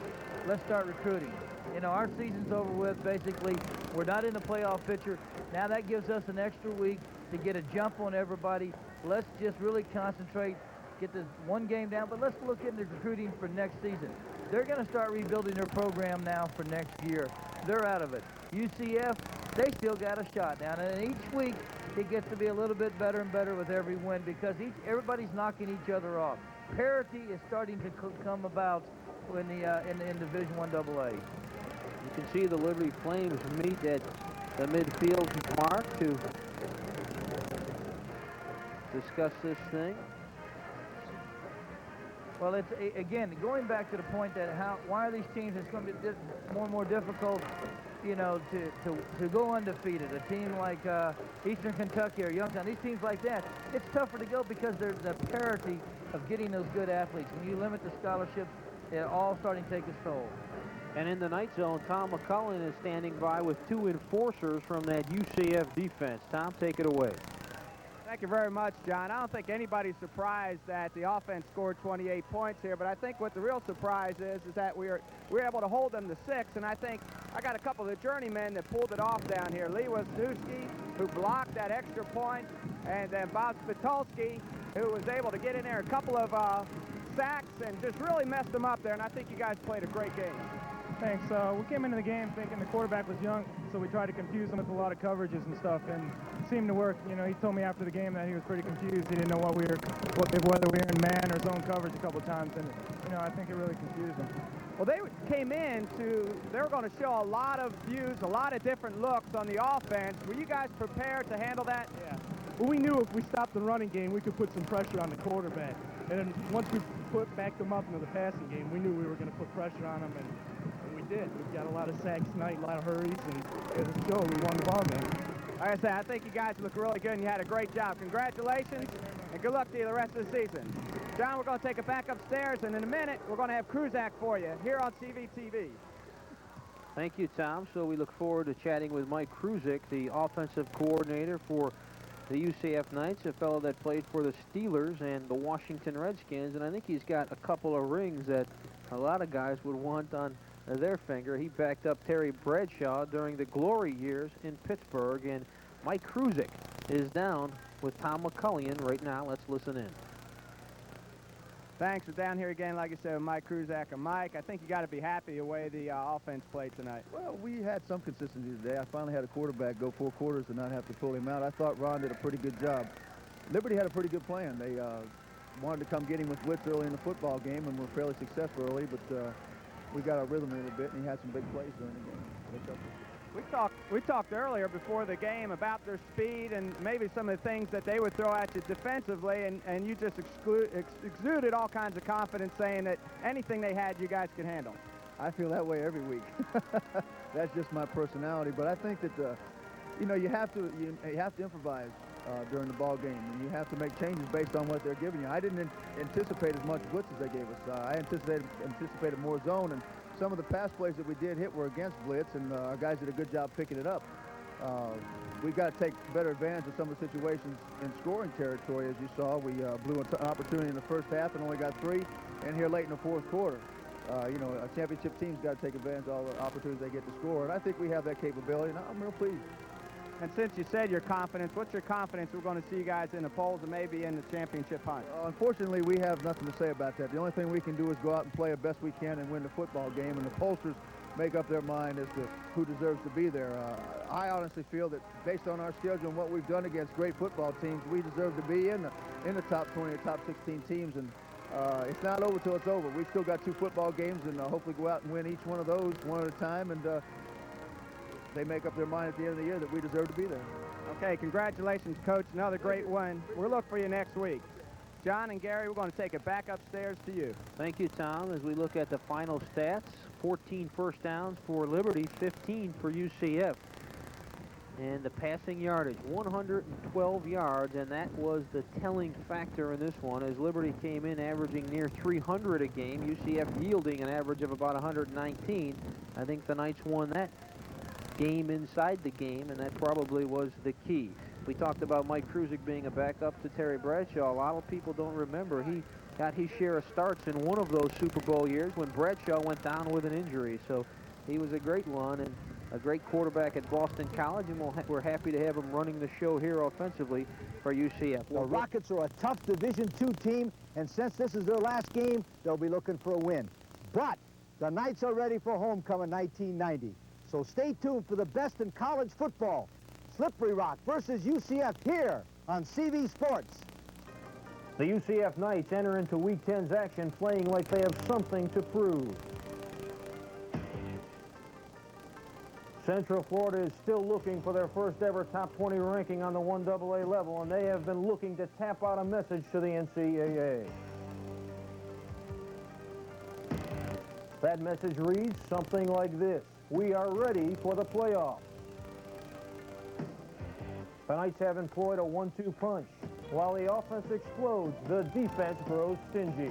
let's start recruiting. You know, our season's over with, basically. We're not in the playoff picture. Now that gives us an extra week to get a jump on everybody. Let's just really concentrate, get this one game down, but let's look into recruiting for next season. They're going to start rebuilding their program now for next year. They're out of it. UCF, they still got a shot now, and each week it gets to be a little bit better and better with every win because everybody's knocking each other off. Parity is starting to come about in Division I AA. You can see the Liberty Flames meet at the midfield mark to discuss this thing. Well, it's again going back to the point that why are these teams? It's going to be more and more difficult, you know, to go undefeated. A team like Eastern Kentucky or Youngstown, these teams like that, it's tougher to go because there's the parity of getting those good athletes. When you limit the scholarships, they're all starting to take its toll. And in the night zone, Tom McCullen is standing by with 2 enforcers from that UCF defense. Tom, take it away. Thank you very much, John. I don't think anybody's surprised that the offense scored 28 points here, but I think what the real surprise is that we were able to hold them to 6, and I think I got a couple of the journeymen that pulled it off down here. Lee Wisniewski, who blocked that extra point, and then Bob Spitulski, who was able to get in there a couple of sacks and just really messed them up there, and I think you guys played a great game. Thanks. We came into the game thinking the quarterback was young, so we tried to confuse him with a lot of coverages and stuff, and it seemed to work. You know, he told me after the game that he was pretty confused. He didn't know whether we were in man or zone coverage a couple of times, and you know, I think it really confused him. Well, they came in they were going to show a lot of views, a lot of different looks on the offense. Were you guys prepared to handle that? Yeah. Well, we knew if we stopped the running game, we could put some pressure on the quarterback. And then once we backed them up into the passing game, we knew we were going to put pressure on them, and we did. We got a lot of sacks tonight, a lot of hurries, and as it showed, we won the ball game. Like I said, I think you guys look really good, and you had a great job. Congratulations, and good luck to you the rest of the season. John, we're going to take it back upstairs, and in a minute, we're going to have Kruzak for you here on CVTV. Thank you, Tom. So we look forward to chatting with Mike Kruzak, the offensive coordinator for the UCF Knights, a fellow that played for the Steelers and the Washington Redskins, and I think he's got a couple of rings that a lot of guys would want on their finger. He backed up Terry Bradshaw during the glory years in Pittsburgh, and Mike Kruzak is down with Tom McCullion right now. Let's listen in. Thanks. We're down here again, like I said, with Mike Kruzak. And Mike, I think you got to be happy the way the offense played tonight. Well, we had some consistency today. I finally had a quarterback go 4 quarters and not have to pull him out. I thought Ron did a pretty good job. Liberty had a pretty good plan. They wanted to come get him with blitz early in the football game, and were fairly successful early, but we got our rhythm a little bit, and he had some big plays during the game. We talked earlier before the game about their speed and maybe some of the things that they would throw at you defensively, and you just exuded all kinds of confidence, saying that anything they had, you guys could handle. I feel that way every week. That's just my personality, but I think that you know, you have to improvise during the ball game, and you have to make changes based on what they're giving you. I didn't anticipate as much blitz as they gave us. I anticipated more zone, and some of the pass plays that we did hit were against blitz, and our guys did a good job picking it up. We've got to take better advantage of some of the situations in scoring territory. As you saw, we blew an opportunity in the first half and only got 3, and here late in the fourth quarter. You know, a championship team's got to take advantage of all the opportunities they get to score, and I think we have that capability, and I'm real pleased. And since you said your confidence, what's your confidence we're going to see you guys in the polls and maybe in the championship hunt? Unfortunately, we have nothing to say about that. The only thing we can do is go out and play the best we can and win the football game, and the pollsters make up their mind as to who deserves to be there. I honestly feel that based on our schedule and what we've done against great football teams, we deserve to be in the top 20 or top 16 teams, and it's not over till it's over. We've still got 2 football games, and hopefully go out and win each one of those one at a time, and they make up their mind at the end of the year that we deserve to be there. Okay, congratulations, Coach. Another great win. We'll look for you next week. John and Gary, we're going to take it back upstairs to you. Thank you, Tom. As we look at the final stats, 14 first downs for Liberty, 15 for UCF. And the passing yardage, 112 yards, and that was the telling factor in this one, as Liberty came in averaging near 300 a game, UCF yielding an average of about 119. I think the Knights won that game inside the game, and that probably was the key. We talked about Mike Kruzak being a backup to Terry Bradshaw. A lot of people don't remember he got his share of starts in one of those Super Bowl years when Bradshaw went down with an injury. So he was a great one and a great quarterback at Boston College, and we're happy to have him running the show here offensively for UCF. The Rockets are a tough Division II team, and since this is their last game, they'll be looking for a win. But the Knights are ready for homecoming 1990. So stay tuned for the best in college football. Slippery Rock versus UCF here on CV Sports. The UCF Knights enter into Week 10's action playing like they have something to prove. Central Florida is still looking for their first ever top 20 ranking on the 1AA level, and they have been looking to tap out a message to the NCAA. That message reads something like this: we are ready for the playoffs. The Knights have employed a 1-2 punch. While the offense explodes, the defense grows stingy.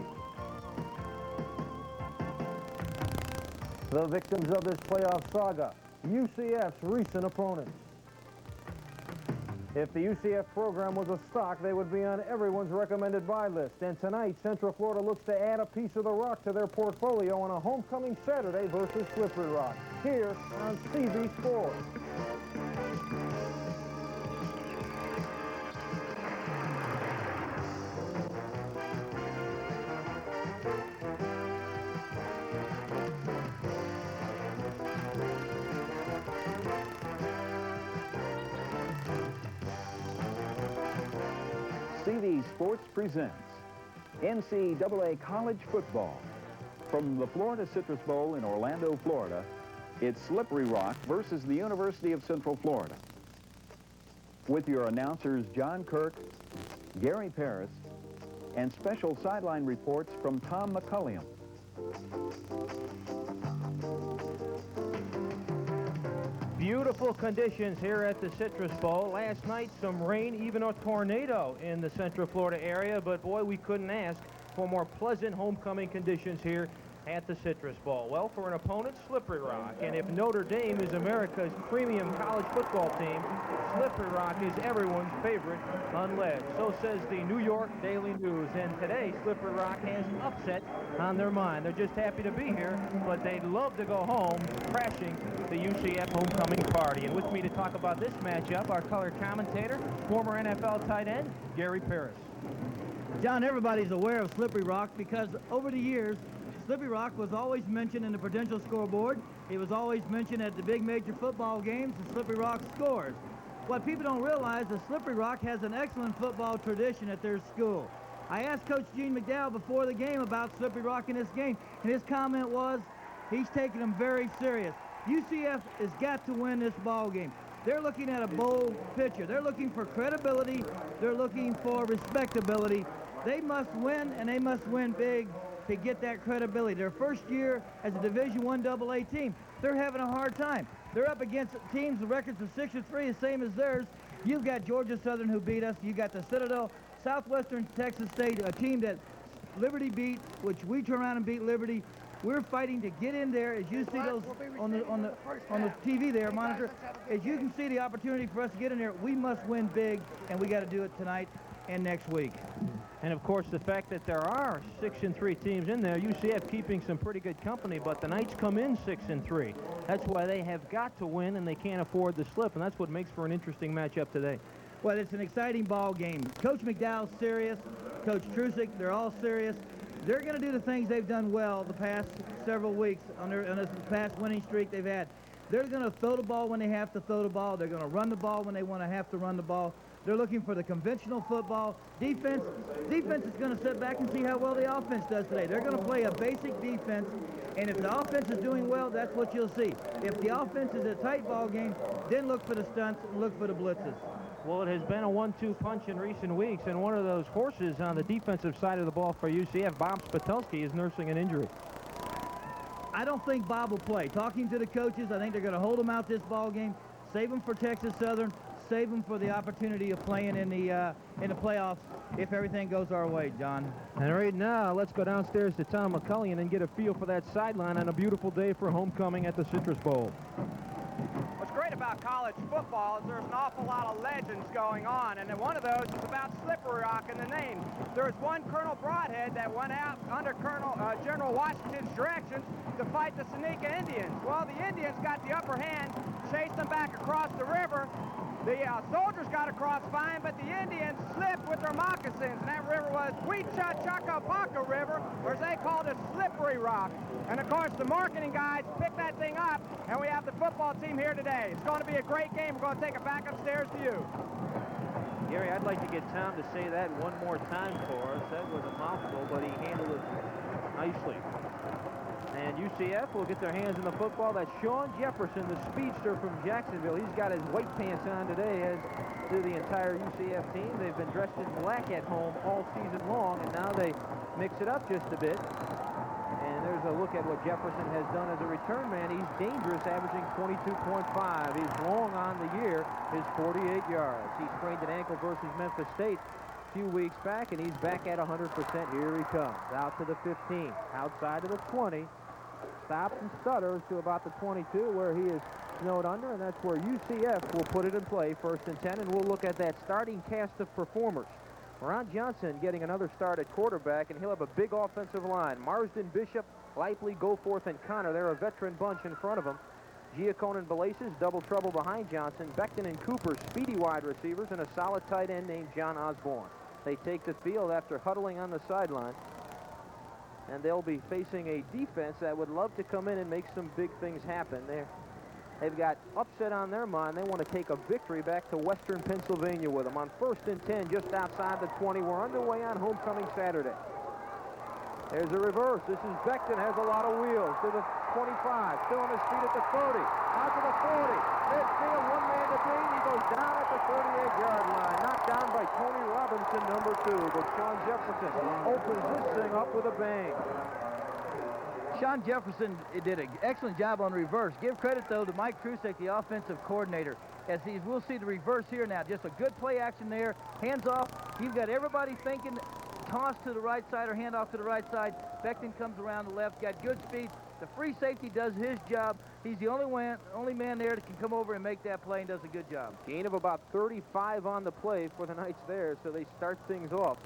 The victims of this playoff saga, UCF's recent opponents. If the UCF program was a stock, they would be on everyone's recommended buy list. And tonight, Central Florida looks to add a piece of the rock to their portfolio on a homecoming Saturday versus Slippery Rock, here on CV Sports. CV Sports presents NCAA College Football. From the Florida Citrus Bowl in Orlando, Florida, it's Slippery Rock versus the University of Central Florida. With your announcers John Kirk, Gary Paris, and special sideline reports from Tom McCulliam. Beautiful conditions here at the Citrus Bowl. Last night, some rain, even a tornado in the Central Florida area, but boy, we couldn't ask for more pleasant homecoming conditions here at the Citrus Bowl. Well, for an opponent, Slippery Rock, and if Notre Dame is America's premium college football team, Slippery Rock is everyone's favorite on lead. So says the New York Daily News, and today Slippery Rock has upset on their mind. They're just happy to be here, but they'd love to go home crashing the UCF homecoming party. And with me to talk about this matchup, our color commentator, former NFL tight end, Gary Paris. John, everybody's aware of Slippery Rock because over the years, Slippery Rock was always mentioned in the Prudential scoreboard. It was always mentioned at the big major football games, the Slippery Rock scores. What people don't realize is Slippery Rock has an excellent football tradition at their school. I asked Coach Gene McDowell before the game about Slippery Rock in this game, and his comment was he's taking them very serious. UCF has got to win this ball game. They're looking at a bold picture. They're looking for credibility. They're looking for respectability. They must win, and they must win big to get that credibility. Their first year as a Division I AA team, they're having a hard time. They're up against teams with records of 6-3, the same as theirs. You've got Georgia Southern who beat us. You got the Citadel, Southwestern Texas State, a team that Liberty beat, which we turn around and beat Liberty. We're fighting to get in there, as you see those on the TV there, monitor. As you can see the opportunity for us to get in there, we must win big, and we got to do it tonight and next week. And of course, the fact that there are 6-3 teams in there, UCF keeping some pretty good company, but the Knights come in 6-3. That's why they have got to win, and they can't afford to slip, and that's what makes for an interesting matchup today. Well, it's an exciting ball game. Coach McDowell's serious. Coach Trusick, they're all serious. They're going to do the things they've done well the past several weeks on this past winning streak they've had. They're going to throw the ball when they have to throw the ball. They're going to run the ball when they want to have to run the ball. They're looking for the conventional football. Defense is going to sit back and see how well the offense does today. They're going to play a basic defense, and if the offense is doing well, that's what you'll see. If the offense is a tight ball game, then look for the stunts and look for the blitzes. Well, it has been a 1-2 punch in recent weeks, and one of those horses on the defensive side of the ball for UCF, Bob Spatelski, is nursing an injury. I don't think Bob will play. Talking to the coaches, I think they're going to hold him out this ball game, save him for Texas Southern, save him for the opportunity of playing in the playoffs if everything goes our way, John. And right now, let's go downstairs to Tom McCullion and get a feel for that sideline on a beautiful day for homecoming at the Citrus Bowl. What's great about college football is there's an awful lot of legends going on, and one of those is about Slippery Rock in the name. There's one Colonel Broadhead that went out under General Washington's directions to fight the Seneca Indians. Well, the Indians got the upper hand, chased them back across the river. The soldiers got across fine, but the Indians slipped with their moccasins, and that river was Huicha-Chacapaca River, or as they called it, Slippery Rock. And of course, the marketing guys picked that thing up, and we have the football team here today. It's going to be a great game. We're going to take it back upstairs to you. Gary, I'd like to get Tom to say that one more time for us. That was a mouthful, but he handled it nicely. And UCF will get their hands in the football. That's Sean Jefferson, the speedster from Jacksonville. He's got his white pants on today, as do the entire UCF team. They've been dressed in black at home all season long, and now they mix it up just a bit. And there's a look at what Jefferson has done as a return man. He's dangerous, averaging 22.5. He's long on the year, his 48 yards. He sprained an ankle versus Memphis State a few weeks back, and he's back at 100%. Here he comes, out to the 15, outside of the 20. Stops and stutters to about the 22, where he is snowed under, and that's where UCF will put it in play, 1st and 10, and we'll look at that starting cast of performers. Ron Johnson getting another start at quarterback, and he'll have a big offensive line. Marsden, Bishop, Lively, Goforth, and Connor. They're a veteran bunch in front of him. Giacone and Belaces, double trouble behind Johnson. Beckton and Cooper, speedy wide receivers, and a solid tight end named John Osborne. They take the field after huddling on the sideline, and they'll be facing a defense that would love to come in and make some big things happen. They've got upset on their mind. They want to take a victory back to Western Pennsylvania with them. On 1st and 10, just outside the 20, we're underway on homecoming Saturday. There's a reverse. This is Beckton, has a lot of wheels to the 25, still on his feet at the 30, out to the 40, midfield, one man to beat. He goes down at the 38-yard line, knocked down by Tony Robinson, number 2. But Sean Jefferson opens this thing up with a bang. Sean Jefferson did an excellent job on reverse. Give credit, though, to Mike Krusek, the offensive coordinator. As we'll see the reverse here now. Just a good play action there. Hands off. You've got everybody thinking toss to the right side or hand off to the right side. Beckton comes around the left. Got good speed. The free safety does his job. He's the only man there that can come over and make that play and does a good job. Gain of about 35 on the play for the Knights there, so they start things off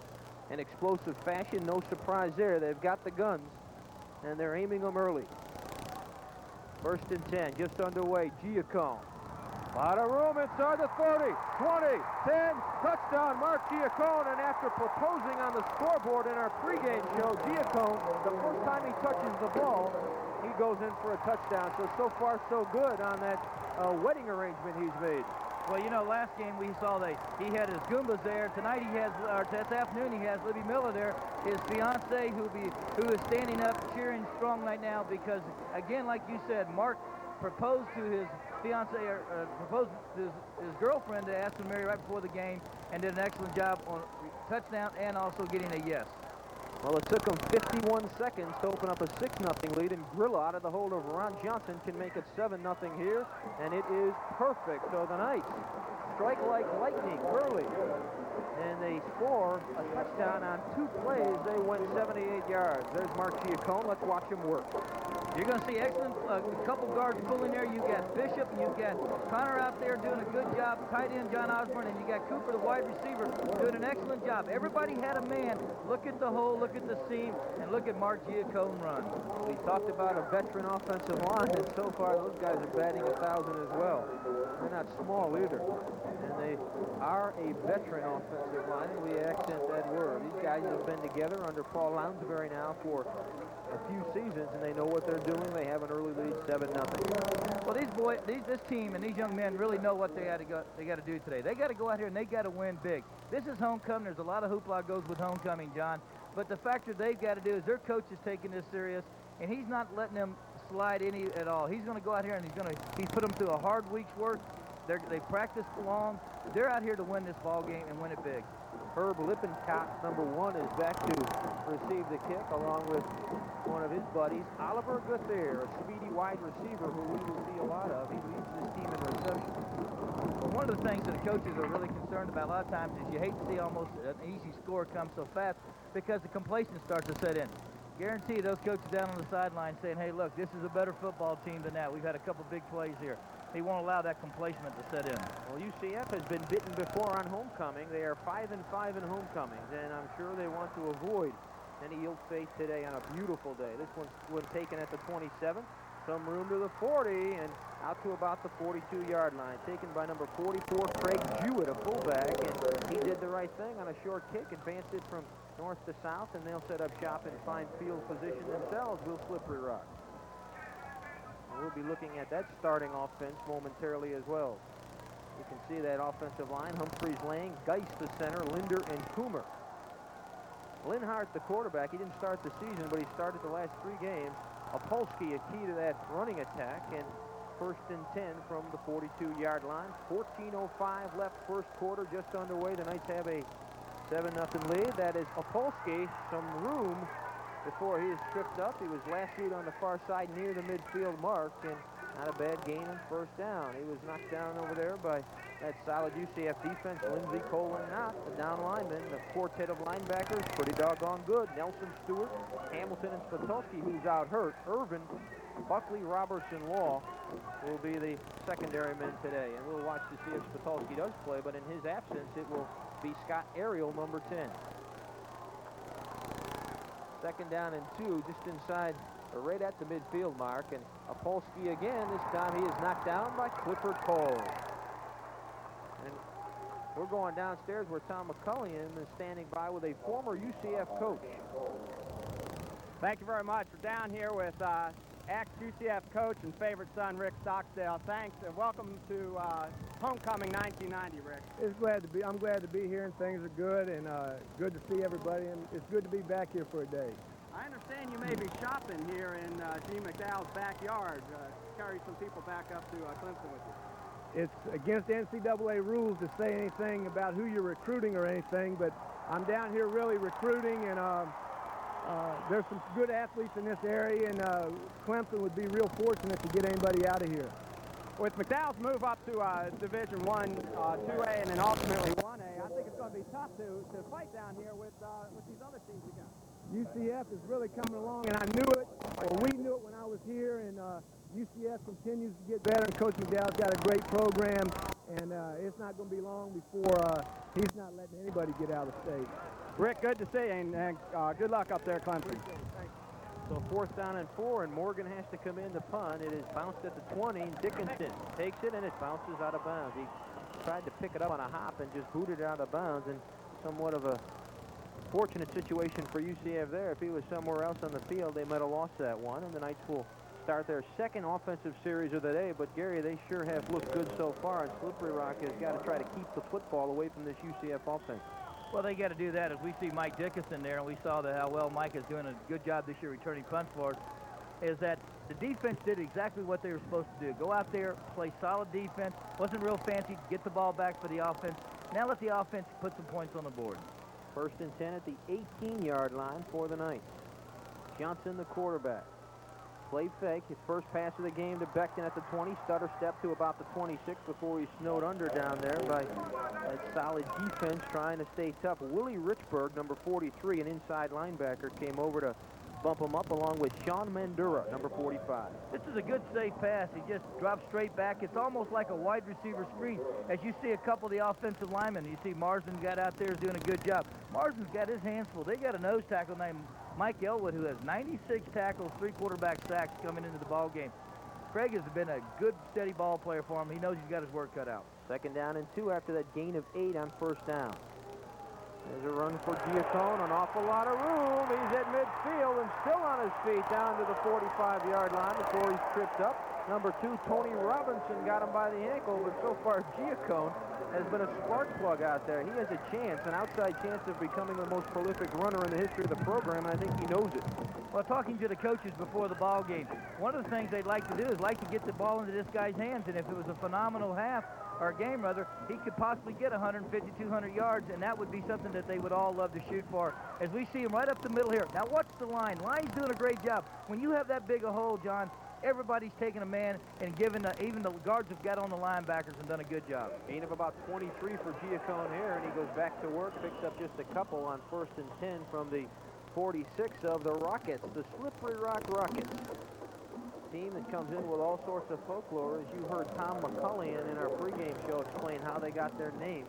in explosive fashion. No surprise there. They've got the guns, and they're aiming them early. 1st and 10, just underway. Giacone. A lot of room inside the 30, 20, 10, touchdown, Mark Giacone. And after proposing on the scoreboard in our pregame show, Giacone, the first time he touches the ball, he goes in for a touchdown. So far, so good on that wedding arrangement he's made. Well, you know, last game we saw he had his Goombas there. Tonight he has, or this afternoon he has Libby Miller there, his fiancée, who is standing up cheering strong right now because, again, like you said, Mark proposed to his fiancée, proposed to his girlfriend to ask him to marry right before the game, and did an excellent job on touchdown and also getting a yes. Well, it took him 51 seconds to open up a 6-0 lead, and Grillo, out of the hold of Ron Johnson, can make it 7-0 here, and it is perfect. So the Knights strike like lightning early, and they score a touchdown on 2 plays. They went 78 yards. There's Mark Giacone. Let's watch him work. You're going to see excellent couple guards pulling there. You've got Bishop, and you've got Connor out there doing a good job. Tight end John Osborne, and you got Cooper, the wide receiver, doing an excellent job. Everybody had a man. Look at the hole, look at the seam, and look at Mark Giacone run. We talked about a veteran offensive line, and so far those guys are batting 1,000 as well. They're not small either, and they are a veteran offensive line, and we accent that word. These guys have been together under Paul Lounsbury now for a few seasons, and they know what they're doing. They have an early lead, 7-0. Well, this team and these young men really know what they got to do today. They got to go out here and they got to win big. This is homecoming. There's a lot of hoopla goes with homecoming, John. But the factor they've got to do is their coach is taking this serious, and he's not letting them slide any at all. He's going to go out here and he's put them through a hard week's work. They practiced long. They're out here to win this ball game and win it big. Herb Lippincott, number 1, is back to receive the kick, along with one of his buddies, Oliver Guthier, a speedy wide receiver who we will see a lot of. He leads this team in reception. Well, one of the things that the coaches are really concerned about a lot of times is you hate to see almost an easy score come so fast because the complacence starts to set in. Guarantee those coaches down on the sideline saying, hey, look, this is a better football team than that. We've had a couple big plays here. He won't allow that complacement to set in. Well, UCF has been bitten before on homecoming. They are 5-5 in homecomings, and I'm sure they want to avoid any ill fate today on a beautiful day. This one's taken at the 27, some room to the 40, and out to about the 42-yard line. Taken by number 44, Craig Jewett, a fullback, and he did the right thing on a short kick, advanced it from north to south, and they'll set up shop and find field position themselves. UCFvsLiberty. We'll be looking at that starting offense momentarily as well. You can see that offensive line. Humphreys Lang, Geist the center, Linder, and Coomer. Linhart, the quarterback, he didn't start the season, but he started the last 3 games. Opolsky, a key to that running attack, and 1st and 10 from the 42-yard line. 14:05 left first quarter, just underway. The Knights have a 7-0 lead. That is Opolsky, some room before he is tripped up. He was last viewed on the far side near the midfield mark, and Not a bad gain on first down. He was knocked down over there by that solid UCF defense. Lindsey, Colin, Knott, the down linemen, the quartet of linebackers, pretty doggone good. Nelson, Stewart, Hamilton, and Spatulski, who's out hurt. Irvin, Buckley, Roberts, and Law will be the secondary men today. And we'll watch to see if Spatulski does play, but in his absence, it will be Scott Ariel, number 10. Second down and 2, just inside, or right at the midfield mark. And Opolsky again. This time he is knocked down by Clifford Cole. And we're going downstairs where Tom McCullion is standing by with a former UCF coach. Thank you very much. We're down here with ex-UCF coach and favorite son, Rick Stockdale. Thanks, and welcome to Homecoming 1990, Rick. I'm glad to be here, and things are good, and good to see everybody, and it's good to be back here for a day. I understand you may be shopping here in G. McDowell's backyard. Carry some people back up to Clemson with you. It's against NCAA rules to say anything about who you're recruiting or anything, but I'm down here really recruiting, and there's some good athletes in this area, and Clemson would be real fortunate to get anybody out of here. With McDowell's move up to Division I, 2A, and then ultimately 1A, I think it's going to be tough to fight down here with these other teams you got. UCF is really coming along, and I knew it, or we knew it when I was here, and UCF continues to get better, and Coach McDowell's got a great program, and it's not going to be long before he's not letting anybody get out of state. Rick, good to see you, and good luck up there, Clemson. So 4th down and 4, and Morgan has to come in to punt. It is bounced at the 20. Dickinson takes it, and it bounces out of bounds. He tried to pick it up on a hop and just booted it out of bounds, and somewhat of a fortunate situation for UCF there. If he was somewhere else on the field, they might have lost that one, and the Knights will start their second offensive series of the day. But, Gary, they sure have looked good so far, and Slippery Rock has got to try to keep the football away from this UCF offense. Well, they got to do that. As we see Mike Dickinson there, and we saw how well Mike is doing a good job this year returning punts for us, is that the defense did exactly what they were supposed to do. Go out there, play solid defense. Wasn't real fancy. Get the ball back for the offense. Now let the offense put some points on the board. 1st and 10 at the 18-yard line for the Knights. Johnson, the quarterback. Play fake. His first pass of the game to Beckton at the 20. Stutter step to about the 26 before he snowed under down there by that solid defense trying to stay tough. Willie Richburg, number 43, an inside linebacker, came over to bump him up along with Sean Mandura, number 45. This is a good safe pass. He just drops straight back. It's almost like a wide receiver screen. As you see a couple of the offensive linemen, you see Marsden got out there is doing a good job. Marsden's got his hands full. They got a nose tackle named Mike Elwood, who has 96 tackles, 3 quarterback sacks coming into the ball game. Craig has been a good, steady ball player for him. He knows he's got his work cut out. 2nd down and 2 after that gain of 8 on 1st down. There's a run for Giacone, an awful lot of room. He's at midfield and still on his feet down to the 45-yard line before he's tripped up. Number 2, Tony Robinson, got him by the ankle, but so far Giacone has been a spark plug out there. He has a chance, an outside chance of becoming the most prolific runner in the history of the program, and I think he knows it. Well, talking to the coaches before the ball game, one of the things they'd like to do is like to get the ball into this guy's hands, and if it was a phenomenal half, or game rather, he could possibly get 150, 200 yards, and that would be something that they would all love to shoot for. As we see him right up the middle here. Now watch the line. Line's doing a great job. When you have that big a hole, John, everybody's taking a man and giving even the guards have got on the linebackers and done a good job. Gain of about 23 for Giacone here, and he goes back to work, picks up just a couple on 1st and 10 from the 46 of the Rockets, the Slippery Rock Rockets. Team that comes in with all sorts of folklore, as you heard Tom McCullion in our pregame show explain how they got their name.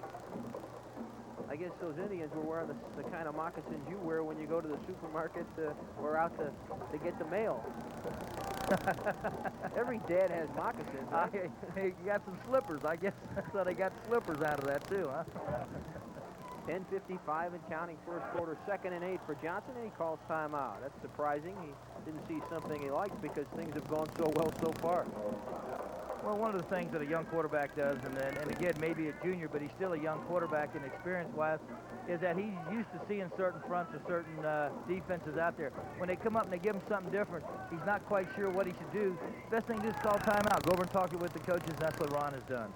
I guess those Indians were wearing the kind of moccasins you wear when you go to the supermarket or out to get the mail. Every dad has moccasins. Huh? You got some slippers. I guess so they got slippers out of that too, huh? 10:55 and counting, 1st quarter, 2nd and 8 for Johnson, and he calls timeout. That's surprising. He didn't see something he liked because things have gone so well so far. Well, one of the things that a young quarterback does, and again, maybe a junior, but he's still a young quarterback and experience-wise, is that he's used to seeing certain fronts or certain defenses out there. When they come up and they give him something different, he's not quite sure what he should do. Best thing to do is call timeout. Go over and talk it with the coaches. That's what Ron has done.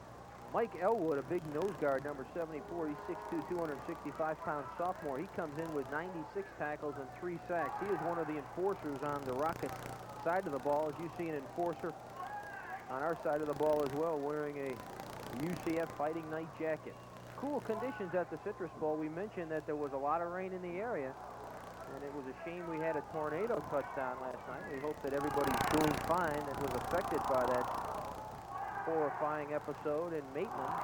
Mike Elwood, a big nose guard, number 74. He's 6'2", 265-pound sophomore. He comes in with 96 tackles and 3 sacks. He is one of the enforcers on the Rockets side of the ball. As you see an enforcer on our side of the ball as well, wearing a UCF Fighting Night jacket. Cool conditions at the Citrus Bowl. We mentioned that there was a lot of rain in the area, and it was a shame we had a tornado touchdown last night. We hope that everybody's doing fine that was affected by that horrifying episode in Maitland.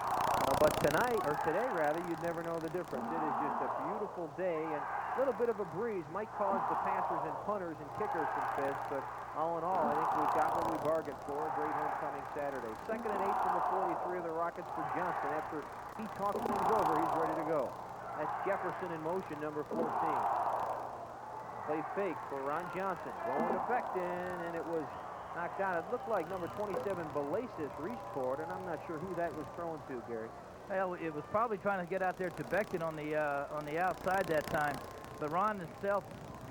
But tonight, or today rather, you'd never know the difference. It is just a beautiful day, and a little bit of a breeze might cause the passers and punters and kickers some fits, but all in all, I think we've got what we bargained for. A great homecoming Saturday. 2nd and 8 from the 43 of the Rockets for Johnson. After he talks things over, he's ready to go. That's Jefferson in motion, number 14. Play fake for Ron Johnson. Going to Becton, and it was knocked down. It looked like number 27, Belasis, reached for it, and I'm not sure who that was thrown to, Gary. Well, it was probably trying to get out there to Becton on the outside that time. But Ron himself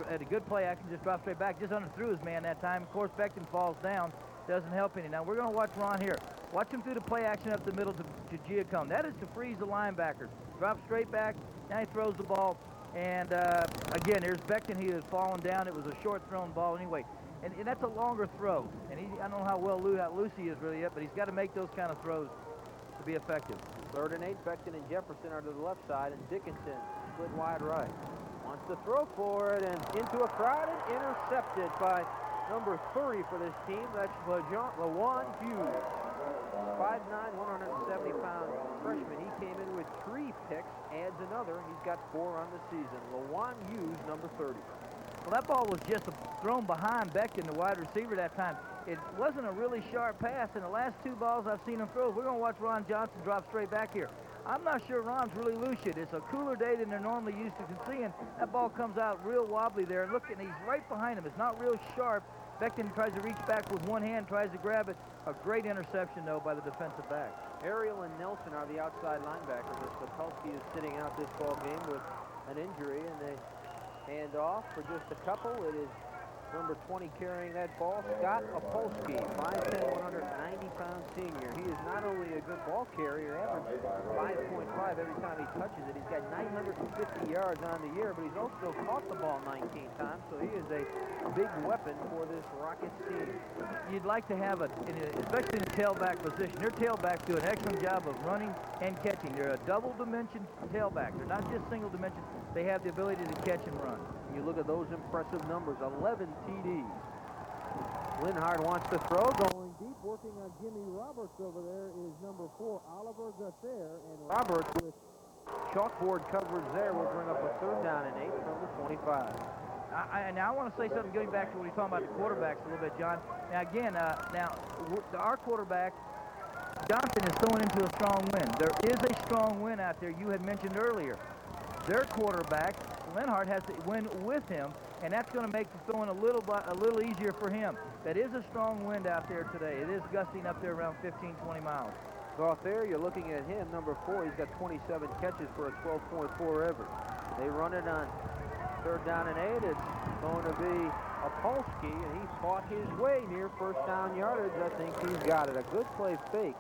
had a good play action, just dropped straight back, just underthrew his man that time. Of course, Becton falls down. Doesn't help any. Now, we're going to watch Ron here. Watch him through the play action up the middle to Giacone. That is to freeze the linebackers. Drops straight back. Now he throws the ball. And, again, there's Becton. He had fallen down. It was a short thrown ball anyway. And that's a longer throw. And I don't know how loose he is really yet, but he's got to make those kind of throws to be effective. 3rd and 8, Becton and Jefferson are to the left side, and Dickinson split wide right. Wants to throw for it, and into a crowd, and intercepted by number 30 for this team. That's LaJuan Hughes. 5'9", 170-pound freshman. He came in with 3 picks, adds another. He's got 4 on the season. LaJuan Hughes, number 30. Well, that ball was just thrown behind Becton, the wide receiver that time. It wasn't a really sharp pass, and the last 2 balls I've seen him throw. We're going to watch Ron Johnson drop straight back here. I'm not sure Ron's really loose yet. It's a cooler day than they're normally used to seeing. That ball comes out real wobbly there. And look, and he's right behind him. It's not real sharp. Becton tries to reach back with one hand, tries to grab it. A great interception, though, by the defensive back. Ariel and Nelson are the outside linebackers. Sapolsky is sitting out this ball game with an injury, and they hand off for just a couple. It is number 20 carrying that ball, Scott Apolsky, 5'10", 190-pound senior. He is not only a good ball carrier, average 5.5 every time he touches it. He's got 950 yards on the year, but he's also caught the ball 19 times, so he is a big weapon for this Rockets team. You'd like to have especially in the tailback position. Their tailbacks do an excellent job of running and catching. They're a double-dimension tailback. They're not just single-dimension. They have the ability to catch and run. You look at those impressive numbers, 11 TDs. Linhart wants to throw, going deep, working on Jimmy Roberts over there is number 4, Oliver Gather, and Roberts with chalkboard coverage there will bring up a 3rd down and 8 from the 25. Now I want to say something going back to what you're talking about the quarterbacks a little bit, John. Now again, our quarterback, Johnson, is throwing into a strong wind. There is a strong wind out there you had mentioned earlier. Their quarterback, Linhart, has the wind with him, and that's going to make the throwing a little easier for him. That is a strong wind out there today. It is gusting up there around 15, 20 miles. So out there, you're looking at him, number 4. He's got 27 catches for a 12.4 average. They run it on 3rd down and 8. It's going to be Apolsky, and he fought his way near 1st down yardage. I think he's got it. A good play fake.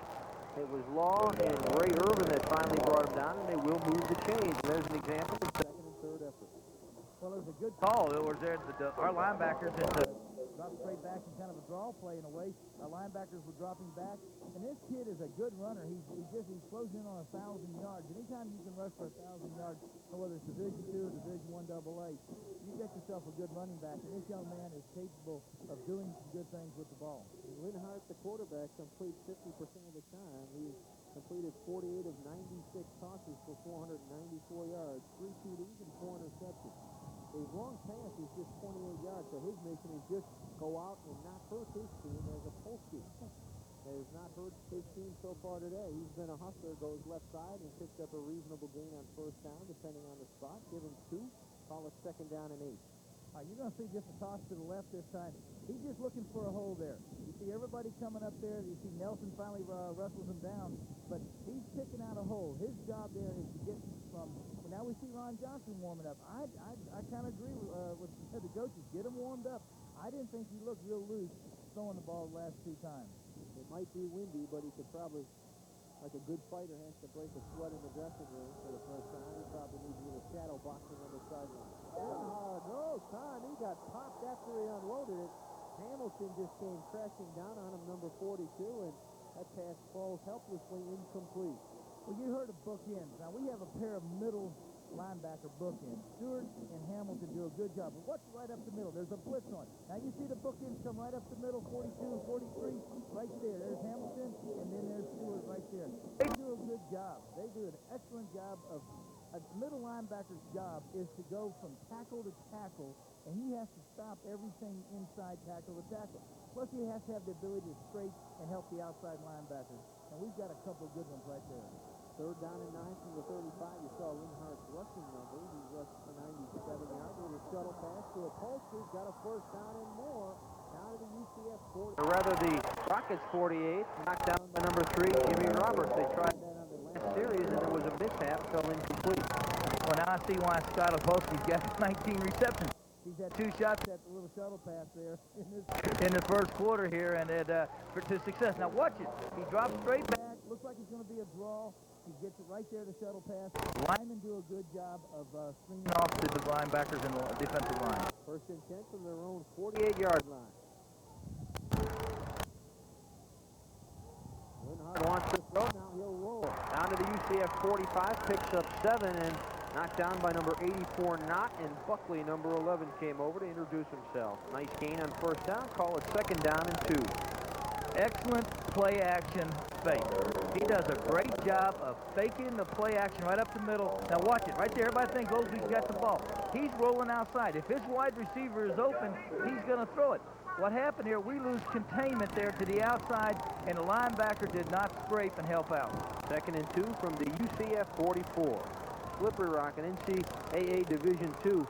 It was Law and Ray Irvin that finally brought him down, and they will move the chains. There's an example of 2nd and 3rd effort. Well, it was a good call. Our linebackers dropped straight back in kind of a draw play in a way. Our linebackers were dropping back, and this kid is a good runner. He closes in on 1,000 yards. Anytime you can rush for 1,000 yards, whether it's Division II or Division I AA, you get yourself a good running back, and this young man is capable of doing some good things with the ball. Linhart, the quarterback, completes 50% of the time. He completed 48 of 96 tosses for 494 yards, 3 TDs and 4 interceptions. His long pass is just 28 yards, so his mission is just go out and not hurt his team as a Polsky. Has not hurt his team so far today. He's been a hustler, goes left side and picks up a reasonable gain on 1st down, depending on the spot. Give him 2, call it 2nd down and 8. You're going to see just a toss to the left this time. He's just looking for a hole there. You see everybody coming up there. You see Nelson finally wrestles him down, but he's picking out a hole. His job there is to get from. Now we see Ron Johnson warming up. I kind of agree with the coaches. Get him warmed up. I didn't think he looked real loose throwing the ball the last 2 times. It might be windy, but he could probably, like a good fighter, has to break a sweat in the dressing room for the first time. He probably needs a little shadow boxing on the sideline. No time. He got popped after he unloaded it. Hamilton just came crashing down on him, number 42, and that pass falls helplessly incomplete. Well, you heard of bookends. Now, we have a pair of middle linebacker bookends. Stewart and Hamilton do a good job. But what's right up the middle? There's a blitz on. Now, you see the bookends come right up the middle, 42, 43, right there. There's Hamilton, and then there's Stewart right there. They do a good job. They do an excellent job of a middle linebacker's job is to go from tackle to tackle, and he has to stop everything inside tackle to tackle. Plus, he has to have the ability to scrape and help the outside linebackers. And we've got a couple of good ones right there. 3rd down and 9 from the 35. You saw Linhart's rushing numbers. He rushed for 97 yards with a shuttle pass to a Polster. Got a 1st down and more. Down to the UCF 40. Or rather, the Rockets 48, knocked down by number 3, Jimmy Roberts. They tried that on the last series, and there was a mishap, fell incomplete. Well, now I see why Scott Opolsky's got 19 receptions. He's had 2 shots at the little shuttle pass there in the first quarter here, and to success. Now watch it. He drops straight back. Looks like it's going to be a draw. He gets it right there to shuttle pass. Linemen do a good job of stringing off to the linebackers in the defensive line. 1st and 10 from their own 48-yard line. Linhart wants to throw. Now he'll roll. Down to the UCF 45, picks up 7, and knocked down by number 84, Knott, and Buckley, number 11, came over to introduce himself. Nice gain on 1st down. Call it 2nd down and 2. Excellent play action fake. He does a great job of faking the play action right up the middle. Now watch it right there. Everybody thinks Oldby's got the ball. He's rolling outside. If his wide receiver is open, he's going to throw it. What happened here, we lose containment there to the outside, and the linebacker did not scrape and help out. 2nd and 2 from the UCF 44. SlipperyRock, an NCAA Division II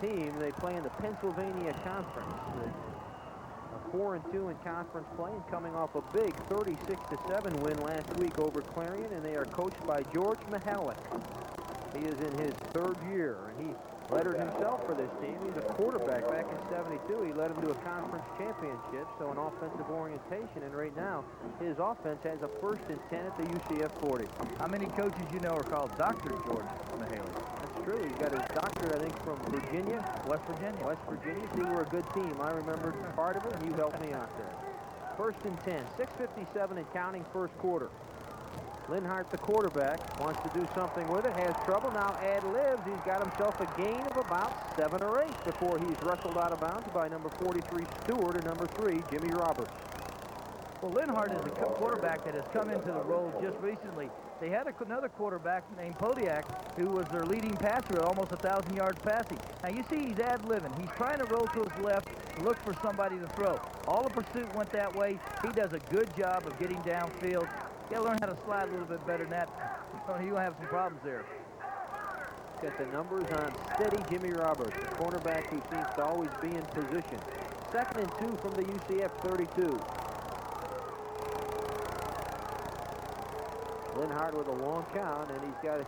team. They play in the Pennsylvania Conference. A 4-2 in conference play, and coming off a big 36-7 win last week over Clarion, and they are coached by George Mihalik. He is in his 3rd year, and he lettered himself for this team. He's a quarterback back in '72. He led him to a conference championship, so an offensive orientation, and right now his offense has a 1st and 10 at the UCF 40. How many coaches you know are called Dr. George Mihalik? That's true. He's got his doctorate, I think, from Virginia. West Virginia. West Virginia. See, we're a good team. I remembered part of it, and you helped me out there. 1st and 10. 6:57 and counting 1st quarter. Linhart, the quarterback, wants to do something with it, has trouble, now ad-libs. He's got himself a gain of about 7 or 8 before he's wrestled out of bounds by number 43, Stewart, and number 3, Jimmy Roberts. Well, Linhart is a quarterback that has come into the role just recently. They had another quarterback named Podiak, who was their leading passer at almost 1,000 yards passing. Now, you see he's ad-libbing. He's trying to roll to his left, look for somebody to throw. All the pursuit went that way. He does a good job of getting downfield. You gotta learn how to slide a little bit better than that. You're gonna have some problems there. Got the numbers on steady Jimmy Roberts, a cornerback who seems to always be in position. 2nd and 2 from the UCF 32. Linhart with a long count, and he's got his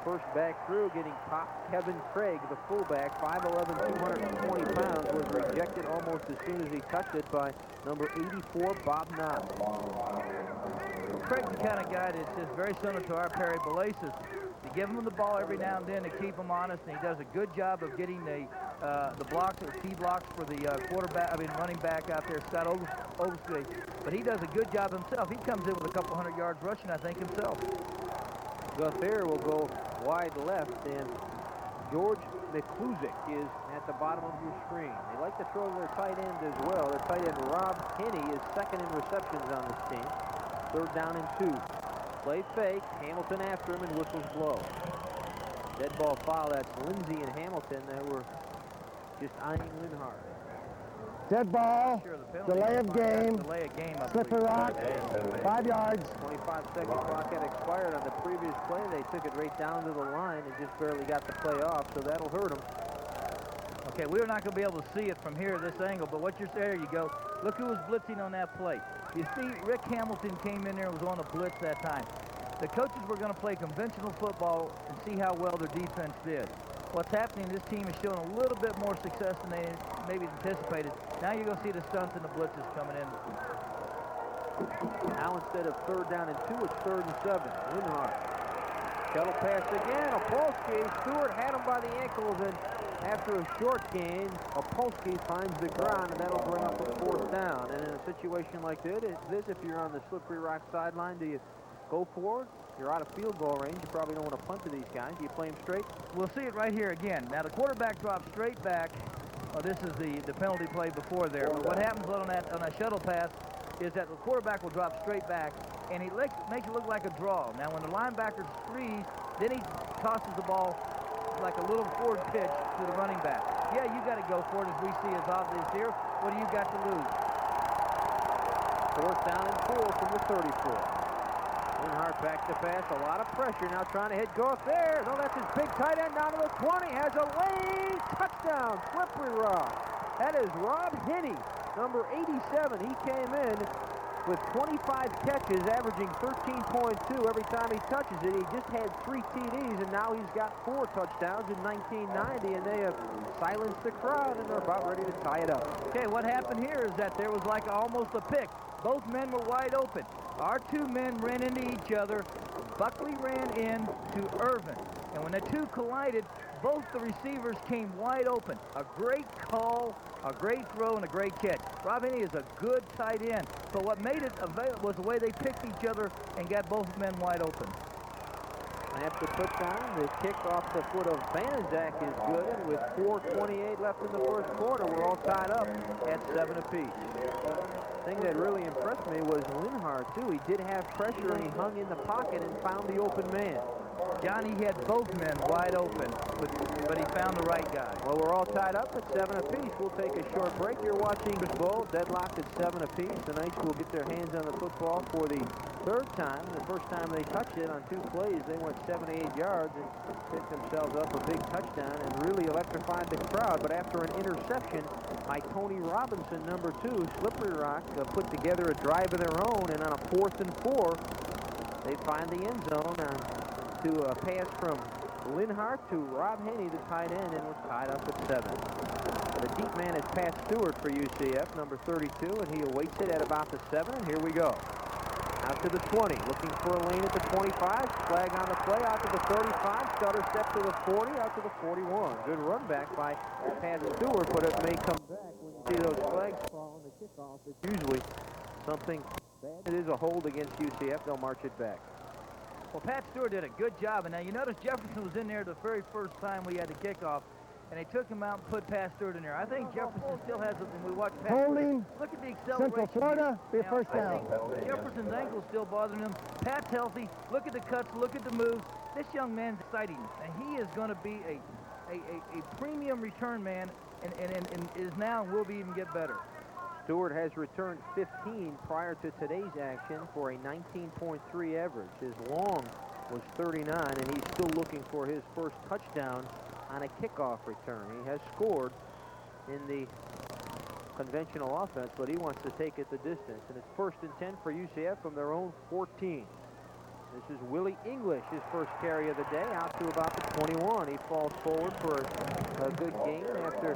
first back through, getting popped. Kevin Craig, the fullback, 5'11", 220 pounds, was rejected almost as soon as he touched it by number 84, Bob Knott. Craig's the kind of guy that's just very similar to our Perry Belasis. You give him the ball every now and then to keep him honest, and he does a good job of getting the blocks, the key blocks for the running back out there, Scott Overstreet. But he does a good job himself. He comes in with a couple 100 yards rushing, I think, himself. Guthier will go wide left, and George McClusick is at the bottom of your screen. They like to throw their tight end as well. Their tight end, Rob Kinney, is 2nd in receptions on this team. 3rd down and 2. Play fake. Hamilton after him, and whistles blow. Dead ball foul. That's Lindsey and Hamilton that were just eyeing Linhart. Dead ball. Delay of game. SlipperyRock. 5 yards. 25-second clock had expired on the previous play. They took it right down to the line and just barely got the play off, so that'll hurt them. Okay, we're not going to be able to see it from here, this angle, but what you're saying, there you go. Look who was blitzing on that play. You see, Rick Hamilton came in there and was on a blitz that time. The coaches were going to play conventional football and see how well their defense did. What's happening, this team is showing a little bit more success than they maybe anticipated. Now you're going to see the stunts and the blitzes coming in. Now instead of 3rd down and 2, it's 3rd and 7. Linhart Shuttle pass again. Opolsky. Stewart had him by the ankles, and after a short gain, Opolsky finds the ground, and that'll bring up a 4th down. And in a situation like this, if you're on the Slippery Rock sideline, do you go for it? You're out of field goal range. You probably don't want to punt to these guys. Do you play them straight? We'll see it right here again. Now the quarterback drops straight back. Oh, this is the penalty play before there. But what happens on that shuttle pass is that the quarterback will drop straight back, and he makes it look like a draw. Now when the linebacker frees, then he tosses the ball like a little forward pitch to the running back. Yeah, you got to go for it, as we see as obvious here. What do you got to lose? 4th down and 4 from the 34. Linhart back to pass. A lot of pressure now, trying to hit Goff there. No, that's his big tight end down to the 20. Has a lane touchdown. Slippery Rock. That is Rob Hinney, number 87. He came in with 25 catches, averaging 13.2 every time he touches it. He just had 3 TDs, and now he's got 4 touchdowns in 1990, and they have silenced the crowd, and they're about ready to tie it up. Okay, what happened here is that there was like almost a pick. Both men were wide open. Our 2 men ran into each other. Buckley ran in to Irvin, and when the 2 collided, both the receivers came wide open. A great call, a great throw, and a great catch. Rob Hinney is a good tight end, but what made it available was the way they picked each other and got both men wide open. After put down, the kick off the foot of Banaszak is good, and with 4:28 left in the first quarter, we're all tied up at 7 apiece. The thing that really impressed me was Linhart, too. He did have pressure, and he hung in the pocket and found the open man. Johnny had both men wide open, but he found the right guy. Well, we're all tied up at 7 apiece. We'll take a short break. You're watching this bowl, deadlocked at 7 apiece. The Knights will get their hands on the football for the 3rd time. The first time they touched it on 2 plays, they went 78 yards and picked themselves up a big touchdown and really electrified the crowd. But after an interception by Tony Robinson, number 2, Slippery Rock put together a drive of their own, and on a 4th and 4, they find the end zone to a pass from Linhart to Rob Hinney, the tight end, and we're tied up at 7. The deep man is Pat Stewart for UCF, number 32, and he awaits it at about the 7, and here we go. Out to the 20, looking for a lane at the 25, flag on the play, out to the 35, stutter step to the 40, out to the 41. Good run back by Pat Stewart, but it may come back when you see those flags fall on the kickoff. It's usually something bad. It is a hold against UCF. They'll march it back. Well, Pat Stewart did a good job, and now you notice Jefferson was in there the very first time we had the kickoff, and they took him out and put Pat Stewart in there. I think Jefferson still has it when we watch Pat Holding. Stewart. Look at the acceleration. Central Florida, be a first down. Jefferson's ankle's still bothering him. Pat's healthy. Look at the cuts. Look at the moves. This young man's exciting, and he is going to be a premium return man, and is now and will be even get better. Stewart has returned 15 prior to today's action for a 19.3 average. His long was 39, and he's still looking for his first touchdown on a kickoff return. He has scored in the conventional offense, but he wants to take it the distance. And it's 1st and 10 for UCF from their own 14. This is Willie English, his first carry of the day, out to about the 21. He falls forward for a good gain after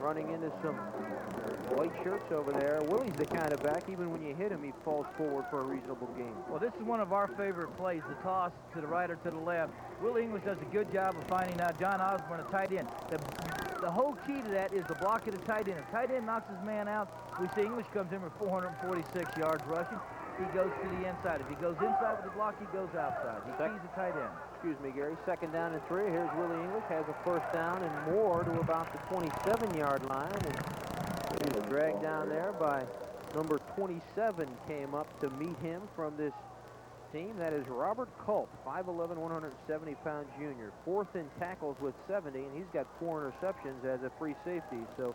running into some white shirts over there. Willie's the kind of back, even when you hit him, he falls forward for a reasonable gain. Well, this is one of our favorite plays, the toss to the right or to the left. Willie English does a good job of finding out John Osborne, a tight end. The whole key to that is the block of the tight end. If tight end knocks his man out, we see English comes in for 446 yards rushing. He goes to the inside. If he goes inside with the block, he goes outside. He feeds the tight end. Excuse me, Gary. 2nd down and 3. Here's Willie English. Has a first down and more to about the 27-yard line. And he was dragged down there by number 27 came up to meet him from this team. That is Robert Culp, 5'11", 170-pound junior. 4th in tackles with 70, and he's got 4 interceptions as a free safety. So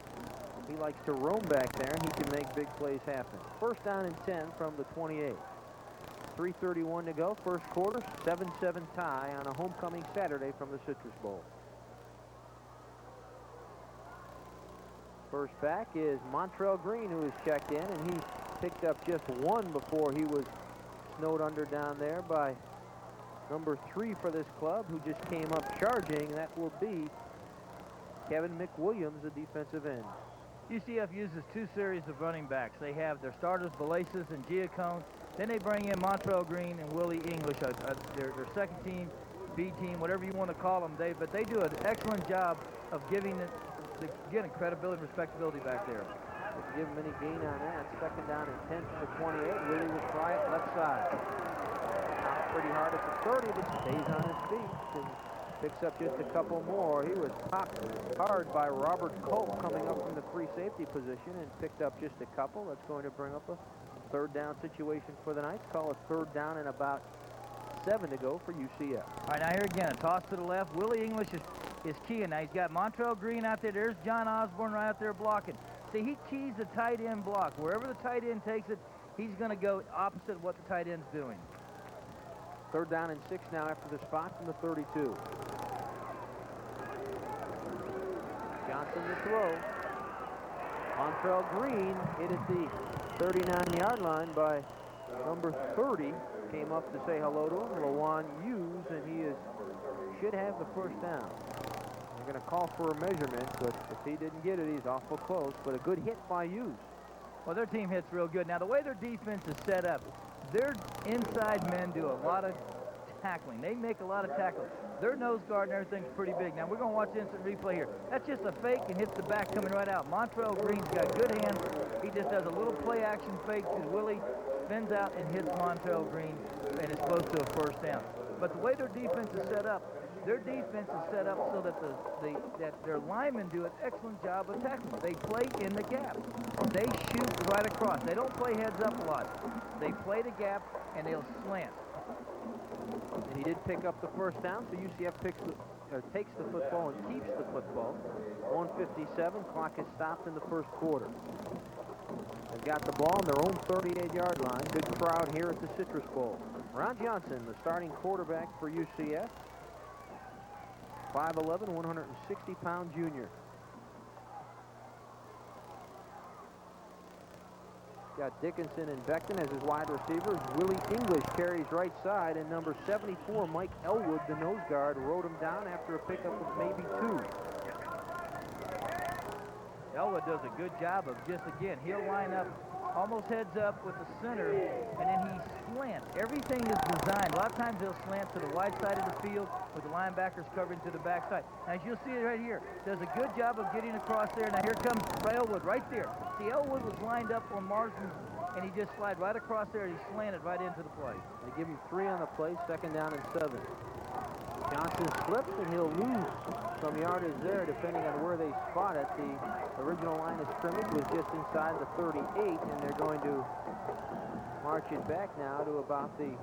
he likes to roam back there, and he can make big plays happen. 1st down and 10 from the 28. 3:31 to go, first quarter, 7-7 tie on a homecoming Saturday from the Citrus Bowl. First back is Montrell Green, who is checked in, and he picked up just 1 before he was snowed under down there by number 3 for this club, who just came up charging. That will be Kevin McWilliams, the defensive end. UCF uses 2 series of running backs. They have their starters, Valasis and Giacone, Then they bring in Montrell Green and Willie English, their second team, B team, whatever you want to call them. But they do an excellent job of giving getting credibility and respectability back there. Didn't give him any gain on that. Second down and 10 for 28. Willie will try it left side. Out pretty hard at the 30, but stays on his feet and picks up just a couple more. He was popped hard by Robert Culp coming up from the free safety position and picked up just a couple. That's going to bring up a third down situation for the Knights. Call it third down and about 7 to go for UCF. All right, now here again, a toss to the left. Willie English is keying. Now he's got Montrell Green out there. There's John Osborne right out there blocking. See, he keys the tight end block. Wherever the tight end takes it, he's going to go opposite of what the tight end's doing. Third down and 6 now after the spot from the 32. Johnson to throw. Montrell Green hit at the 39-yard line by number 30. Came up to say hello to him, Lawan Hughes, and he should have the first down. They're going to call for a measurement, but if he didn't get it, he's awful close. But a good hit by Hughes. Well, their team hits real good. Now, the way their defense is set up, their inside men do a lot of tackling. They make a lot of tackles. Their nose guard and everything's pretty big. Now, we're going to watch the instant replay here. That's just a fake and hits the back coming right out. Montrell Green's got good hands. He just does a little play-action fake to Willie, spins out and hits Montrell Green, and it's close to a first down. But the way their defense is set up, so that their linemen do an excellent job of tackling. They play in the gap. They shoot right across. They don't play heads up a lot. They play the gap, and they'll slant. And he did pick up the first down, so UCF takes the football and keeps the football. 1:57, clock is stopped in the first quarter. They've got the ball on their own 38-yard line. Good crowd here at the Citrus Bowl. Ron Johnson, the starting quarterback for UCF. 5'11", 160-pound junior. Got Dickinson and Beckton as his wide receivers. Willie English carries right side, and number 74, Mike Elwood, the nose guard, rode him down after a pickup of maybe 2. Elwood does a good job of just, again, he'll line up almost heads up with the center, and then he slants. Everything is designed. A lot of times he'll slant to the wide side of the field with the linebackers covering to the backside. As you'll see it right here, does a good job of getting across there. Now here comes Elwood right there. See, Elwood was lined up on Marsden, and he just slid right across there, and he slanted right into the play. They give him 3 on the play, second down and 7. Johnson slips, and he'll lose some yardage there, depending on where they spot it. The original line of scrimmage was just inside the 38, and they're going to march it back now to about the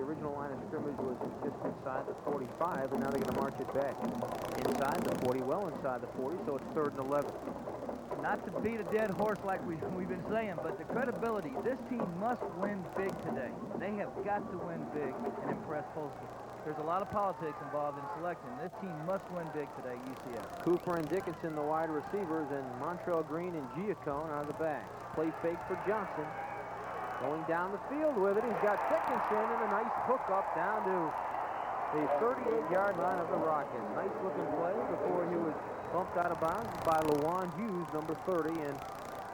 original line of scrimmage was just inside the 45, and now they're going to march it back inside the 40, well inside the 40, so it's 3rd and 11. Not to beat a dead horse like we've been saying, but the credibility, this team must win big today. They have got to win big and impress Polsky. There's a lot of politics involved in selection. This team must win big today, UCF. Cooper and Dickinson, the wide receivers, and Montrell Green and Giacone are the backs. Play fake for Johnson. Going down the field with it, he's got Dickinson, and a nice hook-up down to the 38-yard line of the Rockets. Nice-looking play before he was bumped out of bounds by Lawan Hughes, number 30, and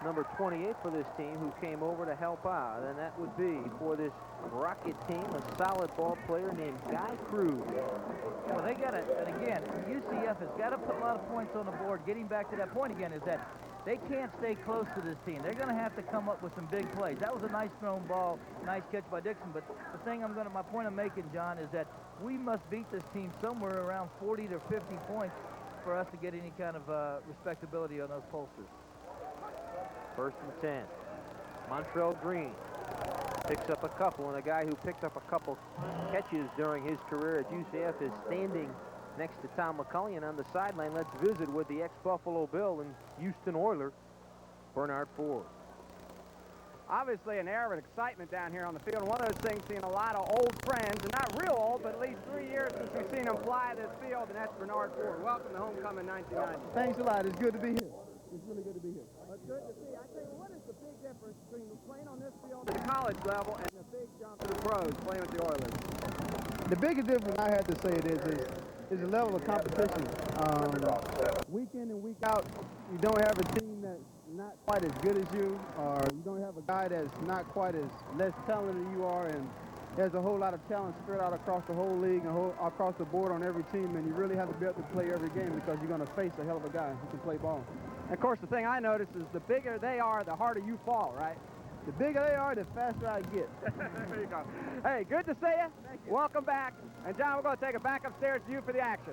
number 28 for this team, who came over to help out. And that would be, for this Rocket team, a solid ball player named Guy Cruz. Well, they got to, and again, UCF has got to put a lot of points on the board. Getting back to that point again is that they can't stay close to this team. They're going to have to come up with some big plays. That was a nice thrown ball, nice catch by Dixon. But the thing my point I'm making, John, is that we must beat this team somewhere around 40 to 50 points for us to get any kind of respectability on those pollsters. 1st and 10. Montrell Green picks up a couple, and a guy who picked up a couple catches during his career at UCF is standing next to Tom McCullion on the sideline. Let's visit with the ex-Buffalo Bill and Houston Oiler, Bernard Ford. Obviously an air of excitement down here on the field. One of those things, seeing a lot of old friends, and not real old, but at least 3 years since we've seen him fly this field, and that's Bernard Ford. Welcome to Homecoming 1990. Thanks a lot. It's good to be here. It's really good to be here. It's good to see. I tell you, what is the big difference between playing on this field at the college level and the big jump to the pros, playing with the Oilers? The biggest difference I had to say it is the level of competition. Week in and week out, you don't have a team that not quite as good as you, or you don't have a guy that's not quite as less talented than you are, and there's a whole lot of talent spread out across the whole league and across the board on every team, and you really have to be able to play every game because you're going to face a hell of a guy who can play ball. And of course, the thing I notice is the bigger they are, the harder you fall, right? The bigger they are, the faster I get. There you go. Hey, good to see you. Thank you. Welcome back. And, John, we're going to take it back upstairs to you for the action.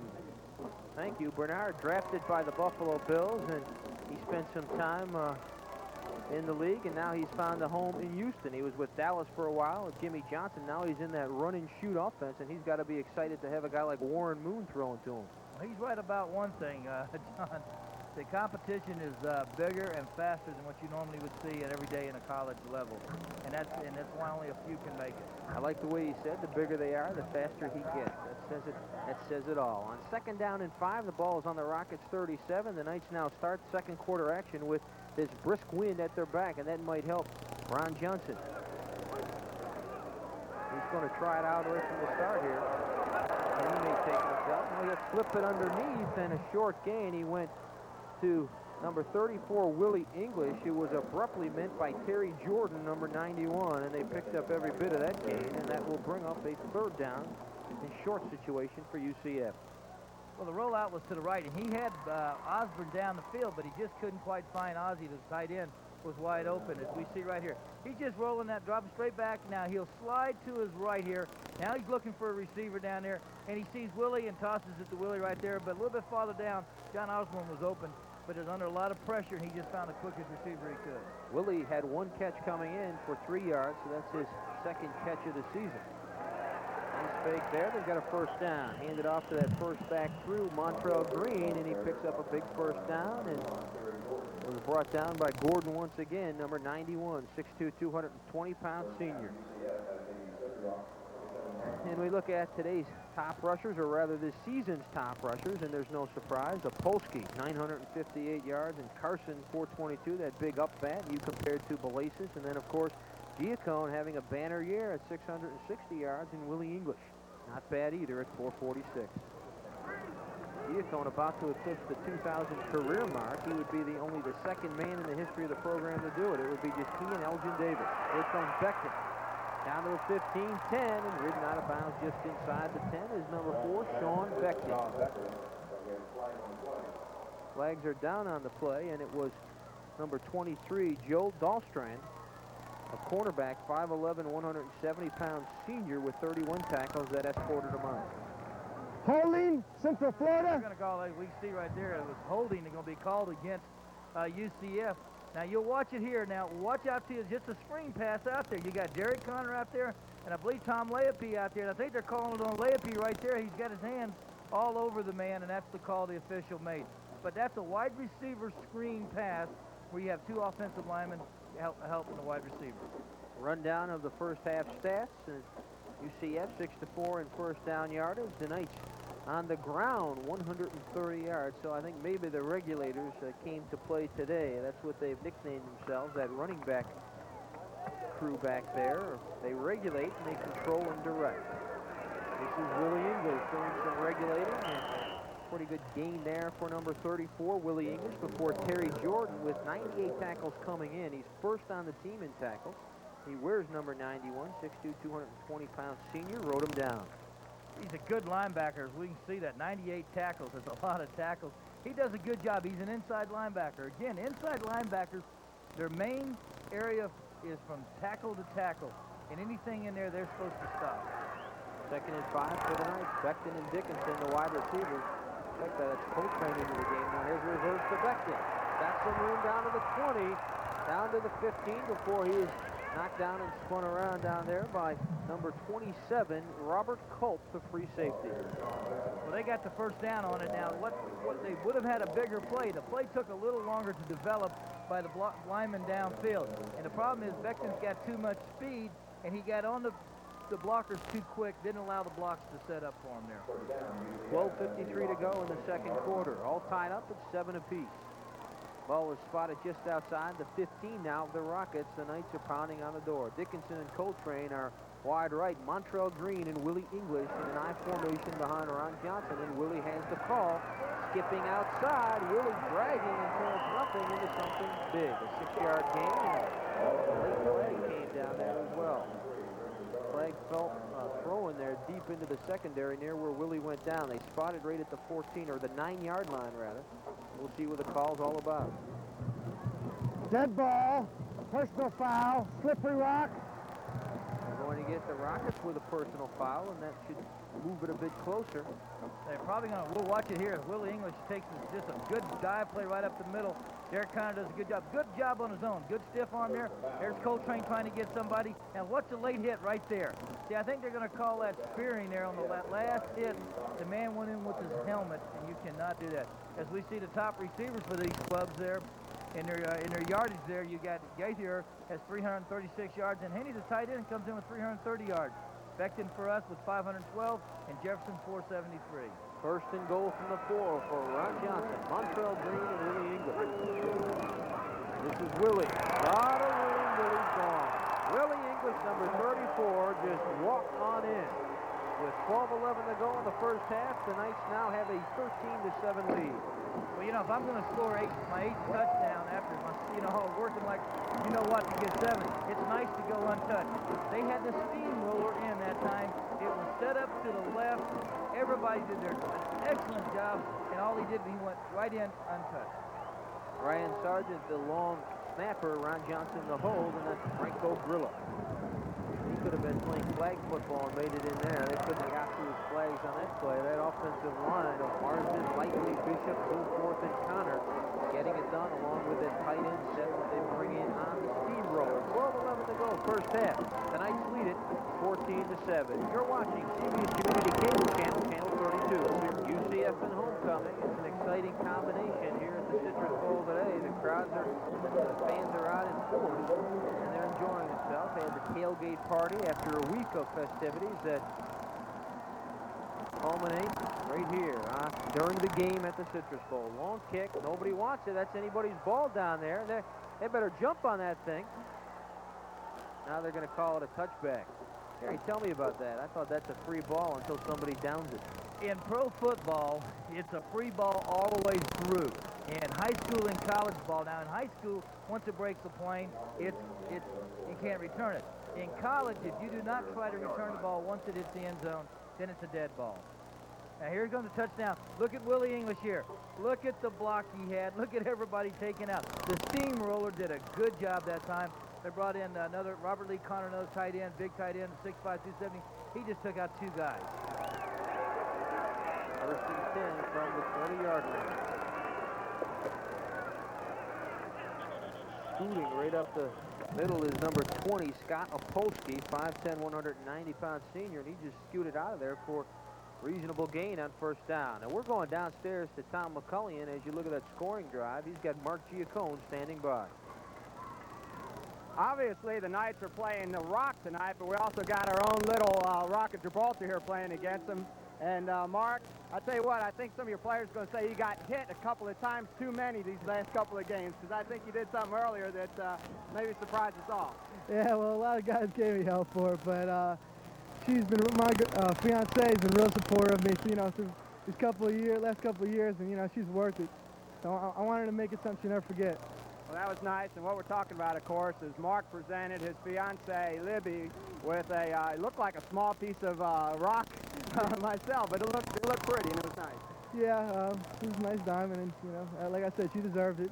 Thank you. Bernard, drafted by the Buffalo Bills, and he spent some time in the league, and now he's found a home in Houston. He was with Dallas for a while with Jimmy Johnson. Now he's in that run-and-shoot offense, and he's got to be excited to have a guy like Warren Moon throwing to him. Well, he's right about one thing, John. The competition is bigger and faster than what you normally would see at every day in a college level, and that's why only a few can make it. I like the way he said, the bigger they are, the faster he gets. That says it all. On 2nd down and 5, the ball is on the Rockets 37. The Knights now start second quarter action with this brisk wind at their back, and that might help Ron Johnson. He's going to try it out right from the start here. And he may take it himself. Now he'll flip it underneath, and a short gain. He went to number 34, Willie English, who was abruptly met by Terry Jordan, number 91, and they picked up every bit of that gain, and that will bring up a 3rd down and short situation for UCF. Well, the rollout was to the right, and he had Osborne down the field, but he just couldn't quite find Ozzie. The tight end was wide open, as we see right here. He's just rolling that, dropping straight back. Now he'll slide to his right here. Now he's looking for a receiver down there, and he sees Willie and tosses it to Willie right there, but a little bit farther down, John Osborne was open, but is under a lot of pressure, and he just found the quickest receiver he could. Willie had 1 catch coming in for 3 yards, so that's his 2nd catch of the season. Nice fake there. They've got a 1st down. Handed off to that first back through Montrell Green, and he picks up a big 1st down, and was brought down by Gordon once again, number 91, 6'2", 220-pound senior. And we look at today's top rushers, or rather this season's top rushers, and there's no surprise. Opolsky, 958 yards, and Carson, 422, that big up bat you compared to Belasis. And then, of course, Giacone having a banner year at 660 yards, and Willie English, not bad either at 446. Giacone about to eclipse the 2,000 career mark. He would be only the 2nd man in the history of the program to do it. It would be just he and Elgin Davis. Here comes Beckton. Down to the 15-10, and ridden out of bounds just inside the 10 is number 4, Sean Beckton. Flags are down on the play, and it was number 23, Joe Dahlstrand, a cornerback, 5'11", 170-pound senior with 31 tackles that escorted him out. Holding, Central Florida. They're going to call, as we see right there, it was holding. They're going to be called against UCF. Now, you'll watch it here. Now, watch out to just a screen pass out there. You got Derek Connor out there, and I believe Tom Leapy out there. And I think they're calling it on Leapy right there. He's got his hands all over the man, and that's the call the official made. But that's a wide receiver screen pass where you have 2 offensive linemen helping the wide receiver. Rundown of the first half stats. UCF 6-4 in 1st down yardage. The Knights on the ground, 130 yards. So I think maybe the regulators came to play today. That's what they've nicknamed themselves, that running back crew back there. They regulate and they control and direct. This is Willie English doing some regulating. And pretty good gain there for number 34, Willie English, before Terry Jordan with 98 tackles coming in. He's 1st on the team in tackles. He wears number 91, 6'2", 220-pound senior, wrote him down. He's a good linebacker. As we can see that 98 tackles. That's a lot of tackles. He does a good job. He's an inside linebacker. Again, inside linebackers, their main area is from tackle to tackle. And anything in there, they're supposed to stop. 2nd and 5 for the Knights. Beckton and Dickinson, the wide receivers. Check that. That's Coltrane into the game. Now here's reverse to Beckton. Got some room down to the 20, down to the 15 before he is knocked down and spun around down there by number 27, Robert Culp, the free safety. Well, they got the 1st down on it. Now, what they would have had a bigger play. The play took a little longer to develop by the lineman downfield. And the problem is Beckton's got too much speed, and he got on the blockers too quick, didn't allow the blocks to set up for him there. 12:53 to go in the 2nd quarter. All tied up at 7 apiece. Ball is spotted just outside the 15 now of the Rockets. The Knights are pounding on the door. Dickinson and Coltrane are Wide right, Montrell Green and Willie English in an I formation behind Ron Johnson, and Willie has the call. Skipping outside, Willie dragging and turns nothing into something big. A 6-yard gain, and a late flag came down there as well. Flag felt throwing there deep into the secondary near where Willie went down. They spotted right at the 14, or the 9-yard line rather. We'll see what the call's all about. Dead ball, personal foul, Slippery Rock. We're going to get the Rockets with a personal foul, and that should move it a bit closer. They're probably going to, we'll watch it here. Willie English takes just a good dive play right up the middle. Derek Connor does a good job. Good job on his own. Good stiff arm there. There's Coltrane trying to get somebody. And what's a late hit right there? See, I think they're going to call that spearing there on the last hit. The man went in with his helmet, and you cannot do that. As we see the top receivers for these clubs there, in their yardage there, you got Gaither has 336 yards, and Haney, the tight end, comes in with 330 yards. Beckton for us with 512, and Jefferson 473. First and goal from the 4 for Ron Johnson, Montrell Green, and Willie English. This is Willie. Lot of room, Willie's gone. Willie English, number 34, just walked on in. With 12:11 to go in the first half, the Knights now have a 13-7 lead. Well, you know, if I'm going to score my eighth touchdown after working like you know what to get 7, it's nice to go untouched. They had the steamroller in that time. It was set up to the left. Everybody did an excellent job, and all he did, he went right in untouched. Ryan Sargent, the long snapper, Ron Johnson, the hold, and that's Franco Grillo. He could have been playing flag football and made it in there. They couldn't have got to his flags on that play. That offensive line of Marsden, Lightly, Bishop, Goforth, and Connor getting it done along with that tight end set that they bring in on the steamroller. 12:11 to go, first half. The Knights lead it 14-7. You're watching CBS Community Cable Channel, Channel 32. UCF and homecoming. It's an exciting combination here at the Citrus Bowl today. The fans are out in force, and they're enjoying themselves. They had the tailgate party after a week of festivities that culminate right here during the game at the Citrus Bowl. Long kick, nobody wants it. That's anybody's ball down there. They better jump on that thing. Now they're going to call it a touchback. Gary, tell me about that. I thought that's a free ball until somebody downs it. In pro football, it's a free ball all the way through. In high school and college ball, now in high school, once it breaks the plane, you can't return it. In college, if you do not try to return the ball once it hits the end zone, then it's a dead ball. Now here comes the touchdown. Look at Willie English here. Look at the block he had. Look at everybody taken out. The steamroller did a good job that time. They brought in another Robert Lee Connor, another tight end, big tight end, 6'5", 270. He just took out 2 guys. First and 10 from the 20-yard line. Scooting right up the middle is number 20, Scott Opolsky, 5'10", 190-pound senior, and he just scooted out of there for reasonable gain on first down. Now we're going downstairs to Tom McCullion. As you look at that scoring drive, he's got Mark Giacone standing by. Obviously, the Knights are playing the Rock tonight, but we also got our own little Rock of Gibraltar here playing against them. And Mark, I'll tell you what, I think some of your players are going to say you got hit a couple of times too many these last couple of games, because I think you did something earlier that maybe surprised us all. Yeah, well, a lot of guys gave me hell for it, but she's been, my fiance has been real supportive of me, through this last couple of years, and she's worth it. So I wanted to make it something she'll never forget. Well, that was nice, and what we're talking about, of course, is Mark presented his fiancee, Libby, with it looked like a small piece of rock myself, but it looked pretty, and it was nice. Yeah, it was a nice diamond, and, like I said, she deserved it,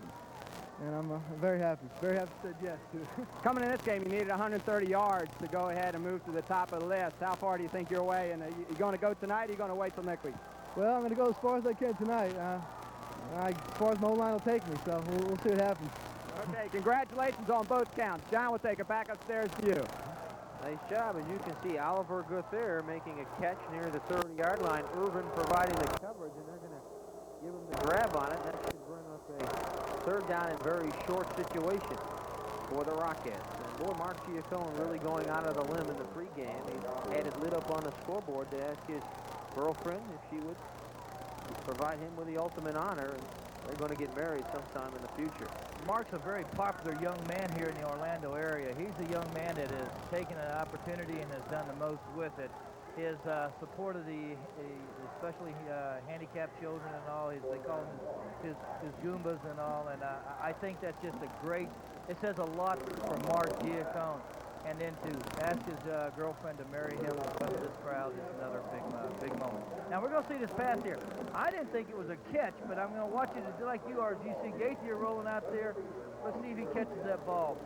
and I'm very happy. Very happy she said yes to it. Coming in this game, you needed 130 yards to go ahead and move to the top of the list. How far do you think you're away, and you going to go tonight, or are you going to wait till next week? Well, I'm going to go as far as I can tonight. As far as my line will take me, so we'll see what happens. Okay, congratulations on both counts. John, we'll take it back upstairs to you. Nice job. As you can see, Oliver Guthier making a catch near the 30-yard line. Irvin providing the coverage, and they're going to give him the grab on it. That should bring up a third down and very short situation for the Rockets. And boy, Mark Giacone really going out of the limb in the pregame. He had it lit up on the scoreboard to ask his girlfriend if she would provide him with the ultimate honor, and they're going to get married sometime in the future. Mark's a very popular young man here in the Orlando area. He's a young man that has taken an opportunity and has done the most with it. His support of the especially handicapped children and all, they call them his Goombas and all, and I think that's just a great, it says a lot for Mark Giacone. And then to ask his girlfriend to marry him in front of this crowd is another big moment. Now we're going to see this pass here. I didn't think it was a catch, but I'm going to watch it do like you are. As you see Gaither rolling out there, let's see if he catches that ball.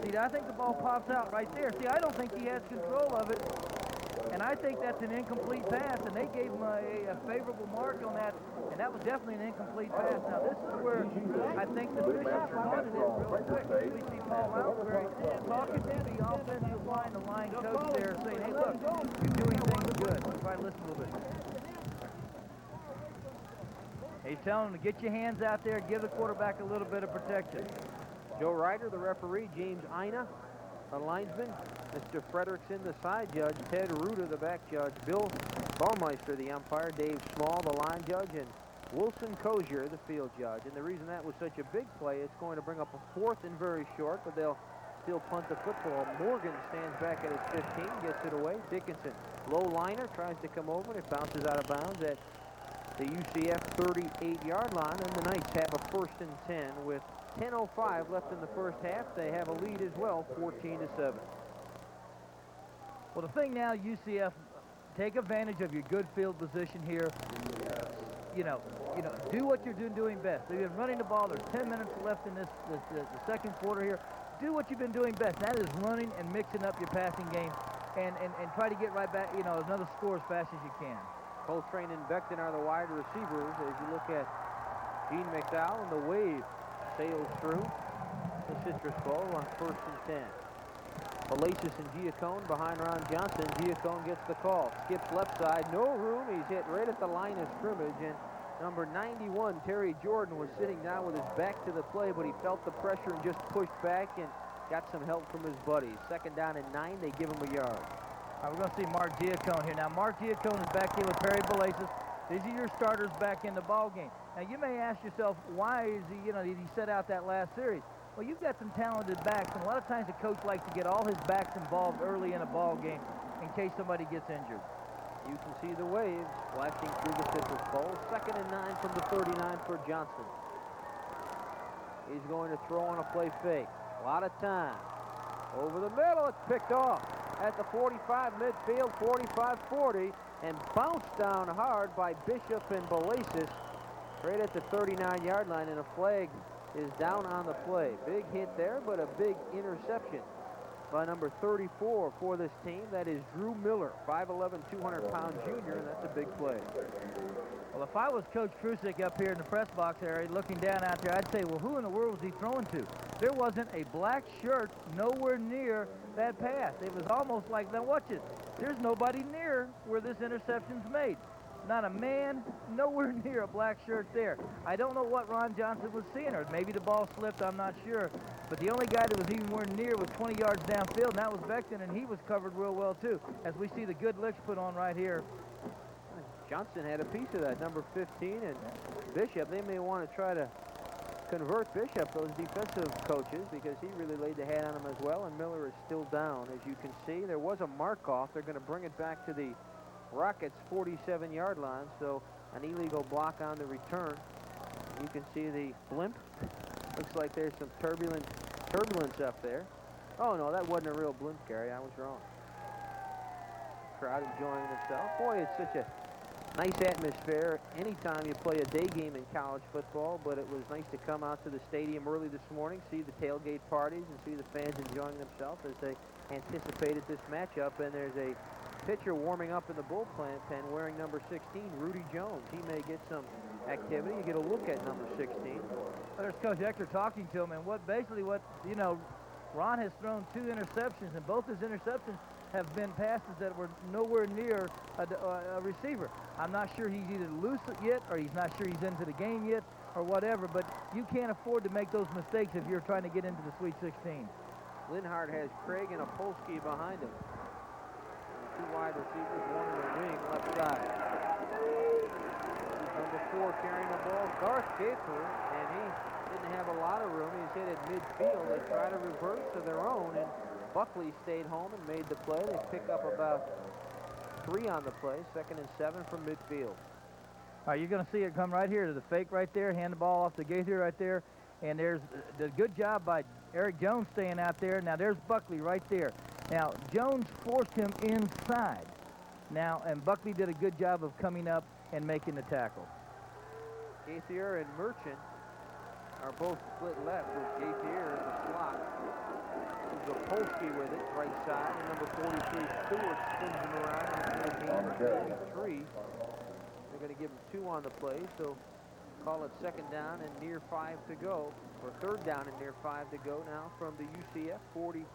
See, I think the ball pops out right there. See, I don't think he has control of it. And I think that's an incomplete pass, and they gave him a favorable mark on that, and that was definitely an incomplete pass. Now, this is where I think the Bishops are running it real quick. We see Paul Lounsbury talking to the offensive line, the line coach there, saying, hey, look, you're doing things good. Let's try to listen a little bit. He's telling them to get your hands out there, give the quarterback a little bit of protection. Joe Ryder, the referee, James Ina, the linesman, Mr. Frederickson, the side judge, Ted Ruda, the back judge, Bill Baumeister, the umpire, Dave Small, the line judge, and Wilson Cozier, the field judge. And the reason that was such a big play, it's going to bring up a 4th and very short, but they'll still punt the football. Morgan stands back at his 15, gets it away. Dickinson, low liner, tries to come over, and it bounces out of bounds at the UCF 38-yard line, and the Knights have a 1st and 10 with 10:05 left in the first half. They have a lead as well, 14-7. Well, the thing now, UCF, take advantage of your good field position here. Do what you're doing best. They've been running the ball. There's 10 minutes left in the second quarter here. Do what you've been doing best. That is running and mixing up your passing game, and try to get right back, another score as fast as you can. Coltrane and Beckton are the wide receivers. As you look at Gene McDowell, and the wave sails through the Citrus Bowl on 1st and 10. Palacios and Giacone behind Ron Johnson. Giacone gets the call. Skips left side. No room. He's hit right at the line of scrimmage. And number 91, Terry Jordan, was sitting down with his back to the play, but he felt the pressure and just pushed back and got some help from his buddies. 2nd down and 9. They give him a yard. All right, we're going to see Mark Giacone here. Now, Mark Giacone is back here with Perry Palacios. These are your starters back in the ball game. Now, you may ask yourself, why is he, did he set out that last series? Well, you've got some talented backs, and a lot of times the coach likes to get all his backs involved early in a ball game in case somebody gets injured. You can see the waves flashing through the Citrus Bowl. 2nd and 9 from the 39 for Johnson. He's going to throw on a play fake. A lot of time. Over the middle, it's picked off at the 45 midfield, 45-40, and bounced down hard by Bishop and Palacios right at the 39-yard line, and a flag is down on the play. Big hit there, but a big interception by number 34 for this team. That is Drew Miller, 5'11", 200-pound junior, and that's a big play. Well, if I was Coach Krusek up here in the press box area looking down out there, I'd say, well, who in the world was he throwing to? There wasn't a black shirt nowhere near that pass. It was almost like, now watch it. There's nobody near where this interception's made. Not a man, nowhere near a black shirt there. I don't know what Ron Johnson was seeing, or maybe the ball slipped, I'm not sure. But the only guy that was even more near was 20 yards downfield, and that was Beckton, and he was covered real well, too, as we see the good licks put on right here. Johnson had a piece of that, number 15, and Bishop, they may want to try to convert Bishop, those defensive coaches, because he really laid the hat on him as well, and Miller is still down. As you can see, there was a mark-off. They're going to bring it back to the Rockets' 47-yard line, so an illegal block on the return. You can see the blimp. Looks like there's some turbulence up there. Oh, no, that wasn't a real blimp, Gary. I was wrong. Crowd enjoying themselves. Boy, it's such a nice atmosphere anytime you play a day game in college football, but it was nice to come out to the stadium early this morning, see the tailgate parties, and see the fans enjoying themselves as they anticipated this matchup. And there's a pitcher warming up in the bullpen pen wearing number 16, Rudy Jones. He may get some activity. You get a look at number 16. Well, there's Coach Ector talking to him, and Ron has thrown 2 interceptions, and both his interceptions have been passes that were nowhere near a receiver. I'm not sure he's either loose yet, or he's not sure he's into the game yet, or whatever, but you can't afford to make those mistakes if you're trying to get into the Sweet 16. Linhart has Craig and Opolsky behind him. 2 wide receivers, 1 in the wing, left side. before carrying the ball. Garth Gaither, and he didn't have a lot of room. He's hit at midfield. They try to reverse to their own, and Buckley stayed home and made the play. They pick up about 3 on the play, 2nd and 7 from midfield. All right, you're going to see it come right here to the fake right there, hand the ball off to Gaither right there, and there's the good job by Eric Jones staying out there. Now there's Buckley right there. Now Jones forced him inside. Now, and Buckley did a good job of coming up and making the tackle. Gaither and Merchant are both split left with Gaither in the slot. Zapolsky with it, right side, and number 43, Stewart, spins him around on the 33. They're going to give him 2 on the play, so call it 2nd down and near 5 to go, or 3rd down and near 5 to go now from the UCF 40,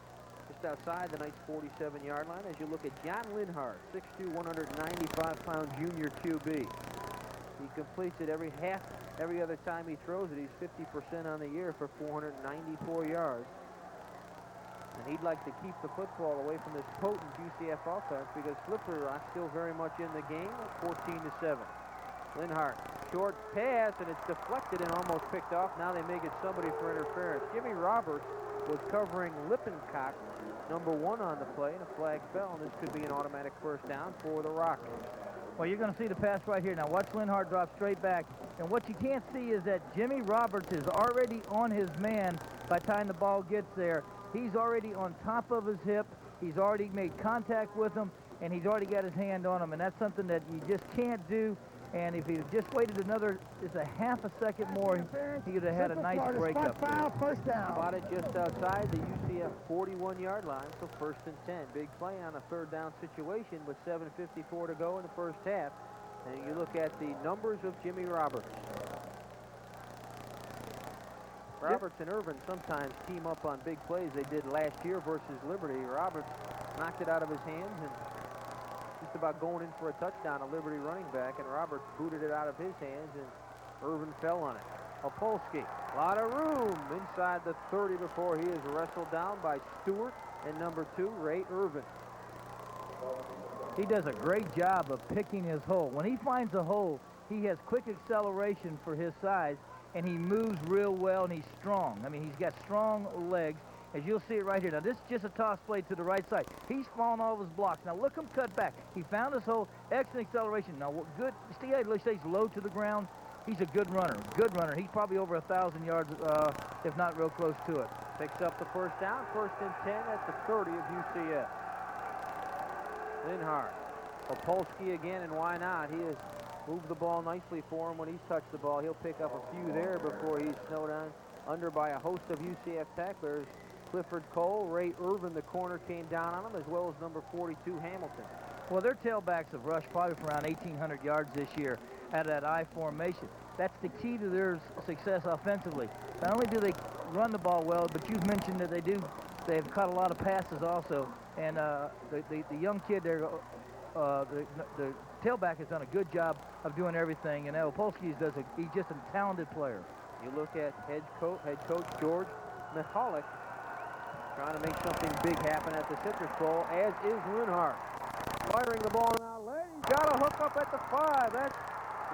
just outside the Knights' 47-yard line. As you look at John Linhart, 6'2", 195-pound junior QB. He completes it every other time he throws it. He's 50% on the year for 494 yards. And he'd like to keep the football away from this potent UCF offense because SlipperyRock's still very much in the game at 14-7. Linhart, short pass, and it's deflected and almost picked off. Now they may get somebody for interference. Jimmy Roberts was covering Lippincott, number 1 on the play, and a flag fell, and this could be an automatic 1st down for the Rockets. Well, you're going to see the pass right here. Now watch Linhart drop straight back. And what you can't see is that Jimmy Roberts is already on his man by the time the ball gets there. He's already on top of his hip. He's already made contact with him, and he's already got his hand on him. And that's something that you just can't do. And if he just waited another, just a half a second more, he could have had a nice break up there. 1st down. Spotted just outside the UCF 41-yard line, so 1st and 10. Big play on a 3rd down situation with 7:54 to go in the 1st half. And you look at the numbers of Jimmy Roberts. Roberts and Irvin sometimes team up on big plays. They did last year versus Liberty. Roberts knocked it out of his hands and just about going in for a touchdown, a Liberty running back, and Roberts booted it out of his hands, and Irvin fell on it. Opolsky, a lot of room inside the 30 before he is wrestled down by Stewart and number 2, Ray Irvin. He does a great job of picking his hole. When he finds a hole, he has quick acceleration for his size, and he moves real well, and he's strong. I mean, he's got strong legs, as you'll see it right here. Now, this is just a toss play to the right side. He's falling all of his blocks. Now, look him cut back. He found his hole, excellent acceleration. Now, good, see how he stays low to the ground? He's a good runner, He's probably over 1,000 yards, if not real close to it. Picks up the 1st down, 1st and 10 at the 30 of UCF. Linhart, Opolsky again, and why not? He has moved the ball nicely for him when he's touched the ball. He'll pick up a few there before he's snowed under by a host of UCF tacklers. Clifford Cole, Ray Irvin, the corner, came down on him, as well as number 42, Hamilton. Well, their tailbacks have rushed probably for around 1,800 yards this year out of that I formation. That's the key to their success offensively. Not only do they run the ball well, but you've mentioned that they've caught a lot of passes also. And the young kid there, the tailback has done a good job of doing everything. And Opolsky he's just a talented player. You look at head coach George Michalik trying to make something big happen at the Citrus Bowl, as is Linhart. Firing the ball now late. He's got a hook up at the 5. That's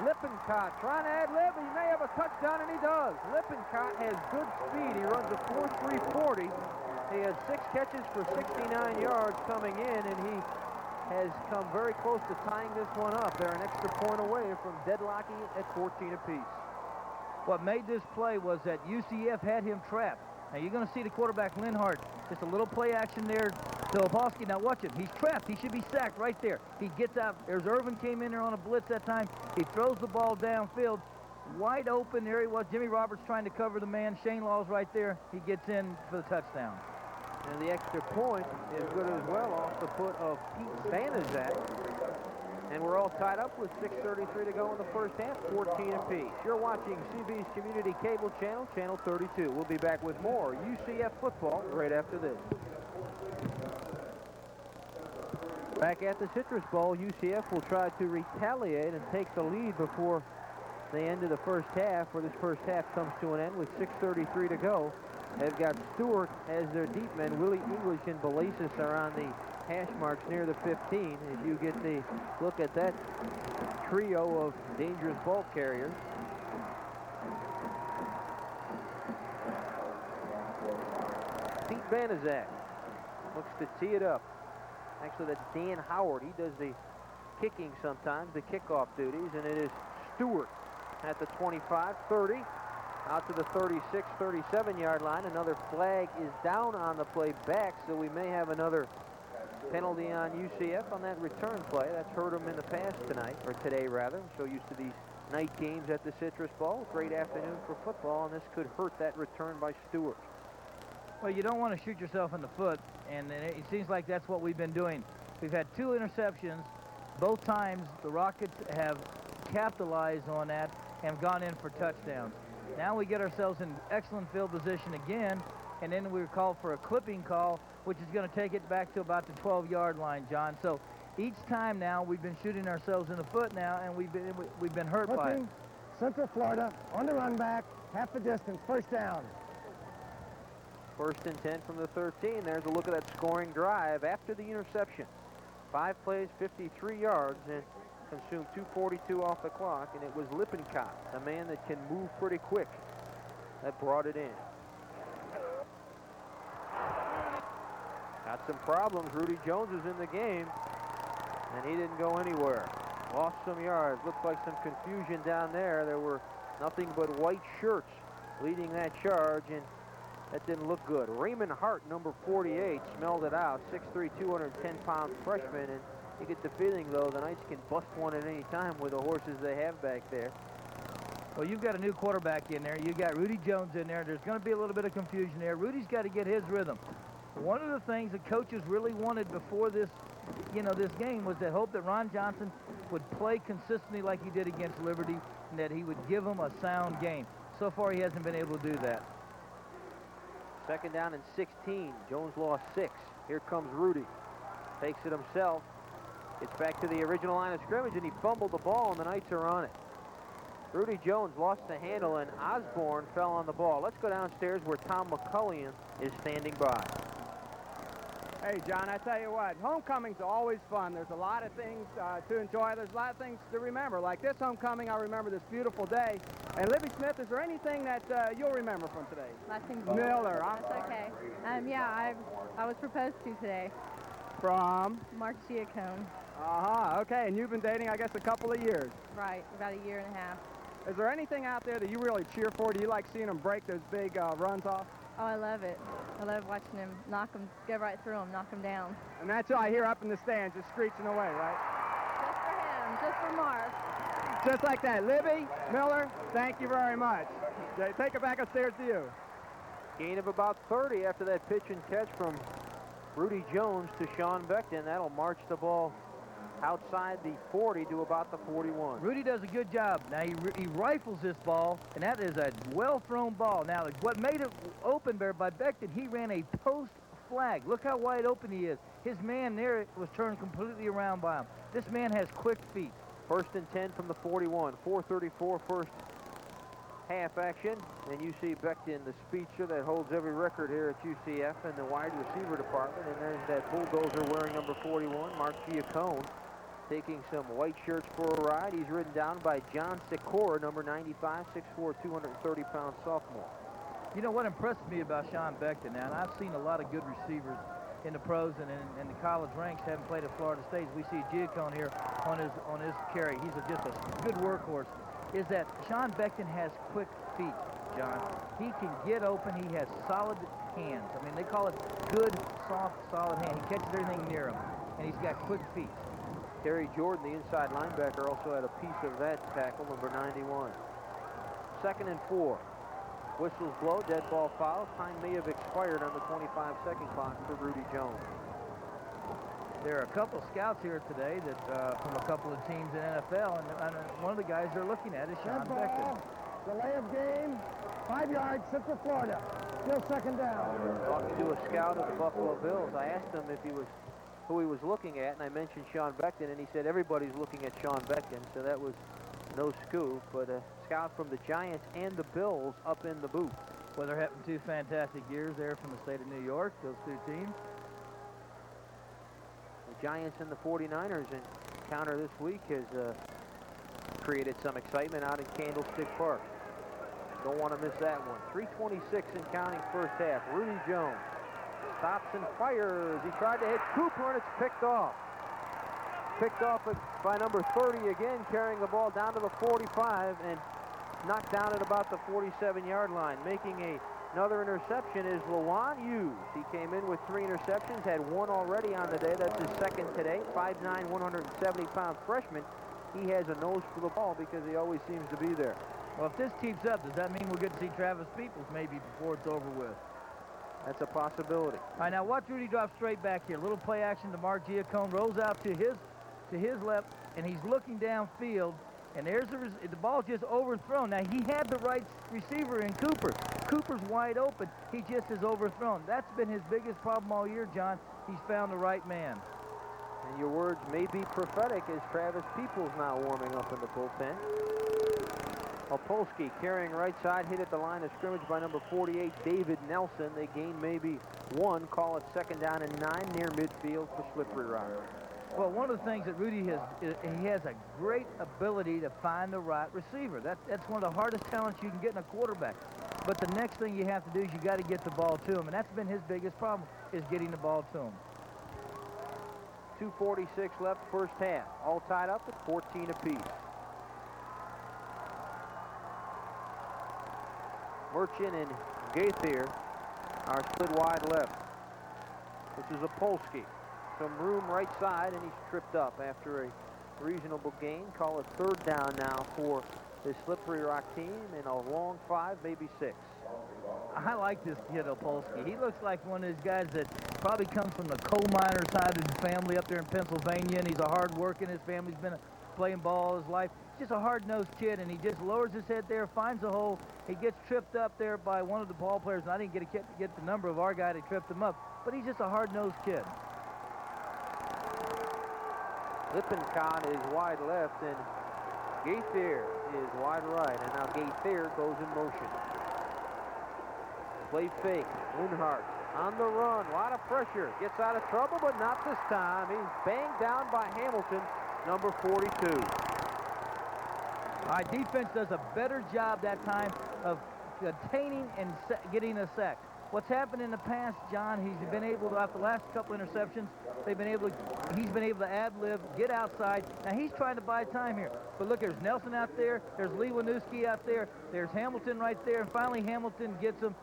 Lippincott trying to ad-lib. He may have a touchdown, and he does. Lippincott has good speed. He runs a 4.340. He has 6 catches for 69 yards coming in, and he has come very close to tying this one up. They're an extra point away from deadlocking it at 14 apiece. What made this play was that UCF had him trapped. Now you're going to see the quarterback, Linhart, just a little play action there to Opolsky. Now watch him. He's trapped. He should be sacked right there. He gets out. There's Irvin came in there on a blitz that time. He throws the ball downfield. Wide open. There he was. Jimmy Roberts trying to cover the man. Shane Law's right there. He gets in for the touchdown. And the extra point is good as well off the foot of Pete Banaszak. And we're all tied up with 6:33 to go in the 1st half, 14 apiece. You're watching CB's Community Cable Channel, Channel 32. We'll be back with more UCF football right after this. Back at the Citrus Bowl, UCF will try to retaliate and take the lead before the end of the 1st half, where this 1st half comes to an end with 6:33 to go. They've got Stewart as their deep men. Willie English and Belasis are on the hash marks near the 15. If you get the look at that trio of dangerous ball carriers. Pete Banaszak looks to tee it up. Actually, that's Dan Howard. He does the kicking sometimes, the kickoff duties, and it is Stewart at the 25, 30, out to the 36, 37-yard line. Another flag is down on the play back, so we may have another penalty on UCF on that return play. That's hurt them in the past tonight, or today rather. So used to these night games at the Citrus Bowl. Great afternoon for football, and this could hurt that return by Stewart. Well, you don't want to shoot yourself in the foot, and it seems like that's what we've been doing. We've had 2 interceptions. Both times the Rockets have capitalized on that and gone in for touchdowns. Now we get ourselves in excellent field position again, and then we're called for a clipping call, which is going to take it back to about the 12-yard line, John. So each time now we've been shooting ourselves in the foot now, and we've been hurt by it. Central Florida, on the run back, half the distance, first down. First and 10 from the 13. There's a look at that scoring drive after the interception. 5 plays, 53 yards, and consumed 2:42 off the clock, and it was Lippincott, a man that can move pretty quick, that brought it in. Got some problems. Rudy Jones is in the game, and he didn't go anywhere. Lost some yards. Looked like some confusion down there. There were nothing but white shirts leading that charge, and that didn't look good. Raymond Hart, number 48, smelled it out. 6'3", 210-pound freshman, and you get the feeling, though, the Knights can bust one at any time with the horses they have back there. Well, you've got a new quarterback in there. You've got Rudy Jones in there. There's going to be a little bit of confusion there. Rudy's got to get his rhythm. One of the things the coaches really wanted before this, this game was to hope that Ron Johnson would play consistently like he did against Liberty, and that he would give them a sound game. So far, he hasn't been able to do that. Second down and 16. Jones lost 6. Here comes Rudy. Takes it himself. Gets back to the original line of scrimmage, and he fumbled the ball, and the Knights are on it. Rudy Jones lost the handle, and Osborne fell on the ball. Let's go downstairs where Tom McCullion is standing by. Hey, John, I tell you what, homecoming's always fun. There's a lot of things to enjoy. There's a lot of things to remember. Like this homecoming, I remember this beautiful day. And Libby Smith, is there anything that you'll remember from today? Miller, I'm That's okay. Yeah, I was proposed to today. From? Mark Giacone. Okay, and you've been dating, I guess, a couple of years. Right, about a year and a half. Is there anything out there that you really cheer for? Do you like seeing them break those big runs off? Oh, I love it. I love watching him knock them, go right through them, knock them down. And that's what I hear up in the stands, just screeching away, right? Just for him, just for Mark. Just like that. Libby, Miller, thank you very much. Take it back upstairs to you. Gain of about 30 after that pitch and catch from Rudy Jones to Sean Beckton. That'll march the ball outside the 40 to about the 41. Rudy does a good job. Now he rifles this ball, and that is a well-thrown ball. Now, what made it open there by Beckton, he ran a post flag. Look how wide open he is. His man there was turned completely around by him. This man has quick feet. First and 10 from the 41. 4:34 first half action. And you see Beckton, the speedster that holds every record here at UCF in the wide receiver department. And there's that bulldozer wearing number 41, Mark Giacone, taking some white shirts for a ride. He's ridden down by John Sikora, number 95, 6'4", 230-pound sophomore. You know what impressed me about Sean Beckton now, and I've seen a lot of good receivers in the pros and in the college ranks, haven't played at Florida State. We see Giacone here on his carry. He's just a good workhorse. Is that Sean Beckton has quick feet, John. He can get open. He has solid hands. I mean, they call it good, soft, solid hand. He catches everything near him, and he's got quick feet. Terry Jordan, the inside linebacker, also had a piece of that tackle, number 91. 2nd and 4. Whistles blow, dead ball foul. Time may have expired on the 25-second clock for Rudy Jones. There are a couple of scouts here today that from a couple of teams in NFL, and one of the guys they're looking at is Sean Beckton. Delay of game, 5 yards, Central Florida. Still second down. Talking to a scout of the Buffalo Bills, I asked him who he was looking at, and I mentioned Sean Beckton, and he said everybody's looking at Sean Beckton, so that was no scoop, but a scout from the Giants and the Bills up in the booth. Well, they're having 2 fantastic years there from the state of New York, those 2 teams. The Giants and the 49ers encounter this week as created some excitement out in Candlestick Park. Don't want to miss that one. 3:26 and counting first half. Rudy Jones stops and fires. He tried to hit Cooper, and it's picked off. Picked off by number 30 again, carrying the ball down to the 45 and knocked down at about the 47-yard line. Making another interception is Lawan Hughes. He came in with 3 interceptions, had 1 already on the day. That's his second today. 5'9", 170-pound freshman. He has a nose for the ball because he always seems to be there. Well, if this keeps up, does that mean we'll get to see Travis Peoples maybe before it's over with? That's a possibility. All right, now watch Rudy drop straight back here. Little play action to Mark Giacone. Rolls out to his left, and he's looking downfield. And there's the ball just overthrown. Now, he had the right receiver in Cooper. Cooper's wide open. He just is overthrown. That's been his biggest problem all year, John. He's found the right man. And your words may be prophetic as Travis Peoples now warming up in the bullpen. Opolsky carrying right side, hit at the line of scrimmage by number 48, David Nelson. They gain maybe 1. Call it 2nd down and 9 near midfield for Slippery Rock. Well, one of the things that Rudy has, he has a great ability to find the right receiver. That's one of the hardest talents you can get in a quarterback. But the next thing you have to do is you got to get the ball to him, and that's been his biggest problem, is getting the ball to him. 2:46 left first half. All tied up at 14 apiece. Merchant and Gaither are split wide left. This is Opolsky. Some room right side, and he's tripped up after a reasonable gain. Call it 3rd down now for this Slippery Rock team in a long 5, maybe 6. I like this kid, Opolsky. He looks like one of those guys that probably comes from the coal miner side of his family up there in Pennsylvania, and he's a hard worker. His family's been playing ball all his life. Just a hard-nosed kid, and he just lowers his head there, finds a hole. He gets tripped up there by one of the ball players, and I didn't get the number of our guy that tripped him up, but he's just a hard-nosed kid. Lippincott is wide left, and Gaither is wide right, and now Gaither goes in motion. Play fake, Linhart on the run, a lot of pressure, gets out of trouble, but not this time. He's banged down by Hamilton, number 42. All right, defense does a better job that time of containing and getting a sack. What's happened in the past, John, he's been able to, after the last couple interceptions, he's been able to ad-lib, get outside. Now he's trying to buy time here. But look, there's Nelson out there, there's Lee Winooski out there, there's Hamilton right there, and finally Hamilton gets him.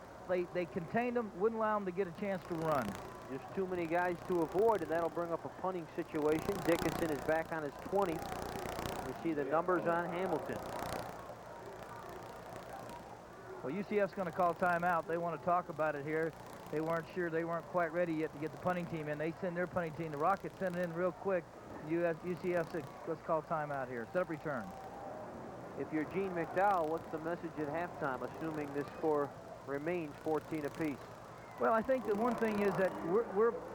They contained him, wouldn't allow him to get a chance to run. Just too many guys to avoid, and that'll bring up a punting situation. Dickinson is back on his 20. You see the numbers on Hamilton. Well, UCF's going to call timeout. They want to talk about it here. They weren't sure. They weren't quite ready yet to get the punting team in. They send their punting team. The Rockets send it in real quick. UCF said, let's call timeout here. Set up return. If you're Gene McDowell, what's the message at halftime, assuming this score remains 14 apiece? Well, I think the one thing is that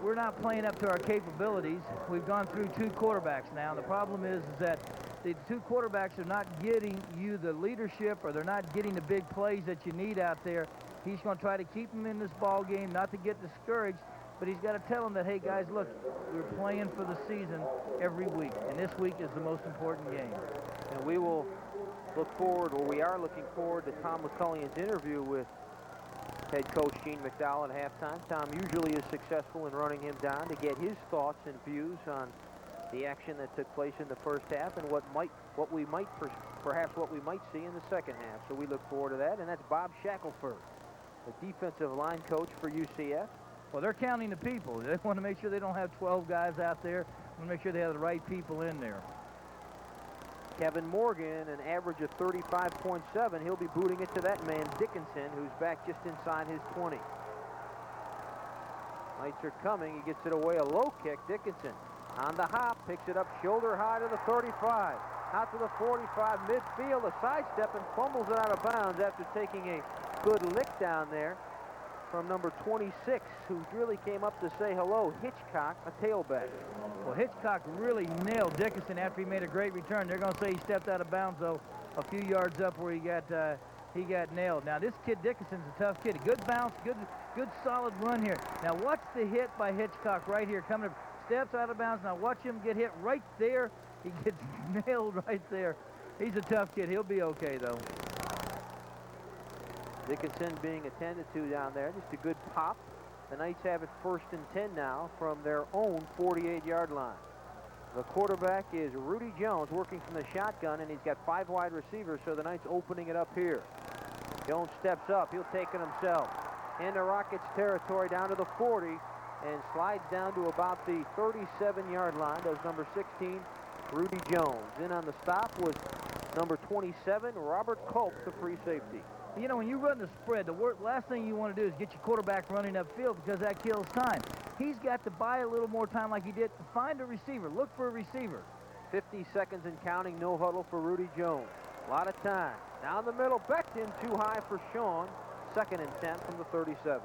we're not playing up to our capabilities. We've gone through 2 quarterbacks now. The problem is that the 2 quarterbacks are not getting you the leadership, or they're not getting the big plays that you need out there. He's going to try to keep them in this ball game, not to get discouraged, but he's got to tell them that, hey, guys, look, we're playing for the season every week, and this week is the most important game. And we will look forward, or we are looking forward to Tom McCullion's interview with head coach Gene McDowell at halftime. Tom usually is successful in running him down to get his thoughts and views on the action that took place in the first half and what we might see in the second half. So we look forward to that. And that's Bob Shackelford, the defensive line coach for UCF. Well, they're counting the people. They want to make sure they don't have 12 guys out there. They want to make sure they have the right people in there. Kevin Morgan, an average of 35.7. He'll be booting it to that man, Dickinson, who's back just inside his 20. Lights are coming. He gets it away, a low kick. Dickinson on the hop, picks it up shoulder high to the 35. Out to the 45, midfield, a sidestep, and fumbles it out of bounds after taking a good lick down there from number 26, who really came up to say hello, Hitchcock, a tailback. Well, Hitchcock really nailed Dickinson after he made a great return. They're going to say he stepped out of bounds, though, a few yards up where he got nailed. Now, this kid Dickinson's a tough kid. A good bounce, good solid run here. Now, watch the hit by Hitchcock right here, coming up, steps out of bounds. Now, watch him get hit right there. He gets nailed right there. He's a tough kid. He'll be okay, though. Dickinson being attended to down there. Just a good pop. The Knights have it 1st and 10 now from their own 48-yard line. The quarterback is Rudy Jones, working from the shotgun, and he's got 5 wide receivers, so the Knights opening it up here. Jones steps up. He'll take it himself. Into Rockets territory down to the 40 and slides down to about the 37-yard line. Does number 16, Rudy Jones. In on the stop was number 27, Robert Culp, the free safety. You know, when you run the spread, the last thing you want to do is get your quarterback running upfield because that kills time. He's got to buy a little more time like he did to find a receiver. Look for a receiver. 50 seconds and counting, no huddle for Rudy Jones. A lot of time. Down the middle, Becton too high for Sean. 2nd and 10 from the 37.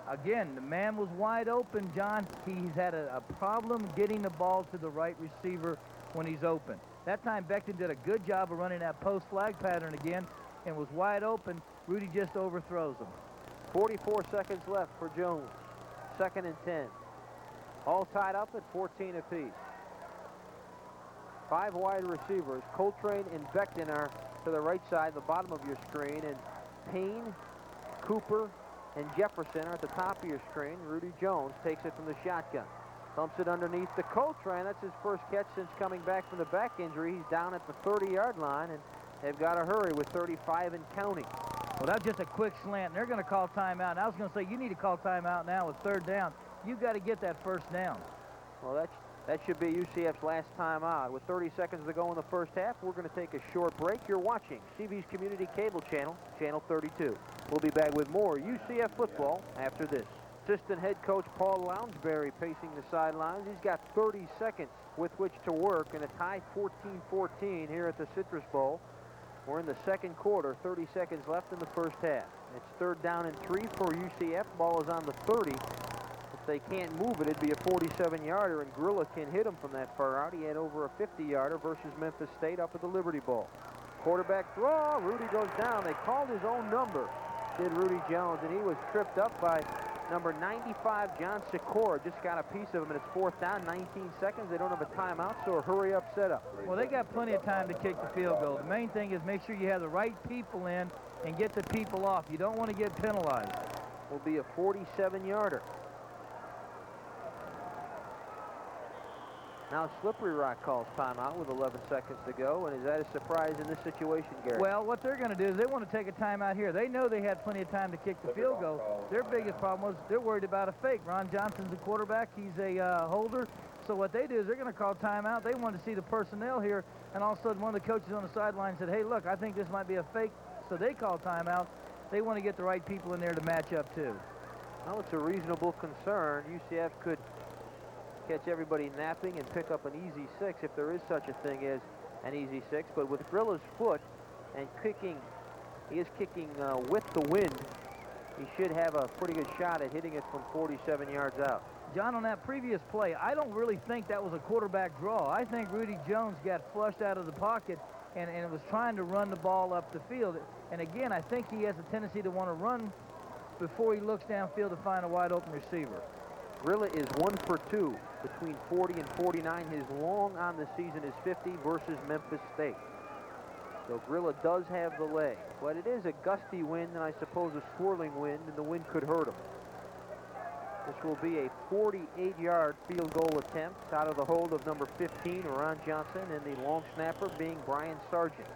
Again, the man was wide open, John. He's had a problem getting the ball to the right receiver when he's open. That time, Becton did a good job of running that post flag pattern again and was wide open. Rudy just overthrows him. 44 seconds left for Jones. 2nd and 10. All tied up at 14 apiece. 5 wide receivers. Coltrane and Becton are to the right side, the bottom of your screen, and Payne, Cooper, and Jefferson are at the top of your screen. Rudy Jones takes it from the shotgun. Thumps it underneath to Coltrane. That's his first catch since coming back from the back injury. He's down at the 30-yard line, and they've got to hurry with 35 and counting. Well, that's just a quick slant, and they're going to call timeout. And I was going to say, you need to call timeout now with 3rd down. You've got to get that 1st down. Well, that should be UCF's last timeout. With 30 seconds to go in the first half, we're going to take a short break. You're watching CB's Community Cable Channel, Channel 32. We'll be back with more UCF football after this. Assistant head coach Paul Lounsbury pacing the sidelines. He's got 30 seconds with which to work in a tie 14-14 here at the Citrus Bowl. We're in the 2nd quarter, 30 seconds left in the first half. It's 3rd down and 3 for UCF. Ball is on the 30. If they can't move it, it'd be a 47-yarder, and Grilla can hit him from that far out. He had over a 50-yarder versus Memphis State up at the Liberty Bowl. Quarterback throw. Rudy goes down. They called his own number, did Rudy Jones, and he was tripped up by number 95, John Sikora. Just got a piece of him, and it's 4th down, 19 seconds. They don't have a timeout, so a hurry-up setup. Well, they got plenty of time to kick the field goal. The main thing is make sure you have the right people in and get the people off. You don't want to get penalized. Will be a 47-yarder. Now Slippery Rock calls timeout with 11 seconds to go, and is that a surprise in this situation, Gary? Well, what they're going to do is they want to take a timeout here. They know they had plenty of time to kick the field goal. Their biggest problem was they're worried about a fake. Ron Johnson's a quarterback. He's a holder. So what they do is they're going to call timeout. They want to see the personnel here, and all of a sudden one of the coaches on the sideline said, hey, look, I think this might be a fake. So they call timeout. They want to get the right people in there to match up, too. Well, it's a reasonable concern. UCF could catch everybody napping and pick up an easy 6 if there is such a thing as an easy 6. But with Grilla's foot and kicking, he is kicking with the wind, he should have a pretty good shot at hitting it from 47 yards out. John, on that previous play, I don't really think that was a quarterback draw. I think Rudy Jones got flushed out of the pocket and was trying to run the ball up the field. And again, I think he has a tendency to want to run before he looks downfield to find a wide open receiver. Grilla is 1 for 2 between 40 and 49. His long on the season is 50 versus Memphis State. So Grilla does have the leg, but it is a gusty wind and I suppose a swirling wind, and the wind could hurt him. This will be a 48-yard field goal attempt out of the hold of number 15, Ron Johnson, and the long snapper being Brian Sargent.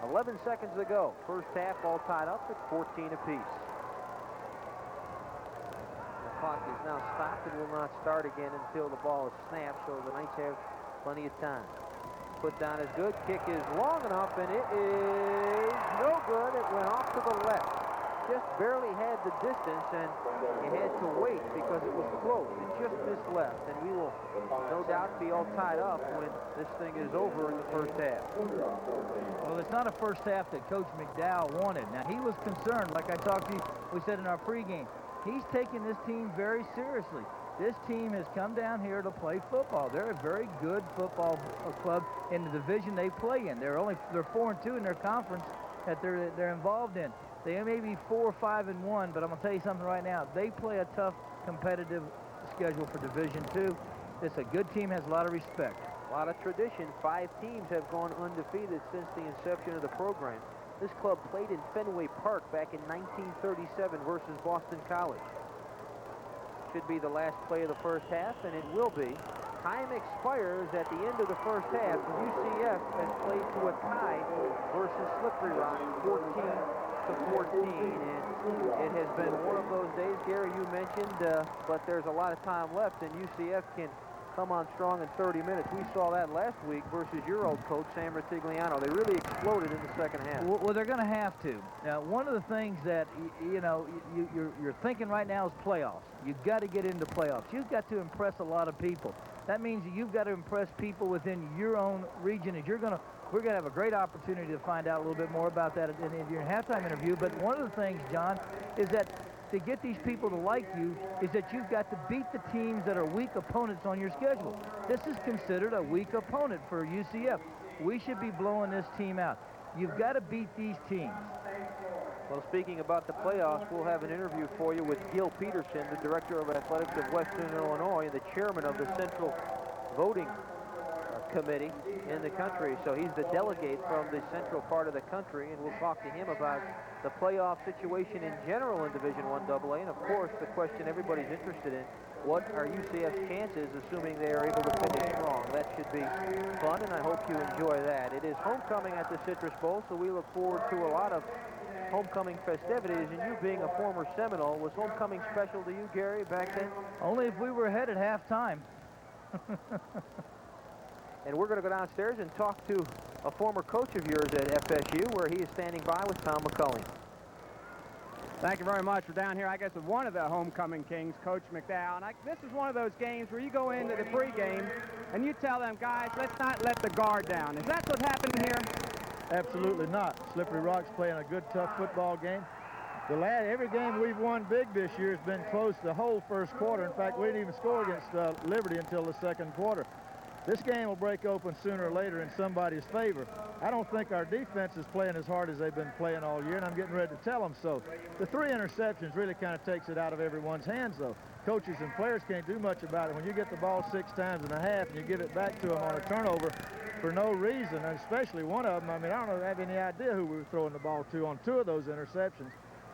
11 seconds to go. First half all tied up at 14 apiece. The clock is now stopped and will not start again until the ball is snapped, so the Knights have plenty of time. Put down is good. Kick is long enough, and it is no good. It went off to the left. Just barely had the distance, and you had to wait because it was close. It just missed left, and we will no doubt be all tied up when this thing is over in the first half. Well, it's not a first half that Coach McDowell wanted. Now, he was concerned, like I talked to you, we said in our pregame. He's taking this team very seriously. This team has come down here to play football. They're a very good football club in the division they play in. They're 4-2 in their conference that they're involved in. They may be 4 or 5-1, but I'm going to tell you something right now. They play a tough, competitive schedule for Division II. It's a good team, has a lot of respect. A lot of tradition. 5 teams have gone undefeated since the inception of the program. This club played in Fenway Park back in 1937 versus Boston College. Should be the last play of the first half, and it will be. Time expires at the end of the first half. UCF has played to a tie versus Slippery Rock, 14-14. And it has been one of those days, Gary, you mentioned, but there's a lot of time left, and UCF can come on strong in 30 minutes. We saw that last week versus your old coach, Sam Ratigliano. They really exploded in the second half. Well, they're going to have to. Now, one of the things that, you're thinking right now is playoffs. You've got to get into playoffs. You've got to impress a lot of people. That means that you've got to impress people within your own region. As we're going to have a great opportunity to find out a little bit more about that in your halftime interview. But one of the things, John, is that to get these people to like you is that you've got to beat the teams that are weak opponents on your schedule. This is considered a weak opponent for UCF. We should be blowing this team out. You've got to beat these teams. Well, speaking about the playoffs, we'll have an interview for you with Gil Peterson, the Director of Athletics of Western Illinois and the Chairman of the Central Voting Committee in the country. So he's the delegate from the central part of the country, and we'll talk to him about the playoff situation in general in Division I AA. And, of course, the question everybody's interested in, what are UCF's chances, assuming they are able to finish strong? That should be fun, and I hope you enjoy that. It is homecoming at the Citrus Bowl, so we look forward to a lot of homecoming festivities. And you being a former Seminole, was homecoming special to you, Gary, back then? Only if we were ahead at halftime. And we're going to go downstairs and talk to a former coach of yours at FSU, where he is standing by with Tom McCulley. Thank you very much. We're down here, I guess, with one of the homecoming kings, Coach McDowell. And this is one of those games where you go into the pregame and you tell them, guys, let's not let the guard down. Is that what's happening here? Absolutely not. Slippery Rock's playing a good, tough football game. Every game we've won big this year has been close the whole first quarter. In fact, we didn't even score against Liberty until the second quarter. This game will break open sooner or later in somebody's favor. I don't think our defense is playing as hard as they've been playing all year, and I'm getting ready to tell them so. The 3 interceptions really kind of takes it out of everyone's hands, though. Coaches and players can't do much about it. When you get the ball 6 times and a half and you give it back to them on a turnover for no reason, and especially one of them, I mean, I don't have any idea who we were throwing the ball to on 2 of those interceptions.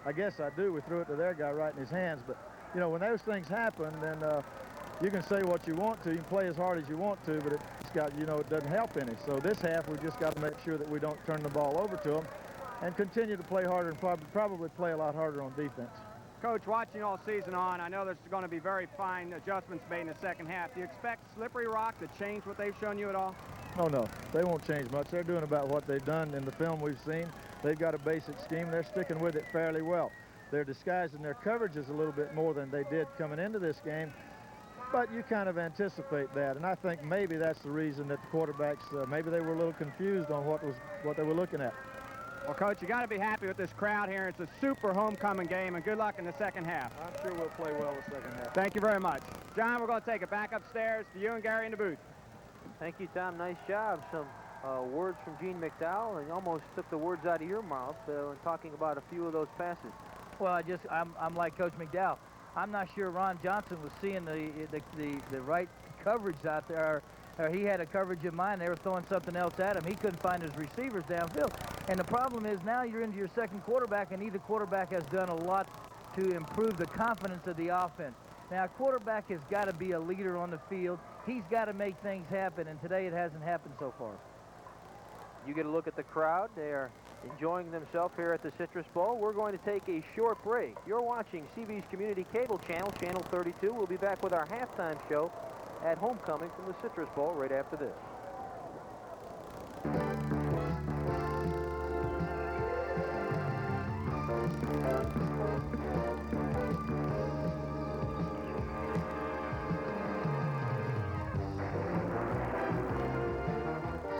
I guess I do. We threw it to their guy right in his hands. But, you know, when those things happen, then you can say what you want to. You can play as hard as you want to, but it's got, you know, it doesn't help any. So this half, we just got to make sure that we don't turn the ball over to them and continue to play harder and probably play a lot harder on defense. Coach, watching all season on, I know there's going to be very fine adjustments made in the second half. Do you expect Slippery Rock to change what they've shown you at all? Oh, no. They won't change much. They're doing about what they've done in the film we've seen. They've got a basic scheme. They're sticking with it fairly well. They're disguising their coverages a little bit more than they did coming into this game. But you kind of anticipate that, and I think maybe that's the reason that the quarterbacks, maybe they were a little confused on what they were looking at. Well, Coach, you got to be happy with this crowd here. It's a super homecoming game, and good luck in the second half. I'm sure we'll play well the second half. Thank you very much. John, we're going to take it back upstairs to you and Gary in the booth. Thank you, Tom. Nice job. Some words from Gene McDowell, and almost took the words out of your mouth when talking about a few of those passes. Well, I'm like Coach McDowell. I'm not sure Ron Johnson was seeing the right coverage out there. Or he had a coverage in mind. They were throwing something else at him. He couldn't find his receivers downfield. And the problem is now you're into your second quarterback, and neither quarterback has done a lot to improve the confidence of the offense. Now, a quarterback has got to be a leader on the field. He's got to make things happen, and today it hasn't happened so far. You get a look at the crowd. They are enjoying themselves here at the Citrus Bowl. We're going to take a short break. You're watching CB's Community Cable Channel, Channel 32. We'll be back with our halftime show at homecoming from the Citrus Bowl right after this.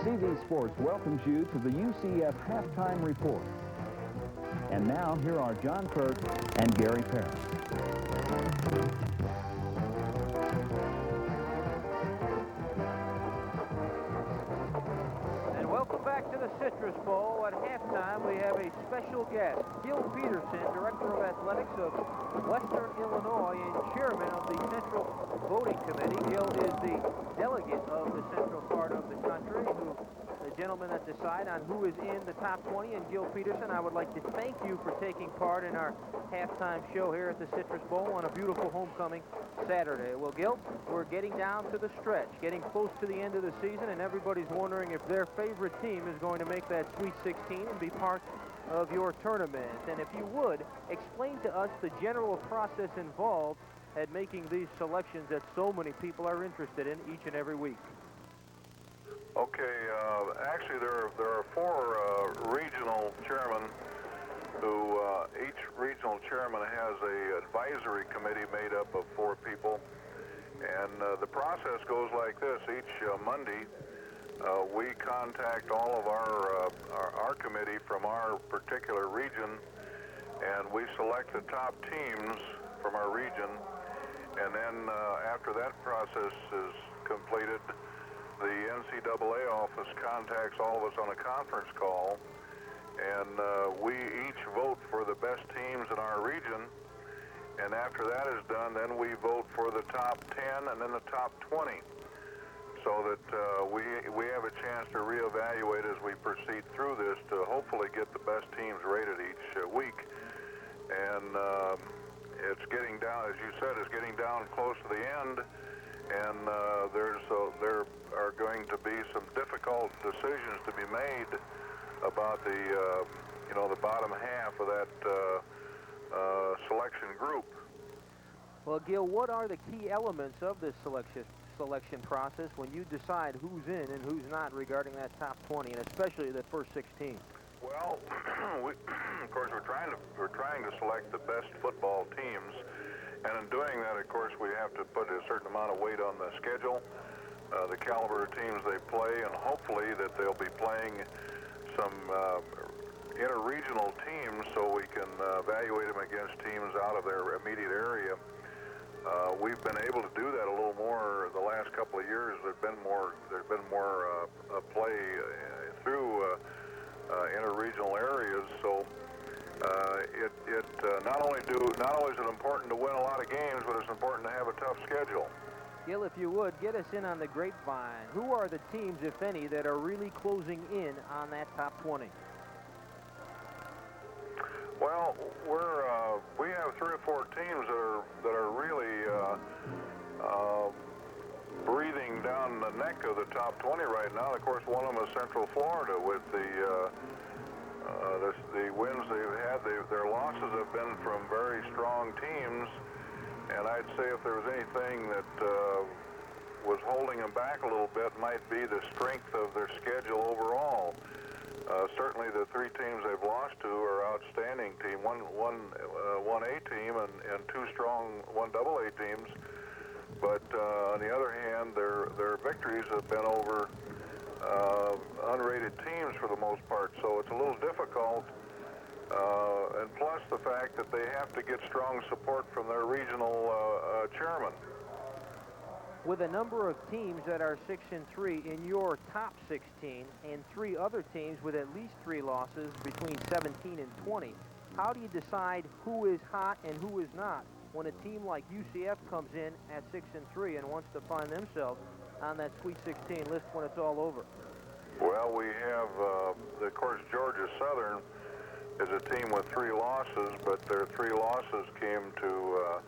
CB Sports welcomes you to the UCF Halftime Report. And now, here are John Kirk and Gary Parrish. And welcome back to the Citrus Bowl. At halftime, we have a special guest, Gil Peterson, Director of Athletics of Western Illinois and Chairman of the Central Voting Committee. Gil is the delegate of the central part of the country, the gentleman that decide on who is in the top 20. And Gil Peterson, I would like to thank you for taking part in our halftime show here at the Citrus Bowl on a beautiful homecoming Saturday. Well, Gil, we're getting down to the stretch, getting close to the end of the season, and everybody's wondering if their favorite team is going to make that Sweet 16 and be part of your tournament. And if you would, explain to us the general process involved at making these selections that so many people are interested in each and every week. Okay, actually there are four regional chairmen who each regional chairman has a advisory committee made up of four people, and the process goes like this. Each Monday we contact all of our committee from our particular region, and we select the top teams from our region, and then after that process is completed, the NCAA office contacts all of us on a conference call, and we each vote for the best teams in our region, and after that is done, then we vote for the top 10 and then the top 20, so that we have a chance to reevaluate as we proceed through this to hopefully get the best teams rated each week. And it's getting down, as you said, it's getting down close to the end, and there are going to be some difficult decisions to be made about the the bottom half of that selection group. Well, Gil, what are the key elements of this selection process when you decide who's in and who's not regarding that top 20, and especially the first 16? Well, of course, we're trying to select the best football teams, and in doing that, of course, we have to put a certain amount of weight on the schedule, the caliber of teams they play, and hopefully that they'll be playing some interregional teams so we can evaluate them against teams out of their immediate area. We've been able to do that a little more the last couple of years. There's been more play through interregional areas, so not only is it important to win a lot of games, but it's important to have a tough schedule. Gil, if you would, get us in on the grapevine. Who are the teams, if any, that are really closing in on that top 20? Well, we have 3 or 4 teams that are really breathing down the neck of the top 20 right now. Of course, one of them is Central Florida with the wins they've had. Their losses have been from very strong teams, and I'd say if there was anything that was holding them back a little bit, might be the strength of their schedule overall. Certainly the 3 teams they've lost to are outstanding team, one A team and 2 strong 1 AA teams. But on the other hand, their victories have been over unrated teams for the most part, so it's a little difficult. And plus the fact that they have to get strong support from their regional chairman. With a number of teams that are 6-3 in your top 16 and 3 other teams with at least 3 losses between 17 and 20, how do you decide who is hot and who is not when a team like UCF comes in at 6-3 and wants to find themselves on that Sweet 16 list when it's all over? Well, we have, of course, Georgia Southern is a team with 3 losses, but their 3 losses came to,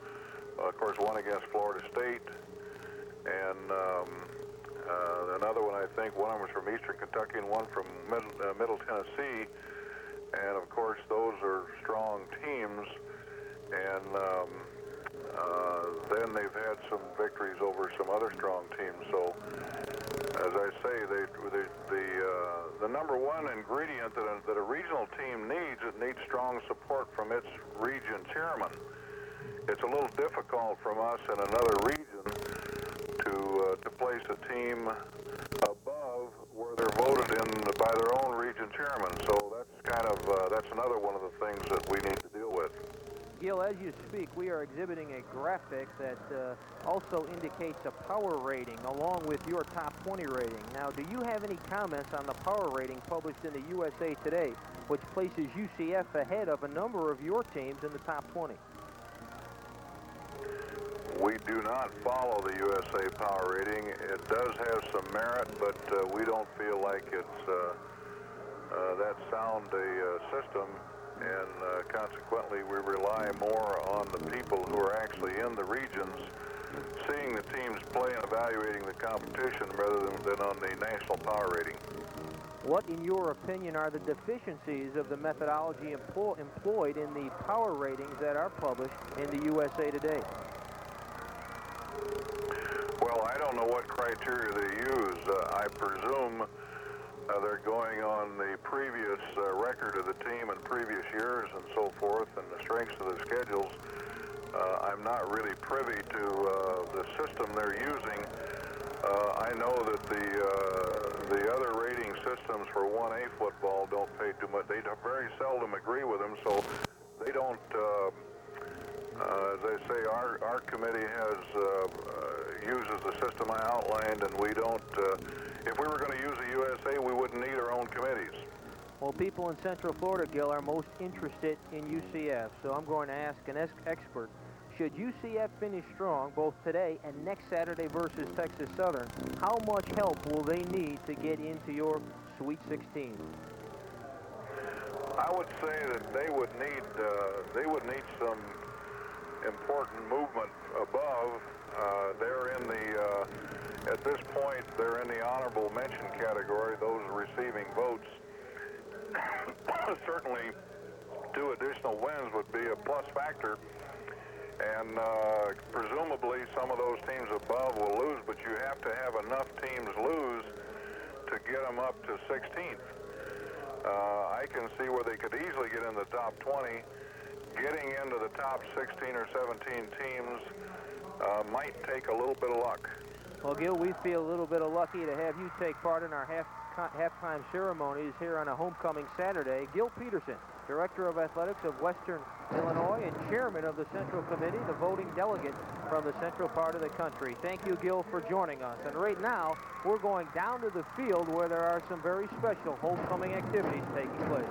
of course, one against Florida State, and another one, I think, one of them was from Eastern Kentucky and one from Middle Tennessee, and of course those are strong teams, and then they've had some victories over some other strong teams. So as I say, the number one ingredient that a regional team needs, it needs strong support from its region chairman. It's a little difficult from us in another region to place a team above where they're voted in by their own region chairman. So that's kind of that's another one of the things that we need to deal with. Gil, as you speak, we are exhibiting a graphic that also indicates a power rating along with your top 20 rating. Now, do you have any comments on the power rating published in the USA Today which places UCF ahead of a number of your teams in the top 20. We do not follow the USA Power Rating. It does have some merit, but we don't feel like it's that sound a system, and consequently we rely more on the people who are actually in the regions, seeing the teams play and evaluating the competition rather than on the national power rating. What, in your opinion, are the deficiencies of the methodology employed in the power ratings that are published in the USA Today? Well, I don't know what criteria they use. I presume they're going on the previous record of the team in previous years and so forth, and the strengths of the schedules. I'm not really privy to the system they're using. I know that the other rating systems for 1A football don't pay too much. They very seldom agree with them, so they don't, as I say, our committee uses the system I outlined, and we don't, if we were going to use the USA, we wouldn't need our own committees. Well, people in Central Florida, Gil, are most interested in UCF, so I'm going to ask an expert. Should UCF finish strong both today and next Saturday versus Texas Southern, how much help will they need to get into your Sweet 16? I would say that they would need some important movement above. They're in the at this point they're in the honorable mention category, those receiving votes. Certainly 2 additional wins would be a plus factor, and presumably some of those teams above will lose, but you have to have enough teams lose to get them up to 16th. I can see where they could easily get in the top 20. Getting into the top 16 or 17 teams might take a little bit of luck. Well, Gil, we feel a little bit of lucky to have you take part in our halftime ceremonies here on a homecoming Saturday. Gil Peterson, Director of Athletics of Western Illinois and Chairman of the Central Committee, the voting delegate from the central part of the country. Thank you, Gil, for joining us. And right now, we're going down to the field where there are some very special homecoming activities taking place.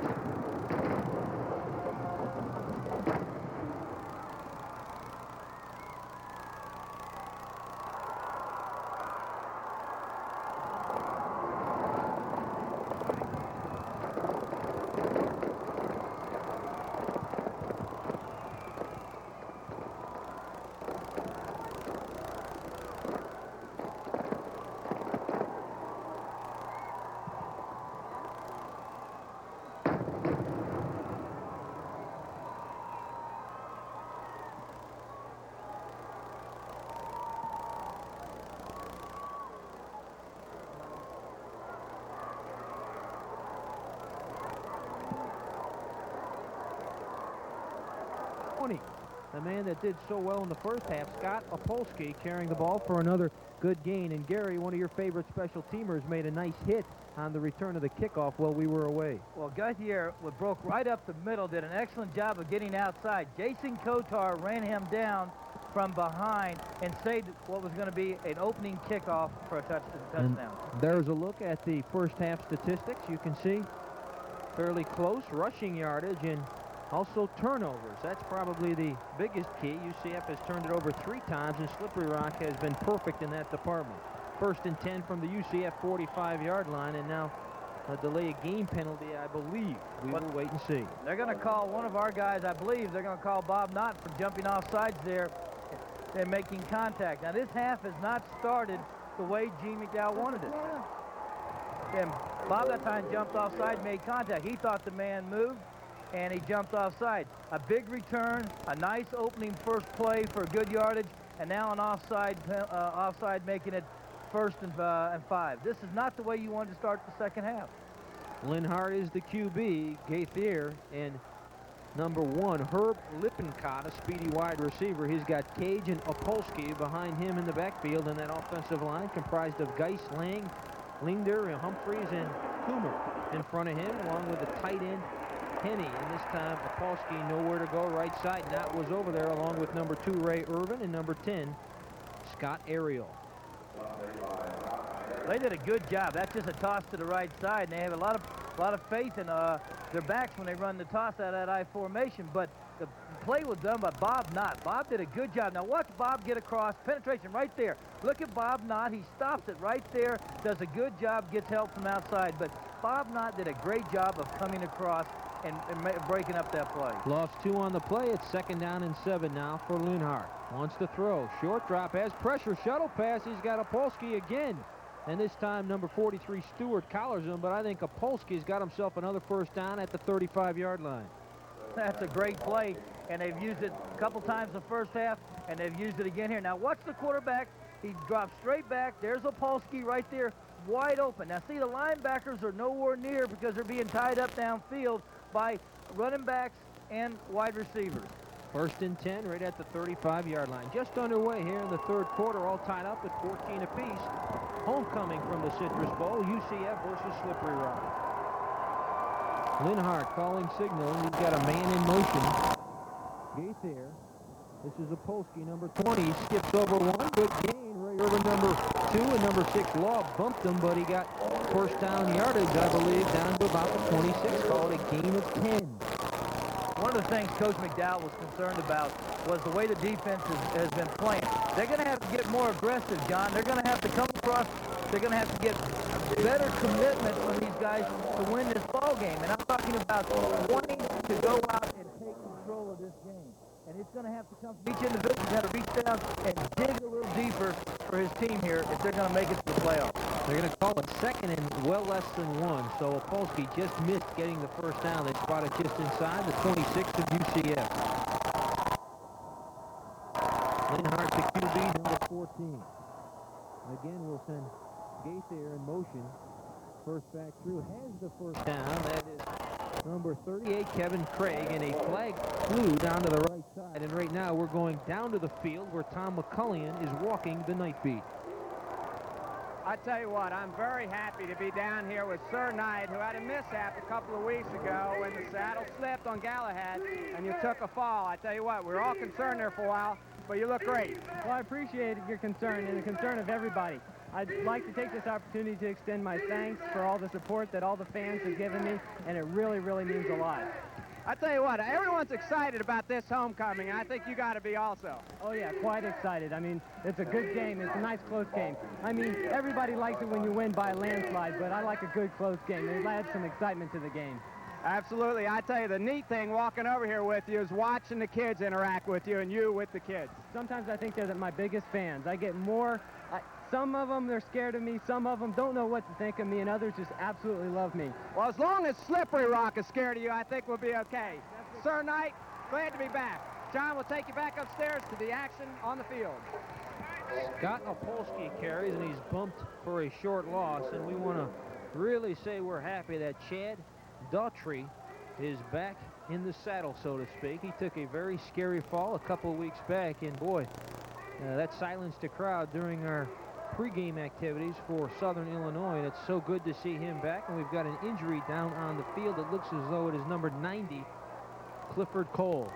The man that did so well in the first half, Scott Opolsky, carrying the ball for another good gain. And Gary, one of your favorite special teamers, made a nice hit on the return of the kickoff while we were away. Well, Guthier broke right up the middle, did an excellent job of getting outside. Jason Kotar ran him down from behind and saved what was going to be an opening kickoff for a touchdown. And there's a look at the first half statistics. You can see fairly close rushing yardage and also turnovers. That's probably the biggest key. UCF has turned it over 3 times, and Slippery Rock has been perfect in that department. 1st and 10 from the UCF 45-yard line, and now a delay of game penalty, I believe. We will wait and see. They're going to call one of our guys, I believe, they're going to call Bob Knott for jumping off sides there and making contact. Now, this half has not started the way Gene McDowell wanted it. And Bob that time jumped offside, made contact. He thought the man moved, and he jumped offside. A big return, a nice opening first play for good yardage, and now an offside making it 1st and 5. This is not the way you wanted to start the second half. Linhart is the QB, Gaithier, and number 1, Herb Lippincott, a speedy wide receiver. He's got Cage and Opolsky behind him in the backfield, and that offensive line comprised of Geis, Lang, Linder, and Humphreys, and Coomer in front of him, along with the tight end Henny. And this time, Opolsky nowhere to go right side. Knott was over there, along with number 2, Ray Irvin, and number 10, Scott Ariel. They did a good job. That's just a toss to the right side, and they have a lot of lot of faith in their backs when they run the toss out of that I formation. But the play was done by Bob Knott. Bob did a good job. Now watch Bob get across. Penetration right there. Look at Bob Knott. He stops it right there. Does a good job. Gets help from outside. But Bob Knott did a great job of coming across and breaking up that play. Lost 2 on the play. It's 2nd down and 7 now for Linhart. Wants to throw. Short drop. Has pressure. Shuttle pass. He's got Opolsky again. And this time, number 43, Stewart collars him. But I think Opolsky's got himself another first down at the 35-yard line. That's a great play. And they've used it a couple times the first half, and they've used it again here. Now watch the quarterback. He drops straight back. There's Opolsky right there, wide open. Now see, the linebackers are nowhere near because they're being tied up downfield by running backs and wide receivers. 1st and 10 right at the 35-yard line. Just underway here in the 3rd quarter, all tied up at 14 apiece. Homecoming from the Citrus Bowl, UCF versus Slippery Rock. Linhart calling signal. He's got a man in motion. Gaither. This is Opolsky, number 20. He skips over 1. Good gain. Ray Irvin, number 2, and number 6, Law bumped him, but he got first down yardage, I believe, down to about the 26. Called a gain of 10. One of the things Coach McDowell was concerned about was the way the defense has been playing. They're going to have to get more aggressive, John. They're going to have to come across. They're going to have to get better commitment from these guys to win this ball game. And I'm talking about wanting to go out and take control of this game. And it's going to have to come from each individual. He's got to reach down and dig a little deeper for his team here if they're going to make it to the playoffs. They're going to call it 2nd and well less than 1. So Opolsky just missed getting the first down. They spotted just inside the 26 of UCF. Linhart to QB, number 14. Again, we'll send Gaither in motion. First back through, has the first down. That is number 38, Kevin Craig, and a flag flew down to the right side. And right now we're going down to the field where Tom McCullion is walking the night beat. I tell you what, I'm very happy to be down here with Sir Knight, who had a mishap a couple of weeks ago when the saddle slipped on Galahad and you took a fall. I tell you what, we were all concerned there for a while, but you look great. Well, I appreciate your concern and the concern of everybody. I'd like to take this opportunity to extend my thanks for all the support that all the fans have given me, and it really, really means a lot. I tell you what, everyone's excited about this homecoming, and I think you got to be also. Oh, yeah, quite excited. I mean, it's a good game. It's a nice, close game. I mean, everybody likes it when you win by a landslide, but I like a good, close game. It adds some excitement to the game. Absolutely. I tell you, the neat thing walking over here with you is watching the kids interact with you and you with the kids. Sometimes I think they're my biggest fans. I get more... Some of them, they're scared of me. Some of them don't know what to think of me, and others just absolutely love me. Well, as long as Slippery Rock is scared of you, I think we'll be okay. Sir Knight, glad to be back. John, we'll take you back upstairs to the action on the field. Scott Opolsky carries, and he's bumped for a short loss, and we want to really say we're happy that Chad Daughtry is back in the saddle, so to speak. He took a very scary fall a couple of weeks back, and boy, that silenced the crowd during our pregame activities for Southern Illinois, and it's so good to see him back. And we've got an injury down on the field. It looks as though it is number 90, Clifford Cole.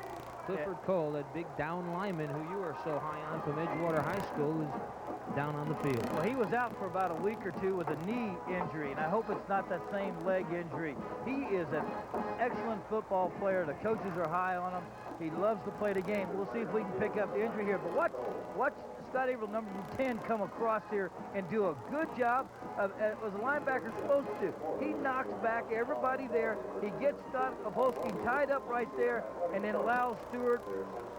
Clifford Cole, that big down lineman who you are so high on from Edgewater High School, is down on the field. Well, he was out for about a week or two with a knee injury, and I hope it's not that same leg injury. He is an excellent football player. The coaches are high on him. He loves to play the game. We'll see if we can pick up the injury here. But watch Scott Averill, number 10, come across here and do a good job of as a linebacker supposed to do. He knocks back everybody there. He gets Scott Opolsky tied up right there and then allows Stewart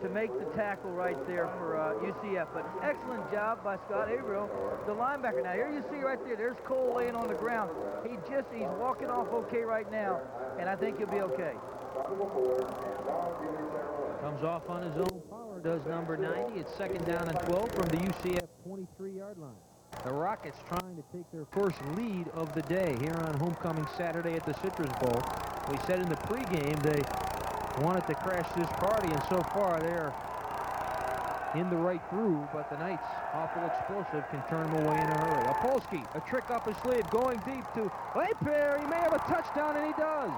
to make the tackle right there for UCF. But excellent job by Scott Averill, the linebacker. Now here you see right there, there's Cole laying on the ground. He's walking off okay right now, and I think he'll be okay. Comes off on his own power, does number 90. It's 2nd down and 12 from the UCF 23-yard line. The Rockets trying to take their first lead of the day here on homecoming Saturday at the Citrus Bowl. We said in the pregame they wanted to crash this party, and so far they're in the right groove, but the Knights, awful explosive, can turn them away in a hurry. Opolsky, a trick up his sleeve, going deep to Laper. He may have a touchdown, and he does.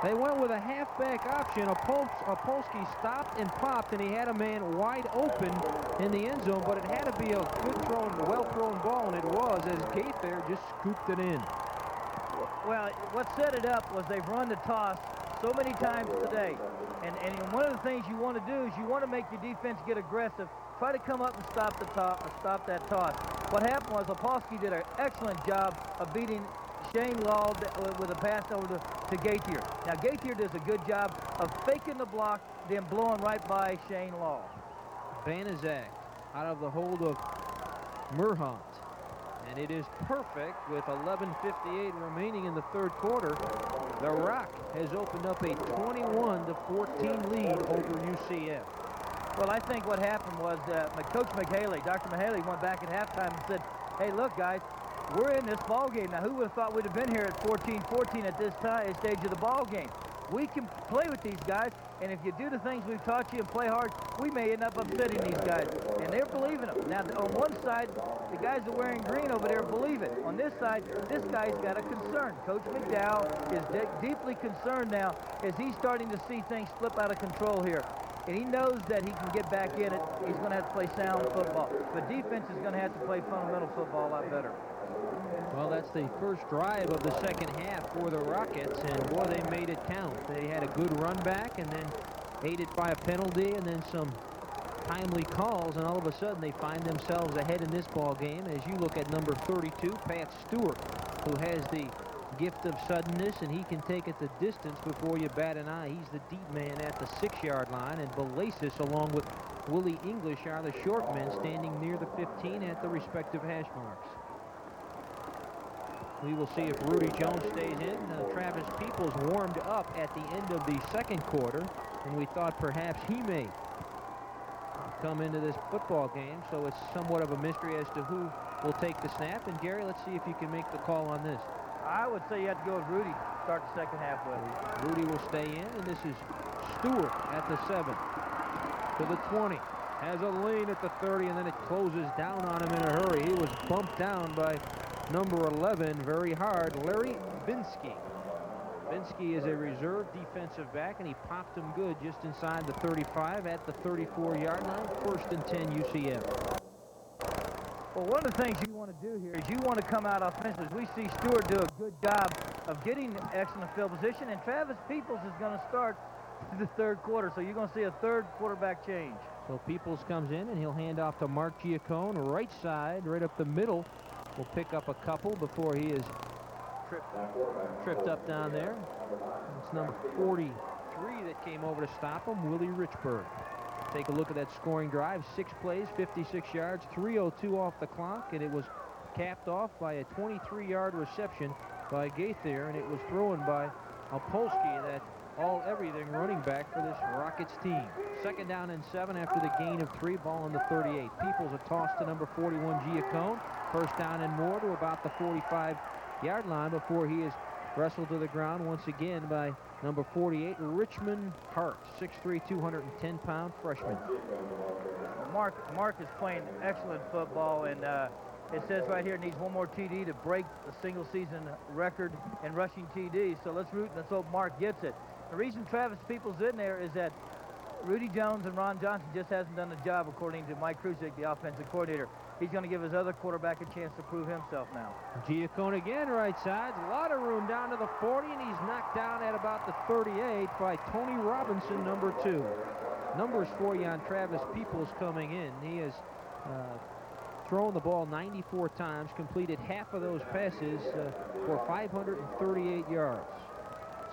They went with a halfback option. Opolsky stopped and popped, and he had a man wide open in the end zone, but it had to be a good thrown, well-thrown ball, and it was, as Gaither just scooped it in. Well, what set it up was they've run the toss so many times today. And one of the things you want to do is you want to make your defense get aggressive. Try to come up and stop that toss. What happened was Opolsky did an excellent job of beating Shane Law with a pass over to Gaithier. Now, Gaithier does a good job of faking the block, then blowing right by Shane Law. Banaszak out of the hold of Murhant. And it is perfect with 11:58 remaining in the third quarter. The Rock has opened up a 21-14 lead over UCF. Well, I think what happened was Coach McHaley, Dr. McHaley, went back at halftime and said, hey, look, guys, we're in this ball game. Now, who would have thought we'd have been here at 14-14 at this stage of the ball game? We can play with these guys, and if you do the things we've taught you and play hard, we may end up upsetting these guys. And they're believing them. Now, on one side, the guys that are wearing green over there believe it. On this side, this guy's got a concern. Coach McDowell is deeply concerned now as he's starting to see things slip out of control here. And he knows that he can get back in it. He's going to have to play sound football. But defense is going to have to play fundamental football a lot better. Well, that's the first drive of the second half for the Rockets, and boy, they made it count. They had a good run back and then aided by a penalty and then some timely calls, and all of a sudden they find themselves ahead in this ball game. As you look at number 32, Pat Stewart, who has the gift of suddenness, and he can take it the distance before you bat an eye. He's the deep man at the 6-yard line, and Belasis, along with Willie English, are the short men standing near the 15 at the respective hash marks. We will see if Rudy Jones stays in. Travis Peoples warmed up at the end of the second quarter, and we thought perhaps he may come into this football game, so it's somewhat of a mystery as to who will take the snap. And Gary, let's see if you can make the call on this. I would say you have to go with Rudy, start the second half with. Rudy will stay in, and this is Stewart at the 7 to the 20. Has a lane at the 30, and then it closes down on him in a hurry. He was bumped down by number 11 very hard, Larry Binsky. Binsky is a reserve defensive back, and he popped him good just inside the 35 at the 34-yard line. 1st and 10 UCF. Well, one of the things you want to do here is you want to come out offensively. We see Stewart do a good job of getting excellent field position, and Travis Peoples is going to start the third quarter, so you're going to see a third quarterback change. So Peoples comes in, and he'll hand off to Mark Giacone, right side, right up the middle. Will pick up a couple before he is tripped up down there. It's number 43 that came over to stop him, Willie Richburg. Take a look at that scoring drive. 6 plays, 56 yards, 3:02 off the clock, and it was capped off by a 23-yard reception by Gaithier, and it was thrown by Opolsky, that all-everything running back for this Rockets team. 2nd down and 7 after the gain of 3, ball on the 38. Peoples a toss to number 41, Giacone. 1st down and more to about the 45-yard line before he is wrestled to the ground once again by number 48, Richmond Hart, 6'3", 210-pound freshman. Mark is playing excellent football, and it says right here needs one more TD to break the single-season record in rushing TDs. So let's root and let's hope Mark gets it. The reason Travis Peoples in there is that Rudy Jones and Ron Johnson just hasn't done the job, according to Mike Kruzik, the offensive coordinator. He's going to give his other quarterback a chance to prove himself now. Giacone again, right side. A lot of room down to the 40, and he's knocked down at about the 38 by Tony Robinson, number 2. Numbers for you on Travis Peoples coming in. He has thrown the ball 94 times, completed half of those passes for 538 yards.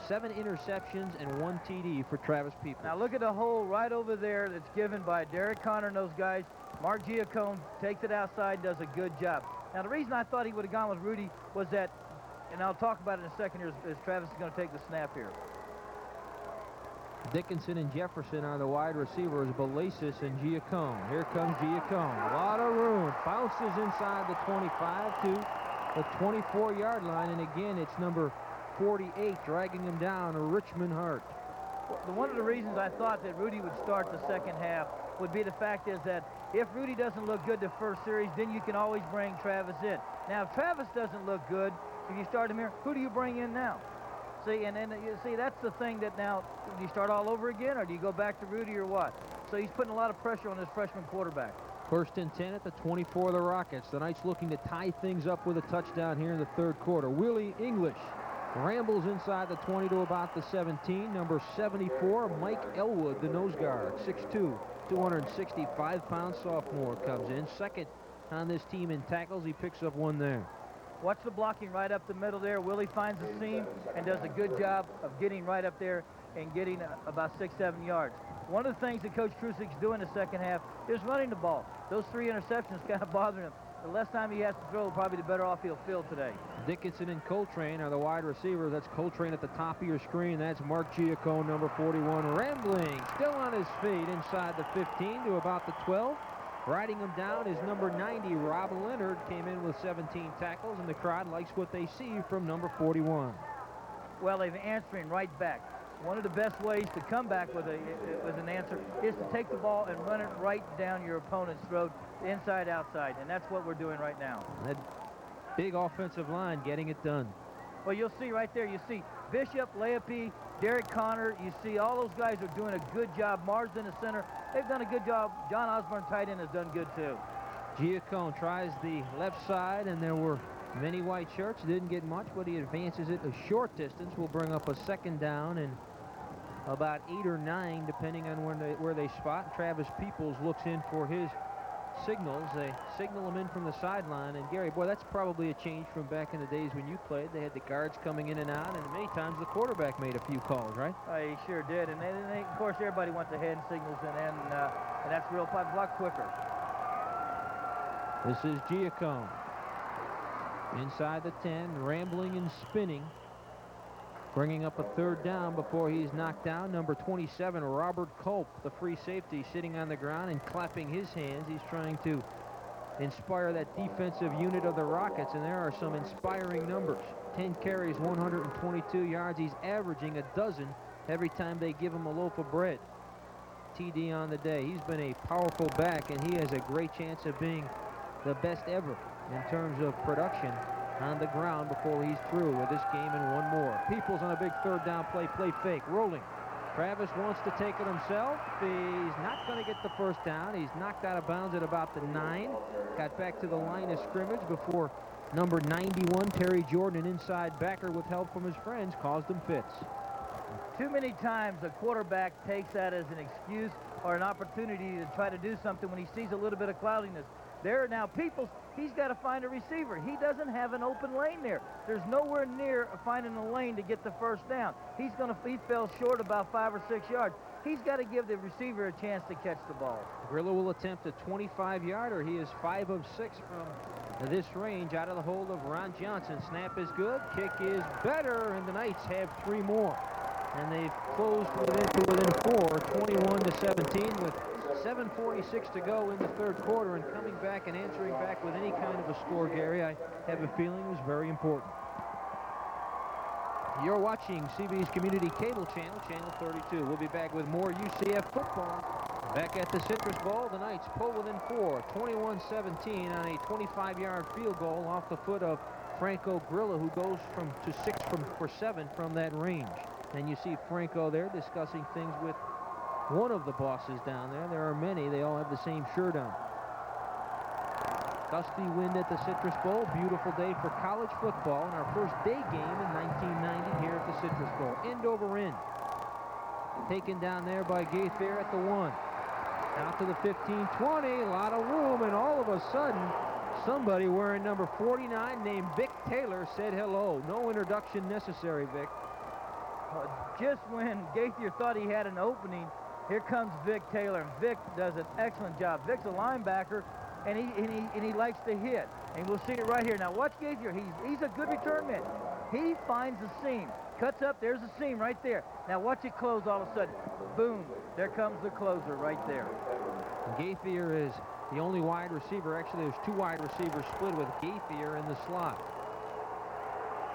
7 interceptions and 1 TD for Travis Peoples. Now look at the hole right over there that's given by Derek Connor and those guys. Mark Giacone takes it outside, does a good job. Now the reason I thought he would have gone with Rudy was that, and I'll talk about it in a second here, is Travis is going to take the snap here. Dickinson and Jefferson are the wide receivers, Belasis and Giacone. Here comes Giacone. A lot of room. Bounces inside the 25 to the 24-yard line, and again it's number 48 dragging him down, Richmond Hart. One of the reasons I thought that Rudy would start the second half would be the fact is that if Rudy doesn't look good the first series, then you can always bring Travis in. Now, if Travis doesn't look good, if you start him here, who do you bring in now? See, and then you see that's the thing that now, do you start all over again, or do you go back to Rudy, or what? So he's putting a lot of pressure on his freshman quarterback. 1st and 10 at the 24 of the Rockets. The Knights looking to tie things up with a touchdown here in the third quarter. Willie English Rambles inside the 20 to about the 17. Number 74, Mike Elwood, the nose guard. 6'2", 265-pound sophomore comes in. Second on this team in tackles. He picks up one there. Watch the blocking right up the middle there. Willie finds the seam and does a good job of getting right up there and getting about 6-7 yards. One of the things that Coach Kruzik's doing in the second half is running the ball. Those 3 interceptions kind of bother him. The less time he has to throw, probably the better off he'll feel today. Dickinson and Coltrane are the wide receivers. That's Coltrane at the top of your screen. That's Mark Giacone, number 41, rambling, still on his feet inside the 15 to about the 12. Riding him down is number 90, Rob Leonard, came in with 17 tackles, and the crowd likes what they see from number 41. Well, they've answering right back. One of the best ways to come back with an answer is to take the ball and run it right down your opponent's throat, inside, outside, and that's what we're doing right now. That big offensive line getting it done. Well, you'll see right there, you see Bishop, Leapy, Derek Connor, you see all those guys are doing a good job. Mars in the center, they've done a good job. John Osborne, tight end, has done good too. Giacone tries the left side, and there were many white shirts. Didn't get much, but he advances it a short distance. Will bring up a second down and about 8 or 9, depending on where they spot. Travis Peoples looks in for his signals. They signal him in from the sideline. And Gary, boy, that's probably a change from back in the days when you played. They had the guards coming in and out, and many times the quarterback made a few calls, right? He sure did. And of course, everybody wants the hand signals and that's real a lot quicker. This is Giacone. Inside the 10, rambling and spinning. Bringing up a third down before he's knocked down. Number 27, Robert Culp, the free safety, sitting on the ground and clapping his hands. He's trying to inspire that defensive unit of the Rockets, and there are some inspiring numbers. 10 carries, 122 yards. He's averaging a dozen every time they give him a loaf of bread. TD on the day. He's been a powerful back, and he has a great chance of being the best ever in terms of production on the ground before he's through with this game and one more. Peoples on a big third down play fake, rolling. Travis wants to take it himself. He's not going to get the first down. He's knocked out of bounds at about the 9. Got back to the line of scrimmage before number 91, Terry Jordan, an inside backer with help from his friends, caused him fits. Too many times a quarterback takes that as an excuse or an opportunity to try to do something when he sees a little bit of cloudiness. There now, Peoples, he's got to find a receiver. He doesn't have an open lane there. There's nowhere near finding a lane to get the first down. He fell short about 5 or 6 yards. He's got to give the receiver a chance to catch the ball. Grillo will attempt a 25-yarder. He is 5 of 6 from this range out of the hold of Ron Johnson. Snap is good. Kick is better, and the Knights have 3 more. And they've closed within 4, 21-17 with 7:46 to go in the third quarter, and coming back and answering back with any kind of a score, Gary, I have a feeling was very important. You're watching CB's Community Cable Channel, Channel 32. We'll be back with more UCF football. Back at the Citrus Bowl, the Knights pull within 4, 21-17 on a 25-yard field goal off the foot of Franco Grillo, who goes to 6 for 7 from that range. And you see Franco there discussing things with one of the bosses down there. There are many. They all have the same shirt on. Gusty wind at the Citrus Bowl. Beautiful day for college football, and our first day game in 1990 here at the Citrus Bowl. End over end. Taken down there by Gaither at the 1. Out to the 15-20. A lot of room, and all of a sudden, somebody wearing number 49 named Vic Taylor said hello. No introduction necessary, Vic. Just when Gaither thought he had an opening, here comes Vic Taylor, and Vic does an excellent job. Vic's a linebacker, and he likes to hit, and we'll see it right here. Now watch Gaither. He's a good return man. He finds the seam, cuts up. There's a seam right there. Now watch it close all of a sudden. Boom! There comes the closer right there. Gaither is the only wide receiver. Actually, there's 2 wide receivers split with Gaither in the slot.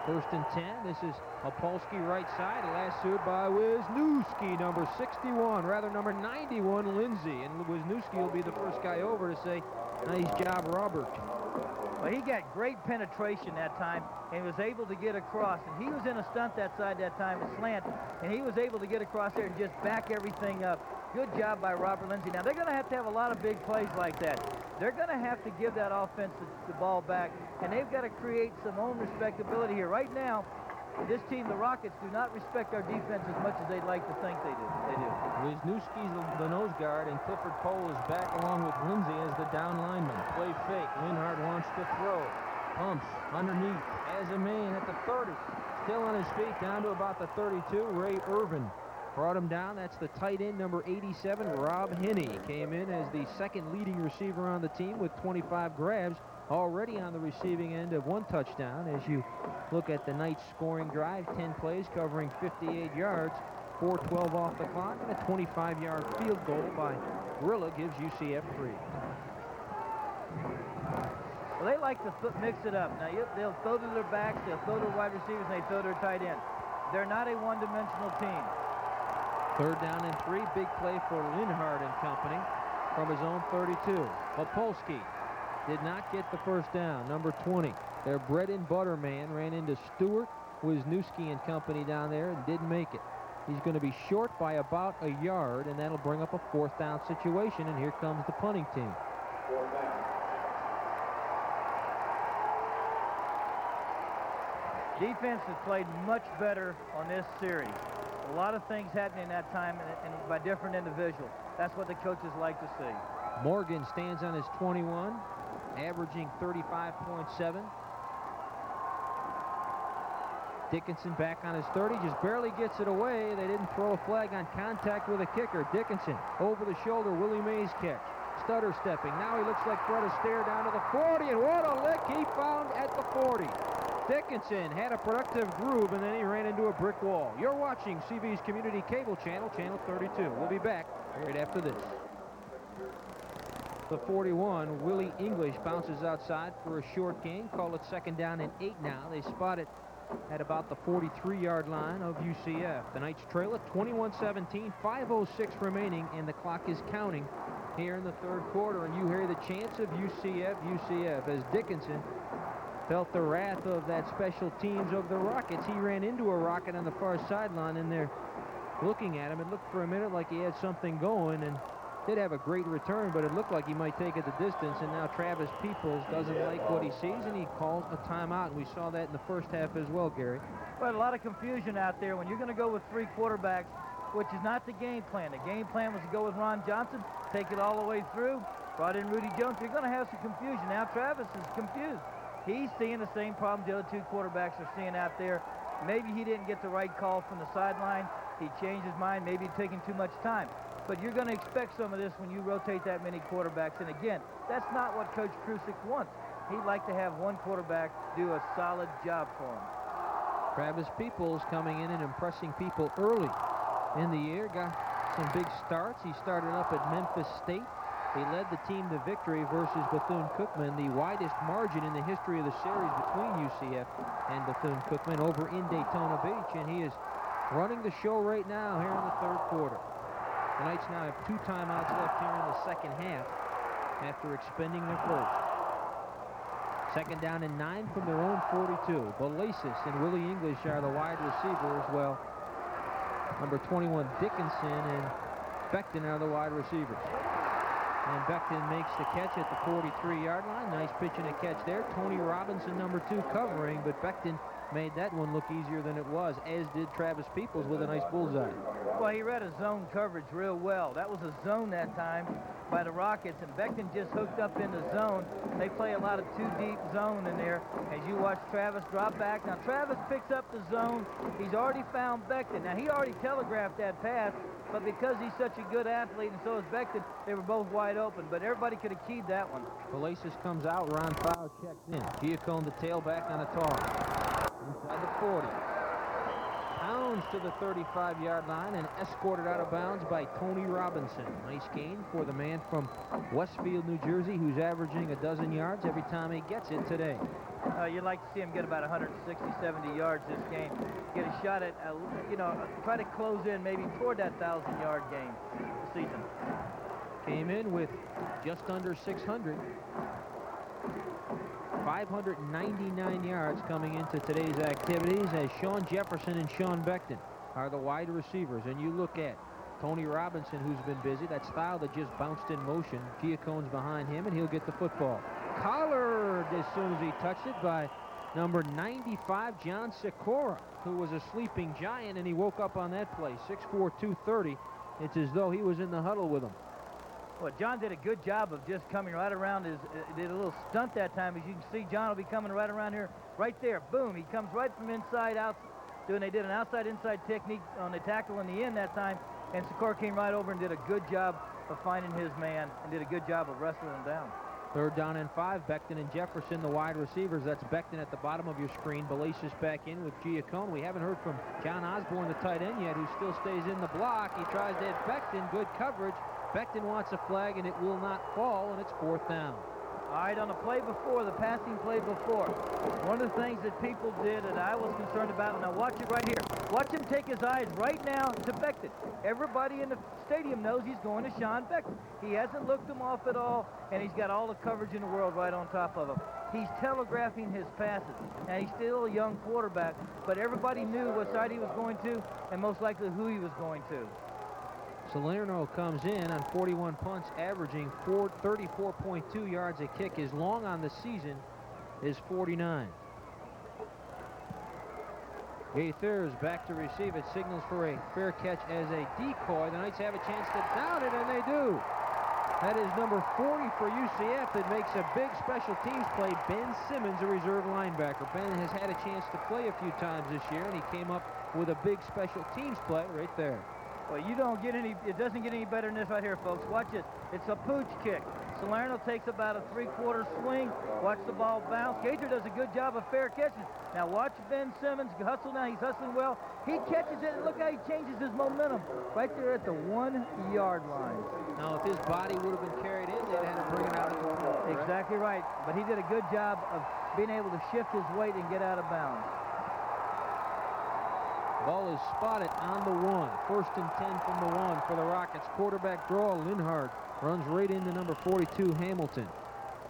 1st and 10. This is Opolsky right side, lassoed by Wisniewski, number 61, rather number 91, Lindsay. And Wisniewski will be the first guy over to say, nice job, Robert. Well, he got great penetration that time and was able to get across. And he was in a stunt that side that time, a slant, and he was able to get across there and just back everything up. Good job by Robert Lindsay. Now, they're going to have a lot of big plays like that. They're going to have to give that offense the ball back, and they've got to create some own respectability here. Right now, This team, the Rockets, do not respect our defense as much as they'd like to think they do. Wisniewski's the nose guard, and Clifford Pohl is back along with Lindsay as the down lineman. Play fake. Linhart wants to throw. Pumps underneath. Has a man at the 30. Still on his feet, down to about the 32. Ray Irvin brought him down. That's the tight end, number 87, Rob Hinney. Came in as the second leading receiver on the team with 25 grabs. Already on the receiving end of 1 touchdown. As you look at the Knights scoring drive, 10 plays covering 58 yards, 4:12 off the clock, and a 25-yard field goal by Rilla gives UCF 3. Well, they like to mix it up. Now, they'll throw to their backs, they'll throw to wide receivers, and they throw to their tight end. They're not a one-dimensional team. 3rd down and 3. Big play for Linhart and company from his own 32. Opolsky did not get the first down. Number 20, their bread and butter man, ran into Stewart, Wisniewski and company down there and didn't make it. He's going to be short by about a yard, and that'll bring up a 4th down situation, and here comes the punting team. 4th down. Defense has played much better on this series. A lot of things happening that time and by different individuals. That's what the coaches like to see. Morgan stands on his 21, averaging 35.7. Dickinson back on his 30, just barely gets it away. They didn't throw a flag on contact with a kicker. Dickinson over the shoulder, Willie Mays catch. Stutter stepping. Now he looks like Fred Astaire down to the 40, and what a lick he found at the 40. Dickinson had a productive groove, and then he ran into a brick wall. You're watching CB's Community Cable Channel, Channel 32. We'll be back right after this. The 41, Willie English, bounces outside for a short gain. Call it 2nd down and 8 now. They spot it at about the 43-yard line of UCF. The Knights trail it 21-17, 5:06 remaining, and the clock is counting here in the 3rd quarter. And you hear the chants of UCF, as Dickinson felt the wrath of that special teams of the Rockets. He ran into a Rocket on the far sideline, and they're looking at him. It looked for a minute like he had something going, and did have a great return, but it looked like he might take it the distance. And now Travis Peoples doesn't like what he sees, and he calls a timeout. And we saw that in the first half as well, Gary. But a lot of confusion out there when you're going to go with 3 quarterbacks, which is not the game plan. The game plan was to go with Ron Johnson, take it all the way through, brought in Rudy Jones. You're going to have some confusion. Now Travis is confused. He's seeing the same problem the other 2 quarterbacks are seeing out there. Maybe he didn't get the right call from the sideline. He changed his mind. Maybe it's taking too much time. But you're going to expect some of this when you rotate that many quarterbacks. And again, that's not what Coach Krusik wants. He'd like to have one quarterback do a solid job for him. Travis Peoples coming in and impressing people early in the year. Got some big starts. He started up at Memphis State. He led the team to victory versus Bethune-Cookman, the widest margin in the history of the series between UCF and Bethune-Cookman over in Daytona Beach. And he is running the show right now here in the 3rd quarter. The Knights now have 2 timeouts left here in the 2nd half after expending their first. 2nd down and 9 from their own 42. Belasis and Willie English are the wide receivers. Well, number 21 Dickinson and Becton are the wide receivers. And Becton makes the catch at the 43-yard line. Nice pitch and a catch there. Tony Robinson, number 2, covering, but Becton made that one look easier than it was, as did Travis Peoples with a nice bullseye. Well, he read a zone coverage real well. That was a zone that time by the Rockets, and Becton just hooked up in the zone. They play a lot of 2-deep zone in there as you watch Travis drop back. Now, Travis picks up the zone. He's already found Becton. Now, he already telegraphed that pass, but because he's such a good athlete and so is Becton, they were both wide open, but everybody could have keyed that one. Belasis comes out. Ron Fowle checks in. Giacone, the tailback, on a toss. Inside the 40. Pounds to the 35-yard line and escorted out of bounds by Tony Robinson. Nice gain for the man from Westfield, New Jersey, who's averaging a dozen yards every time he gets it today. You'd like to see him get about 160, 70 yards this game. Get a shot at, try to close in maybe toward that 1,000-yard game this season. Came in with just under 600. 599 yards coming into today's activities as Sean Jefferson and Sean Becton are the wide receivers. And you look at Tony Robinson, who's been busy. That style that just bounced in motion. Giacone's behind him, and he'll get the football. Collared as soon as he touched it by number 95, John Sikora, who was a sleeping giant, and he woke up on that play. 6'4", 230. It's as though he was in the huddle with him. Well, John did a good job of just coming right around his, did a little stunt that time. As you can see, John will be coming right around here, right there. Boom, he comes right from inside out. They did an outside-inside technique on the tackle in the end that time, and Sikora came right over and did a good job of finding his man and did a good job of wrestling him down. 3rd down and 5. Beckton and Jefferson, the wide receivers. That's Beckton at the bottom of your screen. Belasis back in with Giacone. We haven't heard from John Osborne, the tight end, yet, who still stays in the block. He tries to hit Beckton. Good coverage. Beckton wants a flag, and it will not fall, and it's 4th down. All right, on the play before, the passing play before, one of the things that people did that I was concerned about, and now watch it right here. Watch him take his eyes right now to Beckton. Everybody in the stadium knows he's going to Sean Beckton. He hasn't looked him off at all, and he's got all the coverage in the world right on top of him. He's telegraphing his passes. Now, he's still a young quarterback, but everybody knew what side he was going to and most likely who he was going to. Salerno comes in on 41 punts, averaging 34.2 yards a kick. His long on the season is 49. Gaithers back to receive it, signals for a fair catch as a decoy. The Knights have a chance to down it, and they do. That is number 40 for UCF that makes a big special teams play. Ben Simmons, a reserve linebacker. Ben has had a chance to play a few times this year, and he came up with a big special teams play right there. Well, you don't get any, it doesn't get any better than this right here, folks. Watch this. It's a pooch kick. Salerno takes about a 3/4 swing. Watch the ball bounce. Gaither does a good job of fair catching. Now watch Ben Simmons hustle now. He's hustling well. He catches it, and look how he changes his momentum right there at the 1-yard line. Now, if his body would have been carried in, they'd have to bring it out of the ball. Exactly right. But he did a good job of being able to shift his weight and get out of bounds. Ball is spotted on the 1. 1st and 10 from the 1 for the Rockets. Quarterback draw. Linhart runs right into number 42, Hamilton.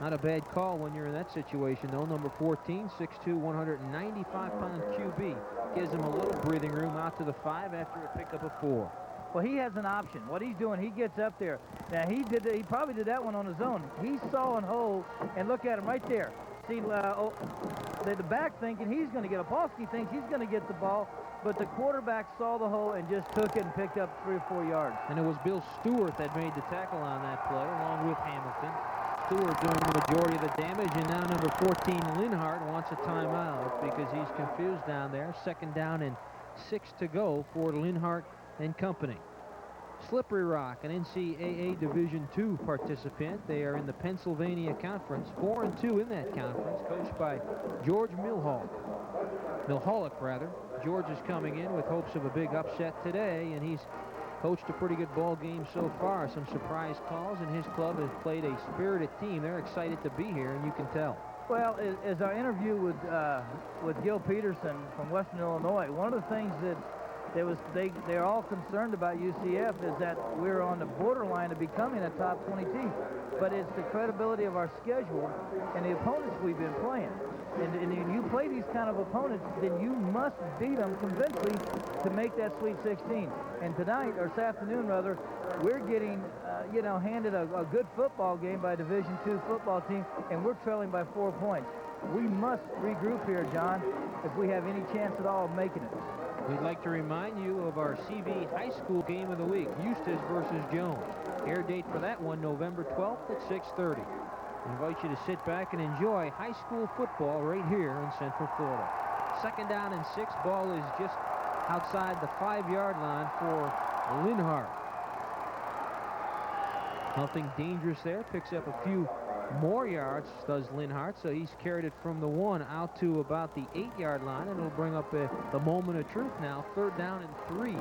Not a bad call when you're in that situation, though. Number 14, 6'2", 195-pound QB. Gives him a little breathing room out to the 5 after a pickup of 4. Well, he has an option. What he's doing, he gets up there. Now, he probably did that one on his own. He saw and hole, and look at him right there. See, the back thinking he's going to get a ball. He thinks he's going to get the ball. But the quarterback saw the hole and just took it and picked up 3 or 4 yards. And it was Bill Stewart that made the tackle on that play, along with Hamilton. Stewart doing the majority of the damage, and now number 14, Linhart, wants a timeout because he's confused down there. 2nd down and 6 to go for Linhart and company. Slippery Rock, an NCAA Division II participant. They are in the Pennsylvania Conference, 4-2 in that conference, coached by George Milholick. George is coming in with hopes of a big upset today, and he's coached a pretty good ball game so far. Some surprise calls, and his club has played a spirited team. They're excited to be here, and you can tell. Well, as our interview with Gil Peterson from Western Illinois, one of the things that they're all concerned about UCF is that we're on the borderline of becoming a top 20 team. But it's the credibility of our schedule and the opponents we've been playing. And when you play these kind of opponents, then you must beat them convincingly to make that Sweet 16. And tonight, or this afternoon rather, we're getting, handed a good football game by a Division II football team, and we're trailing by 4 points. We must regroup here, John, if we have any chance at all of making it. We'd like to remind you of our CV High School game of the week, Eustis versus Jones. Air date for that one, November 12th at 6:30. I invite you to sit back and enjoy high school football right here in Central Florida. 2nd down and 6. Ball is just outside the 5-yard line for Linhart. Nothing dangerous there. Picks up a few more yards, does Linhart, so he's carried it from the 1 out to about the 8-yard line, and it'll bring up the moment of truth now. 3rd down and 3.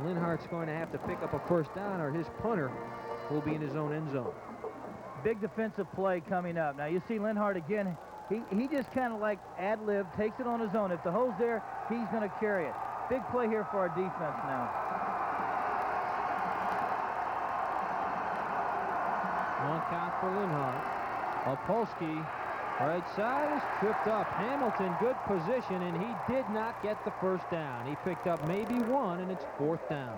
Linhart's going to have to pick up a 1st down, or his punter will be in his own end zone. Big defensive play coming up. Now you see Linhart again. He just kind of like ad-lib, takes it on his own. If the hole's there, he's going to carry it. Big play here for our defense now. One count for Linhart. Opolsky, right side, is tripped up. Hamilton, good position, and he did not get the 1st down. He picked up maybe 1, and it's 4th down.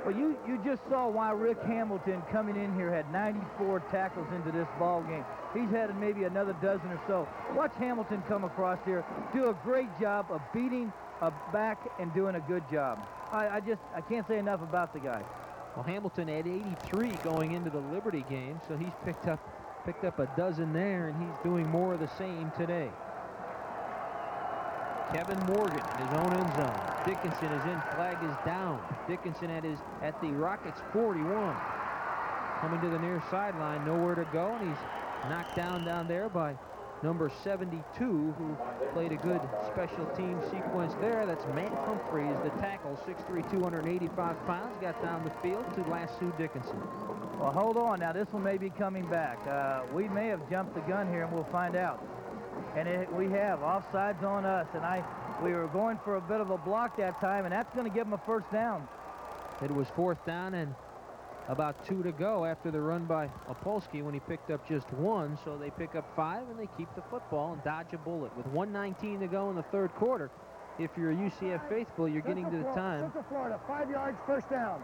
Well, you just saw why Rick Hamilton coming in here had 94 tackles into this ball game. He's had maybe another dozen or so. Watch Hamilton come across here, do a great job of beating a back and doing a good job. I can't say enough about the guy. Well, Hamilton had 83 going into the Liberty game, so he's picked up a dozen there, and he's doing more of the same today. Kevin Morgan in his own end zone. Dickinson is in, flag is down. Dickinson at the Rockets 41. Coming to the near sideline, nowhere to go, and he's knocked down there by number 72, who played a good special team sequence there. That's Matt Humphreys, the tackle, 6'3", 285 pounds, got down the field to lasso Dickinson. Well, hold on. Now, this one may be coming back. We may have jumped the gun here, and we'll find out. And we have offsides on us, and we were going for a bit of a block that time, and that's going to give them a first down. It was 4th down and about 2 to go after the run by Opolsky when he picked up just 1, so they pick up 5 and they keep the football and dodge a bullet. With 1:19 to go in the 3rd quarter, if you're a UCF faithful, you're getting to the time. Central Florida, 5 yards, first down.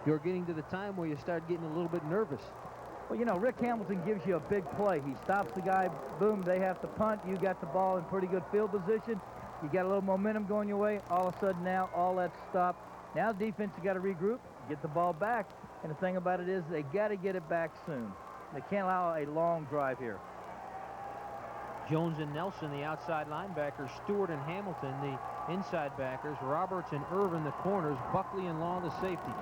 You're getting to the time where you start getting a little bit nervous. Well, you know, Rick Hamilton gives you a big play. He stops the guy, boom, they have to punt. You got the ball in pretty good field position. You got a little momentum going your way. All of a sudden now, all that's stopped. Now defense has got to regroup, get the ball back. And the thing about it is they got to get it back soon. They can't allow a long drive here. Jones and Nelson, the outside linebackers. Stewart and Hamilton, the inside backers. Roberts and Irvin, the corners. Buckley and Law, the safeties.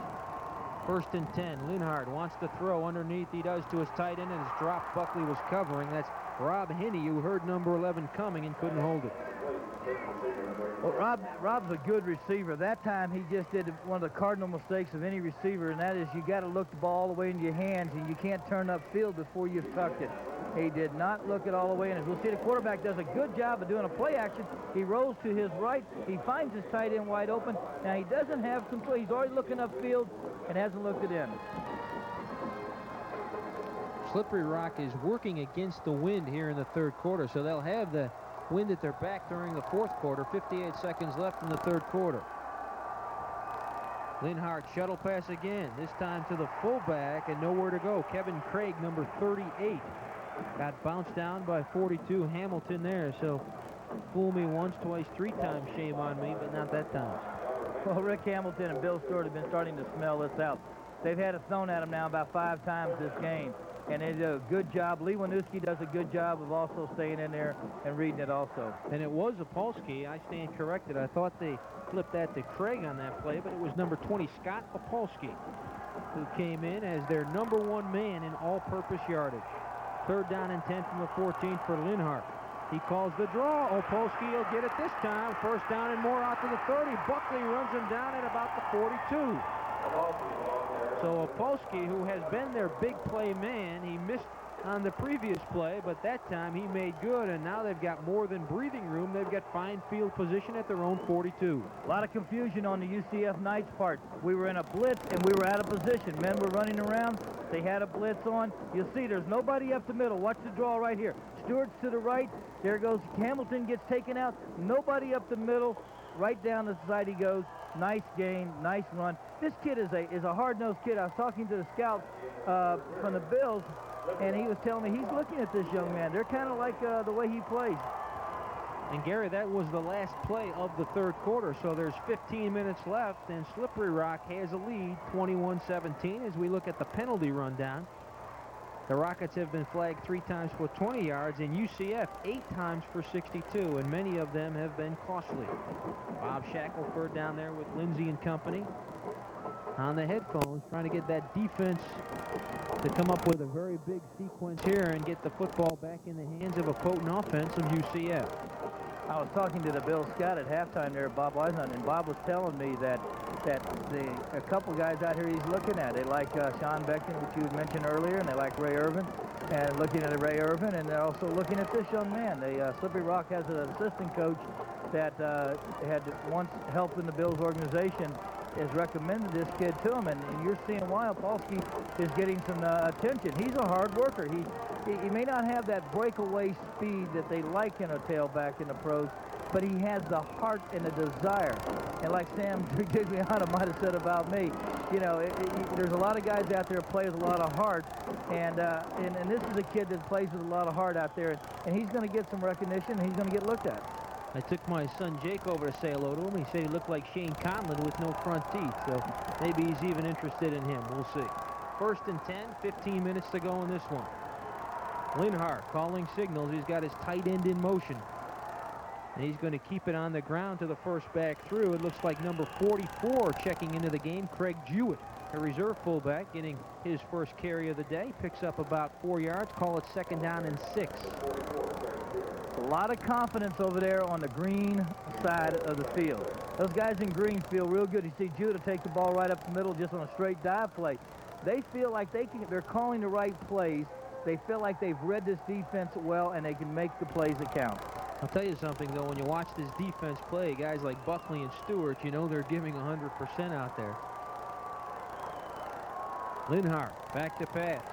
1st and 10. Linhart wants to throw underneath. He does to his tight end, and it's dropped. Buckley was covering. That's Rob Hinney, who heard number 11 coming and couldn't hold it. Well, Rob's a good receiver. That time he just did one of the cardinal mistakes of any receiver, and that is you got to look the ball all the way into your hands, and you can't turn upfield before you've tucked it. He did not look it all the way in. As we'll see, the quarterback does a good job of doing a play action. He rolls to his right. He finds his tight end wide open. Now, he doesn't have control. He's already looking upfield and hasn't looked it in. Slippery Rock is working against the wind here in the 3rd quarter, so they'll have the wind at their back during the 4th quarter. 58 seconds left in the 3rd quarter. Linhart shuttle pass again, this time to the fullback, and nowhere to go. Kevin Craig, number 38, got bounced down by 42 Hamilton there. So fool me once, twice, 3 times, shame on me, but not that time. Well, Rick Hamilton and Bill Stewart have been starting to smell this out. They've had it thrown at them now about 5 times this game, and they do a good job. Lee Winooski does a good job of also staying in there and reading it also. And it was Opolsky. I stand corrected. I thought they flipped that to Craig on that play, but it was number 20, Scott Opolsky, who came in as their number 1 man in all-purpose yardage. 3rd down and 10 from the 14 for Linhart. He calls the draw. Opolsky will get it this time. 1st down and more out to the 30. Buckley runs him down at about the 42. So Opolsky, who has been their big play man, he missed on the previous play, but that time he made good, and now they've got more than breathing room. They've got fine field position at their own 42. A lot of confusion on the UCF Knights part. We were in a blitz, and we were out of position. Men were running around. They had a blitz on. You'll see there's nobody up the middle. Watch the draw right here. Stewart's to the right. There goes Hamilton, gets taken out. Nobody up the middle. Right down the side he goes. Nice gain, nice run. This kid is a hard-nosed kid. I was talking to the scout from the Bills, and he was telling me he's looking at this young man. They're kind of like the way he plays. And Gary, that was the last play of the 3rd quarter, so there's 15 minutes left, and Slippery Rock has a lead, 21-17, as we look at the penalty rundown. The Rockets have been flagged 3 times for 20 yards, and UCF 8 times for 62, and many of them have been costly. Bob Shackelford down there with Lindsay and company on the headphones, trying to get that defense to come up with a very big sequence here and get the football back in the hands of a potent offense of UCF. I was talking to the Bill Scott at halftime there, Bob Weisman, and Bob was telling me that a couple guys out here he's looking at. They like Sean Beckton, which you had mentioned earlier, and they like Ray Irvin, and looking at Ray Irvin, and they're also looking at this young man. Slippery Rock has an assistant coach that had once helped in the Bills organization, has recommended this kid to him, and you're seeing why Opolsky is getting some attention. He's a hard worker. He may not have that breakaway speed that they like in a tailback in the pros, but he has the heart and the desire. And like Sam Gigliano might have said about me, you know, there's a lot of guys out there who play with a lot of heart, and this is a kid that plays with a lot of heart out there, and he's going to get some recognition, and he's going to get looked at. I took my son Jake over to say hello to him. He said he looked like Shane Conlon with no front teeth, so maybe he's even interested in him. We'll see. 1st and 10, 15 minutes to go in this one. Linhart calling signals. He's got his tight end in motion. And he's going to keep it on the ground to the first back through. It looks like number 44 checking into the game, Craig Jewett, a reserve fullback, getting his first carry of the day. Picks up about 4 yards. Call it 2nd down and 6. A lot of confidence over there on the green side of the field. Those guys in green feel real good. You see Jewett take the ball right up the middle just on a straight dive play. They feel like they're calling the right plays. They feel like they've read this defense well, and they can make the plays that count. I'll tell you something, though. When you watch this defense play, guys like Buckley and Stewart, you know they're giving 100% out there. Linhart, back to pass.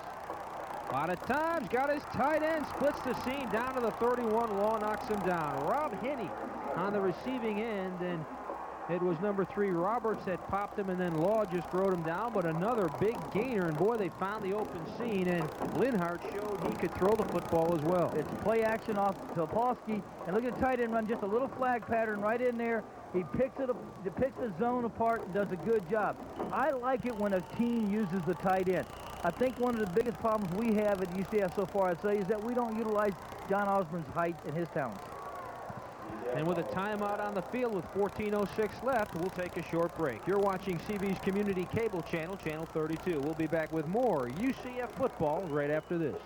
A lot of times, got his tight end, splits the seam down to the 31. Law knocks him down. Rob Hinney on the receiving end, and it was number 3 Roberts that popped him, and then Law just rode him down, but another big gainer, and boy, they found the open seam, and Linhart showed he could throw the football as well. It's play action off Topolsky, and look at the tight end run, just a little flag pattern right in there. He picks the zone apart and does a good job. I like it when a team uses the tight end. I think one of the biggest problems we have at UCF so far, I'd say, is that we don't utilize John Osborne's height and his talents. And with a timeout on the field with 14:06 left, we'll take a short break. You're watching CB's Community Cable Channel, Channel 32. We'll be back with more UCF football right after this.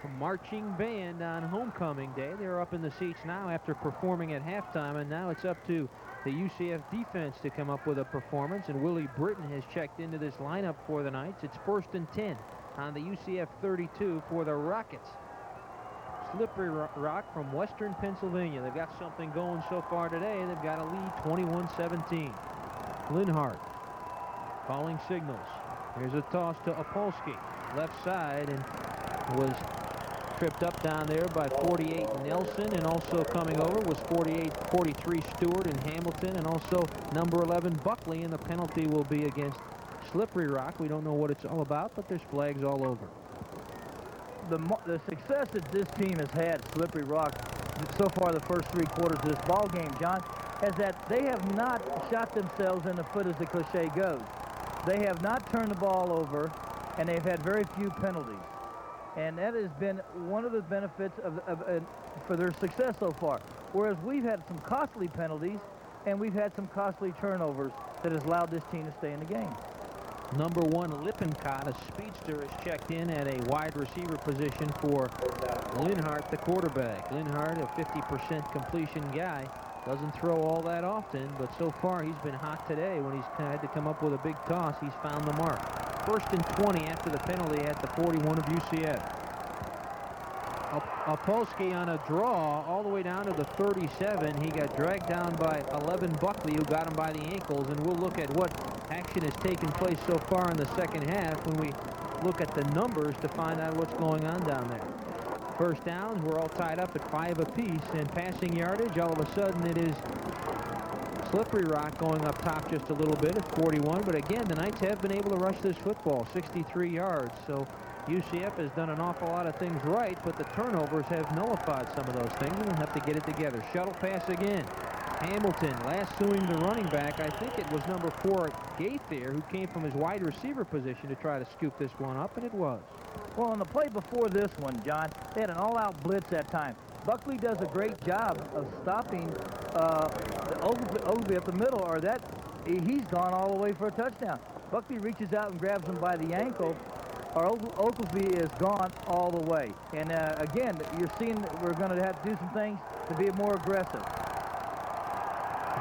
A marching band on homecoming day. They're up in the seats now after performing at halftime, and now it's up to the UCF defense to come up with a performance, and Willie Britton has checked into this lineup for the Knights. It's 1st and 10 on the UCF 32 for the Rockets. Slippery Rock from Western Pennsylvania. They've got something going so far today. They've got a lead 21-17. Linhart calling signals. Here's a toss to Opolsky, left side, and was tripped up down there by 48 Nelson, and also coming over was 43 Stewart and Hamilton, and also number 11 Buckley, and the penalty will be against Slippery Rock. We don't know what it's all about, but there's flags all over. The success that this team has had, Slippery Rock, so far the first 3 quarters of this ball game, John, is that they have not shot themselves in the foot, as the cliche goes. They have not turned the ball over, and they've had very few penalties. And that has been one of the benefits for their success so far. Whereas we've had some costly penalties, and we've had some costly turnovers that has allowed this team to stay in the game. Number 1 Lippincott, a speedster, is checked in at a wide receiver position for Linhart, the quarterback. Linhart, a 50% completion guy, doesn't throw all that often, but so far he's been hot today. When he's had to come up with a big toss, he's found the mark. 1st and 20 after the penalty at the 41 of UCF. Opolsky on a draw all the way down to the 37. He got dragged down by 11 Buckley, who got him by the ankles, and we'll look at what action has taken place so far in the second half when we look at the numbers to find out what's going on down there. First downs, we're all tied up at 5 apiece, and passing yardage, all of a sudden it is Slippery Rock going up top just a little bit at 41, but again, the Knights have been able to rush this football, 63 yards, so UCF has done an awful lot of things right, but the turnovers have nullified some of those things, and they'll have to get it together. Shuttle pass again. Hamilton lassoing the running back. I think it was number 4 Gaither who came from his wide receiver position to try to scoop this one up, and it was. Well, on the play before this one, John, they had an all-out blitz that time. Buckley does a great job of stopping Ogleby up the middle, or that he's gone all the way for a touchdown. Buckley reaches out and grabs him by the ankle, or Ogleby is gone all the way. And again, you're seeing that we're going to have to do some things to be more aggressive.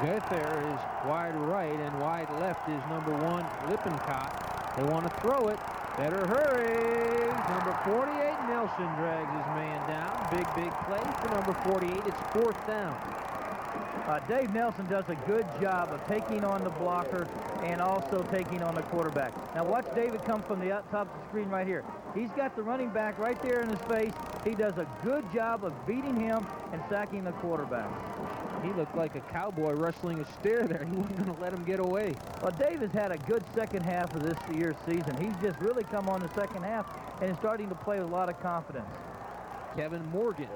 Gaither is wide right, and wide left is number 1 Lippincott. They want to throw it. Better hurry. Number 48 Nelson drags his man down. Big play for number 48. It's 4th down. Dave Nelson does a good job of taking on the blocker and also taking on the quarterback. Now watch David come from the top of the screen right here. He's got the running back right there in his face, He does a good job of beating him and sacking the quarterback. He looked like a cowboy wrestling a steer there. He wasn't going to let him get away. Well, Davis had a good second half of this year's season. He's just really come on the second half and is starting to play with a lot of confidence. Kevin Morgan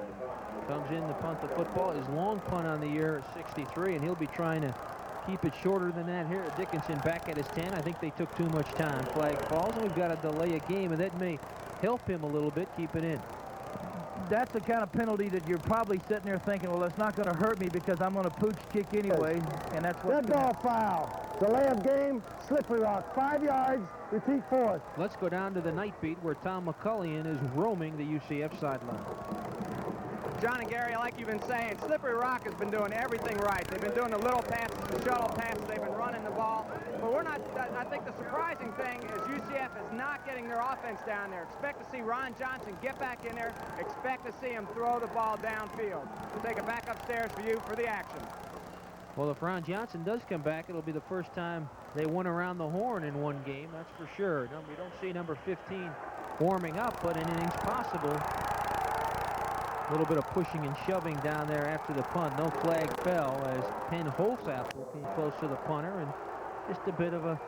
comes in to punt the football. His long punt on the year at 63, and he'll be trying to keep it shorter than that here. Dickinson back at his 10. I think they took too much time. Flag falls, and we've got to delay a game, and that may help him a little bit, keep it in. That's the kind of penalty that you're probably sitting there thinking, well, that's not going to hurt me because I'm going to pooch kick anyway, and that's what. Dead ball foul. Delay of game, Slippery Rock. 5 yards, repeat fourth. Let's go down to the night beat where Tom McCullion is roaming the UCF sideline. John and Gary, like you've been saying, Slippery Rock has been doing everything right. They've been doing the little passes, the shuttle passes, they've been running the ball. But we're not, I think the surprising thing is UCF is not getting their offense down there. Expect to see Ron Johnson get back in there. Expect to see him throw the ball downfield. We'll take it back upstairs for you for the action. Well, if Ron Johnson does come back, it'll be the first time they went around the horn in one game, that's for sure. We don't see number 15 warming up, but anything's possible. A little bit of pushing and shoving down there after the punt. No flag fell as Penn Holsapple came close to the punter, and just a bit of a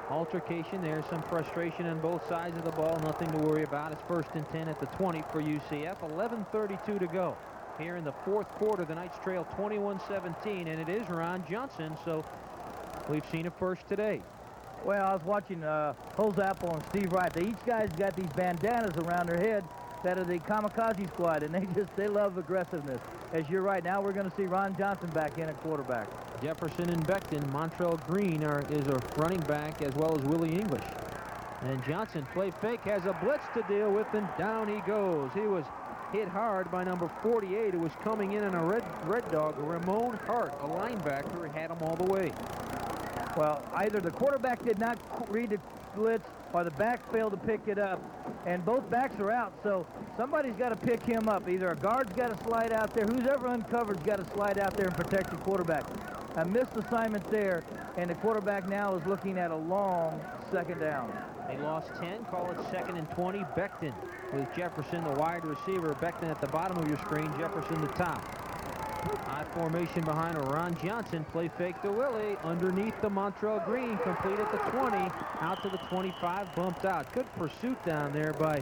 altercation there. Some frustration on both sides of the ball. Nothing to worry about. It's 1st and 10 at the 20 for UCF. 11:32 to go here in the fourth quarter. The Knights trail 21-17, and it is Ron Johnson, so we've seen it first today. Well, I was watching Holsapple and Steve Wright. Each guy's got these bandanas around their head that are the kamikaze squad, and they love aggressiveness. As you're right, now we're going to see Ron Johnson back in at quarterback. Jefferson and Becton. Montrell Green is a running back, as well as Willie English. And Johnson, play fake, has a blitz to deal with, and down he goes. He was hit hard by number 48, who was coming in a red dog, Ramon Hart, a linebacker, who had him all the way. Well, either the quarterback did not read the blitz or the back failed to pick it up, and both backs are out, so somebody's got to pick him up. Either a guard's got to slide out there, who's ever uncovered's got to slide out there and protect the quarterback. A missed assignment there, and the quarterback now is looking at a long second down. They lost 10, call it 2nd and 20. Becton with Jefferson, the wide receiver. Becton at the bottom of your screen, Jefferson the top. High formation behind Ron Johnson. Play fake to Willie. Underneath the Montrell Green. Complete at the 20. Out to the 25. Bumped out. Good pursuit down there by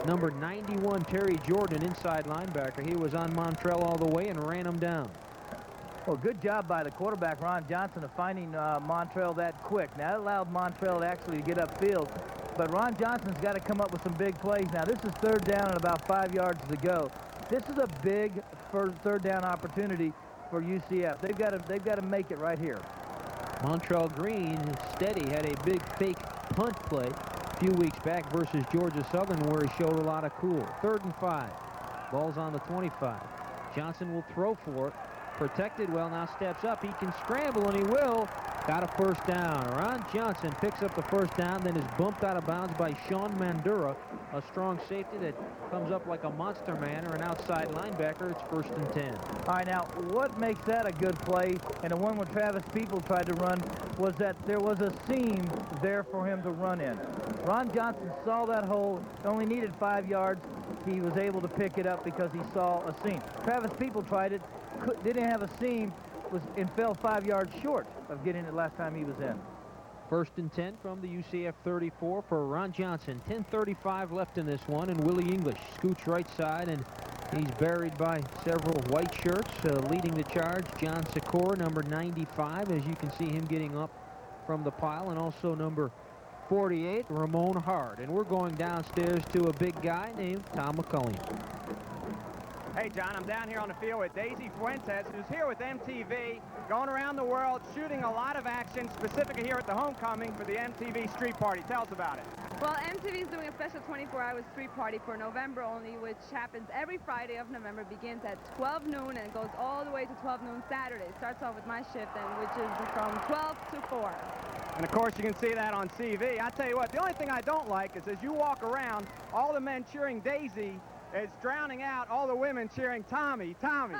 number 91, Terry Jordan, inside linebacker. He was on Montrell all the way and ran him down. Well, good job by the quarterback, Ron Johnson, of finding Montrell that quick. Now, that allowed Montrell to actually get upfield. But Ron Johnson's got to come up with some big plays. Now, this is 3rd down and about 5 yards to go. This is a big third down opportunity for UCF. They've got to make it right here. Montrell Green, steady, had a big fake punt play a few weeks back versus Georgia Southern, where he showed a lot of cool. 3rd and 5. Ball's on the 25. Johnson will throw for it. Protected well, now steps up. He can scramble, and he will. Got a first down. Ron Johnson picks up the first down, then is bumped out of bounds by Sean Mandura, a strong safety that comes up like a monster man or an outside linebacker. It's 1st and 10. All right, now, what makes that a good play, and the one when Travis People tried to run, was that there was a seam there for him to run in. Ron Johnson saw that hole, only needed 5 yards. He was able to pick it up because he saw a seam. Travis People tried it, didn't have a seam, and fell 5 yards short of getting it last time he was in. 1st and 10 from the UCF 34 for Ron Johnson. 10:35 left in this one, and Willie English scoots right side, and he's buried by several white shirts. Leading the charge, John Sikora, number 95, as you can see him getting up from the pile, and also number 48, Ramon Hart. And we're going downstairs to a big guy named Tom McCullion. Hey, John, I'm down here on the field with Daisy Fuentes, who's here with MTV, going around the world, shooting a lot of action, specifically here at the homecoming for the MTV Street Party. Tell us about it. Well, MTV is doing a special 24-hour street party for November only, which happens every Friday of November, begins at 12 noon, and goes all the way to 12 noon Saturday. It starts off with my shift, which is from 12 to 4. And, of course, you can see that on TV. I tell you what, the only thing I don't like is as you walk around, all the men cheering Daisy is drowning out all the women cheering Tommy, Tommy.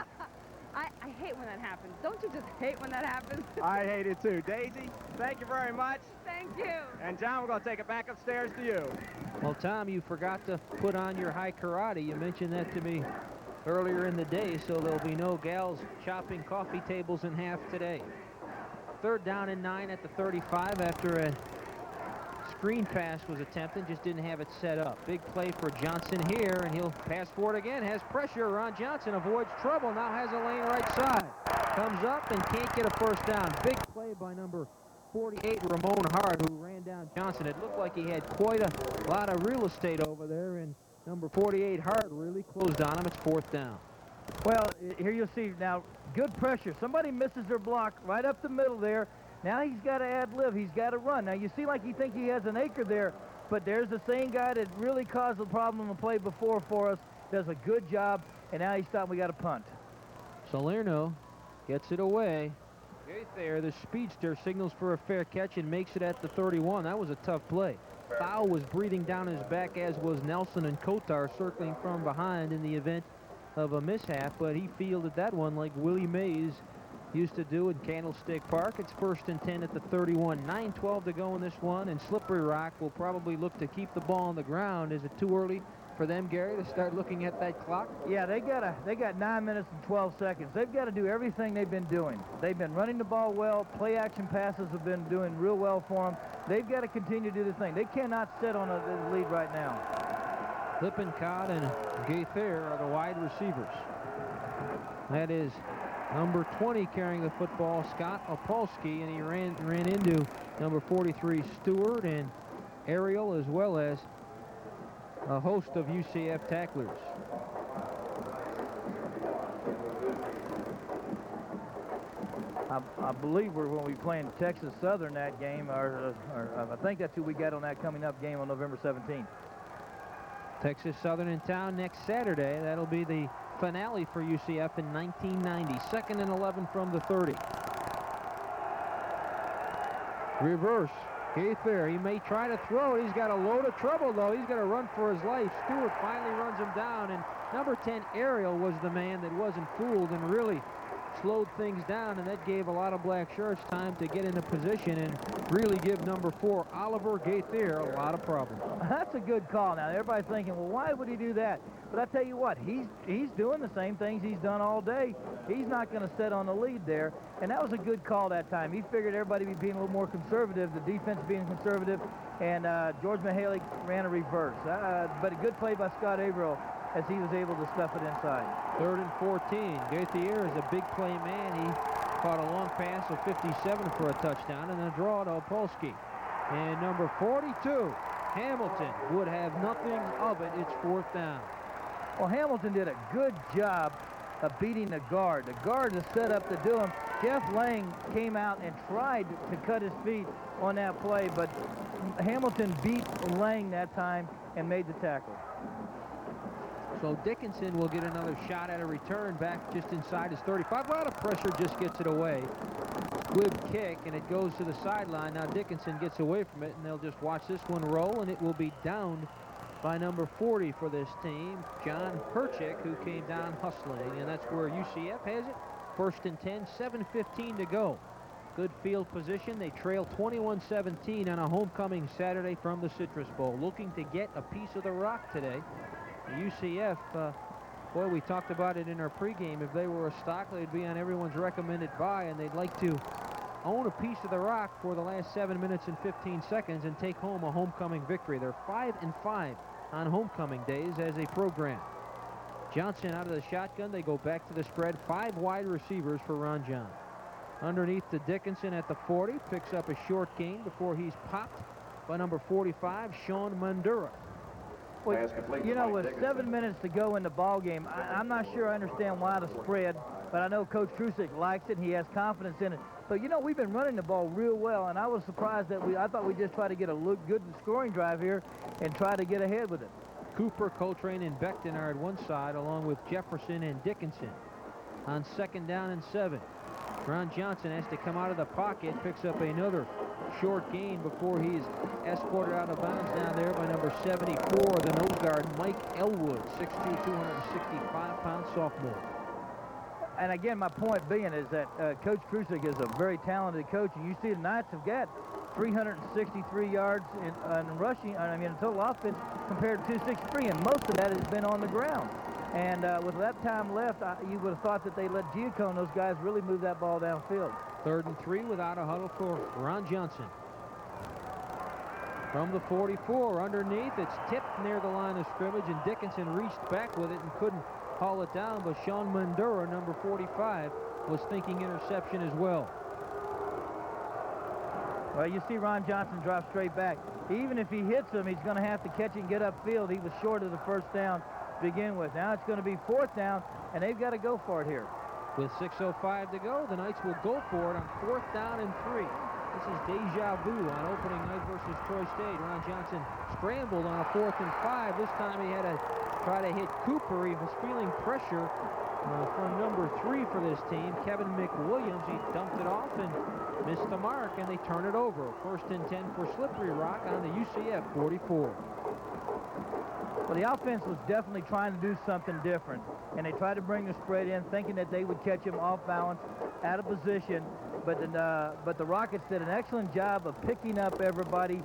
I hate when that happens. Don't you just hate when that happens? I hate it too. Daisy, thank you very much. Thank Thank you. And John, we're going to take it back upstairs to you. Well, Tom, you forgot to put on your high karate. You mentioned that to me earlier in the day, so there'll be no gals chopping coffee tables in half today. 3rd down and 9 at the 35 after a screen pass was attempted, just didn't have it set up. Big play for Johnson here, and he'll pass for it again. Has pressure. Ron Johnson avoids trouble. Now has a lane right side. Comes up and can't get a first down. Big play by number 48, Ramon Hard, who ran down Johnson. It looked like he had quite a lot of real estate over there, and number 48, Hard, really closed on him. It's 4th down. Well, here you'll see now, good pressure. Somebody misses their block right up the middle there. Now he's got to ad-lib. He's got to run. Now you see like he thinks he has an acre there, but there's the same guy that really caused the problem on the play before for us. Does a good job, and now he's stopped. We got a punt. Salerno gets it away. Gaither, the speedster, signals for a fair catch and makes it at the 31. That was a tough play. Thau was breathing down his back, as was Nelson and Kotar, circling from behind in the event of a mishap, but he fielded that one like Willie Mays used to do in Candlestick Park. It's 1st and 10 at the 31. 9:12 to go in this one, and Slippery Rock will probably look to keep the ball on the ground. Is it too early for them, Gary, to start looking at that clock? Yeah, they got 9 minutes and 12 seconds. They've got to do everything they've been doing. They've been running the ball well. Play action passes have been doing real well for them. They've got to continue to do the thing. They cannot sit on a lead right now. Lippincott and Gaither are the wide receivers. That is number 20 carrying the football, Scott Opolsky, and he ran into number 43, Stewart, and Ariel, as well as a host of UCF tacklers. I believe we're going to be playing Texas Southern that game, or I think that's who we got on that coming up game on November 17th. Texas Southern in town next Saturday. That'll be the finale for UCF in 1990. 2nd and 11 from the 30. Reverse. Gaither, he may try to throw it. He's got a load of trouble, though. He's got to run for his life. Stewart finally runs him down, and number 10, Ariel, was the man that wasn't fooled and really slowed things down, and that gave a lot of black shirts time to get into position and really give number 4, Oliver Gaither, a lot of problems. That's a good call. Now, everybody's thinking, well, why would he do that? But I tell you what, he's doing the same things he's done all day. He's not going to sit on the lead there, and that was a good call that time. He figured everybody would be being a little more conservative, the defense being conservative, and George Mihaly ran a reverse. But a good play by Scott Averill as he was able to stuff it inside. 3rd and 14. Gaither is a big play man. He caught a long pass of 57 for a touchdown, and a draw to Opolsky. And number 42, Hamilton, would have nothing of it. It's 4th down. Well, Hamilton did a good job of beating the guard. The guard is set up to do him. Jeff Lang came out and tried to cut his feet on that play, but Hamilton beat Lang that time and made the tackle. So Dickinson will get another shot at a return back just inside his 35. A lot of pressure, just gets it away. Good kick, and it goes to the sideline. Now Dickinson gets away from it, and they'll just watch this one roll, and it will be downed by number 40 for this team, John Herchick, who came down hustling, and that's where UCF has it. 1st and 10, 7:15 to go. Good field position. They trail 21-17 on a homecoming Saturday from the Citrus Bowl. Looking to get a piece of the rock today. UCF, boy, we talked about it in our pregame. If they were a stock, they'd be on everyone's recommended buy, and they'd like to own a piece of the rock for the last 7 minutes and 15 seconds and take home a homecoming victory. They're 5-5 on homecoming days as a program. Johnson out of the shotgun. They go back to the spread. 5 wide receivers for Ron John. Underneath to Dickinson at the 40. Picks up a short gain before he's popped by number 45, Sean Mandura. Well, you know, with 7 minutes to go in the ball game, I'm not sure I understand why the spread, but I know Coach Trusick likes it. He has confidence in it. But, you know, we've been running the ball real well, and I was surprised that I thought we'd just try to get a good scoring drive here and try to get ahead with it. Cooper, Coltrane, and Beckton are at one side, along with Jefferson and Dickinson. On 2nd down and 7. Ron Johnson has to come out of the pocket, picks up another short gain before he's escorted out of bounds down there by number 74, the nose guard, Mike Elwood, 6'2", 265-pound sophomore. And again, my point being is that Coach Krusek is a very talented coach, and you see the Knights have got 363 yards in rushing, in total offense compared to 263, and most of that has been on the ground. And with that time left, you would have thought that they let Giacomo and those guys really move that ball downfield. 3rd and 3 without a huddle for Ron Johnson. From the 44, underneath, it's tipped near the line of scrimmage, and Dickinson reached back with it and couldn't haul it down, but Sean Mandura, number 45, was thinking interception as well. Well, you see Ron Johnson drop straight back. Even if he hits him, he's going to have to catch it and get upfield. He was short of the first down to begin with. Now it's going to be 4th down, and they've got to go for it here. With 6:05 to go, the Knights will go for it on 4th down and 3. This is deja vu on opening night versus Troy State. Ron Johnson scrambled on a 4th and 5. This time he had to try to hit Cooper. He was feeling pressure from number 3 for this team, Kevin McWilliams. He dumped it off and missed the mark, and they turn it over. 1st and 10 for Slippery Rock on the UCF 44. Well, the offense was definitely trying to do something different, and they tried to bring the spread in, thinking that they would catch him off balance, out of position. But the Rockets did an excellent job of picking up everybody,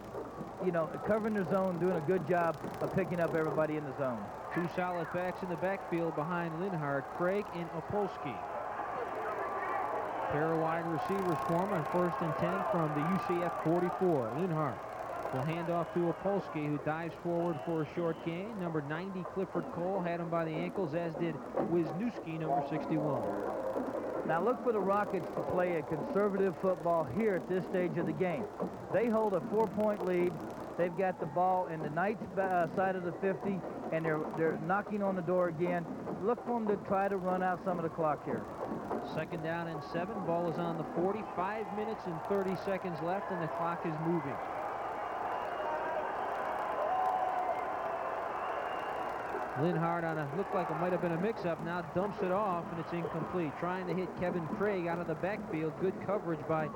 covering the zone, doing a good job of picking up everybody in the zone. 2 solid backs in the backfield behind Linhart, Craig and Opolsky. Pair of wide receivers form on 1st and 10 from the UCF 44. Linhart will hand off to Opolsky, who dives forward for a short gain. Number 90, Clifford Cole, had him by the ankles, as did Wisniewski, number 61. Now look for the Rockets to play a conservative football here at this stage of the game. They hold a 4-point lead. They've got the ball in the Knights' side of the 50, and they're knocking on the door again. Look for them to try to run out some of the clock here. 2nd down and 7. Ball is on the 40. 5 minutes and 30 seconds left, and the clock is moving. Linhart looked like it might have been a mix-up, now dumps it off, and it's incomplete. Trying to hit Kevin Craig out of the backfield. Good coverage by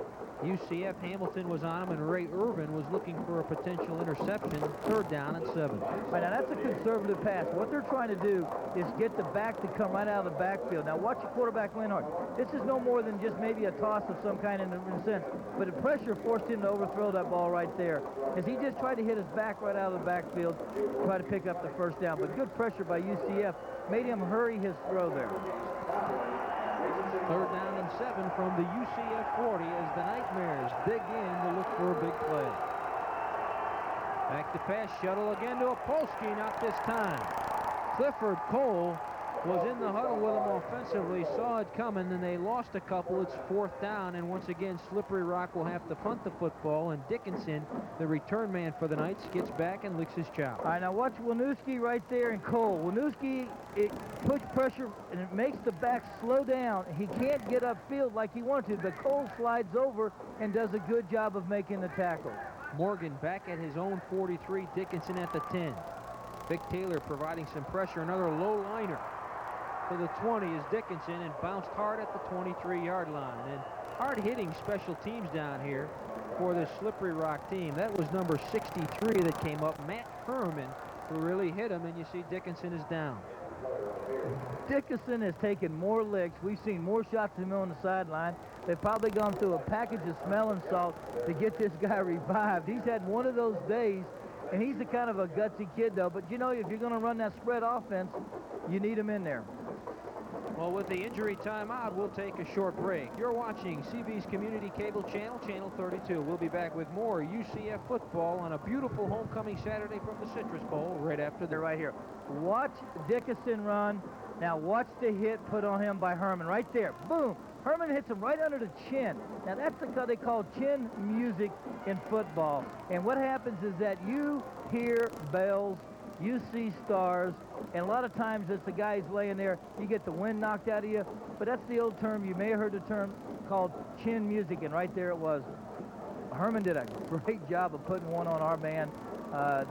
UCF. Hamilton was on him, and Ray Irvin was looking for a potential interception. 3rd down and 7. Right, now that's a conservative pass. What they're trying to do is get the back to come right out of the backfield. Now watch your quarterback, Linhart. This is no more than just maybe a toss of some kind in a sense, but the pressure forced him to overthrow that ball right there, as he just tried to hit his back right out of the backfield, try to pick up the 1st down. But good pressure by UCF made him hurry his throw there. 3rd down and 7 from the UCF 40 as the Nightmares dig in to look for a big play. Back to pass, shuttle again to Opolsky, not this time. Clifford Cole was in the huddle with them offensively, saw it coming, and they lost a couple. It's 4th down, and once again, Slippery Rock will have to punt the football, and Dickinson, the return man for the Knights, gets back and licks his chops. All right, now watch Wisniewski right there and Cole. Wisniewski, it puts pressure, and it makes the back slow down. He can't get upfield like he wanted to, but Cole slides over and does a good job of making the tackle. Morgan back at his own 43, Dickinson at the 10. Vic Taylor providing some pressure, another low liner. To the 20 is Dickinson, and bounced hard at the 23-yard line. And hard-hitting special teams down here for the Slippery Rock team. That was number 63 that came up, Matt Herman, who really hit him, and you see Dickinson is down. Dickinson has taken more licks. We've seen more shots of him on the sideline. They've probably gone through a package of smelling salt to get this guy revived. He's had one of those days, and he's the kind of a gutsy kid, though. But, if you're going to run that spread offense, you need him in there. Well, with the injury timeout, we'll take a short break. You're watching CB's Community Cable Channel, Channel 32. We'll be back with more UCF football on a beautiful homecoming Saturday from the Citrus Bowl right after the... Right here. Watch Dickinson run. Now watch the hit put on him by Herman right there. Boom. Herman hits him right under the chin. Now that's what they call chin music in football. And what happens is that you hear bells, you see stars, and a lot of times it's the guys laying there, you get the wind knocked out of you, but that's the old term, you may have heard the term called chin music, and right there it was. Herman did a great job of putting one on our man,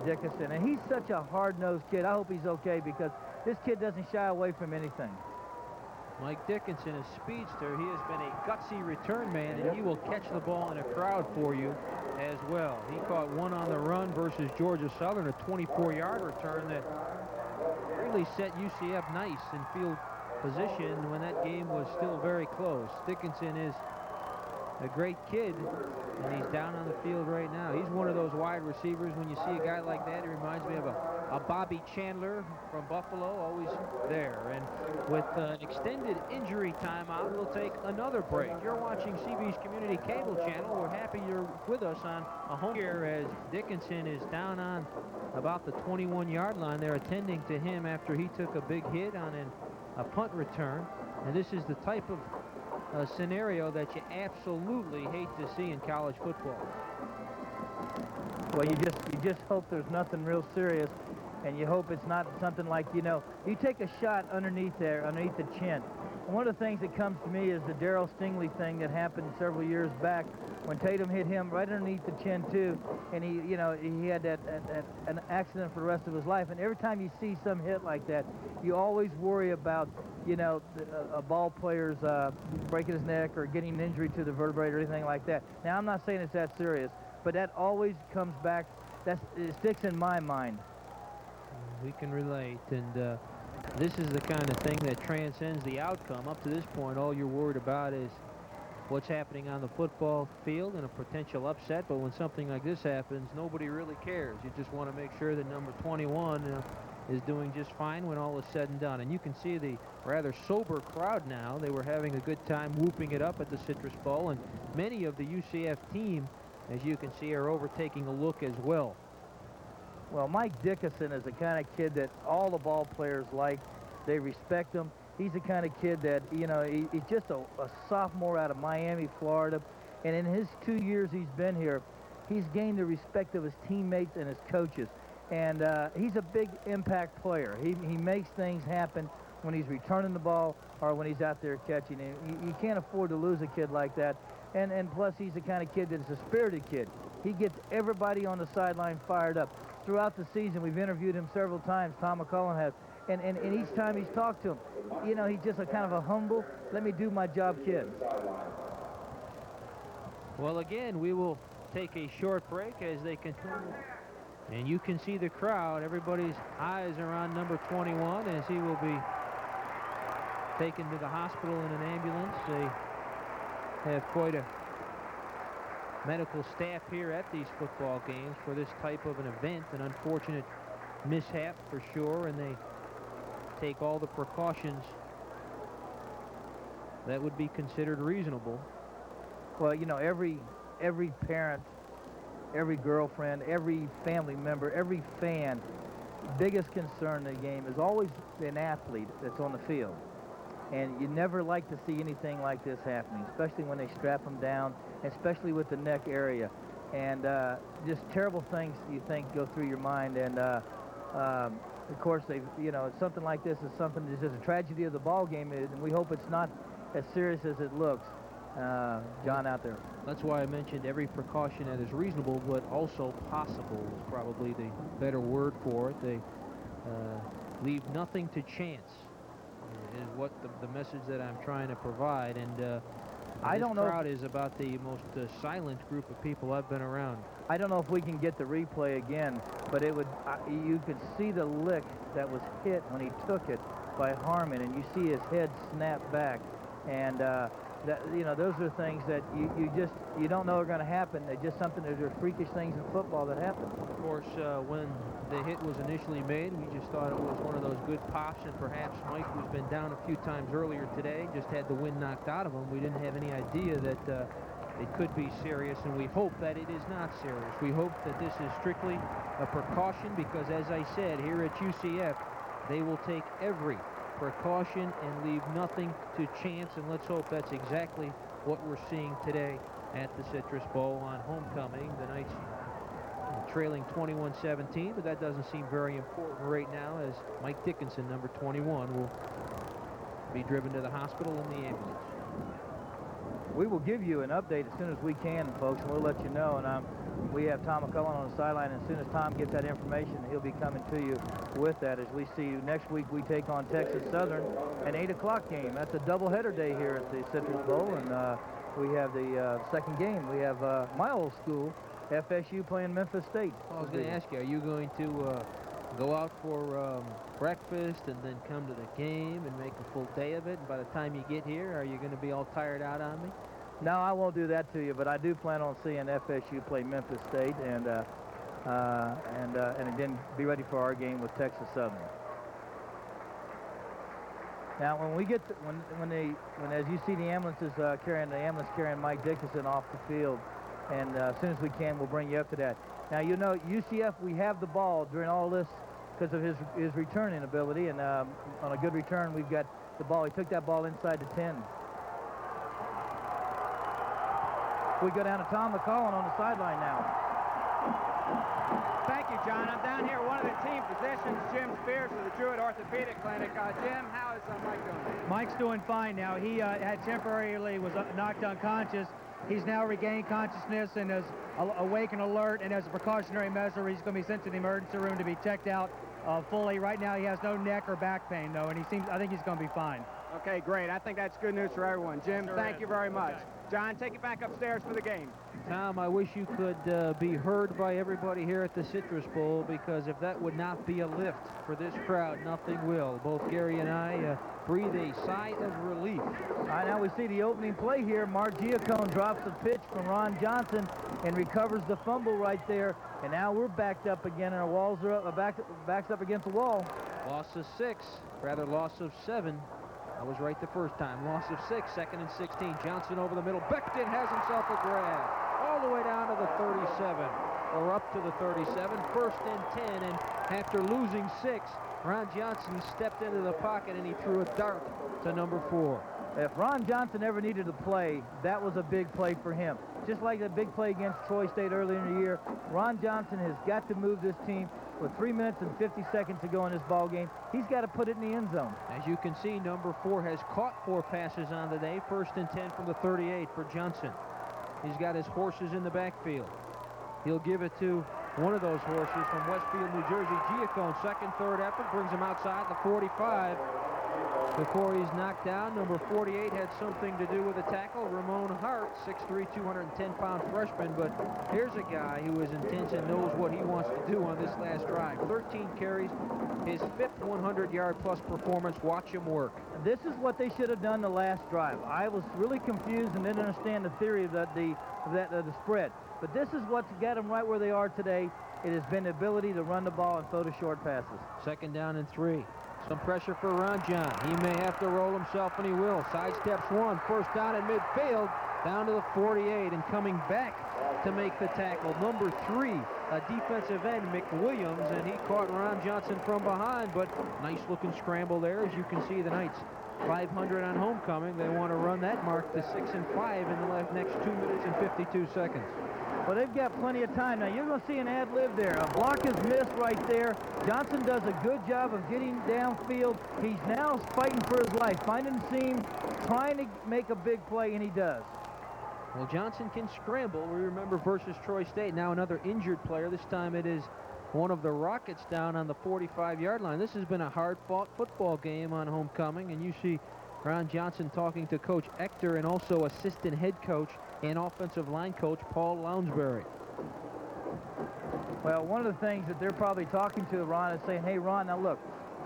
Dickinson, and he's such a hard-nosed kid. I hope he's okay, because this kid doesn't shy away from anything. Mike Dickinson, a speedster, he has been a gutsy return man, and he will catch the ball in a crowd for you as well. He caught one on the run versus Georgia Southern, a 24-yard return that really set UCF nice and position when that game was still very close. Dickinson is a great kid, and he's down on the field right now. He's one of those wide receivers. When you see a guy like that, it reminds me of a Bobby Chandler from Buffalo, always there. And with an extended injury timeout, we'll take another break. You're watching CB's Community Cable Channel. We're happy you're with us on a home here as Dickinson is down on about the 21-yard line. They're attending to him after he took a big hit on a punt return. And this is the type of scenario that you absolutely hate to see in college football. Well, you just hope there's nothing real serious, and you hope it's not something like, you know, you take a shot underneath there, underneath the chin. And one of the things that comes to me is the Darryl Stingley thing that happened several years back when Tatum hit him right underneath the chin too, and he had an accident for the rest of his life. And every time you see some hit like that, you always worry about, you know, a ball player's breaking his neck or getting an injury to the vertebrae or anything like that. Now, I'm not saying it's that serious, but that always comes back. It sticks in my mind. We can relate, and this is the kind of thing that transcends the outcome. Up to this point, all you're worried about is what's happening on the football field and a potential upset. But when something like this happens, nobody really cares. You just want to make sure that number 21 is doing just fine when all is said and done. And you can see the rather sober crowd now. They were having a good time whooping it up at the Citrus Bowl, and many of the UCF team, as you can see, are overtaking a look as well. Well, Mike Dickinson is the kind of kid that all the ball players like. They respect him. He's the kind of kid that, you know, he's just a sophomore out of Miami, Florida. And in his 2 years he's been here, he's gained the respect of his teammates and his coaches. And he's a big impact player. He makes things happen when he's returning the ball or when he's out there catching it. You can't afford to lose a kid like that. And plus, he's the kind of kid that's a spirited kid. He gets everybody on the sideline fired up. Throughout the season, we've interviewed him several times, Tom McCullough has, and each time he's talked to him, you know, he's just a kind of a humble, let me do my job kid. Well, again, we will take a short break as they continue. And you can see the crowd. Everybody's eyes are on number 21 as he will be taken to the hospital in an ambulance. They have quite a medical staff here at these football games for this type of an event, an unfortunate mishap for sure, and they take all the precautions that would be considered reasonable. Well, you know, every parent, every girlfriend, every family member, every fan, biggest concern in the game is always an athlete that's on the field. And you never like to see anything like this happening, especially when they strap them down, especially with the neck area. And just terrible things you think go through your mind. And of course, you know, something like this is something that's just a tragedy of the ball game, and we hope it's not as serious as it looks. John out there. That's why I mentioned every precaution that is reasonable, but also possible is probably the better word for it. They leave nothing to chance. Is what the message that I'm trying to provide, and I don't know. This crowd is about the most silent group of people I've been around. I don't know if we can get the replay again, but it would. You could see the lick that was hit when he took it by Harmon, and you see his head snap back, and that, you know, those are things that you don't know are going to happen. They're just something. They're freakish things in football that happen. Of course, when the hit was initially made, we just thought it was one of those good pops, and perhaps Mike, who's been down a few times earlier today, just had the wind knocked out of him. We didn't have any idea that it could be serious, and we hope that it is not serious. We hope that this is strictly a precaution because, as I said, here at UCF, they will take every precaution and leave nothing to chance, and let's hope that's exactly what we're seeing today at the Citrus Bowl on homecoming. The Knights trailing 21-17, but that doesn't seem very important right now as Mike Dickinson, number 21, will be driven to the hospital in the ambulance. We will give you an update as soon as we can, folks, and we'll let you know. And we have Tom McCullough on the sideline, and as soon as Tom gets that information, he'll be coming to you with that. As we see you next week, we take on Texas Southern, an 8 o'clock game. That's a doubleheader day here at the Citrus Bowl, and we have the second game. We have my old school, FSU, playing Memphis State. I was going to ask you, are you going to go out for breakfast and then come to the game and make a full day of it? And by the time you get here, are you going to be all tired out on me? No, I won't do that to you, but I do plan on seeing FSU play Memphis State and then be ready for our game with Texas Southern. Now, when we get to, when as you see the ambulances carrying Mike Dickinson off the field, and as soon as we can, we'll bring you up to that. Now, you know, UCF, we have the ball during all this because of his returning ability, and on a good return, we've got the ball. He took that ball inside the 10. We go down to Tom McCollum on the sideline now. Thank you, John. I'm down here, one of the team physicians, Jim Spears of the Druid Orthopedic Clinic. Jim, how is Mike doing? Mike's doing fine now. He had temporarily was knocked unconscious. He's now regained consciousness and is awake and alert, and as a precautionary measure, he's going to be sent to the emergency room to be checked out fully. Right now, he has no neck or back pain, though, and I think he's going to be fine. Okay, great. I think that's good news for everyone. Jim, Sure thank is. you very much. Okay. John, take it back upstairs for the game. Tom, I wish you could be heard by everybody here at the Citrus Bowl, because if that would not be a lift for this crowd, nothing will. Both Gary and I breathe a sigh of relief. All right, now we see the opening play here. Mark Giacone drops the pitch from Ron Johnson and recovers the fumble right there. And now we're backed up again, and our walls are up, backs up against the wall. Loss of 6, rather loss of 7. I was right the first time. Loss of 6, 2nd and 16. Johnson over the middle. Becton has himself a grab. All the way down to the 37, or up to the 37. 1st and 10, and after losing 6, Ron Johnson stepped into the pocket and he threw a dart to number 4. If Ron Johnson ever needed a play, that was a big play for him. Just like the big play against Troy State earlier in the year, Ron Johnson has got to move this team with 3 minutes and 50 seconds to go in this ball game. He's got to put it in the end zone. As you can see, number 4 has caught 4 passes on the day. 1st and 10 from the 38 for Johnson. He's got his horses in the backfield. He'll give it to one of those horses from Westfield, New Jersey. Giacone, 2nd, 3rd effort, brings him outside the 45. Before he's knocked down, number 48 had something to do with the tackle. Ramon Hart, 6'3", 210-pound freshman. But here's a guy who is intense and knows what he wants to do on this last drive. 13 carries, his 5th 100-yard-plus performance. Watch him work. This is what they should have done the last drive. I was really confused and didn't understand the theory of the spread. But this is what's got them right where they are today. It has been the ability to run the ball and throw the short passes. 2nd down and 3. Some pressure for Ron John. He may have to roll himself, and he will. Sidesteps 1. 1st down in midfield, down to the 48, and coming back to make the tackle. Number 3, a defensive end, McWilliams, and he caught Ron Johnson from behind, but nice-looking scramble there. As you can see, the Knights 500 on homecoming. They want to run that mark to 6 and 5 in the next 2 minutes and 52 seconds. Well, they've got plenty of time. Now, you're going to see an ad-lib there. A block is missed right there. Johnson does a good job of getting downfield. He's now fighting for his life, finding the seam, trying to make a big play, and he does. Well, Johnson can scramble. We remember versus Troy State. Now another injured player. This time it is one of the Rockets down on the 45-yard line. This has been a hard-fought football game on homecoming, and you see Ron Johnson talking to Coach Ector and also assistant head coach and offensive line coach Paul Lounsbury. Well, one of the things that they're probably talking to Ron is saying, hey, Ron, now look,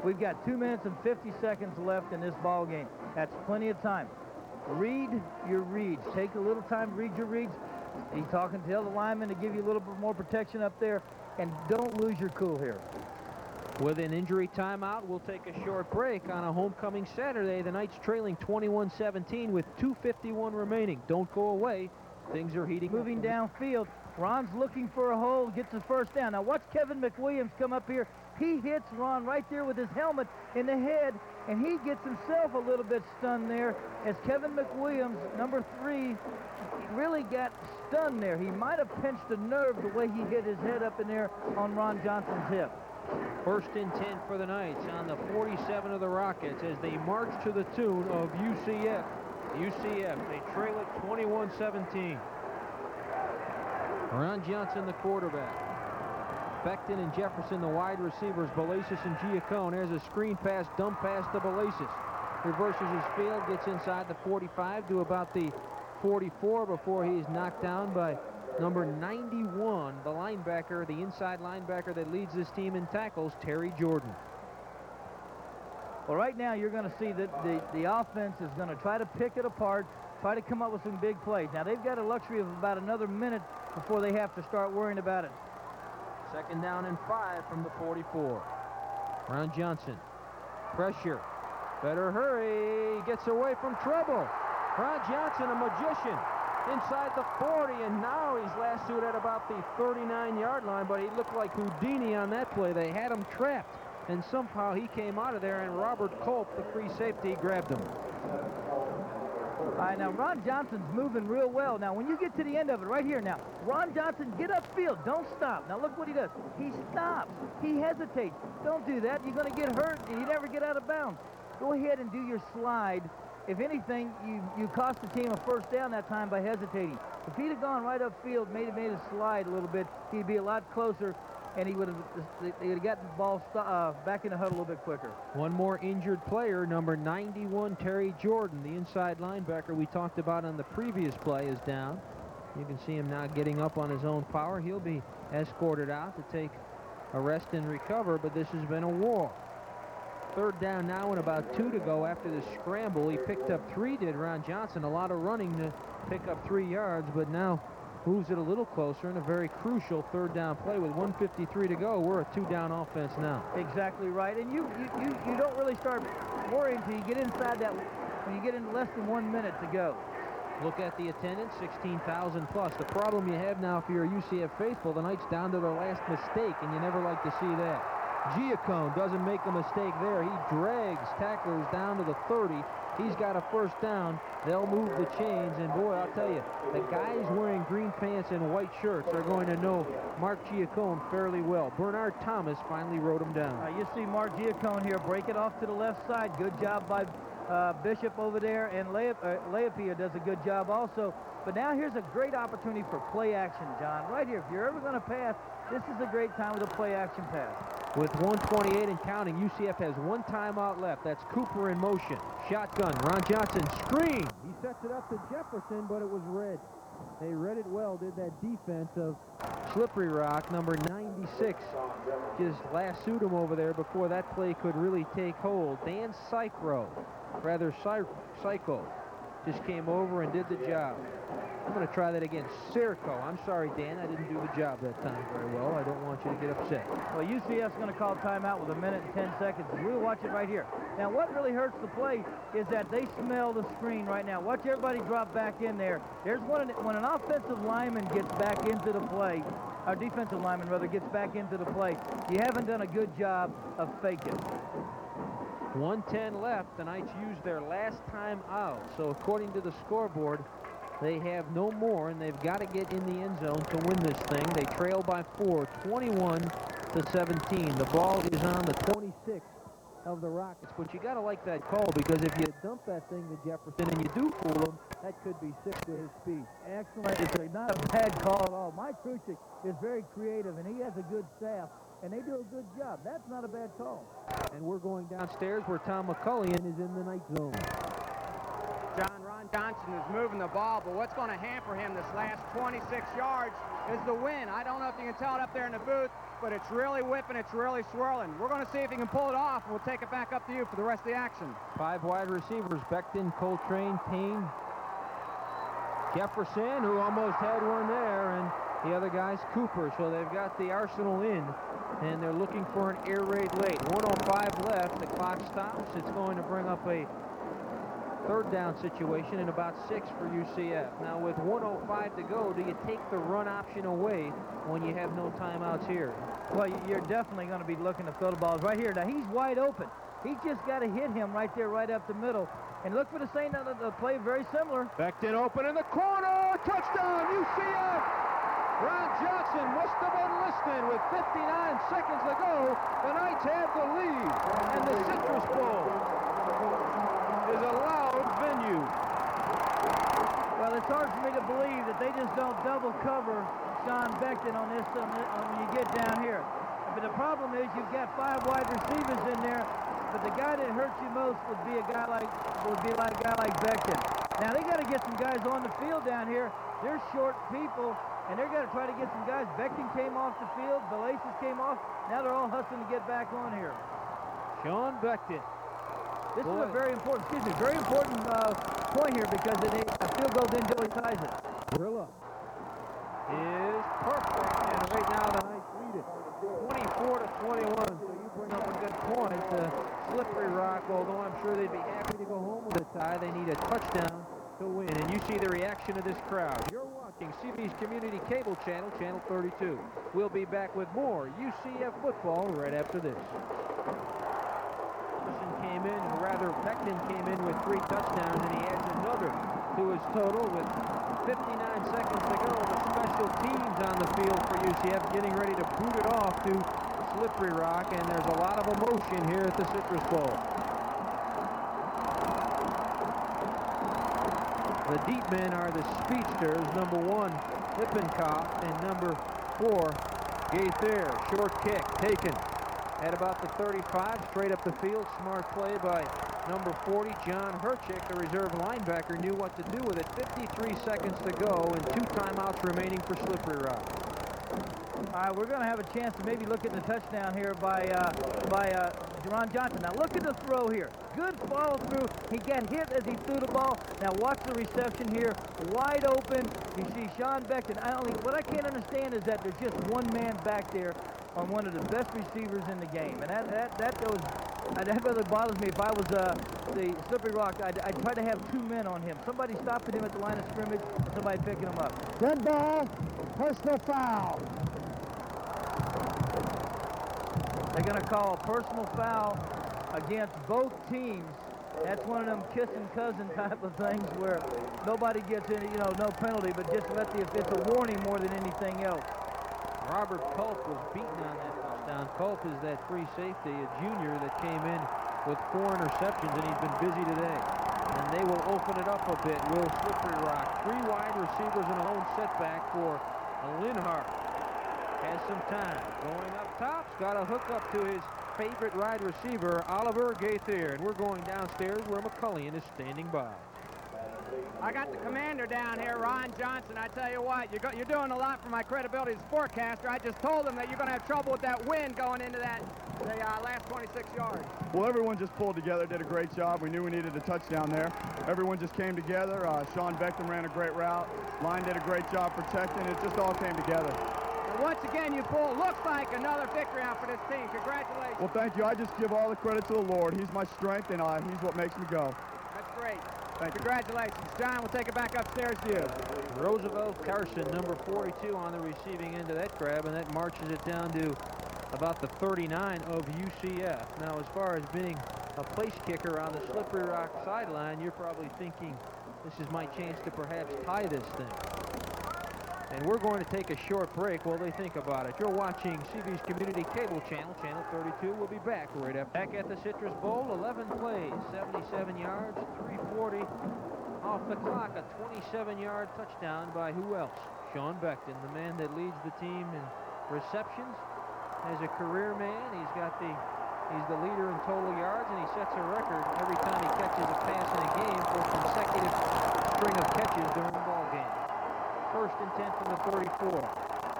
we've got 2 minutes and 50 seconds left in this ball game. That's plenty of time. Read your reads. Take a little time to read your reads. He's talking to the other linemen to give you a little bit more protection up there, and don't lose your cool here. With an injury timeout, we'll take a short break on a homecoming Saturday. The Knights trailing 21-17 with 2:51 remaining. Don't go away. Things are heating up. Moving downfield. Ron's looking for a hole, gets his 1st down. Now watch Kevin McWilliams come up here. He hits Ron right there with his helmet in the head, and he gets himself a little bit stunned there as Kevin McWilliams, number 3, really got stunned there. He might have pinched a nerve the way he hit his head up in there on Ron Johnson's hip. 1st and 10 for the Knights on the 47 of the Rockets as they march to the tune of UCF. UCF, they trail it 21-17. Ron Johnson, the quarterback. Becton and Jefferson, the wide receivers. Balasis and Giacone. There's a screen pass, dump pass to Balasis. Reverses his field, gets inside the 45 to about the 44 before he's knocked down by number 91, the linebacker, the inside linebacker that leads this team in tackles, Terry Jordan. Well, right now you're going to see that the offense is going to try to pick it apart, try to come up with some big plays. Now, they've got a luxury of about another minute before they have to start worrying about it. 2nd down and 5 from the 44. Ron Johnson, pressure, better hurry, gets away from trouble. Ron Johnson, a magician, inside the 40, and now he's lassoed at about the 39-yard line, but he looked like Houdini on that play. They had him trapped, and somehow he came out of there, and Robert Culp, the free safety, grabbed him. All right, now Ron Johnson's moving real well. Now, when you get to the end of it, right here now, Ron Johnson, get upfield. Don't stop. Now, look what he does. He stops. He hesitates. Don't do that. You're going to get hurt, and you never get out of bounds. Go ahead and do your slide. If anything, you cost the team a 1st down that time by hesitating. If he'd have gone right upfield, made a slide a little bit, he'd be a lot closer, and he would have gotten the ball back in the huddle a little bit quicker. One more injured player, number 91, Terry Jordan, the inside linebacker we talked about on the previous play, is down. You can see him now getting up on his own power. He'll be escorted out to take a rest and recover, but this has been a war. 3rd down now and about 2 to go after the scramble. He picked up 3, did Ron Johnson. A lot of running to pick up 3 yards, but now moves it a little closer in a very crucial 3rd down play with 1:53 to go. We're a 2-down offense now. Exactly right, and you don't really start worrying until you get inside that, when you get into less than 1 minute to go. Look at the attendance, 16,000 plus. The problem you have now, if you're a UCF faithful, the Knights down to their last mistake, and you never like to see that. Giacone doesn't make a mistake there. He drags tacklers down to the 30. He's got a 1st down. They'll move the chains, and boy, I'll tell you, the guys wearing green pants and white shirts are going to know Mark Giacone fairly well. Bernard Thomas finally wrote him down. You see Mark Giacone here break it off to the left side. Good job by Bishop over there, and Leapia does a good job also. But now here's a great opportunity for play action, John. Right here, if you're ever going to pass, this is a great time with a play action pass. With 1:28 and counting, UCF has 1 timeout left. That's Cooper in motion. Shotgun, Ron Johnson, screen. He sets it up to Jefferson, but it was read. They read it well, did that defense of Slippery Rock, number 96. Just lassoed him over there before that play could really take hold. Dan Psycho, just came over and did the job. I'm going to try that again. Circo. I'm sorry, Dan. I didn't do the job that time very well. I don't want you to get upset. Well, UCF's going to call timeout with 1 minute and 10 seconds. We'll watch it right here. Now, what really hurts the play is that they smell the screen right now. Watch everybody drop back in there. There's when an offensive lineman gets back into the play, our defensive lineman, rather, gets back into the play, you haven't done a good job of faking. 1:10 left. The Knights used their last time out. So according to the scoreboard, they have no more, and they've got to get in the end zone to win this thing. They trail by 4, 21-17. The ball is on the 26 of the Rockets, but you got to like that call, because if you dump that thing to Jefferson and you do fool him, that could be 6 to his speed. Excellent. It's not a bad call at all. Mike Kruchik is very creative, and he has a good staff, and they do a good job. That's not a bad call. And we're going downstairs where Tom McCullion is in the night zone. Ron Johnson is moving the ball, but what's going to hamper him this last 26 yards is the wind. I don't know if you can tell it up there in the booth, but it's really whipping, it's really swirling. We're going to see if he can pull it off, and we'll take it back up to you for the rest of the action. 5 wide receivers, Becton, Coltrane, Payne, Jefferson, who almost had one there, and the other guy's Cooper. So they've got the arsenal in, and they're looking for an air raid late. 1:05 left, the clock stops. It's going to bring up a 3rd down situation and about 6 for UCF. Now with 1:05 to go, do you take the run option away when you have no timeouts here? Well, you're definitely going to be looking to throw the balls right here. Now he's wide open. He's just got to hit him right there, right up the middle. And look for the same play, very similar. Becton open in the corner, touchdown UCF! Ron Johnson must have been listening. With 59 seconds to go, the Knights have the lead, and the Citrus Bowl is a loud venue. Well, it's hard for me to believe that they just don't double cover Sean Becton on this when you get down here. But the problem is you've got 5 wide receivers in there, but the guy that hurts you most would be a guy like Becton. Now they got to get some guys on the field down here. They're short people, and they're going to try to get some guys. Beckton came off the field. Valasis came off. Now they're all hustling to get back on here. Sean Beckton. This is a very important point here because a field goal then Joey ties it. Gorilla is perfect, and right now the Knights lead it 24-21. So you bring up a good point. Slippery Rock, although I'm sure they'd be happy to go home with a tie, they need a touchdown to win. And you see the reaction of this crowd. You're watching CB's Community Cable Channel, Channel 32. We'll be back with more UCF football right after this. Beckton came in with 3 touchdowns, and he adds another to his total with 59 seconds to go. The special teams on the field for UCF getting ready to boot it off to Slippery Rock, and there's a lot of emotion here at the Citrus Bowl. The deep men are the speedsters, number 1, Lippenkopf, and number 4, Gaither. Short kick taken at about the 35, straight up the field. Smart play by number 40, John Herchick, the reserve linebacker, knew what to do with it. 53 seconds to go and 2 timeouts remaining for Slippery Rock. All right, we're going to have a chance to maybe look at the touchdown here by Jerron Johnson. Now look at the throw here. Good follow through. He got hit as he threw the ball. Now watch the reception here. Wide open. You see Sean Beckton. What I can't understand is that there's just one man back there on one of the best receivers in the game, and that really bothers me. If I was the Slippery Rock, I'd try to have 2 men on him. Somebody stopping him at the line of scrimmage, and somebody picking him up. Good ball. Personal foul. They're going to call a personal foul against both teams. That's one of them kissing cousin type of things where nobody gets any, no penalty, but just it's a warning more than anything else. Robert Culp was beaten on that touchdown. Culp is that free safety, a junior that came in with 4 interceptions, and he's been busy today. And they will open it up a bit. Will Slippery Rock. 3 wide receivers and a lone setback for Linhart. Has some time. Going up top, got a hook up to his favorite wide receiver, Oliver Gaither. And we're going downstairs where McCullion is standing by. I got the commander down here, Ron Johnson. I tell you what, you're doing a lot for my credibility as a forecaster. I just told him that you're going to have trouble with that wind going into the last 26 yards. Well, everyone just pulled together, did a great job. We knew we needed a touchdown there. Everyone just came together. Sean Beckton ran a great route. Line did a great job protecting. It just all came together. And once again, you pull. Looks like another victory out for this team. Congratulations. Well, thank you. I just give all the credit to the Lord. He's my strength, and he's what makes me go. That's great. Congratulations. John, we'll take it back upstairs to you. Roosevelt Carson, number 42, on the receiving end of that grab, and that marches it down to about the 39 of UCF. Now, as far as being a place kicker on the Slippery Rock sideline, you're probably thinking, this is my chance to perhaps tie this thing. And we're going to take a short break while they think about it. You're watching CB's Community Cable Channel, Channel 32. We'll be back right after. Back at the Citrus Bowl, 11 plays, 77 yards, 340 off the clock. A 27-yard touchdown by who else? Sean Beckton, the man that leads the team in receptions. As a career man, he's the leader in total yards, and he sets a record every time he catches a pass in a game for a consecutive string of catches during the ball game. 1st and 10 from the 34.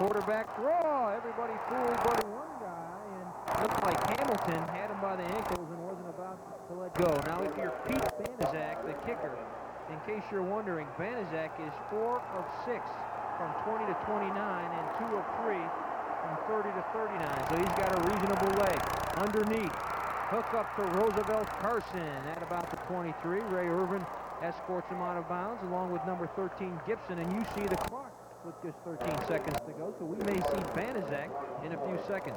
Quarterback draw. Everybody fooled but one guy, and looked like Hamilton had him by the ankles and wasn't about to let go. Now, if you're Pete Banaszak, the kicker, in case you're wondering, Banaszak is 4 of 6 from 20 to 29 and 2 of 3 from 30 to 39. So he's got a reasonable leg. Underneath, hook up to Roosevelt Carson at about the 23. Ray Irvin escorts him out of bounds along with number 13 Gibson, and you see the clock with just 13 seconds to go, so we may see Banaszak in a few seconds.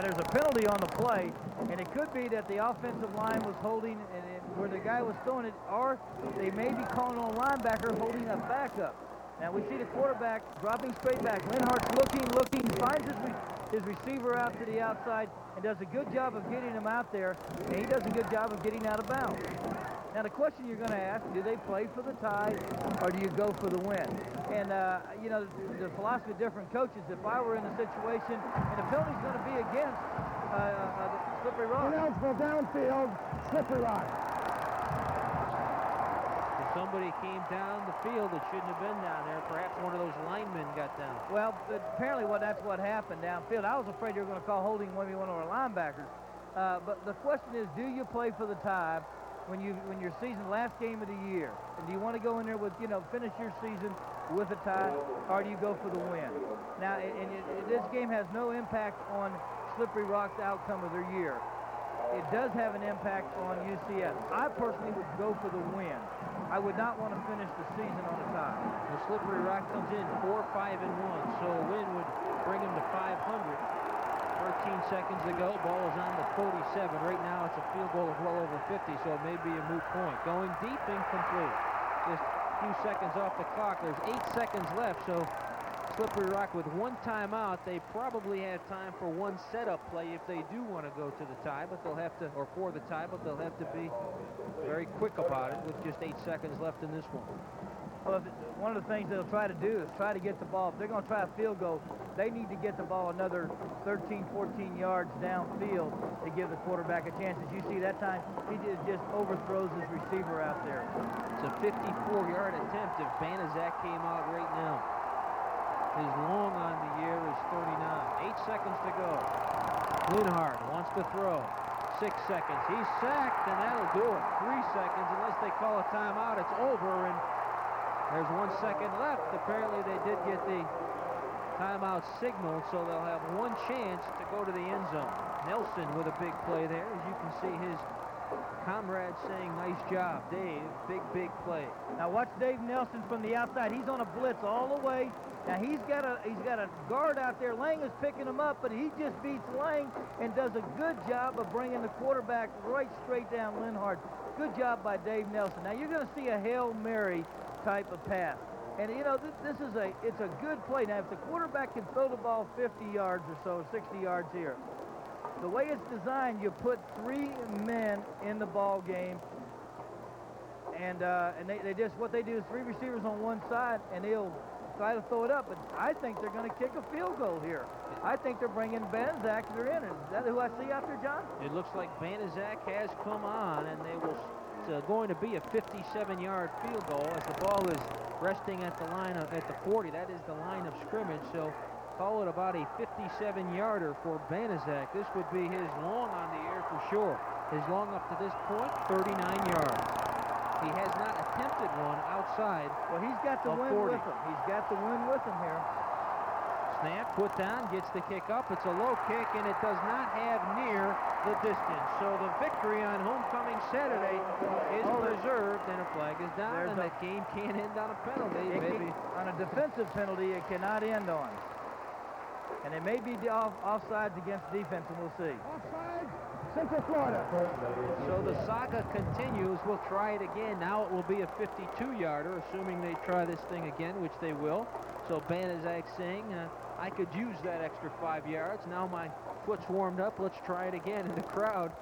There's a penalty on the play, and it could be that the offensive line was holding where the guy was throwing it, or they may be calling on a linebacker holding a backup. Now we see the quarterback dropping straight back. Linhart's looking, finds his receiver out to the outside and does a good job of getting him out there, and he does a good job of getting out of bounds. Now the question you're going to ask, do they play for the tie or do you go for the win? And, the philosophy of different coaches, if I were in the situation, and the penalty's going to be against Slippery Rock. Ineligible downfield, Slippery Rock. The somebody came down the field that shouldn't have been down there. Perhaps one of those linemen got down. Well, apparently that's what happened downfield. I was afraid you were going to call holding one of our linebackers. But the question is, do you play for the tie when your season last game of the year? And do you want to go in there with, finish your season with a tie, or do you go for the win? Now, this game has no impact on Slippery Rock's outcome of their year. It does have an impact on UCF. I personally would go for the win. I would not want to finish the season on a tie. The Slippery Rock comes in 4-5-1, so a win would bring them to 500. 13 seconds to go. Ball is on the 47. Right now it's a field goal of well over 50, so it may be a moot point. Going deep, incomplete. Just a few seconds off the clock. There's 8 seconds left, so Slippery Rock with one timeout. They probably have time for one setup play if they do want to go to the tie, but they'll have to, or for the tie, but they'll have to be very quick about it with just 8 seconds left in this one. Well, one of the things they'll try to do is try to get the ball. If they're going to try a field goal, they need to get the ball another 13, 14 yards downfield to give the quarterback a chance. As you see, that time he just overthrows his receiver out there. It's a 54-yard attempt if Banaszak came out right now. His long on the year is 39. 8 seconds to go. Linhart wants to throw. 6 seconds. He's sacked, and that'll do it. 3 seconds. Unless they call a timeout, it's over, and there's 1 second left. Apparently they did get the timeout signal, so they'll have one chance to go to the end zone. Nelson with a big play there. As you can see, his comrade saying, nice job, Dave. Big play. Now watch Dave Nelson from the outside. He's on a blitz all the way. Now he's got a guard out there. Lang is picking him up, but he just beats Lang and does a good job of bringing the quarterback right straight down Linhart. Good job by Dave Nelson. Now you're going to see a Hail Mary type of pass. And it's a good play. Now if the quarterback can throw the ball 50 yards or so, 60 yards here, the way it's designed, you put 3 men in the ball game, and they just, what they do is 3 receivers on one side, and they'll try to throw it up. But I think they're going to kick a field goal here. I think they're bringing Banaszak. They're in. Is that who I see out there, John? It looks like Banaszak has come on, and they will. It's going to be a 57-yard field goal as the ball is resting at the line at the 40. That is the line of scrimmage. So call it about a 57-yarder for Banaszak. This would be his long on the air for sure. His long up to this point, 39 yards. He has not attempted one outside. Well, he's got the wind with him. He's got the wind with him here. Snap, put down, gets the kick up. It's a low kick, and it does not have near the distance. So the victory on homecoming Saturday is preserved, and a flag is down, and that game can't end on a penalty. On a defensive penalty, it cannot end on. And it may be offsides against defense, and we'll see. Offside, Central Florida. So the saga continues. We'll try it again. Now it will be a 52-yarder, assuming they try this thing again, which they will. So Banaszak saying, I could use that extra 5 yards. Now my foot's warmed up. Let's try it again. And the crowd,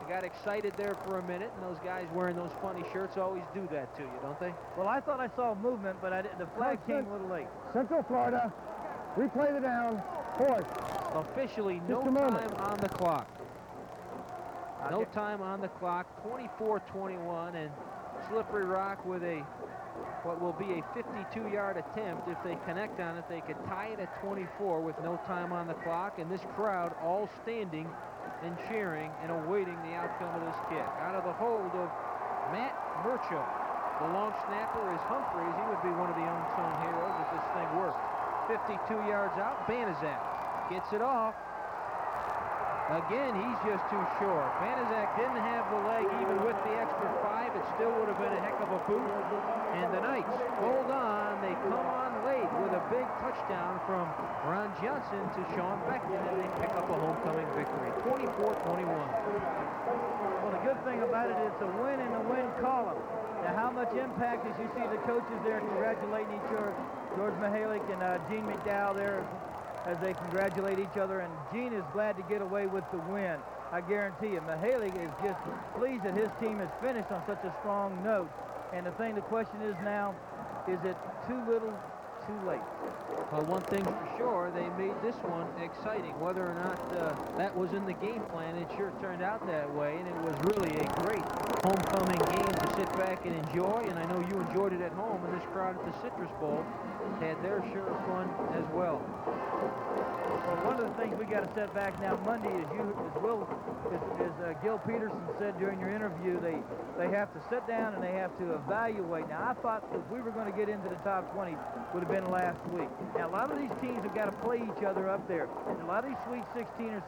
they got excited there for a minute, and those guys wearing those funny shirts always do that to you, don't they? Well, I thought I saw movement, but the flag came a little late. Central Florida, replay the down, fourth. Officially, no time on the clock. No time on the clock, 24-21, and Slippery Rock with what will be a 52-yard attempt. If they connect on it, they could tie it at 24 with no time on the clock, and this crowd all standing and cheering and awaiting the outcome of this kick. Out of the hold of Matt Murcho. The long snapper is Humphreys. He would be one of the unsung heroes if this thing worked. 52 yards out, Banaszak gets it off. Again, he's just too short. Banaszak didn't have the leg even with the extra 5. It still would have been a heck of a boot. And the Knights hold on. They come on late with a big touchdown from Ron Johnson to Sean Beckman, and they pick up a homecoming victory, 24-21. Well, the good thing about it is it's a win in the win column. Now, how much impact, as you see the coaches there congratulating each other, George Mihalik and Gene McDowell there, as they congratulate each other, and Gene is glad to get away with the win. I guarantee you, Mihalik is just pleased that his team has finished on such a strong note. And the question is now, is it too little too late. Well, one thing for sure, they made this one exciting. Whether or not that was in the game plan, it sure turned out that way, and it was really a great homecoming game to sit back and enjoy, and I know you enjoyed it at home, and this crowd at the Citrus Bowl had their share of fun as well. Well, one of the things we got to set back now Monday is Gil Peterson said during your interview, they have to sit down and they have to evaluate. Now, I thought if we were going to get into the top 20, would have been last week. Now, a lot of these teams have got to play each other up there. And a lot of these Sweet 16 or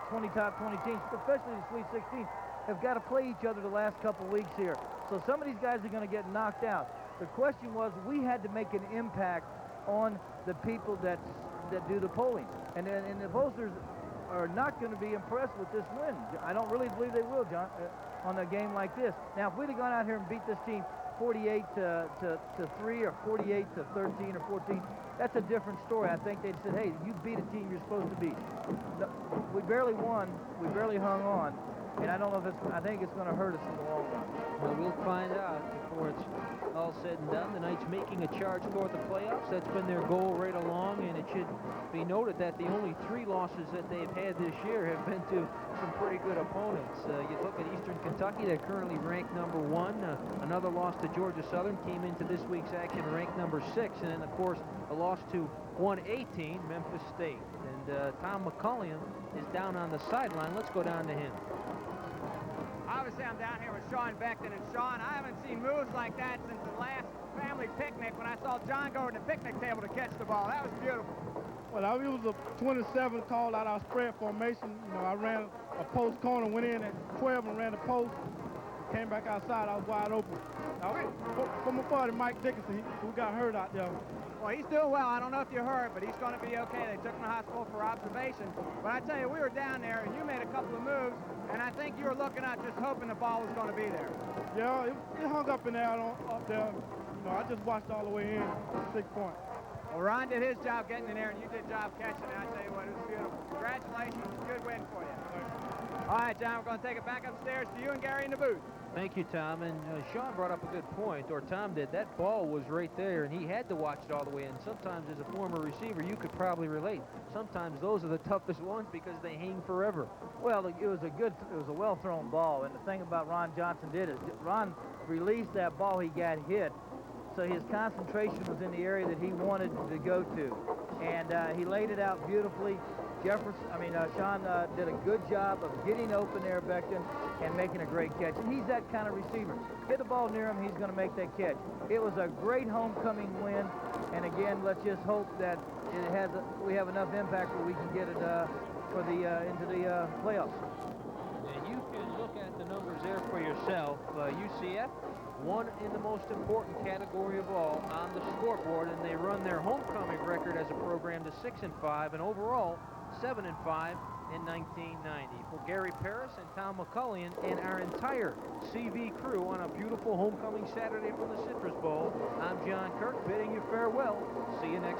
20 top 20 teams, especially the Sweet 16, have got to play each other the last couple weeks here. So some of these guys are going to get knocked out. The question was, we had to make an impact on the people that do the polling. And the pollsters are not going to be impressed with this win. I don't really believe they will, John, on a game like this. Now, if we'd have gone out here and beat this team 48 to 3 or 48 to 13 or 14, that's a different story. I think they'd said, hey, you beat a team you're supposed to beat. We barely won. We barely hung on. And I don't know if I think it's going to hurt us in the long run. Well, we'll find out before it's all said and done. The Knights making a charge toward the playoffs. That's been their goal right along, and it should be noted that the only 3 losses that they've had this year have been to some pretty good opponents. You look at Eastern Kentucky, they're currently ranked number 1. Another loss to Georgia Southern came into this week's action ranked number 6, and then, of course, a loss to 118, Memphis State. And Tom McCullion is down on the sideline. Let's go down to him. Obviously, I'm down here with Sean Beckton, and Sean, I haven't seen moves like that since the last family picnic when I saw John go to the picnic table to catch the ball. That was beautiful. Well, it was a 27 call out our spread formation. You know, I ran a post corner, went in at 12 and ran the post. Came back outside, I was wide open. Now, for my buddy Mike Dickinson, who got hurt out there. Well, he's doing well. I don't know if you heard, but he's going to be okay. They took him to the hospital for observation. But I tell you, we were down there, and you made a couple of moves, and I think you were looking out just hoping the ball was going to be there. Yeah, it hung up in there, up there. You know, I just watched all the way in, 6 points. Well, Ron did his job getting in there, and you did a job catching it. I tell you what, it was beautiful. Congratulations. Good win for you. All right, John, we're going to take it back upstairs to you and Gary in the booth. Thank you, Tom. And Sean brought up a good point, or Tom did. That ball was right there, and he had to watch it all the way in. Sometimes, as a former receiver, you could probably relate. Sometimes those are the toughest ones because they hang forever. Well, it was a well-thrown ball, and the thing about Ron Johnson did is Ron released that ball, he got hit, so his concentration was in the area that he wanted to go to, and he laid it out beautifully. Sean did a good job of getting open there, Beckton, and making a great catch. And he's that kind of receiver. Get the ball near him, he's going to make that catch. It was a great homecoming win, and again, let's just hope that we have enough impact where we can get it into the playoffs. And you can look at the numbers there for yourself. UCF won in the most important category of all on the scoreboard, and they run their homecoming record as a program to 6-5, and overall 7-5 in 1990. For Gary Paris and Tom McCullion and our entire CV crew on a beautiful homecoming Saturday from the Citrus Bowl, I'm John Kirk bidding you farewell. See you next